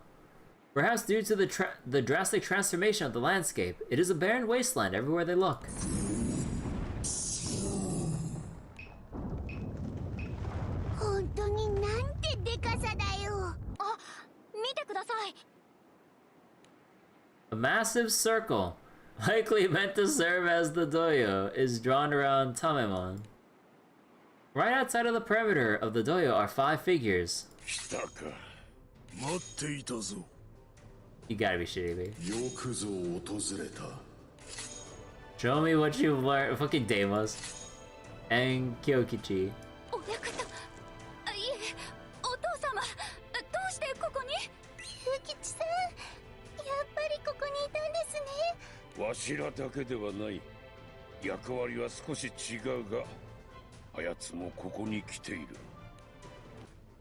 Perhaps due to the drastic transformation of the landscape, it is a barren wasteland everywhere they look. A massive circle, likely meant to serve as the doyo, is drawn around Tamemon. Right outside of the perimeter of the doyo are 5 figures. You gotta be shitting me. Show me what you've learned. Fucking Deimos. And Kyokichi.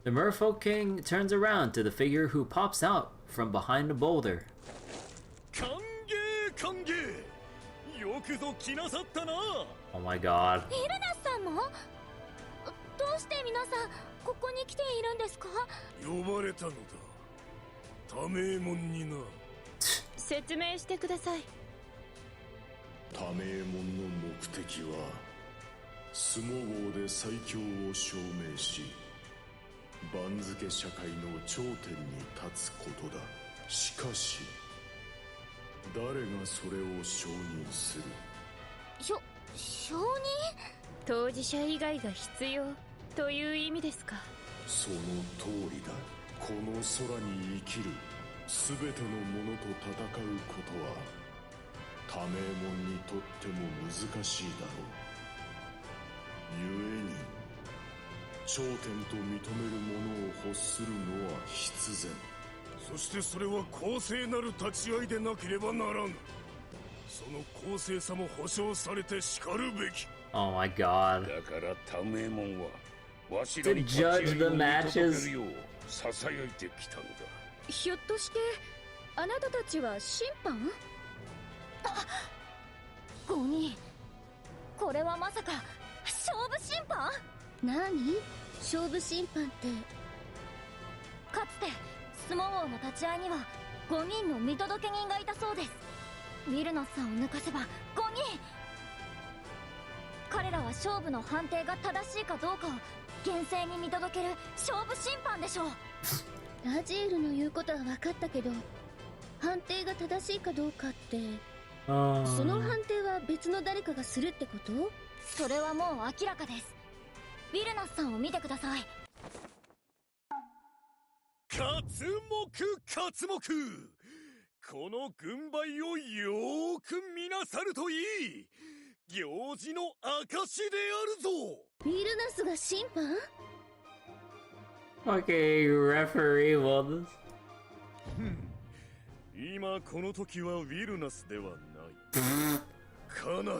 The Merfolk King turns around to the figure who pops out from behind a boulder. Oh my god. この空に生きる全てのものと戦うことは多名門にとっても難しいだろう。故に頂点と認める者を欲するのは必然。そしてそれは公正なる立ち合いでなければならん。その公正さも保証されてしかるべき。 Oh my god. だから多名門はわしら To に立ち合いを judge the 見届け matches. るようささやいてきたのだ。ひょっとしてあなたたちは審判？5人。これはまさか勝負審判？何？勝負審判って。かつて相撲王の立ち会いには5人の見届け人がいたそうです。ウィルナスさんを抜かせば5人。彼らは勝負の判定が正しいかどうかを厳正に見届ける勝負審判でしょう。ラジエルの言うことは分かったけど、判定が正しいかどうかって、その判定は別の誰かがするってこと？それはもう明らかです。ウィルナスさんを見てください。刮目。この軍配をよーく見なさるといい。行事の証であるぞ。ウィルナスが審判？ Okay, referee will this. 今この時はウィルナスではない。カナエを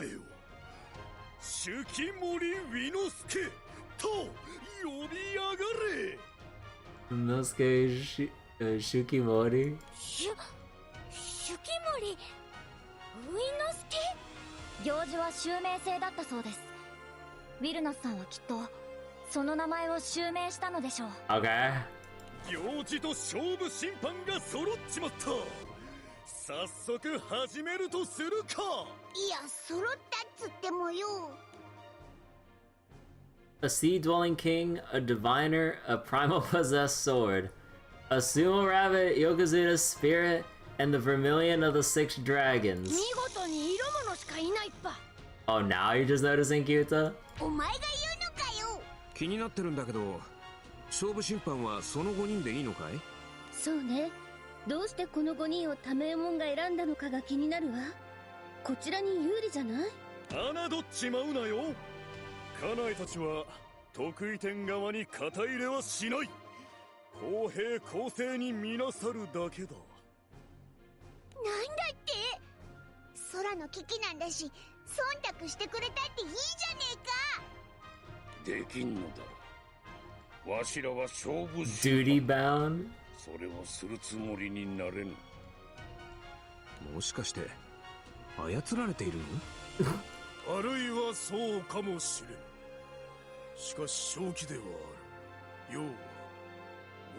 手記森ウィノスケと呼び上がれ。Nosuke Shukimori. シュキモリウィノスケ。行事は襲名制だったそうです。ウィルナスさんはきっとその名前を襲名したのでしょう。 Okay. 行事と勝負審判が揃っちまった。早速始めるとするか。いや、揃ったっつってもよ。A sea-dwelling king, a diviner, a primal possessed sword, a sumo rabbit, Yokozuna's spirit, and the vermilion of the 6 dragons. 見事に色物しかいないっぱ。 Oh, now you're just noticing Kyuta? お前が言うのかよ。気になってるんだけど、勝負審判はその5人でいいのかい？そうね。どうしてこの5人を多名門が選んだのかが気になるわ。こちらに有利じゃない？侮っちまうなよ。カナエたちは得意点側に肩入れはしない。公平公正に見なさるだけだ。なんだって？空の危機なんだし、忖度してくれたっていいじゃねできんのだ。わしらは勝負師。 Duty bound? それをするつもりになれぬ。もしかして操られているの？あるいはそうかもしれん。しかし正気ではある。要は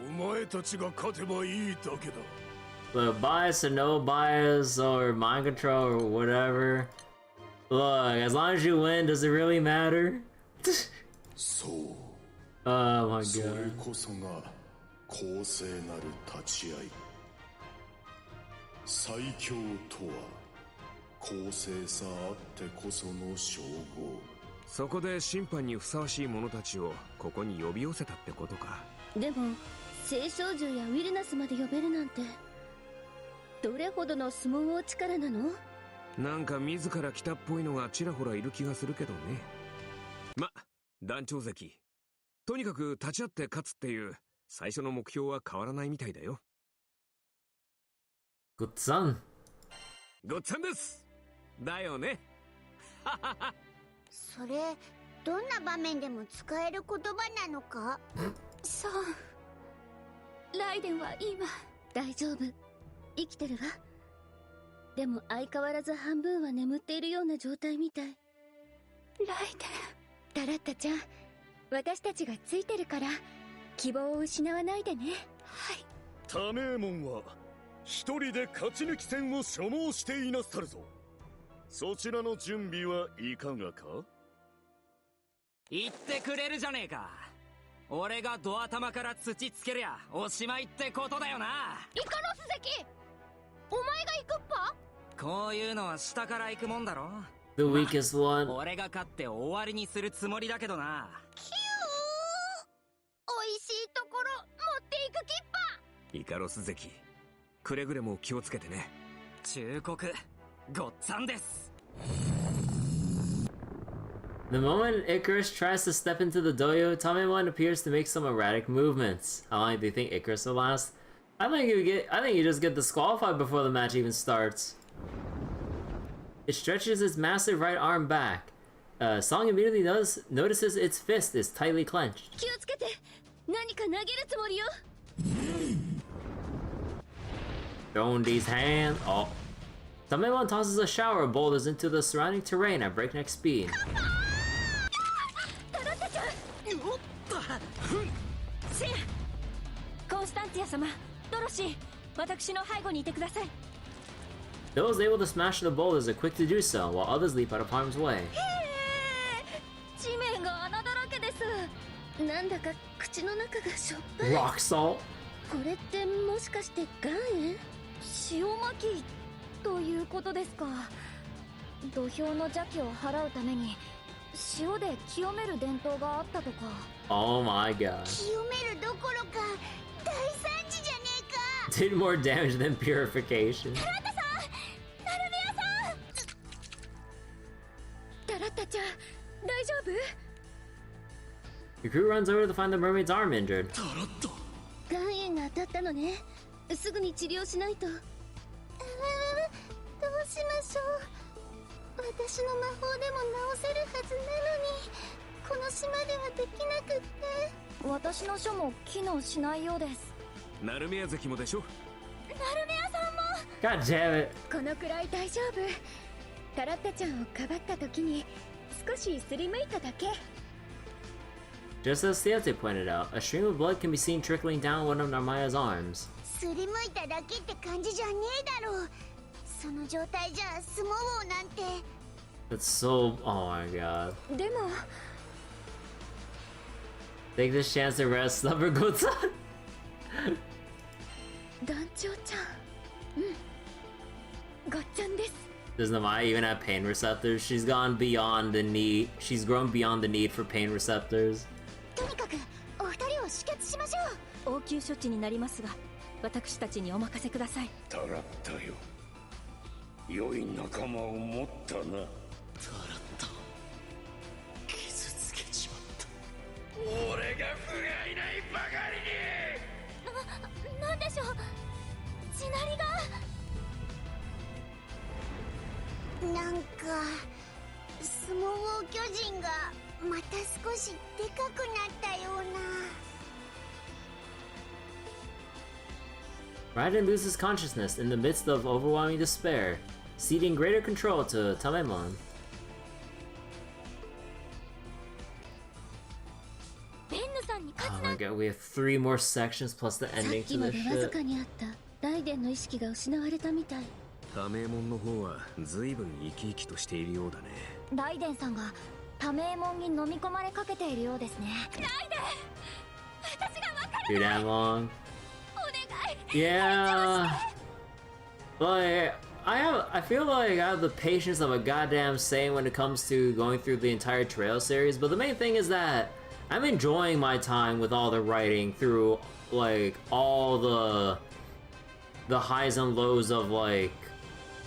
お前たちが勝てばいいだけだ。 Look, bias or no bias or mind control or whatever. Look, as long as you win, does it really matter? そう。 Oh my それ god. こそが公正なる立ち合い。最強とは公正さあってこその称号。そこで審判にふさわしい者たちをここに呼び寄せたってことか。でも聖少女やウィルナスまで呼べるなんて、どれほどの相撲力なの？なんか自ら来たっぽいのがちらほらいる気がするけどね。ま、団長関、とにかく立ち会って勝つっていう最初の目標は変わらないみたいだよ。Good son. ごっつぁんです。だよね。それ、どんな場面でも使える言葉なのか？そう。ライデンは今大丈夫。生きてるわ。でも相変わらず半分は眠っているような状態みたい。ライデン。タラッタちゃん、私たちがついてるから希望を失わないでね。はい。多名門は一人で勝ち抜き戦を所望していなさるぞ。そちらの準備はいかがか？言ってくれるじゃねえか。俺がド頭から土つけりゃおしまいってことだよな。イカロス関、お前が行くっぱ？こういうのは下から行くもんだろ。 The weakest one. 俺が勝って終わりにするつもりだけどな。キュー、おいしいところ持っていくきっぱ。イカロス関、くれぐれも気をつけてね。忠告、ごっつぁんです。 The moment Icarus tries to step into the dojo, Tamemon appears to make some erratic movements. How long do you think Icarus will last? I think you just get disqualified before the match even starts. It stretches its massive right arm back. Song immediately notices its fist is tightly clenched. Throwing these hands. Oh. Tamemon tosses a shower of boulders into the surrounding terrain at breakneck speed. Those able to smash the boulders are quick to do so, while others leap out of harm's way. Rock salt? これってもしかして岩塩？塩まきということですか。土俵の邪気を払うために塩で清める伝統があったとか。Oh my god. 清めるどころか大惨事じゃねえか。 Did more damage than purification. タラッタさん、ナルミアさん。タラッタちゃん、大丈夫？ Your crew runs over to find the mermaid's arm injured. タラッタ。岩塩が当たったのね。すぐに治療しないと。どうしましょう。私の魔法でも治せるはずなのに、この島ではできなくって。私の書も機能しないようです。ナルミヤ関もでしょ。ナルミアさんも。 God damn it. このくらい大丈夫。タラッタちゃんをかばった時に少しすりむいただけ。 Just as Theate pointed out, a stream of blood can be seen trickling down one of Narmaya's arms. すりむいただけって感じじゃねえだろう。その状態じゃ相撲王なんて。 That's so... Oh my god. でも Take this chance to rest Slumber Gotsan. 団長ちゃん。ごっちゃんです。 Does Namaya even have pain receptors? She's grown beyond the need for pain receptors. とにかくお二人を止血しましょう。応急処置になりますが、私たちにお任せください。タラッタよ、良い仲間を持ったな。タラッタ、傷つけちまった。俺が不甲斐ないばかりに。なんでしょう、血なりが。なんか相撲王巨人がまた少しでかくなったような。 Raiden loses consciousness in the midst of overwhelming despair, ceding greater control to Tamemon. Oh my god, we have 3 more sections plus the さっ ending き to ま this でわず shit. かにあったライデンの意識が失われたみたい。タメモンの方は随分生き生きとしているようだね。ライデンさんが多名門に飲み込まれかけているようですね。ライデン、私が分か Too る。 damn long. お願い。 Yeah. Like, I feel like I have the patience of a goddamn saint when it comes to going through the entire Trail series, but the main thing is that I'm enjoying my time with all the writing through, like, all the highs and lows of, like,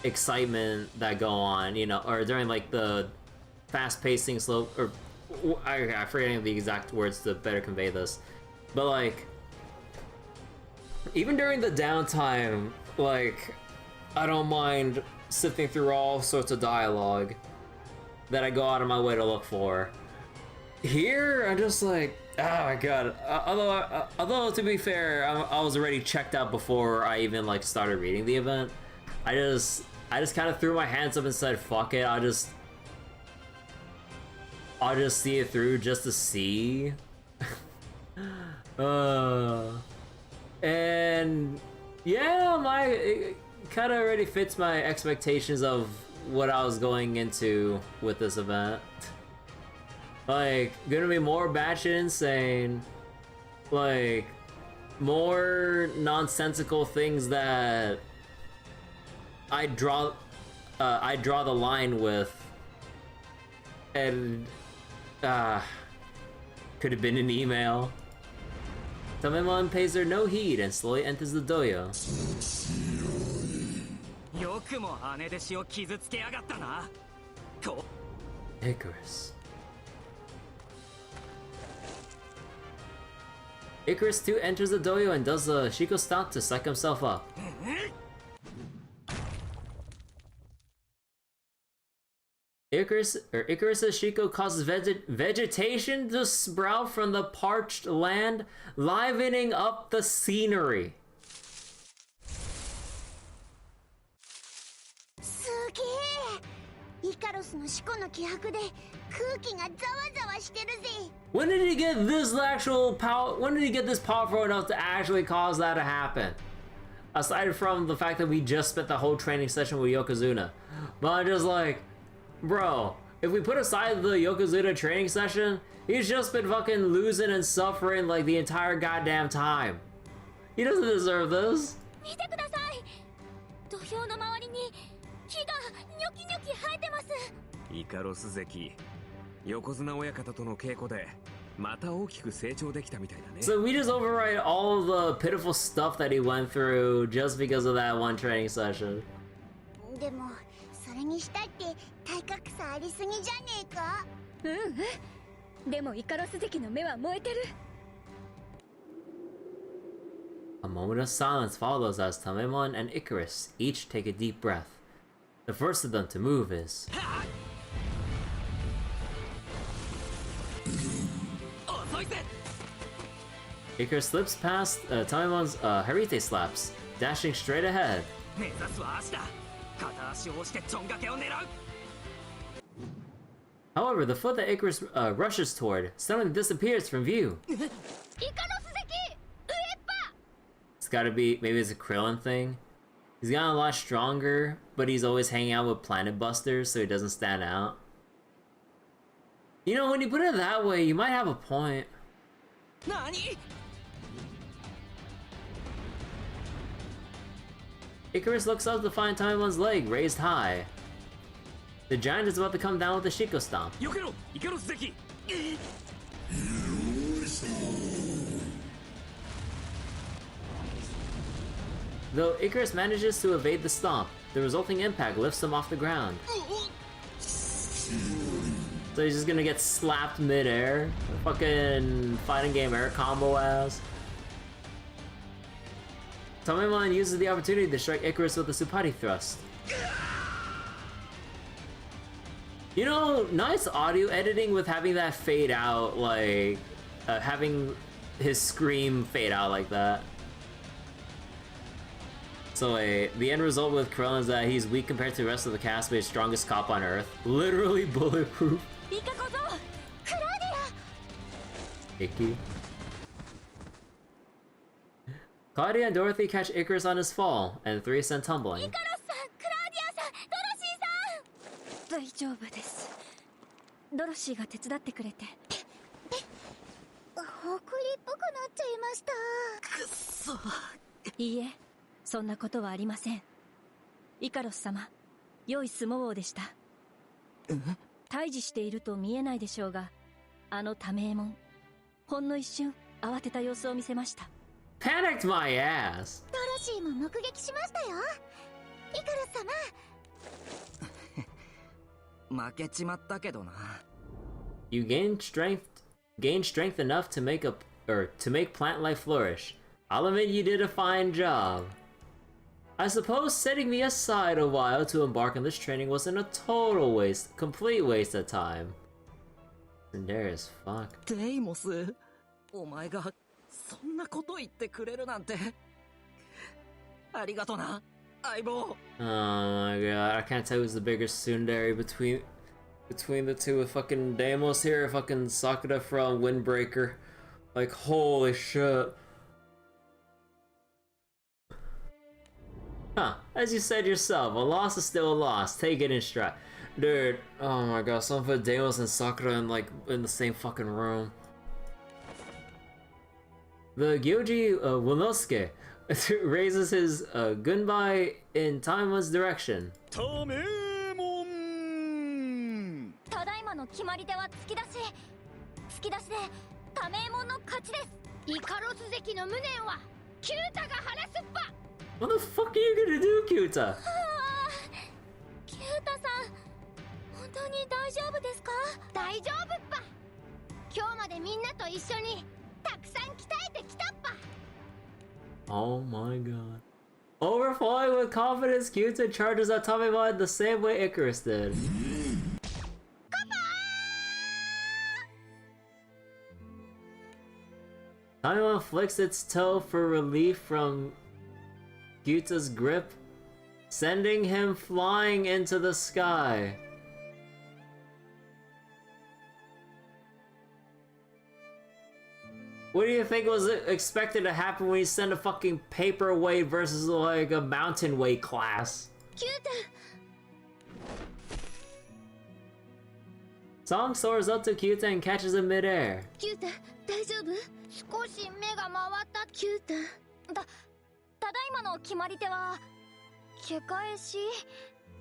excitement that go on, you know, or during, like, the fast-pacing slow, or I'm forgetting the exact words to better convey this, but, like, even during the downtime, like, I don't mind sifting through all sorts of dialogue that I go out of my way to look for. Here, I'm just like, oh my god. Although to be fair, I was already checked out before I even like started reading the event. I just kind of threw my hands up and said, "Fuck it." I'll just see it through just to see. And yeah, it kind of already fits my expectations of what I was going into with this event. Like, gonna be more batshit insane, like, more nonsensical things that I draw the line with, and could have been an email. Tamemon pays her no heed and slowly enters the dojo. よくも姉弟子を傷つけやがったな。こ Icarus. Icarus too enters the dojo and does a Shiko stomp to psych himself up. Icarus's Shiko causes vegetation to sprout from the parched land, livening up the scenery. すげえ。イカロスの四股の気迫で空気がざわざわしてるぜ。When did he get this actual power? When did he get this powerful enough to actually cause that to happen? Aside from the fact that we just spent the whole training session with Yokozuna, but I'm just like, bro, if we put aside the Yokozuna training session, he's just been fucking losing and suffering like the entire goddamn time. He doesn't deserve this. 見てください。土俵の周りに木がニョキニョキ生えてます。イカロス関、横綱親方との稽古でまた大きく成長できたみたいだね。 So we just override all the pitiful stuff that he went through just because of that one training session. でもそれにしたって体格差ありすぎじゃねえか。うんうん。でもイカロス関の目は燃えてる。A moment of silence follows as Tamemon and Icarus each take a deep breath. The first of them to move is... Icarus slips past Tamemon's Harite slaps, dashing straight ahead. 目指すは足だ。片足を押してちょんがけを狙う。 However, the foot that Icarus rushes toward suddenly disappears from view. イカロス関、上っぱ。 It's gotta be, maybe it's a Krillin thing. He's gotten a lot stronger, but he's always hanging out with Planet Busters, so he doesn't stand out. You know, when you put it that way, you might have a point. 何？ Icarus looks up to find Tamemon's leg raised high. The giant is about to come down with a Shiko stomp. よけろ、イカロス関。 Though Icarus manages to evade the stomp, the resulting impact lifts him off the ground. So he's just gonna get slapped mid-air. Fucking fighting game air combo ass. Tamemon uses the opportunity to strike Icarus with a Supati thrust. You know, nice audio editing with having that fade out, like, having his scream fade out like that. So the end result with Krillin is that he's weak compared to the rest of the cast, but he's strongest cop on Earth. Literally bulletproof. Icky. Claudia and Dorothy catch Icarus on his fall, and the three send tumbling. 大丈夫です。ドロシーが手伝ってくれて。ほこりっぽくなっちゃいました。くっそ。いいえ、そんなことはありません。イカロス様、良い相撲王でした。退治していると見えないでしょうが、あの多名門、ほんの一瞬慌てた様子を見せました。Panicked my ass. ドロシーも目撃しましたよ。イカロス様。負けちまったけどな。You gain strength enough to make plant life flourish. I'll admit you did a fine job. I suppose setting me aside a while to embark on this training wasn't a complete waste of time. Tsundere as fuck. デイモス、お前がそんなこと言ってくれるなんて。ありがとな。Oh my god, I can't tell who's the bigger tsundere between the two with fucking Deimos here or fucking Sakura from Windbreaker. Like, holy shit. Huh, as you said yourself, a loss is still a loss. Take it in stride. Dude, oh my god, someone put Deimos and Sakura in the same fucking room. The Gyoji Wonosuke raises his gunbai in Taimon's direction. ただいまの決まり手は突き出し。突き出しで多名門の勝ちです。イカロス関の無念はキュータが晴らすっぱ。 What the fuck are you gonna do, Kyuta? キュータさん、本当に大丈夫ですか？大丈夫っぱ。今日までみんなと一緒にたくさん鍛えてきたっぱ。 Oh my god. Overflowing with confidence, Kyuta charges at Tamemon the same way Icarus did. Tamemon flicks its toe for relief from Kyuta's grip, sending him flying into the sky. What do you think was expected to happen when you send a fucking paperweight versus like a mountain weight class? キュータ。 Song soars up to Kyuta and catches him midair. キュータ、大丈夫？少し目が回った。キュータ。ただいまの決まり手はけ返し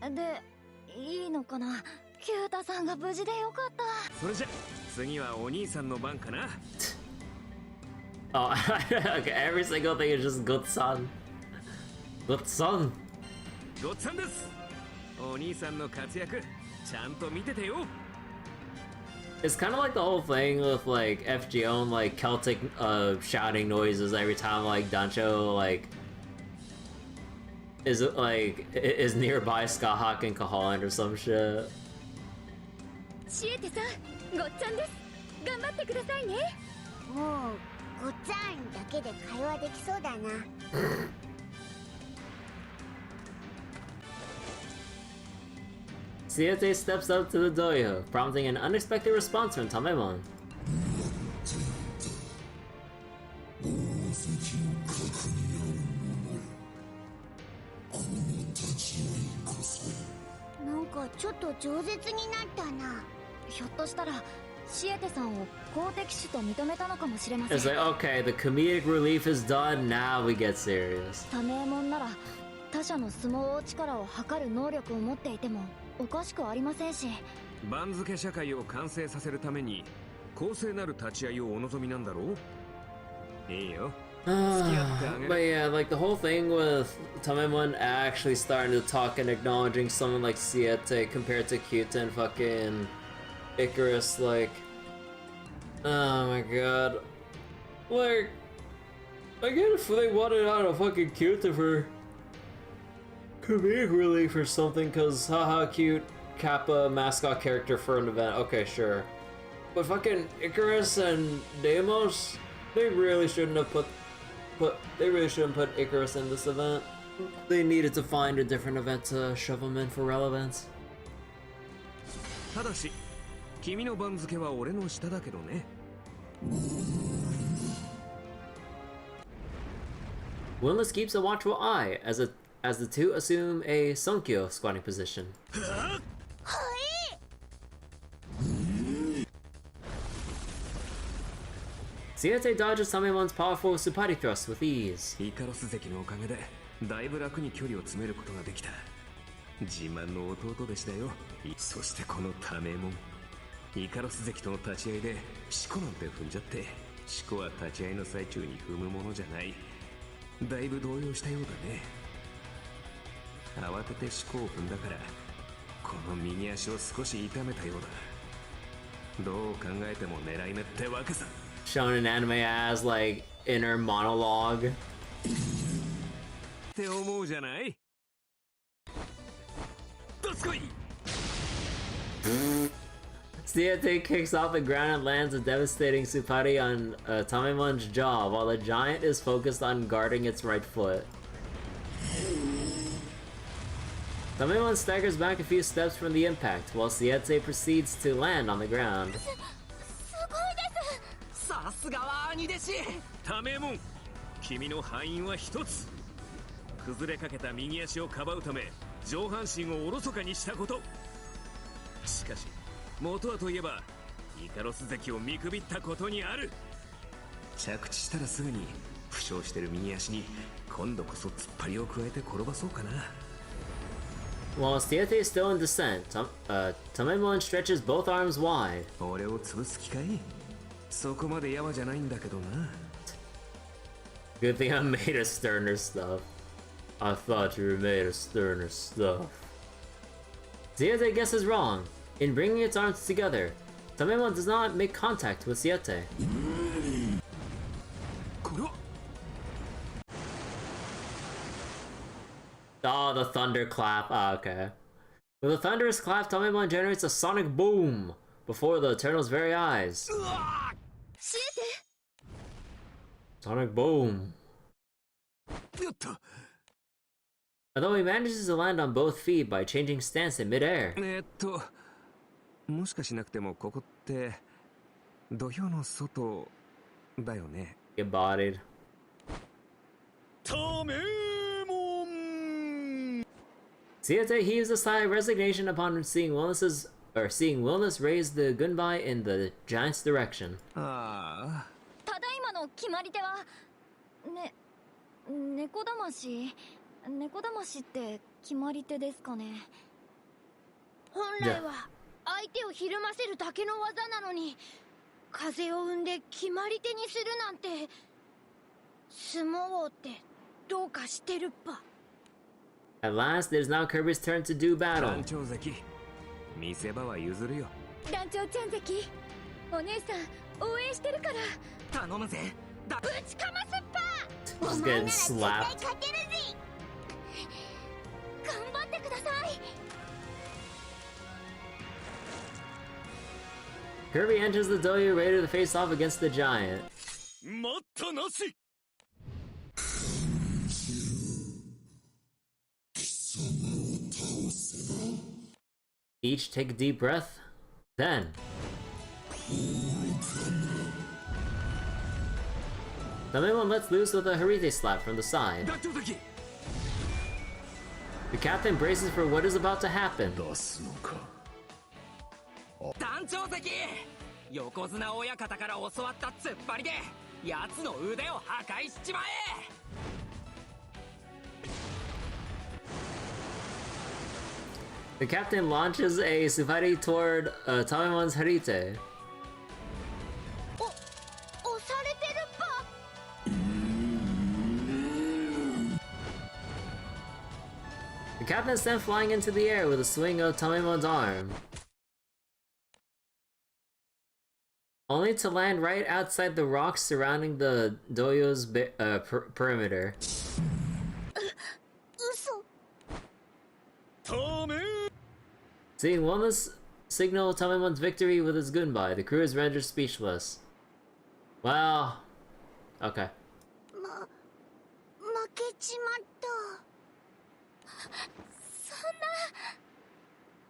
でいいのかな。キュータさんが無事でよかった。それじゃ次はお兄さんの番かな。Oh, okay, every single thing is just good son. Good son. ごっつぁんです。お兄さんの活躍ちゃんと見ててよ。It's kind of like the whole thing with like FGO and like Celtic shouting noises every time like Dancho like is nearby Skahawk and Kaholand or some shit. シエテさん、ごっつぁんです。頑張ってくださいね。もうごっつぁんだけで会話できそうだな。Siete steps up to the dojo, prompting an unexpected response from Tamemon. 宝石の核にあるもの、この立ち合いこそ。なんかちょっと饒舌になったな。ひょっとしたらシエテさんを公敵手と認めたのかもしれません。 It's like, okay, the comedic relief is done, now we get serious. 多名門なら他者の相撲力を測る能力を持っていてもおかしくありませんし。番付社会を完成させるために公正なる立ち合いをお望みなんだろう。いいよ。But yeah, like the whole thing with Tamemon actually starting to talk and acknowledging someone like Siete compared to Kyuta and fucking Icarus, like, oh my god. Like, I get if they wanted out of fucking Kyuta for comedic relief or something, cause haha cute Kappa mascot character for an event, okay sure. But fucking Icarus and Deimos, they really shouldn't have put Icarus in this event. They needed to find a different event to shove him in for relevance. ただし君の番付は俺の下だけどね。Winless keeps a watchful eye as the two assume a Sonkyo squatting position. Siete dodges Tamemon's powerful Supari thrust with ease. イカロス関のおかげでだいぶ楽に距離を詰めることができた。自慢の弟弟子だよ。そしてこのタメモン、イカロス関との立ち合いで四股なんて踏んじゃって、四股は立ち合いの最中に踏むものじゃない。だいぶ動揺したようだね。慌てて四股を踏んだからこの右足を少し痛めたようだ。どう考えても狙い目ってわけさ。 Shown in anime as like inner monologue. って思うじゃない。どすこい。 Siete kicks off the ground and lands a devastating Supari on Tamemon's jaw while the giant is focused on guarding its right foot. Tamemon staggers back a few steps from the impact while Siete proceeds to land on the ground. さすがは兄弟子。タメモン、君の敗因は一つ。崩れかけた右足をかばうため上半身をおろそかにしたこと。しかし元はといえばイカロス関を見くびったことにある。着地したらすぐに負傷してる右足に今度こそ突っ張りを加えて転ばそうかな。 While Siete is still in descent, Tamemon stretches both arms wide. 俺を潰す気かい？そこまでやわじゃないんだけどな。Good thing I made a sterner stuff. I thought you made a sterner stuff. Siete guesses wrong. In bringing its arms together, Tamemon does not make contact with Siete. Oh, the thunderclap. Ah, okay. With a thunderous clap, Tamemon generates a sonic boom before the Eternal's very eyes. Sonic boom. Although he manages to land on both feet by changing stance in midair. もしかしなくてもここって土俵の外だよね。Get bodied. Siete heaves a sigh of resignation upon seeing Wellness raise the gunbai in the giant's direction. ああ。ただいまの決まり手は猫魂って決まり手ですかね。本来は相手をひるませるだけの技なのに、風を生んで決まり手にするなんて、相撲王ってどうかしてるっぱ。At last, it is now Kirby's turn to do battle. 団長関、見せ場は譲るよ。団長ちゃん関、お姉さん応援してるから。頼むぜ。ぶちかますっぱ。 Just お前な getting ら絶対 slapped. 勝てるぜ。頑張ってください。Kirby enters the dojo ready to face off against the giant. 待ったなし。 Each take a deep breath. Then Tamemon lets loose with a Harite slap from the side. The captain braces for what is about to happen. 団長関、横綱親方から教わった突っ張りで奴の腕を破壊しちまえ。The captain launches a Sufari toward Tamemon's Harite. 押されてるっぱ。 The captain is sent flying into the air with a swing of Tamemon's arm, only to land right outside the rocks surrounding the dojo's perimeter. 嘘。 Seeing Wellness signal Tamemon's victory with his gunbai, the crew is rendered speechless. Well, okay. 負けちまった。そんな。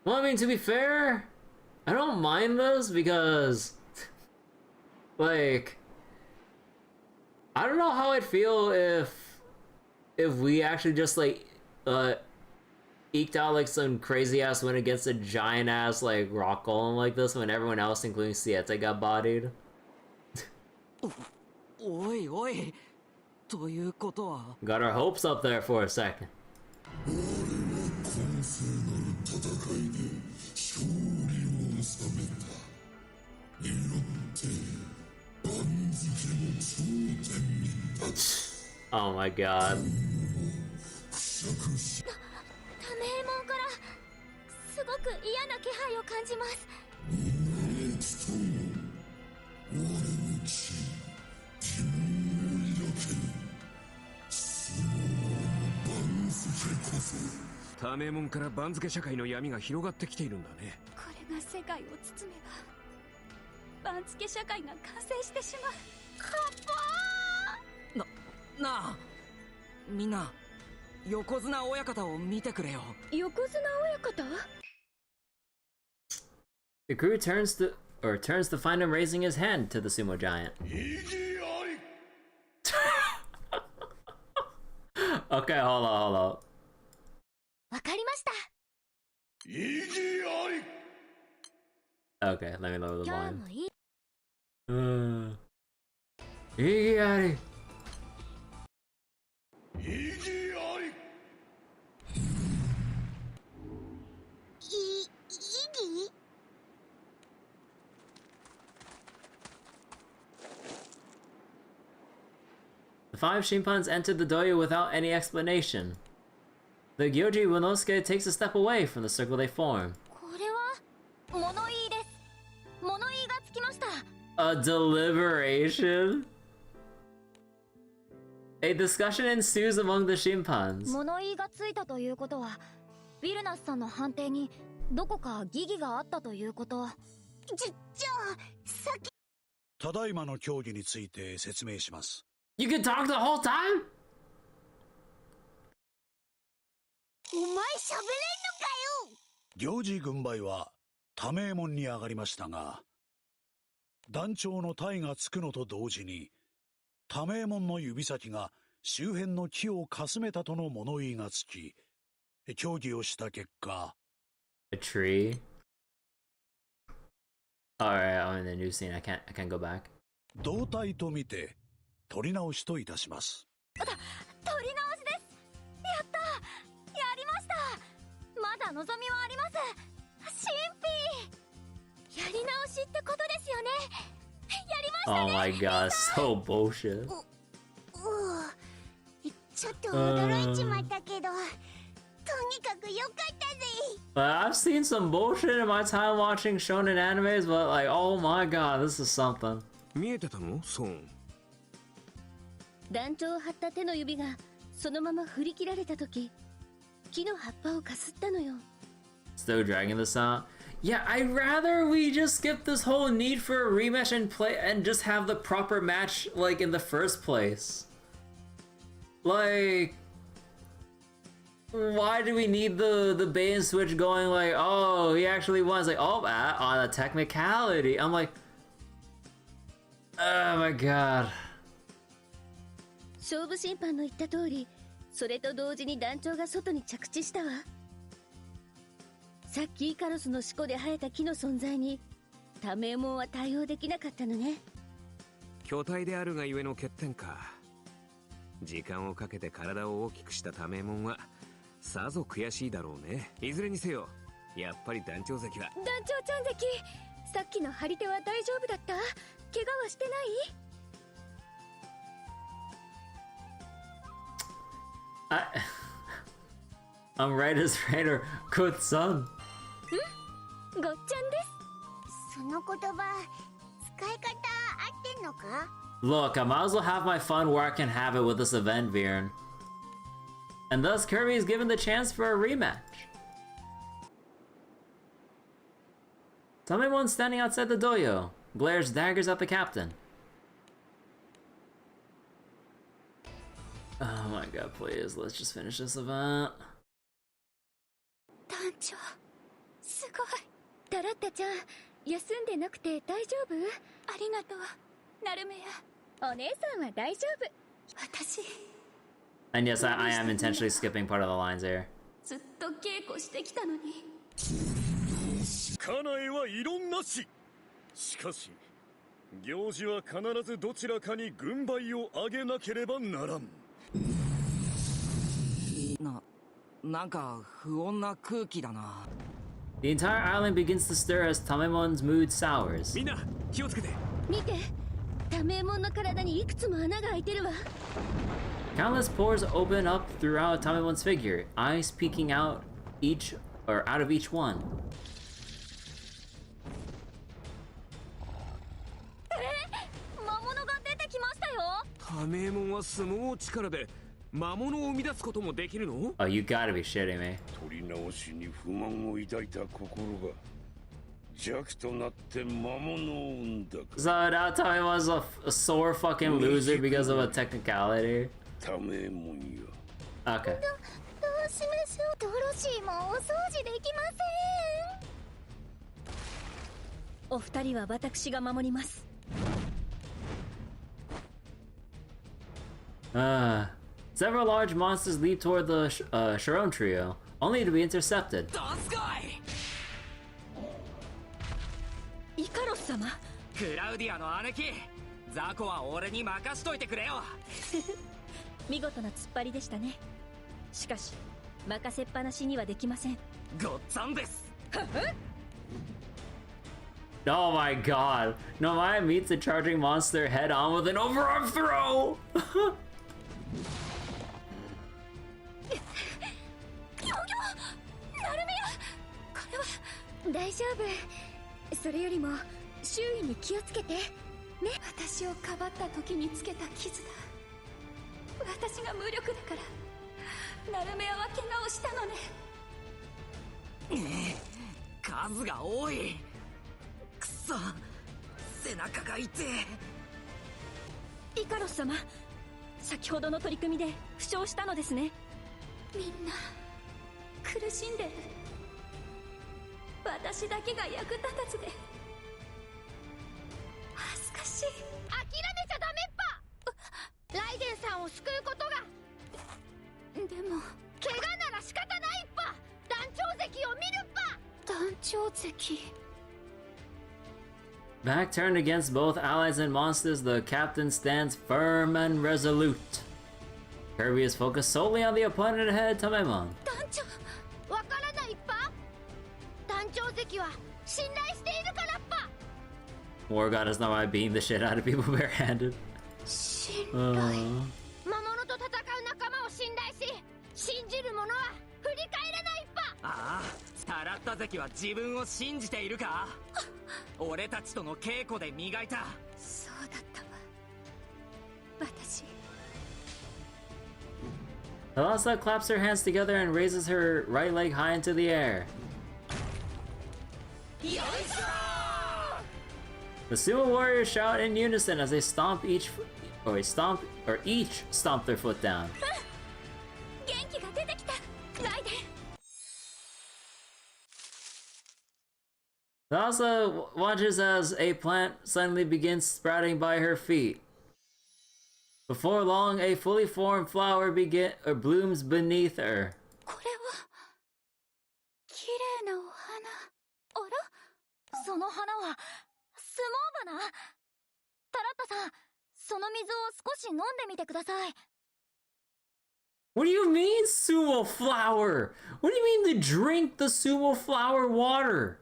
Well, I mean, to be fair, I don't mind this because, like, I don't know how I'd feel if we actually just like eked out like some crazy ass win against a giant ass like rock golem like this when everyone else, including Siete, got bodied. おいおい、ということは Got our hopes up there for a second. 我は公正なる戦いで勝利を収めた。によって番付の頂点に立つ。 Oh my god. タメエモンからすごく嫌な気配を感じます。我の血、疑問を抱ける。相撲の番付こそ。タメモンから番付社会の闇が広がってきているんだね。これが世界を包めば番付社会が完成してしまう。カッパーなあ、みんな横綱親方を見てくれよ。横綱親方？ The crew turns to find him raising his hand to the sumo giant. Okay, hold on. わかりました。 Okay, let me lower the 今日 volume. もいい。Iggy. 意義？ The 5 Shinpans entered the dojo without any explanation. The Gyoji Wanosuke takes a step away from the circle they form. これは物言いです。物言いがつきました。 A deliberation? A discussion ensues among the Shinpans. 物言いがついたということは、ウィルナスさんの判定にどこか疑義があったということ。じゃあ、さっき。ただいまの競技について説明します。You can talk the whole time? お前喋れんのかよ。行事軍配は多名門に上がりましたが、団長の体がつくのと同時に、多名門の指先が周辺の木をかすめたとの物言いがつき、協議をした結果。A tree? Alright, I'm in the new scene. I can't go back. 同体と見て、取り直しといたします。取り直しです。やった。やりました。まだ望みはあります。神秘。やり直しってことですよね。やりましたね。Oh my god, so bullshit. ちょっと驚いちまったけど、とにかくよかったぜ。I've seen some bullshit in my time watching shonen animes, but like, oh my god, this is something. 見えてたの？そう。団長を張った手の指がそのまま振り切られた時、木の葉っぱをかすったのよ。 Still dragging this out? Yeah, I'd rather we just skip this whole need for a rematch and play and just have the proper match like in the first place. Like, why do we need the bait and switch going like, oh, he actually won? It's like, oh, on a technicality. I'm like, oh my god. 勝負審判の言った通り、それと同時に団長が外に着地したわ。さっきイカロスの四股で生えた木の存在に多名門は対応できなかったのね。巨体であるがゆえの欠点か。時間をかけて体を大きくした多名門はさぞ悔しいだろうね。いずれにせよ、やっぱり団長関は。団長ちゃん関、さっきの張り手は大丈夫だった？怪我はしてない？I'm right as trainer, good son. ごっちゃんです。その言葉、使い方合ってんのか？ Look, I might as well have my fun where I can have it with this event, Viren. And thus, Kirby is given the chance for a rematch. Someone standing outside the dojo glares daggers at the captain. Oh my god, please, let's just finish this event. 団長、すごい。タラッタちゃん、休んでなくて大丈夫？ありがとう、ナルメヤ。お姉さんは大丈夫。私。And yes, I am intentionally skipping part of the lines here. ずっと稽古してきたのに。家内は異論なし。しかし、行事は必ずどちらかに軍配を上げなければならん。なんか不穏な空気だな。The entire island begins to stir as Tamemon's mood sours. みんな気をつけて。見て、多名門の体にいくつも穴が開いてるわ。Countless pores open up throughout Tamemon's figure, eyes peeking out of each one. 魔物が出てきましたよ。多名門は相撲力で魔物を生み出すこともできるの？ Oh, you gotta be shitting me. 取り直しに不満を抱いた心が弱となって魔物を生んだか。 So now Tamemon's a sore fucking loser because of a technicality. 多名門よ。 Okay. どうしましょう。ドロシーもお掃除できません。お二人は私が守ります。Several large monsters leap toward the Sharon trio, only to be intercepted. イカロス様。クラウディアの姉貴、ザコは俺に任しといてくれよ。見事な突っ張りでしたね。しかし任せっぱなしにはできません。ごっつぁんです。Oh my god. Nomaya meets the charging monster head on with an overarm throw! 大丈夫。それよりも周囲に気をつけてね。私をかばった時につけた傷だ。私が無力だからナルメアは怪我をしたのね。数が多い。くそ、背中が痛イカロス様、先ほどの取り組みで負傷したのですね。みんな苦しんでる。私だけが役立たずで恥ずかしい。諦めちゃダメっぱ。ライデンさんを救うことが。でも怪我なら仕方ないっぱ。団長石を見るっぱ。団長石。 Back turned against both allies and monsters, the captain stands firm and resolute. Kirby is focused solely on the opponent ahead, Tamemon. 団長、わからないっぱ。団長石は信頼しているからっぱ。War God is not why beating the shit out of people barehanded. 信頼。魔物と戦う仲間を信頼し、信じる者は振り返らないっぱ。ああ、タラッタ関は自分を信じているか。俺たちとの稽古で磨いた。そうだったわ。私。Thalassa claps her hands together and raises her right leg high into the air. The Sumo warriors shout in unison as they stomp each stomp their foot down. 元気が出てきた。ライデン。Thalassa watches as a plant suddenly begins sprouting by her feet. Before long, a fully formed flower blooms beneath her. これは綺麗なお花。あら、その花はスモー花。タラッタさん、その水を少し飲んでみてください。 What do you mean, sumo flower? What do you mean to drink the sumo flower water?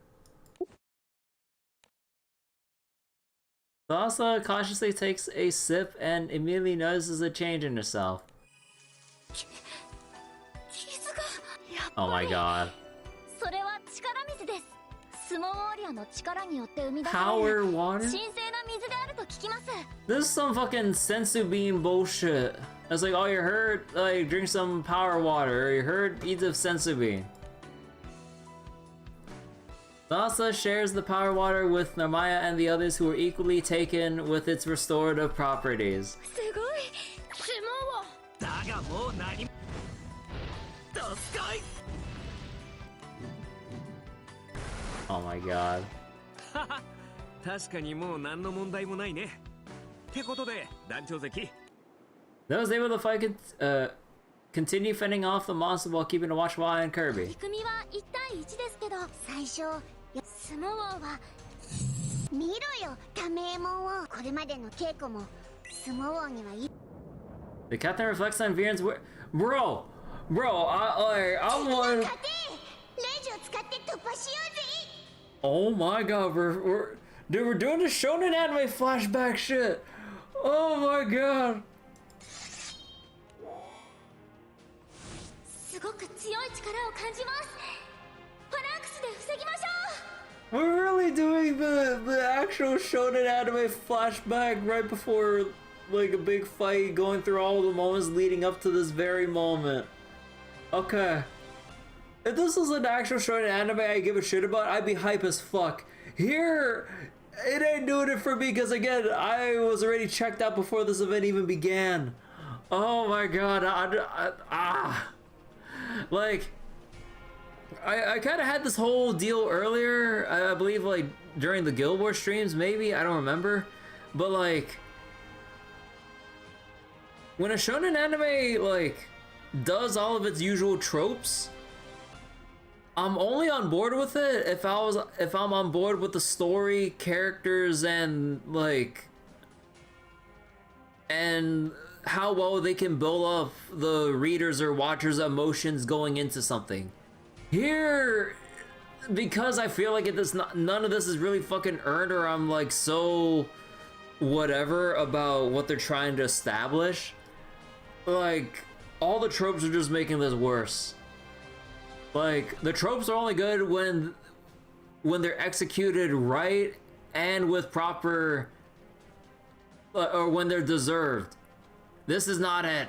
Thalassa cautiously takes a sip and immediately notices a change in herself. 傷が。Oh my god. それは力水です。スモーウォリアの力によって生み出され Power る water? 神聖な水であると聞きます。 This is some fucking sensu bean bullshit. It's like, oh, you heard, like, drink some power water, or you heard, eat the sensu bean. Thalassa shares the power water with Narmaya and the others who are equally taken with its restorative properties. すごい。スモを。だがもう何も。どすこい。 Oh my god. 確かにもう何の問題もないね。ってことで、団長関。Those able to fight continue fending off the monster while keeping a watch Y and 取 Kirby. り組みは1対1ですけど、最初スモ王は見ろよ、タメエモンを。これまでの稽古もスモ王にはい。 The captain reflects on Viren's Bro, I'm one. レジを使って突破しようぜ。 Oh my god, we're doing the shonen anime flashback shit. Oh my god. すごく強い力を感じます。ファランクスで防ぎましょう。 We're really doing the actual shonen anime flashback right before like a big fight, going through all the moments leading up to this very moment. Okay. If this was an actual shonen anime I give a shit about, I'd be hype as fuck. Here, it ain't doing it for me because again, I was already checked out before this event even began. Oh my god, like, I kind of had this whole deal earlier, I believe like during the Guild Wars streams, maybe, I don't remember, but like, when a shonen anime like does all of its usual tropes, I'm only on board with it if I'm on board with the story, characters, and like, and how well they can build up the readers or watchers' emotions going into something. Here, because I feel like none of this is really fucking earned, or I'm like so whatever about what they're trying to establish, like all the tropes are just making this worse. Like, the tropes are only good when when they're executed right and with proper, or when they're deserved. This is not it.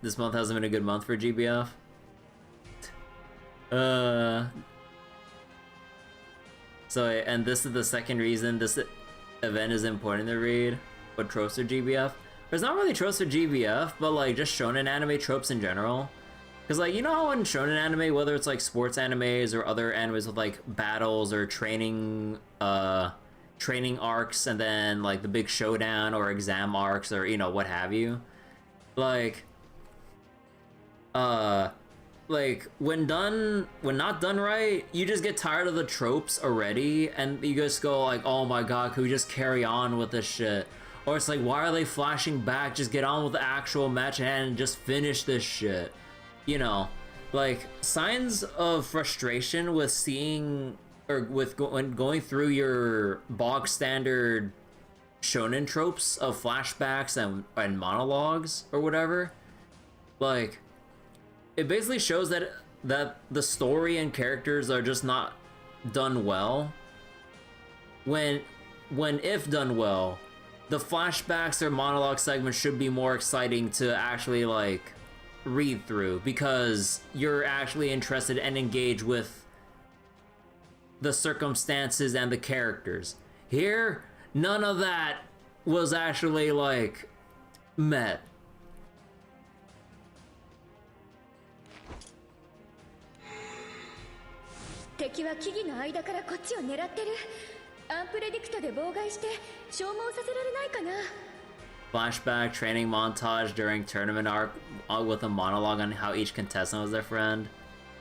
This month hasn't been a good month for GBF. So, and this is the second reason this event is important to read. What tropes are GBF? There's not really tropes for GBF, but like just shonen anime tropes in general. Because like, you know how in shonen anime, whether it's like sports animes or other animes with like battles or training arcs, and then like the big showdown or exam arcs, or you know, what have you. Like when not done right, you just get tired of the tropes already, and you just go like, oh my god, could we just carry on with this shit? Or it's like, why are they flashing back? Just get on with the actual match and just finish this shit. You know, like signs of frustration with seeing, or with going through your bog standard shonen tropes of flashbacks and monologues or whatever. Like, it basically shows that the story and characters are just not done well. When if done well, the flashbacks or monologue segments should be more exciting to actually like read through, because you're actually interested and engaged with the circumstances and the characters. Here, none of that was actually like met. Flashback training montage during tournament arc with a monologue on how each contestant was their friend,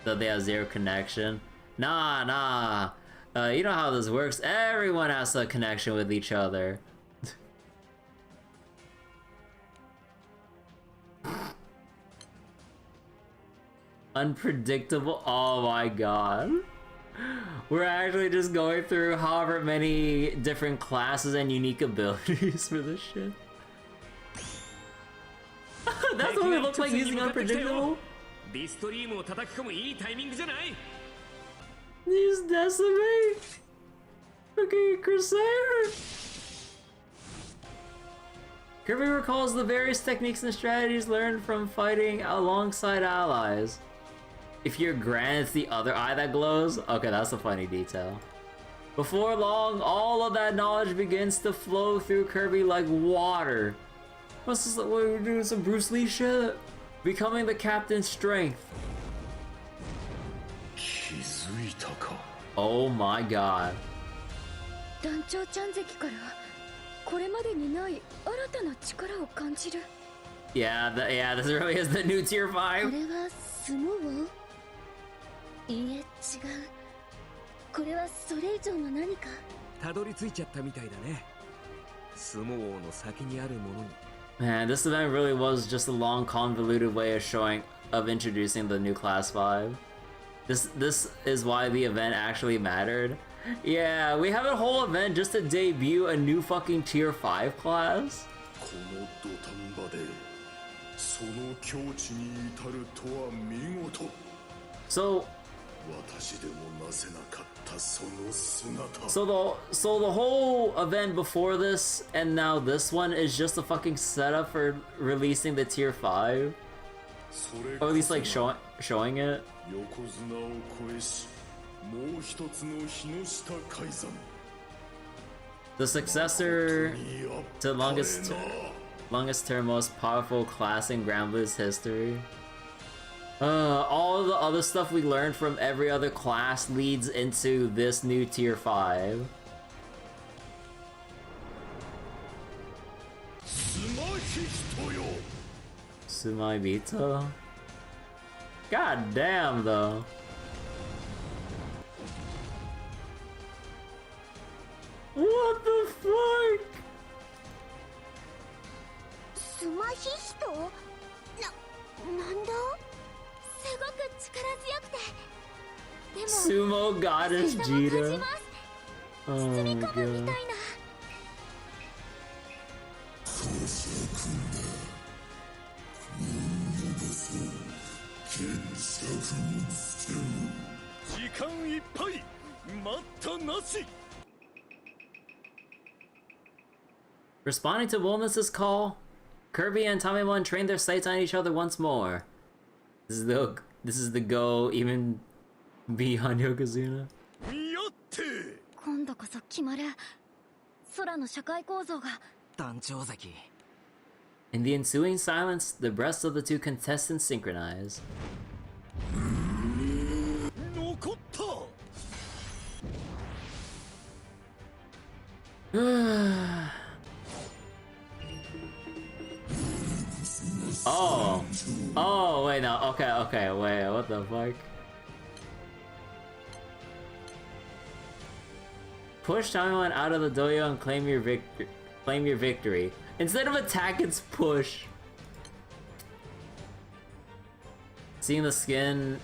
though they have zero connection. Nah. You know how this works. Everyone has a connection with each other. Unpredictable. Oh my god. We're actually just going through however many different classes and unique abilities for this shit. That's what we look like using unpredictable? Use decimate! Okay, Crusader! Kirby recalls the various techniques and strategies learned from fighting alongside allies. If you're Gran, it's the other eye that glows? Okay, that's a funny detail. Before long, all of that knowledge begins to flow through Kirby like water. What's this? What, we're doing some Bruce Lee shit? Becoming the captain's strength. Oh my god. Yeah, this really is the new tier 5. Man, this event really was just a long, convoluted way of introducing the new class 5. This is why the event actually mattered. Yeah, we have a whole event just to debut a new fucking tier 5 class. So the whole event before this and now this one is just a fucking setup for releasing the tier 5, or at least like showing it. The successor to longest term most powerful class in Granblue's history. All the other stuff we learned from every other class leads into this new tier 5. Sumaibito? God damn though. What the fuck? Sumo goddess Jita. Oh my god. 時間いっぱい待ったなし。 Responding to Wilmus's call, Kirby and Tamemon train their sights on each other once more. This is the go even beyond Yokozuna. やって。今度こそ決まる。空の社会構造が。団長崎。 In the ensuing silence, the breasts of the two contestants synchronize. 残った。 Oh. Oh, wait, no. Okay, wait, what the fuck? Push Taiwan out of the dojo and claim your victory. Instead of attack, it's push. Seeing the skin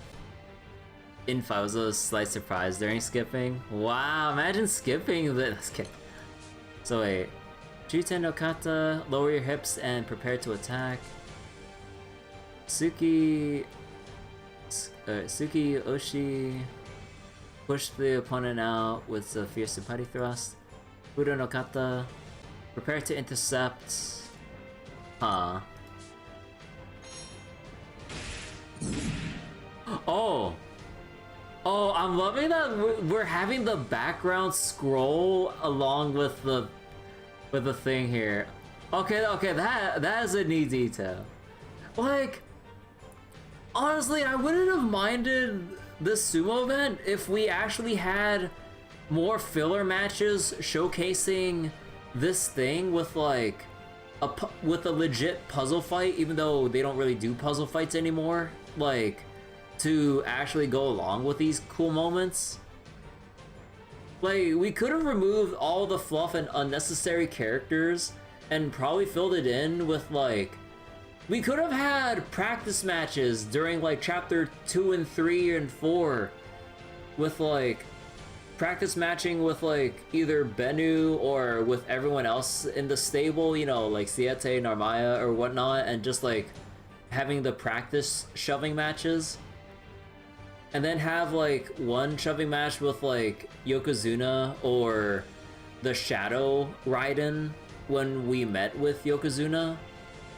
in fight was a slight surprise during skipping. Wow, imagine skipping this. So wait. Juten no kata, lower your hips and prepare to attack. Suki Oshi, push the opponent out with a fierce Supari thrust. Fudo no kata, prepare to intercept. Huh. Oh, I'm loving that we're having the background scroll along with the thing here. Okay, that is a neat detail. Like, honestly, I wouldn't have minded this sumo event if we actually had more filler matches showcasing this thing with like with a legit puzzle fight, even though they don't really do puzzle fights anymore, like to actually go along with these cool moments. Like, we could have removed all the fluff and unnecessary characters and probably filled it in with like, we could have had practice matches during like chapter 2 and 3 and 4 with like practice matching with like either Bennu or with everyone else in the stable, you know, like Siete, Narmaya or whatnot, and just like having the practice shoving matches. And then have like one shoving match with like Yokozuna or the Shadow Raiden when we met with Yokozuna.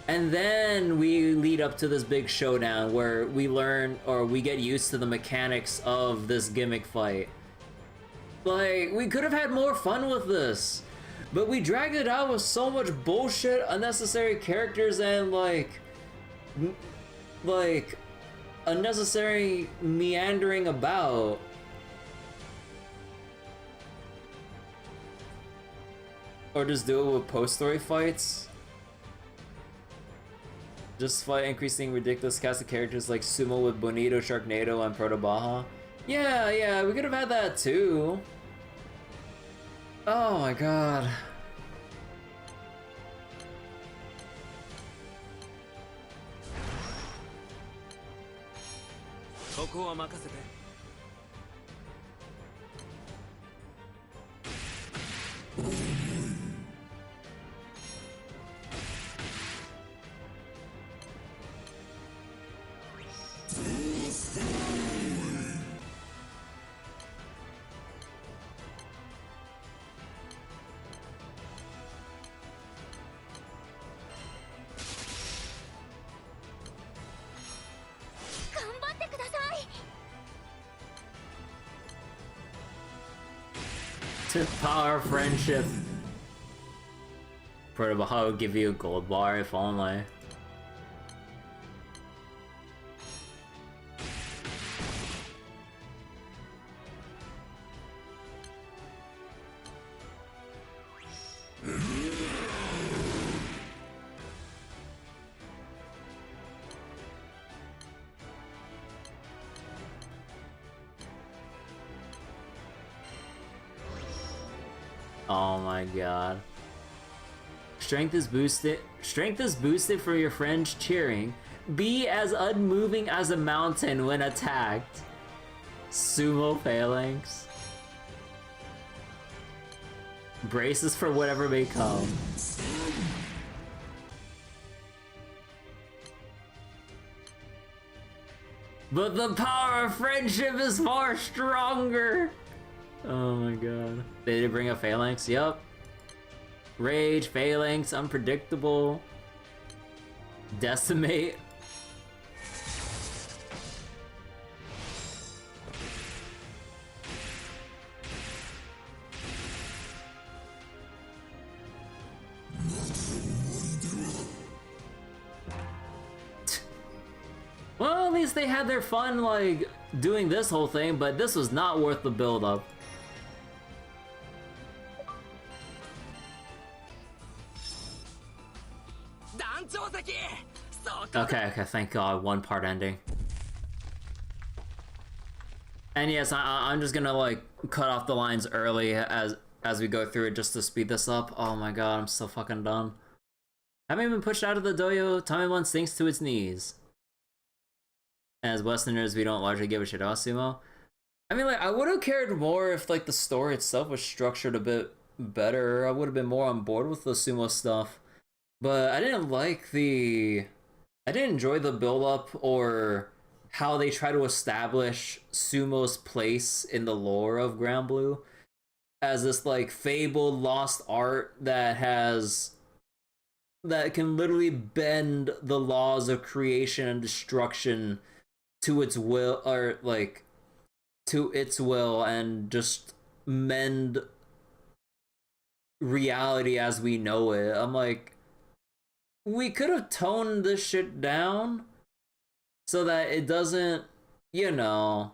And then we lead up to this big showdown where we learn or we get used to the mechanics of this gimmick fight. Like, we could have had more fun with this, but we dragged it out with so much bullshit, unnecessary characters, and like unnecessary meandering about. Or just do it with post-story fights. Just fight increasing ridiculous cast of characters like Sumo with Bonito, Sharknado, and Proto Baja. Yeah, we could have had that too. Oh my god. そこは任せて。To power friendship. Protobaha will give you a gold bar if only. Oh my god. Strength is boosted for your friends cheering. Be as unmoving as a mountain when attacked. Sumo phalanx. Braces for whatever may come. But the power of friendship is far stronger! Oh my god. They did bring up Phalanx, yup. Rage, Phalanx, Unpredictable. Decimate. Well, at least they had their fun, like, doing this whole thing, but this was not worth the build-up. Okay, thank God, one part ending. And yes, I'm just gonna, like, cut off the lines early as we go through it just to speed this up. Oh my god, I'm so fucking done. Having been pushed out of the dojo, Tamemon sinks to its knees. As Westerners, we don't largely give a shit about Sumo. I mean, like, I would have cared more if, like, the story itself was structured a bit better. I would have been more on board with the Sumo stuff. But I didn't like I didn't enjoy the build-up or how they try to establish Sumo's place in the lore of Granblue as this, like, fabled lost art that can literally bend the laws of creation and destruction to its will, or like to its will, and just mend reality as we know it. I'm like, we could have toned this shit down so that it doesn't, you know,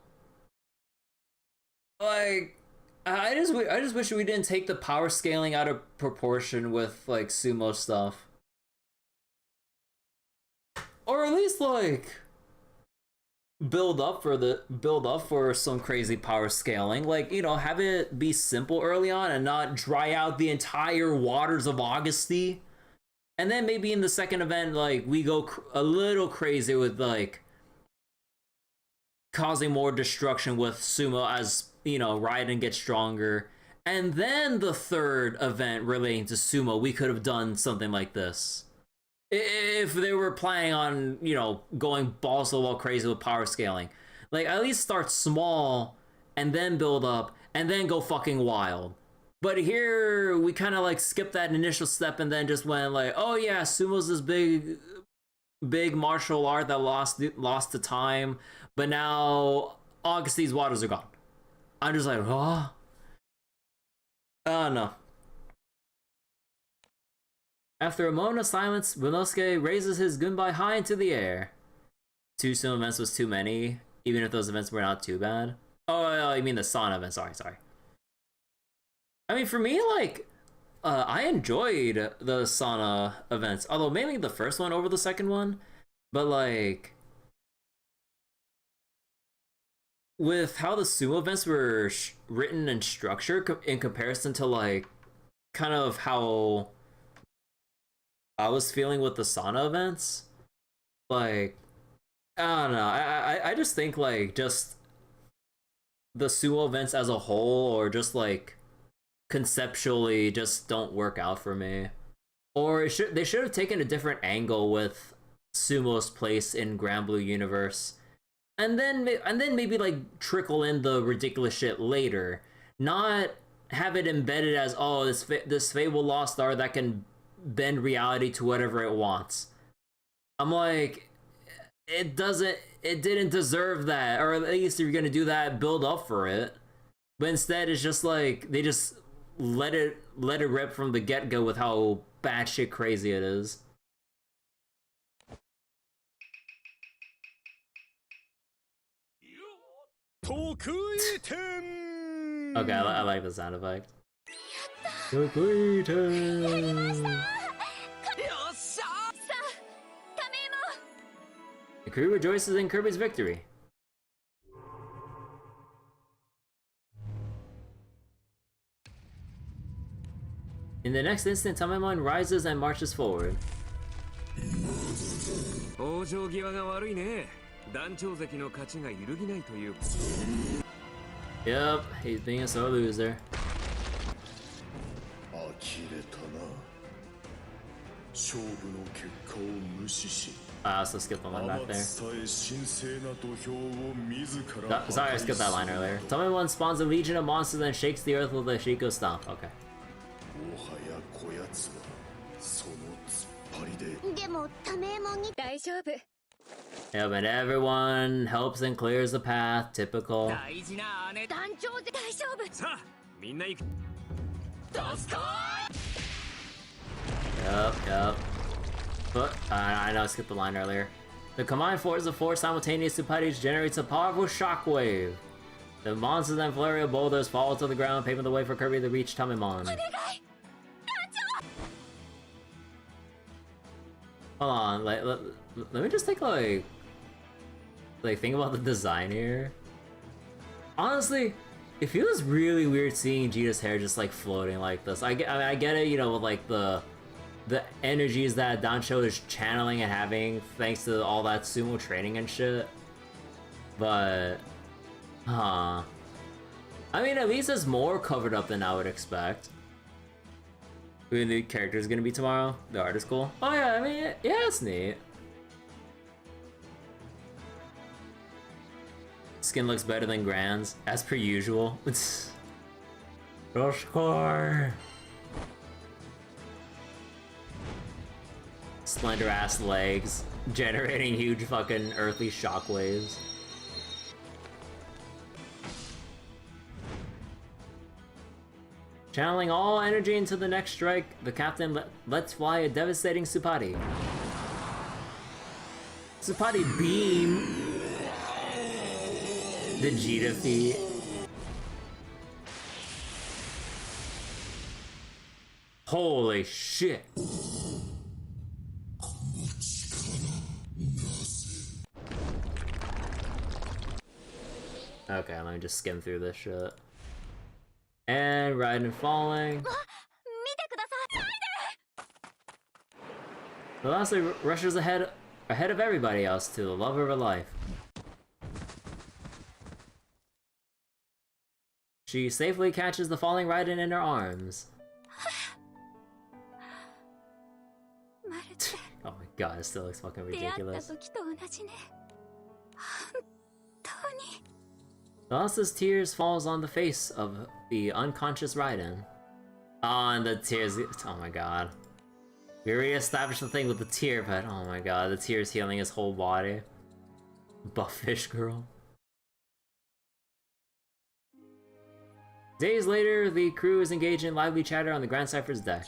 like, I just wish we didn't take the power scaling out of proportion with, like, Sumo stuff. Or at least, like, build up for some crazy power scaling. Like, you know, have it be simple early on and not dry out the entire waters of Augusty. And then maybe in the second event, like, we go a little crazy with, like, causing more destruction with Sumo as, you know, Raiden gets stronger. And then the third event relating to Sumo, we could have done something like this. If they were planning on, you know, going balls to the wall crazy with power scaling. Like, at least start small and then build up and then go fucking wild. But here, we kind of, like, skipped that initial step and then just went like, oh yeah, Sumo's this big martial art that lost to time, but now Augusty's waters are gone. I'm just like, oh. No. After a moment of silence, Rinosuke raises his gunbai high into the air. 2 Sumo events was too many, even if those events were not too bad. Oh, you mean the Sana event, sorry. I mean, for me, like, I enjoyed the Sana events, although mainly the first one over the second one, but, like, with how the Sumo events were written and structured in comparison to, like, kind of how I was feeling with the Sana events, like, I don't know, I just think, like, just the Sumo events as a whole, or just, like, conceptually just don't work out for me. Or they should have taken a different angle with Sumo's place in Granblue universe, and then maybe, like, trickle in the ridiculous shit later, not have it embedded as, oh, this fabled lost art that can bend reality to whatever it wants. I'm like, it didn't deserve that, or at least if you're gonna do that, build up for it. But instead, it's just like they just let it rip from the get-go with how batshit crazy it is. Okay, I like the sound effect. The crew rejoices in Kirby's victory. In the next instant, Tamemon rises and marches forward. Yep, he's being a sore loser. I also skipped the line back there. Sorry, I skipped that line earlier. Tamemon spawns a legion of monsters and shakes the earth with a Shiko stomp. Okay. Yeah, but everyone helps and clears the path. Typical. Yup. But I know I skipped the line earlier. The combined force of four simultaneous Tsupadis generates a powerful shockwave. The monsters and flurry of boulders fall to the ground, paving the way for Kirby to reach Tamemon. Hold on, let me just take like think about the design here. Honestly, it feels really weird seeing Jita's hair just like floating like this. I get it, you know, with like the energies that Dancho is channeling and having thanks to all that sumo training and shit. But, I mean, at least it's more covered up than I would expect. Who the character is gonna be tomorrow? The art is cool. Oh yeah, I mean, yeah, it's neat. Skin looks better than Grand's, as per usual. Go score! Slender ass legs, generating huge fucking earthly shockwaves. Channeling all energy into the next strike, the captain lets fly a devastating Tsupadi. Tsupadi beam! The Jita feat. Holy shit! Okay, let me just skim through this shit. And riding and falling. Velocity rushes ahead of everybody else to the love of her life. She safely catches the falling Raiden in her arms. Oh my god, it still looks fucking ridiculous. Velocity's tears falls on the face of the unconscious Raiden. Oh, and the tears. Oh my god. We already established the thing with the tear, but oh my god, the tears healing his whole body. Buff fish girl. Days later, the crew is engaged in lively chatter on the Grand Cypher's deck.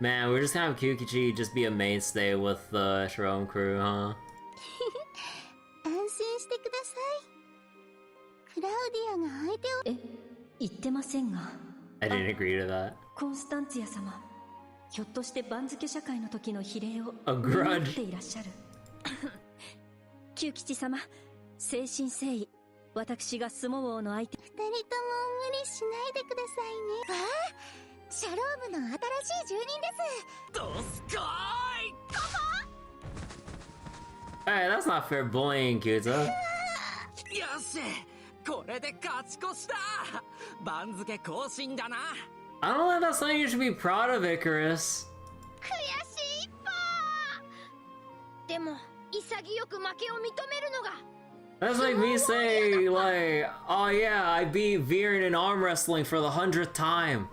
Man, we're just gonna have Kyukichi just be a mainstay with the Shalom crew, huh? I didn't agree to that. A grudge. 久吉様、誠心誠意、私が相撲王の相手。二人とも無理しないでくださいね。シャロームの新しい住人です。どすこーい。Hey, that's not fair bullying, Kyuta. よし、これで勝ち越しだ。番付更新だな。I don't think that's something you should be proud of, Icarus. 悔しいぽー。でも潔く負けを認めるのが。That's like me saying, like, oh yeah, I beat Viren in arm wrestling for the 100th time.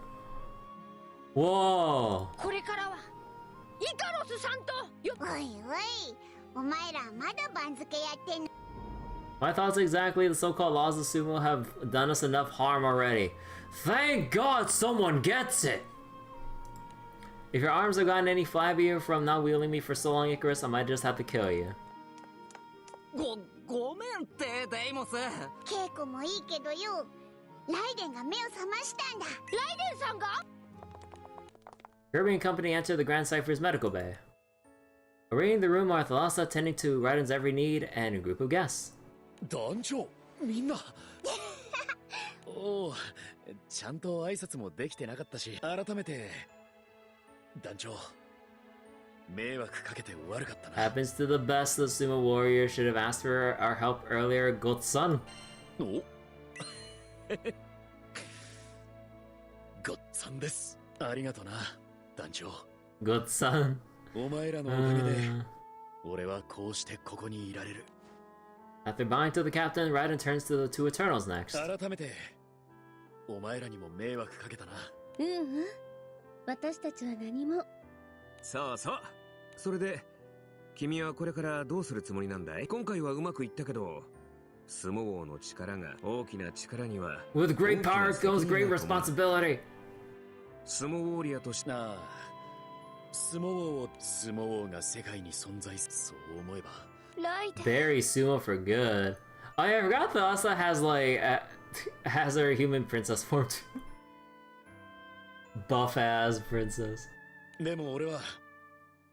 Whoa. これからはイカロスさんとよ。おいおい、お前らまだ番付やってんの。My thoughts exactly. The so-called laws of sumo have done us enough harm already. Thank God someone gets it. If your arms have gotten any flabbier from not wielding me for so long, Icarus, I might just have to kill you. ごめんってデイモス。稽古もいいけどよ、ライデンが目を覚ましたんだ。ライデンさんが Kirby and company enter the Grand Cypher's medical bay. Arraying the room are Thalassa tending to Raiden's every need and a group of guests. 団長、みんな。おお、ちゃんと挨拶もできてなかったし、改めて団長。迷惑かけて悪かったな。 Happens to the best. The sumo warrior should have asked for our help earlier, Gotsun. おごっつんです。ありがとな、団長。ごっつん。お前らのおかげで、俺はこうしてここにいられる。After bowing to the captain, Raiden turns to the two Eternals next. 改めて、お前らにも迷惑かけたな。私たちは何も。そうそう。それで、君はこれからどうするつもりなんだい？今回はうまくいったけど、相撲王の力が大きな力には。With great power goes great responsibility. 相撲ウォリアとして。なあ、相撲王が世界に存在する。そう思えば。Bury Sumo for good. Oh yeah, I forgot that Asa has like has her human princess form too. Buff ass princess. でも俺は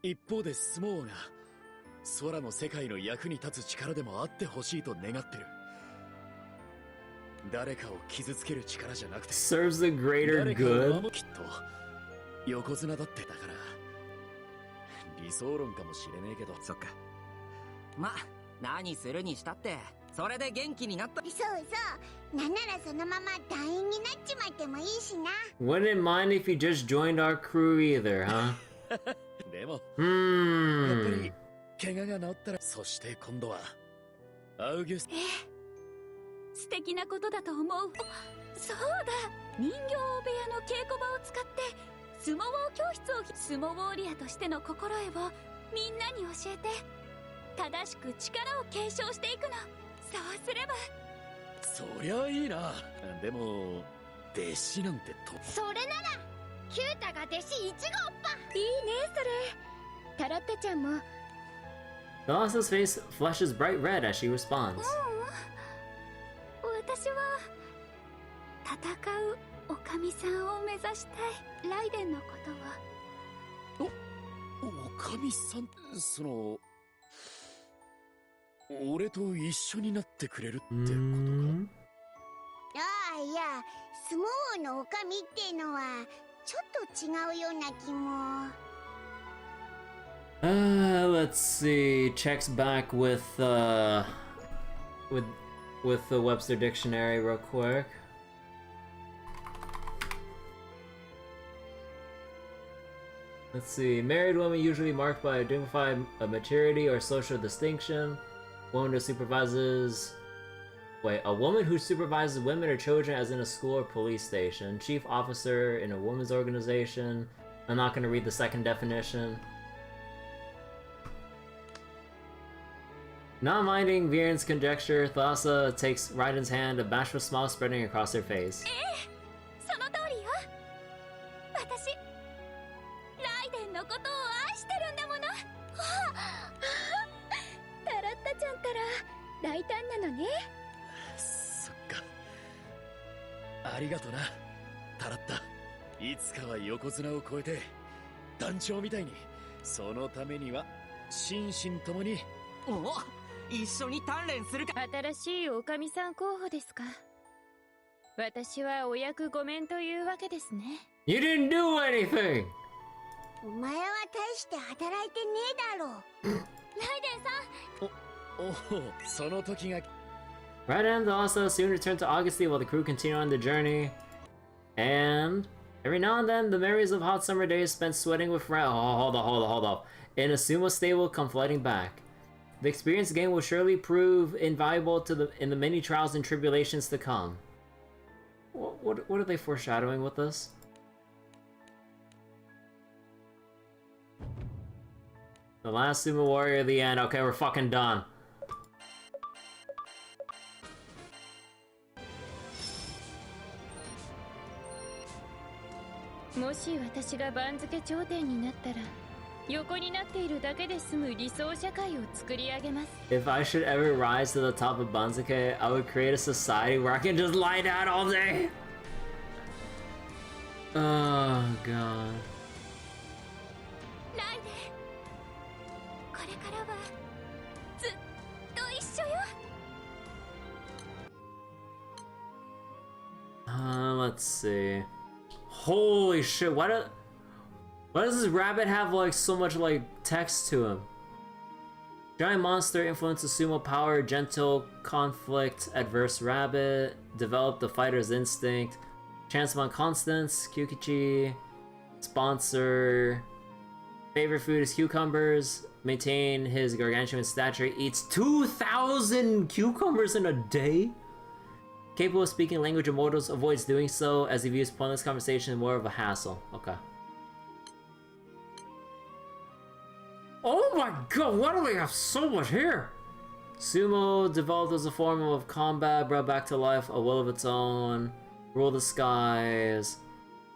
一方で相撲王が空の世界の役に立つ力でもあってほしいと願ってる。誰かを傷つける力じゃなくて serves the greater good. きっと横綱だってだから理想論かもしれねえけど。そっか。ま、何するにしたってそれで元気になった。そうそう。なんならそのまま団員になっちまってもいいしな。Wouldn't mind if you just joined our crew either, huh? でも、やっぱ Hmm. り怪我が治ったら、そして今度はアウギュス。素敵なことだと思う。そうだ、人形部屋の稽古場を使って相撲王教室を相撲ウォーリアとしての心得をみんなに教えて正しく力を継承していくの。そうすれば。そりゃいいな。でも弟子なんてと。それならキュータが弟子1号っぱ。いいねそれ。タラッタちゃんも。Velas's face flushes bright red as she responds. 私は戦うおかみさんを目指したい。ライデンのことは。おかみさん、その俺と一緒になってくれるってことか。ああ、いや、相撲王のおかみってのはちょっと違うような気も。Let's see. Checks back with the Webster dictionary real quick. Let's see. Married woman usually marked by a dignified maturity or social distinction. Woman who supervises. Wait, a woman who supervises women or children as in a school or police station. Chief officer in a women's organization. I'm not going to read the second definition. Not minding Viren's conjecture, Thassa takes Raiden's hand, a bashful smile spreading across her face. その通りよ。私、ライデンのことを愛してるんだもの。タラッタちゃんったら大胆なのね。そっか。ありがとな、タラッタ。いつかは横綱を超えて団長みたいに。そのためには心身ともに。お、一緒に鍛錬するか。新しいおかみさん候補ですか。私はお役御免というわけですね。You didn't do anything! お前は大して働いてねえだろ。ライデンさん。おお、その時が。Raiden and Thassa soon return to Augusty while the crew continue on their journey. And every now and then, the memories of hot summer days spent sweating with Raiden. Oh, hold up. In a sumo stable come flooding back. The experience gained will surely prove invaluable in the many trials and tribulations to come. What are they foreshadowing with this? The last sumo warrior at the end. Okay, we're fucking done. もし私が番付頂点になったら、横になっているだけで済む理想社会を作り上げます。If I should ever rise to the top of Banzuke, I would create a society where I can just lie down all day. Oh god. ライデン、これからはずっと一緒よ。Let's see. Holy shit! Why does this rabbit have like so much like text to him? Giant monster influences sumo power, gentle conflict, adverse rabbit, develop the fighter's instinct, Chance upon Constance, Kyukichi. Sponsor. Favorite food is cucumbers. Maintain his gargantuan stature. Eats 2,000 cucumbers in a day. Capable of speaking language of mortals, avoids doing so as he views pointless conversation more of a hassle. Okay. Oh my god, why do they have so much here? Sumo developed as a form of combat, brought back to life a will of its own. Rule the skies.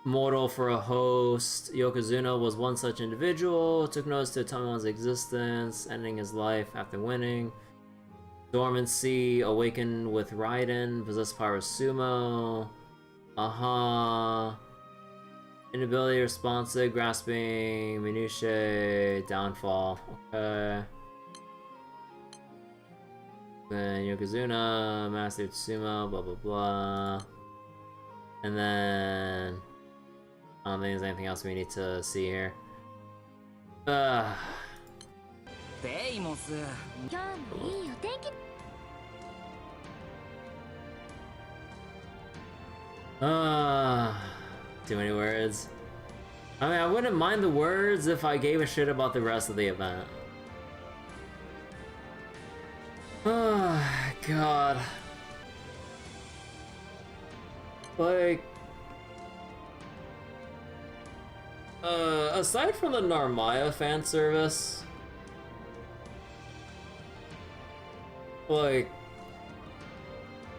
Mortal for a host. Yokozuna was one such individual. Took notice to Tomo's existence, ending his life after winning. Dormancy, awakened with Raiden, possessed power of Sumo. Inability responsive, grasping, minutiae, downfall. Okay. Then Yokozuna, mastered Sumo, blah blah blah. And then I don't think there's anything else we need to see here. Too many words. I mean, I wouldn't mind the words if I gave a shit about the rest of the event. God. Like... aside from the Narmaya fan service... Like...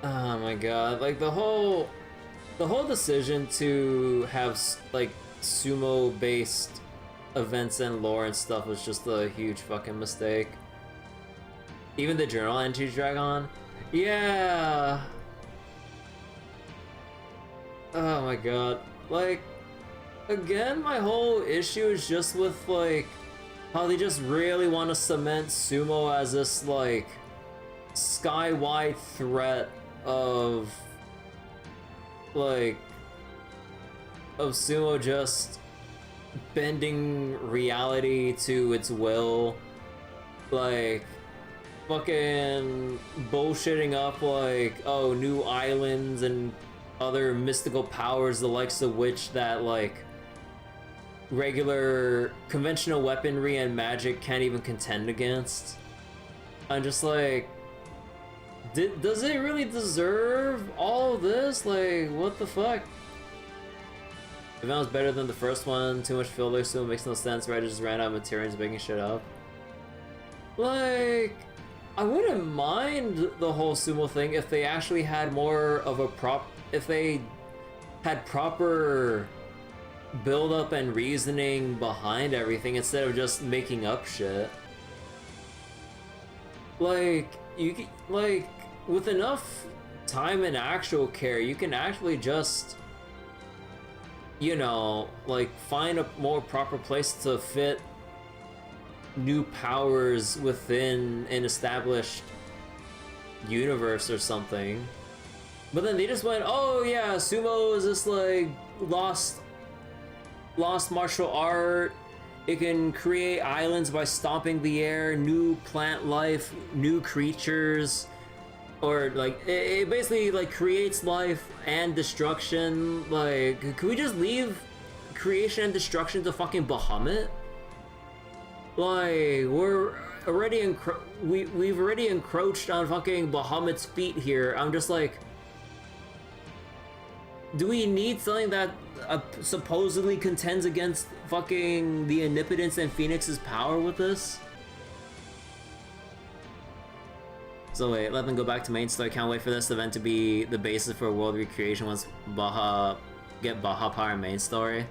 Oh my god, like the whole decision to have, like, sumo-based events and lore and stuff was just a huge fucking mistake. Even the journal entries drag on. Yeah! Oh my god. Like, again, my whole issue is just with, like, how they just really want to cement sumo as this, like, sky-wide threat of, like, of sumo just bending reality to its will. Like, fucking bullshitting up, like, oh, new islands and other mystical powers, the likes of which that, like, regular conventional weaponry and magic can't even contend against. I'm just like, does it really deserve all of this? Like, what the fuck? The event was better than the first one. Too much filler, so it makes no sense. Right, just ran out of materials making shit up. Like, I wouldn't mind the whole sumo thing if they actually had more of a if they had proper build up and reasoning behind everything instead of just making up shit. Like, like, with enough time and actual care, you can actually just, you know, like, find a more proper place to fit new powers within an established universe or something. But then they just went, oh yeah, sumo is this, like, lost martial art. It can create islands by stomping the air, new plant life, new creatures, or like it basically like creates life and destruction. Like, can we just leave creation and destruction to fucking Bahamut? Like, we're already we've already encroached on fucking Bahamut's feet here. I'm just like, do we need something that supposedly contends against fucking the Omnipotence and Phoenix's power with this? So wait, let them go back to main story. Can't wait for this event to be the basis for world recreation once get Baha power in main story.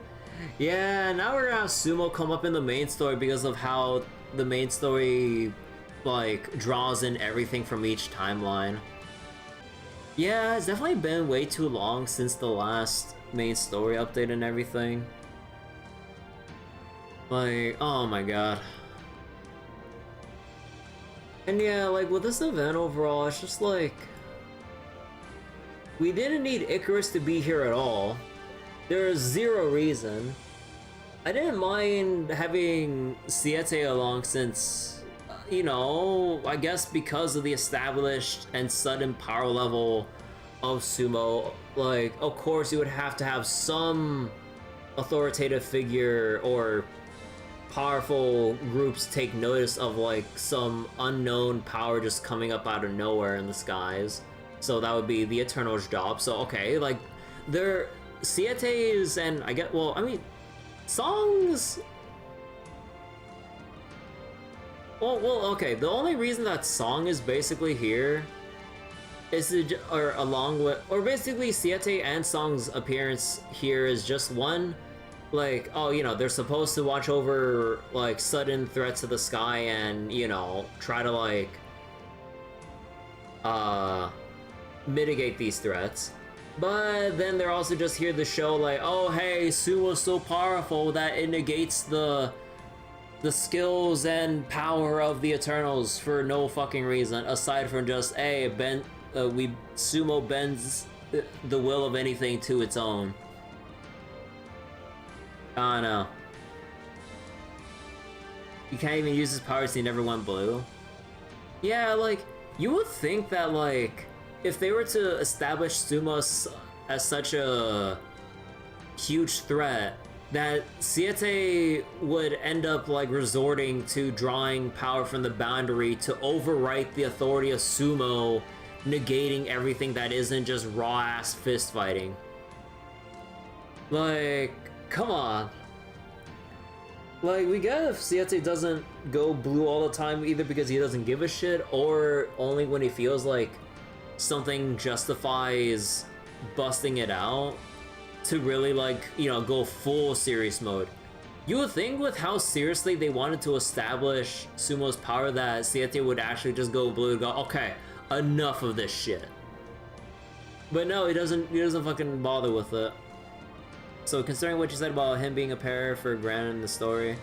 Yeah, now we're gonna have Sumo come up in the main story because of how the main story, like, draws in everything from each timeline. Yeah, it's definitely been way too long since the last main story update and everything. Like, oh my god. And yeah, like, with this event overall, it's just like, we didn't need Icarus to be here at all. There's zero reason. I didn't mind having Siete along since, you know, I guess because of the established and sudden power level of sumo, like, of course you would have to have some authoritative figure or powerful groups take notice of like some unknown power just coming up out of nowhere in the skies. So that would be the Eternal's job. So okay, like they're Sietes and I get, well, I mean, songs. Well, okay. The only reason that Song is basically here is to, or along with, or basically Siete and Song's appearance here is just one, like, oh, you know, they're supposed to watch over like sudden threats to the sky and, you know, try to like mitigate these threats. But then they're also just here to show like, oh hey, Sumo's so powerful that it negates the skills and power of the Eternals for no fucking reason, aside from just, hey, Sumo bends the will of anything to its own. I don't know. You can't even use his powers, he never went blue. Yeah, like, you would think that, like, if they were to establish Sumo as such a huge threat, that Siete would end up, like, resorting to drawing power from the boundary to overwrite the authority of Sumo, negating everything that isn't just raw-ass fist fighting. Like, come on. Like, we get if Siete doesn't go blue all the time, either because he doesn't give a shit, or only when he feels like something justifies busting it out to really, like, you know, go full serious mode. You would think with how seriously they wanted to establish Sumo's power that Siete would actually just go blue and go, okay, enough of this shit. But no, he doesn't fucking bother with it. So considering what you said about him being a pair for Gran in the story,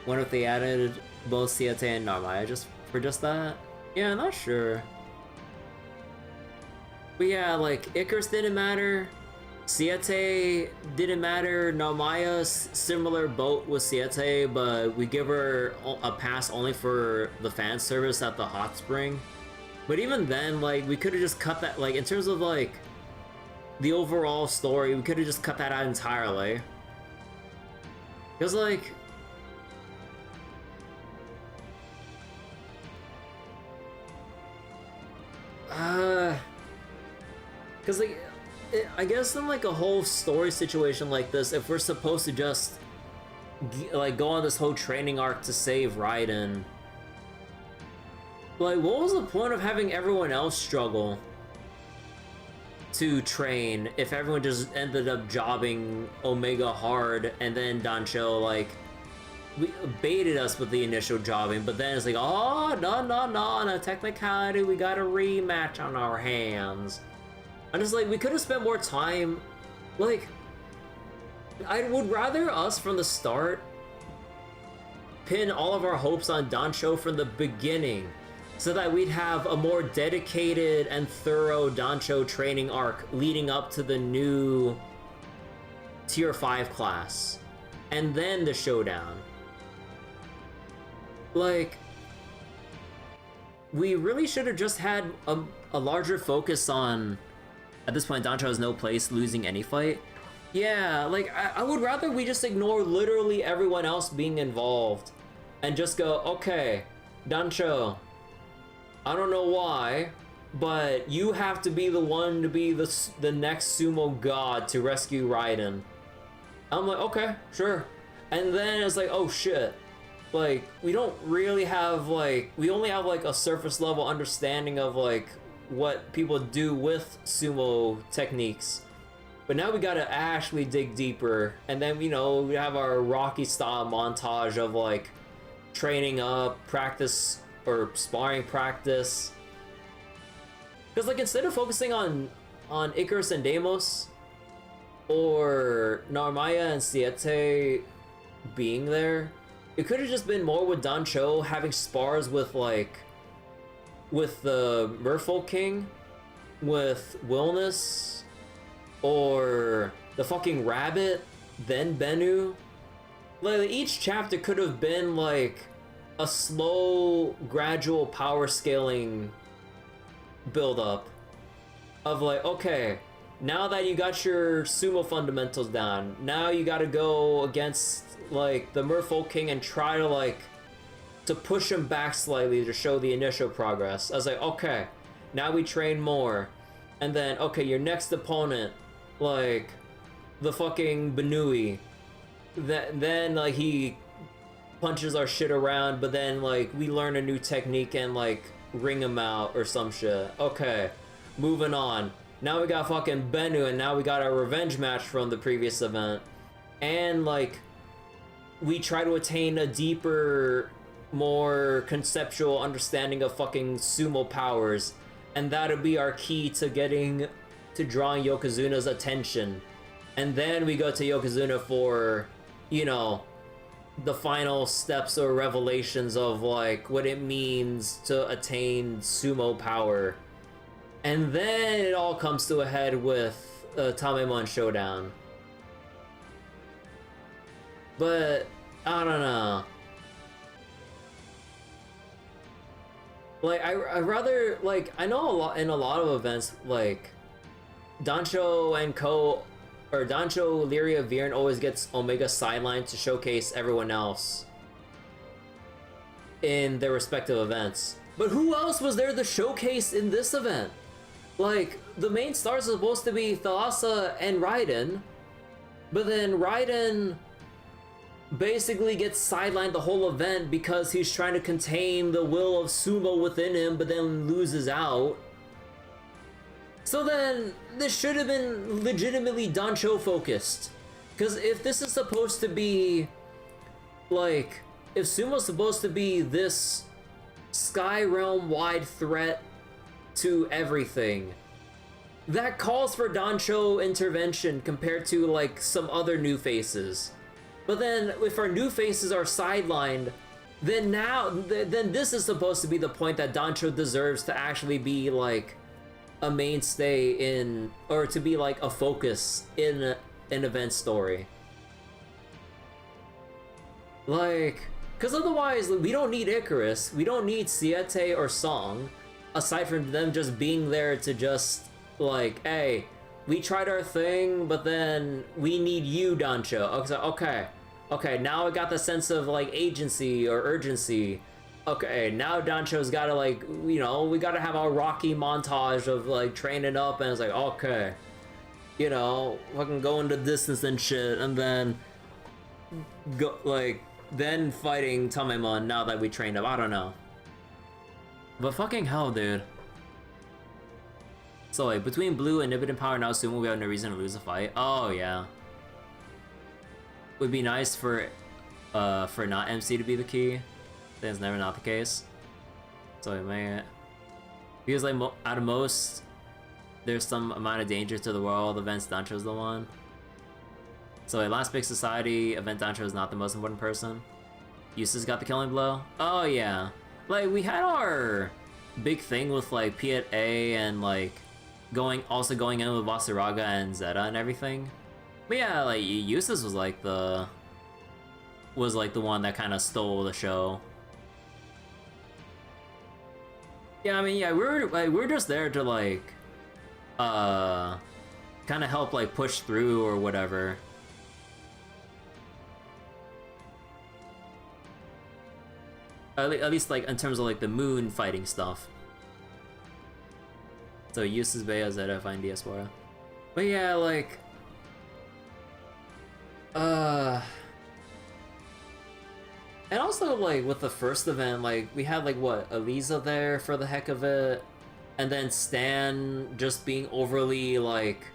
what if they added both Siete and Narmaya just for just that? Yeah, I'm not sure. But yeah, like, Icarus didn't matter, Siete didn't matter, Narmaya's similar boat with Siete, but we give her a pass only for the fan service at the hot spring. But even then, like, we could have just cut that, like, in terms of, like, the overall story, we could have just cut that out entirely. Because, like, because, like, I guess in, like, a whole story situation like this, if we're supposed to just, like, go on this whole training arc to save Raiden, like, what was the point of having everyone else struggle to train if everyone just ended up jobbing Omega hard, and then Dancho, like, baited us with the initial jobbing, but then it's like, oh, no, on a technicality, we got a rematch on our hands. I'm just like, we could have spent more time, like, I would rather us from the start pin all of our hopes on Dancho from the beginning, so that we'd have a more dedicated and thorough Dancho training arc leading up to the new Tier 5 class, and then the showdown. Like, we really should have just had a larger focus on, at this point, Dancho has no place losing any fight. Yeah, like, I would rather we just ignore literally everyone else being involved and just go, okay, Dancho, I don't know why, but you have to be the one to be the next sumo god to rescue Raiden. I'm like, okay, sure. And then it's like, oh shit. Like, we don't really have, like, we only have, like, a surface level understanding of, like, what people do with sumo techniques. But now we gotta actually dig deeper. And then, you know, we have our Rocky style montage of, like, training up, practice, or sparring practice. Because, like, instead of focusing on Icarus and Deimos, or Narmaya and Siete being there, it could have just been more with Dancho having spars with, like, with the Merfolk King, with Wilness, or the fucking Rabbit, then Bennu. Like, each chapter could have been, like, a slow, gradual power scaling build up. of like, okay, now that you got your sumo fundamentals down, now you gotta go against like the Merfolk King and try to like to push him back slightly to show the initial progress. I was like, okay, now we train more. And then, okay, your next opponent, like the fucking Benui, then like he punches our shit around, but then like we learn a new technique and like ring him out or some shit. Okay, moving on. Now we got fucking Bennu, and now we got our revenge match from the previous event. And like we try to attain a deeper, more conceptual understanding of fucking sumo powers, and that'll be our key to drawing Yokozuna's attention. And then we go to Yokozuna for, you know, the final steps or revelations of like what it means to attain sumo power. And then it all comes to a head with Tamemon Showdown. But I don't know. Like I rather, like, I know in a lot of events, like Dancho and Co, or Dancho, Lyria, Viren always gets Omega sidelined to showcase everyone else in their respective events. But who else was there to showcase in this event? Like, the main stars are supposed to be Thalassa and Raiden, but then Raiden basically gets sidelined the whole event because he's trying to contain the will of sumo within him, but then loses out. So then, this should have been legitimately Dancho focused. Because if this is supposed to be, like, if sumo's supposed to be this Sky Realm-wide threat to everything, that calls for Dancho intervention compared to, like, some other new faces. But then, if our new faces are sidelined, then then this is supposed to be the point that Dancho deserves to actually be, like, a mainstay in, or to be, like, a focus in an event story. Like, because otherwise, we don't need Icarus, we don't need Siete or Song, aside from them just being there to just, like, hey, we tried our thing, but then we need you, Dancho. Okay, now I got the sense of, like, agency or urgency. Okay, now Dancho's gotta, like, you know, we gotta have a Rocky montage of, like, training up, and it's like, okay, you know, fucking going the distance and shit, and then go, like, then fighting Tamemon now that we trained up. I don't know. But fucking hell, dude. So, like, between Blue and Nibbit and Power now Sumo, we have no reason to lose a fight. Oh, yeah. Would be nice for not MC to be the key. That's never not the case. So, it may... Because, like, out of most, there's some amount of danger to the world, events Dancho's the one. So, like, Last Big Society, event Dancho is not the most important person. Eustace got the killing blow. Oh, yeah. Like, we had our big thing with, like, Piet A and, like, also going in with Vasaraga and Zeta and everything. But yeah, like, Eustace was like the one that kind of stole the show. Yeah, I mean, yeah, we're just there to, like, kind of help, like, push through or whatever. At least, like, in terms of, like, the moon fighting stuff. So, Eustace, Bea, Zeta, find Diaspora. But yeah, like... And also, like, with the first event, like, we had, like, what, Eliza there for the heck of it, and then Stan just being overly, like,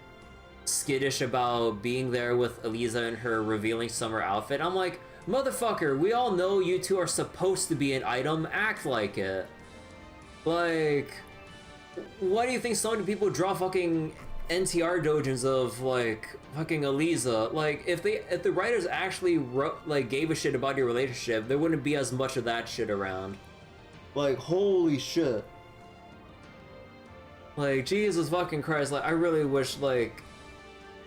skittish about being there with Eliza in her revealing summer outfit. I'm like, motherfucker, we all know you two are supposed to be an item, act like it. Like, why do you think so many people draw fucking NTR dojins of, like, fucking Eliza? Like, if the writers actually wrote, like, gave a shit about your relationship, there wouldn't be as much of that shit around. Like, holy shit. Like, Jesus fucking Christ, like, I really wish, like,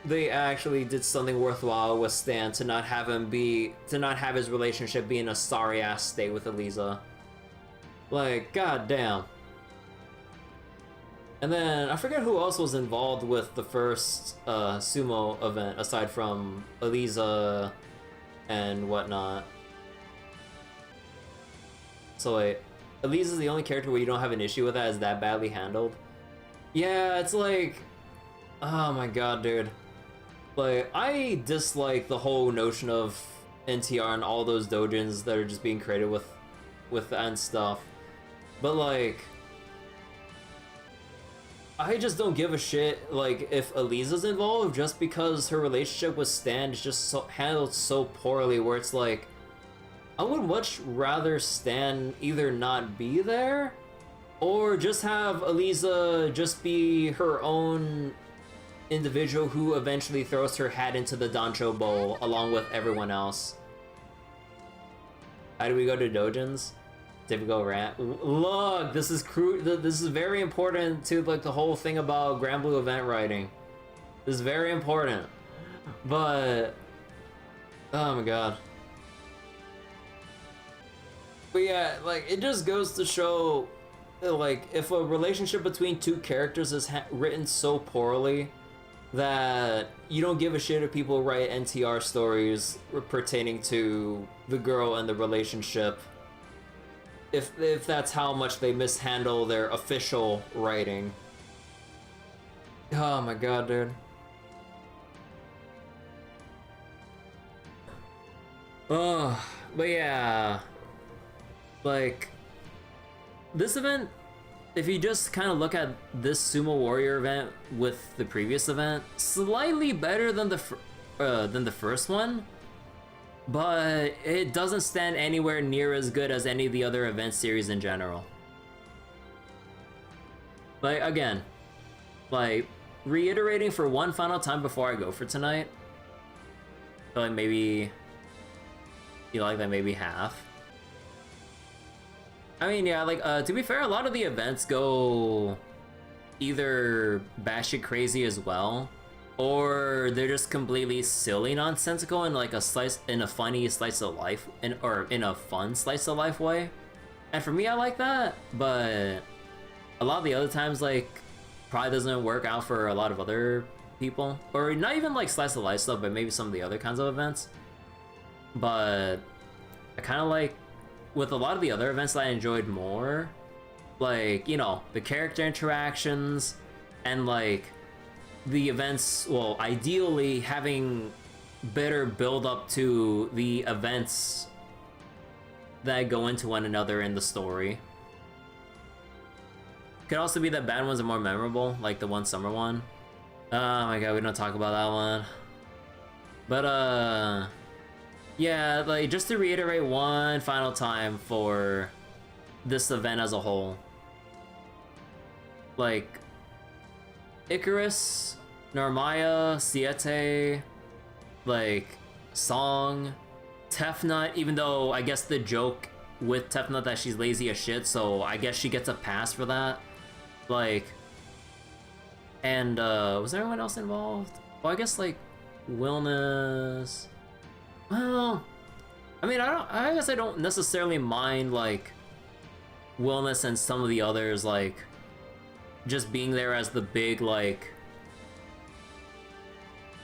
they actually did something worthwhile with Stan to not have his relationship be in a sorry-ass state with Eliza. Like, goddamn. And then I forget who else was involved with the first Sumo event aside from Eliza and whatnot. So wait, Eliza's the only character where you don't have an issue with that is that badly handled? Yeah, it's like, oh my god, dude. Like, I dislike the whole notion of NTR and all those dojins that are just being created with and stuff. But like, I just don't give a shit, like, if Eliza's involved, just because her relationship with Stan is just so handled so poorly, where it's like, I would much rather Stan either not be there, or just have Eliza just be her own individual who eventually throws her hat into the Dancho Bowl along with everyone else. How do we go to dojins? Typical rant. Look, this is this is very important to like the whole thing about Granblue event writing. This is very important. But oh my god. But yeah, like it just goes to show like if a relationship between two characters is written so poorly that you don't give a shit if people write NTR stories pertaining to the girl and the relationship. If that's how much they mishandle their official writing. Oh my god, dude. Oh, but yeah. Like, this event, if you just kind of look at this Sumo Warrior event with the previous event, slightly better than the first one, but it doesn't stand anywhere near as good as any of the other event series in general. Like, again, like, reiterating for one final time before I go for tonight, I feel like maybe you like that maybe half. I mean, yeah, like, to be fair, a lot of the events go either batshit crazy as well, or they're just completely silly nonsensical in like a funny slice of life, or in a fun slice of life way. And for me, I like that, but a lot of the other times, like, probably doesn't work out for a lot of other people, or not even like slice of life stuff, but maybe some of the other kinds of events. But I kind of like, with a lot of the other events that I enjoyed more, like, you know, the character interactions and like the events, well, ideally having better build up to the events that go into one another in the story. Could also be that bad ones are more memorable, like the one summer one. Oh my god, we don't talk about that one. But yeah, like, just to reiterate one final time for this event as a whole. Like, Icarus, Narmaya, Siete, like, Song, Tefnut, even though I guess the joke with Tefnut that she's lazy as shit, so I guess she gets a pass for that. Like, and, was there anyone else involved? Well, I guess, like, Wilness. Well, I mean, I guess I don't necessarily mind, like, Wilness and some of the others, like, just being there as the big, like,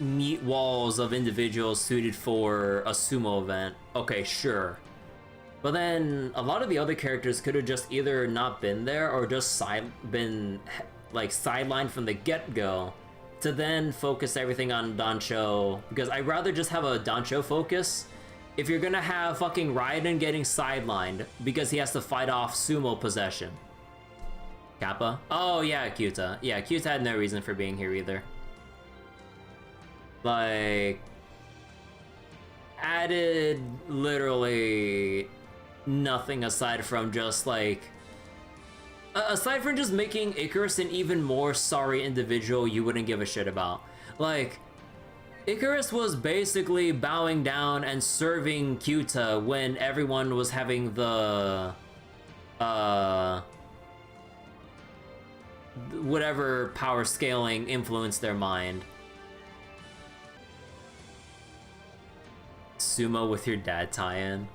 meat walls of individuals suited for a sumo event. Okay, sure. But then a lot of the other characters could have just either not been there or just been, like, sidelined from the get-go to then focus everything on Dancho, because I'd rather just have a Dancho focus if you're gonna have fucking Raiden getting sidelined because he has to fight off sumo possession. Kappa? Oh yeah, Kyuta. Yeah, Kyuta had no reason for being here either. Like, added literally nothing aside from just like, aside from just making Icarus an even more sorry individual you wouldn't give a shit about. Like, Icarus was basically bowing down and serving Kyuta when everyone was having the, whatever power scaling influenced their mind. Sumo with your dad tie-in.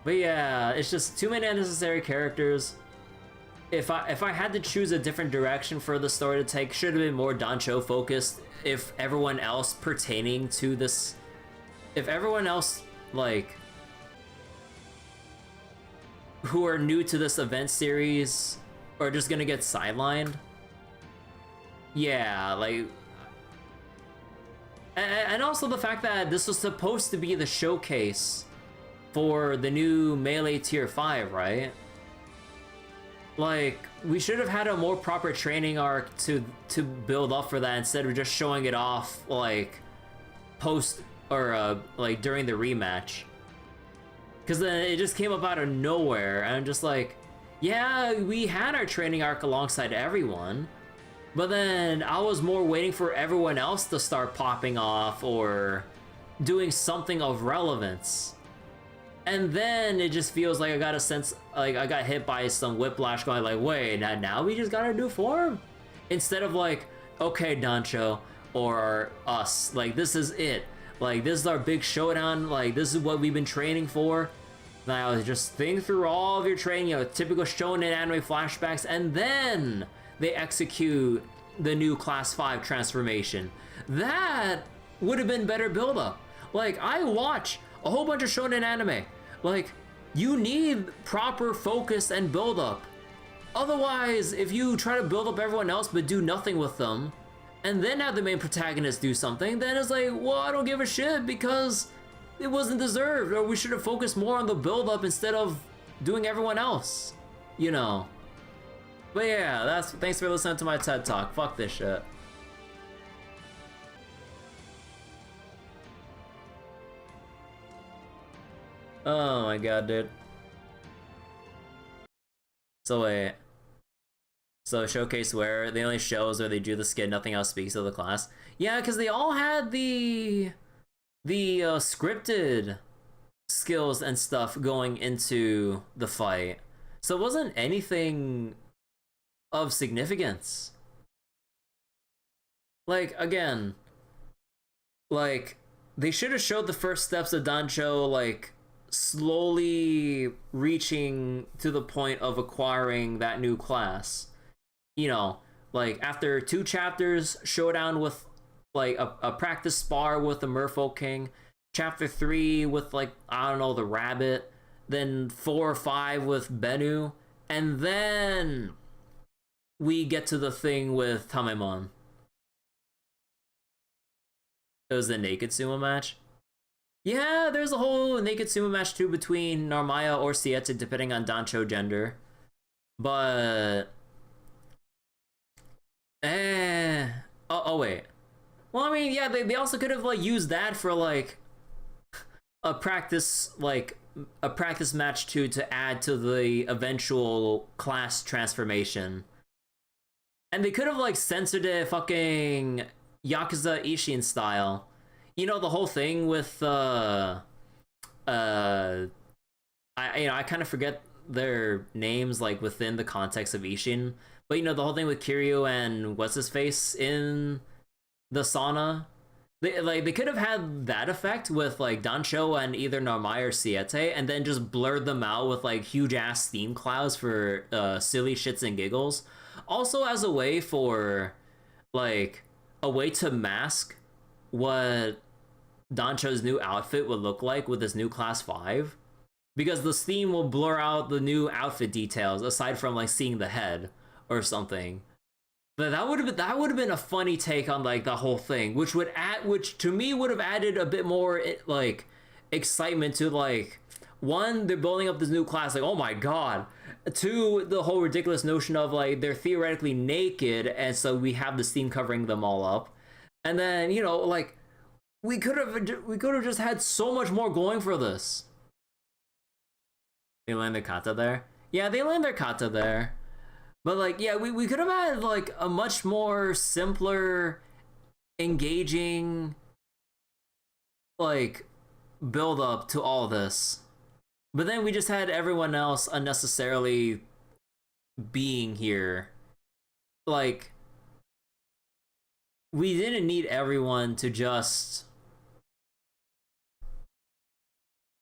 But yeah, it's just too many unnecessary characters. if I had to choose a different direction for the story to take, should have been more Dancho focused. If everyone else pertaining to this, if everyone else like who are new to this event series are just gonna get sidelined. Yeah, like, and also the fact that this was supposed to be the showcase for the new Melee Tier 5, right? Like, we should have had a more proper training arc to build up for that instead of just showing it off, like, post, or, like, during the rematch. Because then it just came up out of nowhere, and I'm just like, yeah, we had our training arc alongside everyone, but then I was more waiting for everyone else to start popping off or doing something of relevance. And then it just feels like I got a sense, like I got hit by some whiplash going like, wait, now we just got a new form? Instead of like, okay, Dancho, or us, like this is it. Like this is our big showdown, like this is what we've been training for. Now just think through all of your training, you know, typical shonen anime flashbacks, and then they execute the new Class 5 transformation. That would have been better build-up. Like, I watch a whole bunch of shonen anime. Like, you need proper focus and build-up. Otherwise, if you try to build up everyone else but do nothing with them, and then have the main protagonist do something, then it's like, well, I don't give a shit because it wasn't deserved, or we should have focused more on the build-up instead of doing everyone else, you know. But yeah, thanks for listening to my TED Talk. Fuck this shit. Oh my god, dude. So wait. So showcase where the only shows where they drew the skin, nothing else speaks of the class. Yeah, because they all had the scripted skills and stuff going into the fight. So it wasn't anything of significance. Like, again, like, they should have showed the first steps of Dancho, like, slowly reaching to the point of acquiring that new class. You know, like, after 2 chapters, showdown with, like, a practice spar with the Merfolk King. Chapter 3 with, like, I don't know, the Rabbit. Then 4 or 5 with Bennu. And then we get to the thing with Tamemon. It was the Naked Sumo match. Yeah, there's a whole Naked Sumo match too between Narmaya or Siete, depending on Dancho gender. But oh wait. Well, I mean, yeah, they also could have like used that for like a practice match too, to add to the eventual class transformation. And they could have like censored it fucking Yakuza Ishin style. You know, the whole thing with I kind of forget their names like within the context of Ishin, but you know, the whole thing with Kiryu and what's his face in the sauna. They could have had that effect with like Dancho and either Narmai or Siete, and then just blurred them out with like huge ass steam clouds for silly shits and giggles. Also as a way for like a way to mask what Dancho's new outfit would look like with this new Class 5. Because the steam will blur out the new outfit details aside from like seeing the head or something. But that would have been a funny take on like the whole thing, which to me would have added a bit more like excitement to like, one, they're building up this new class, like, oh my god. 2, the whole ridiculous notion of like they're theoretically naked, and so we have the steam covering them all up. And then, you know, like we could have just had so much more going for this. They land their kata there. Yeah, they land their kata there. But like, yeah, we could have had like a much more simpler, engaging, like, build up to all this. But then we just had everyone else unnecessarily being here. Like, we didn't need everyone to just...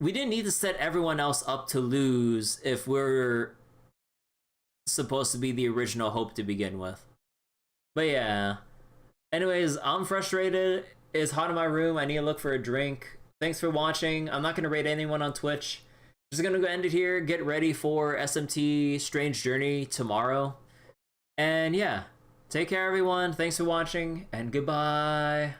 We didn't need to set everyone else up to lose if we're supposed to be the original hope to begin with. But yeah. Anyways, I'm frustrated. It's hot in my room. I need to look for a drink. Thanks for watching. I'm not going to rate anyone on Twitch. Just going to go end it here. Get ready for SMT Strange Journey tomorrow. And yeah, take care everyone. Thanks for watching and goodbye.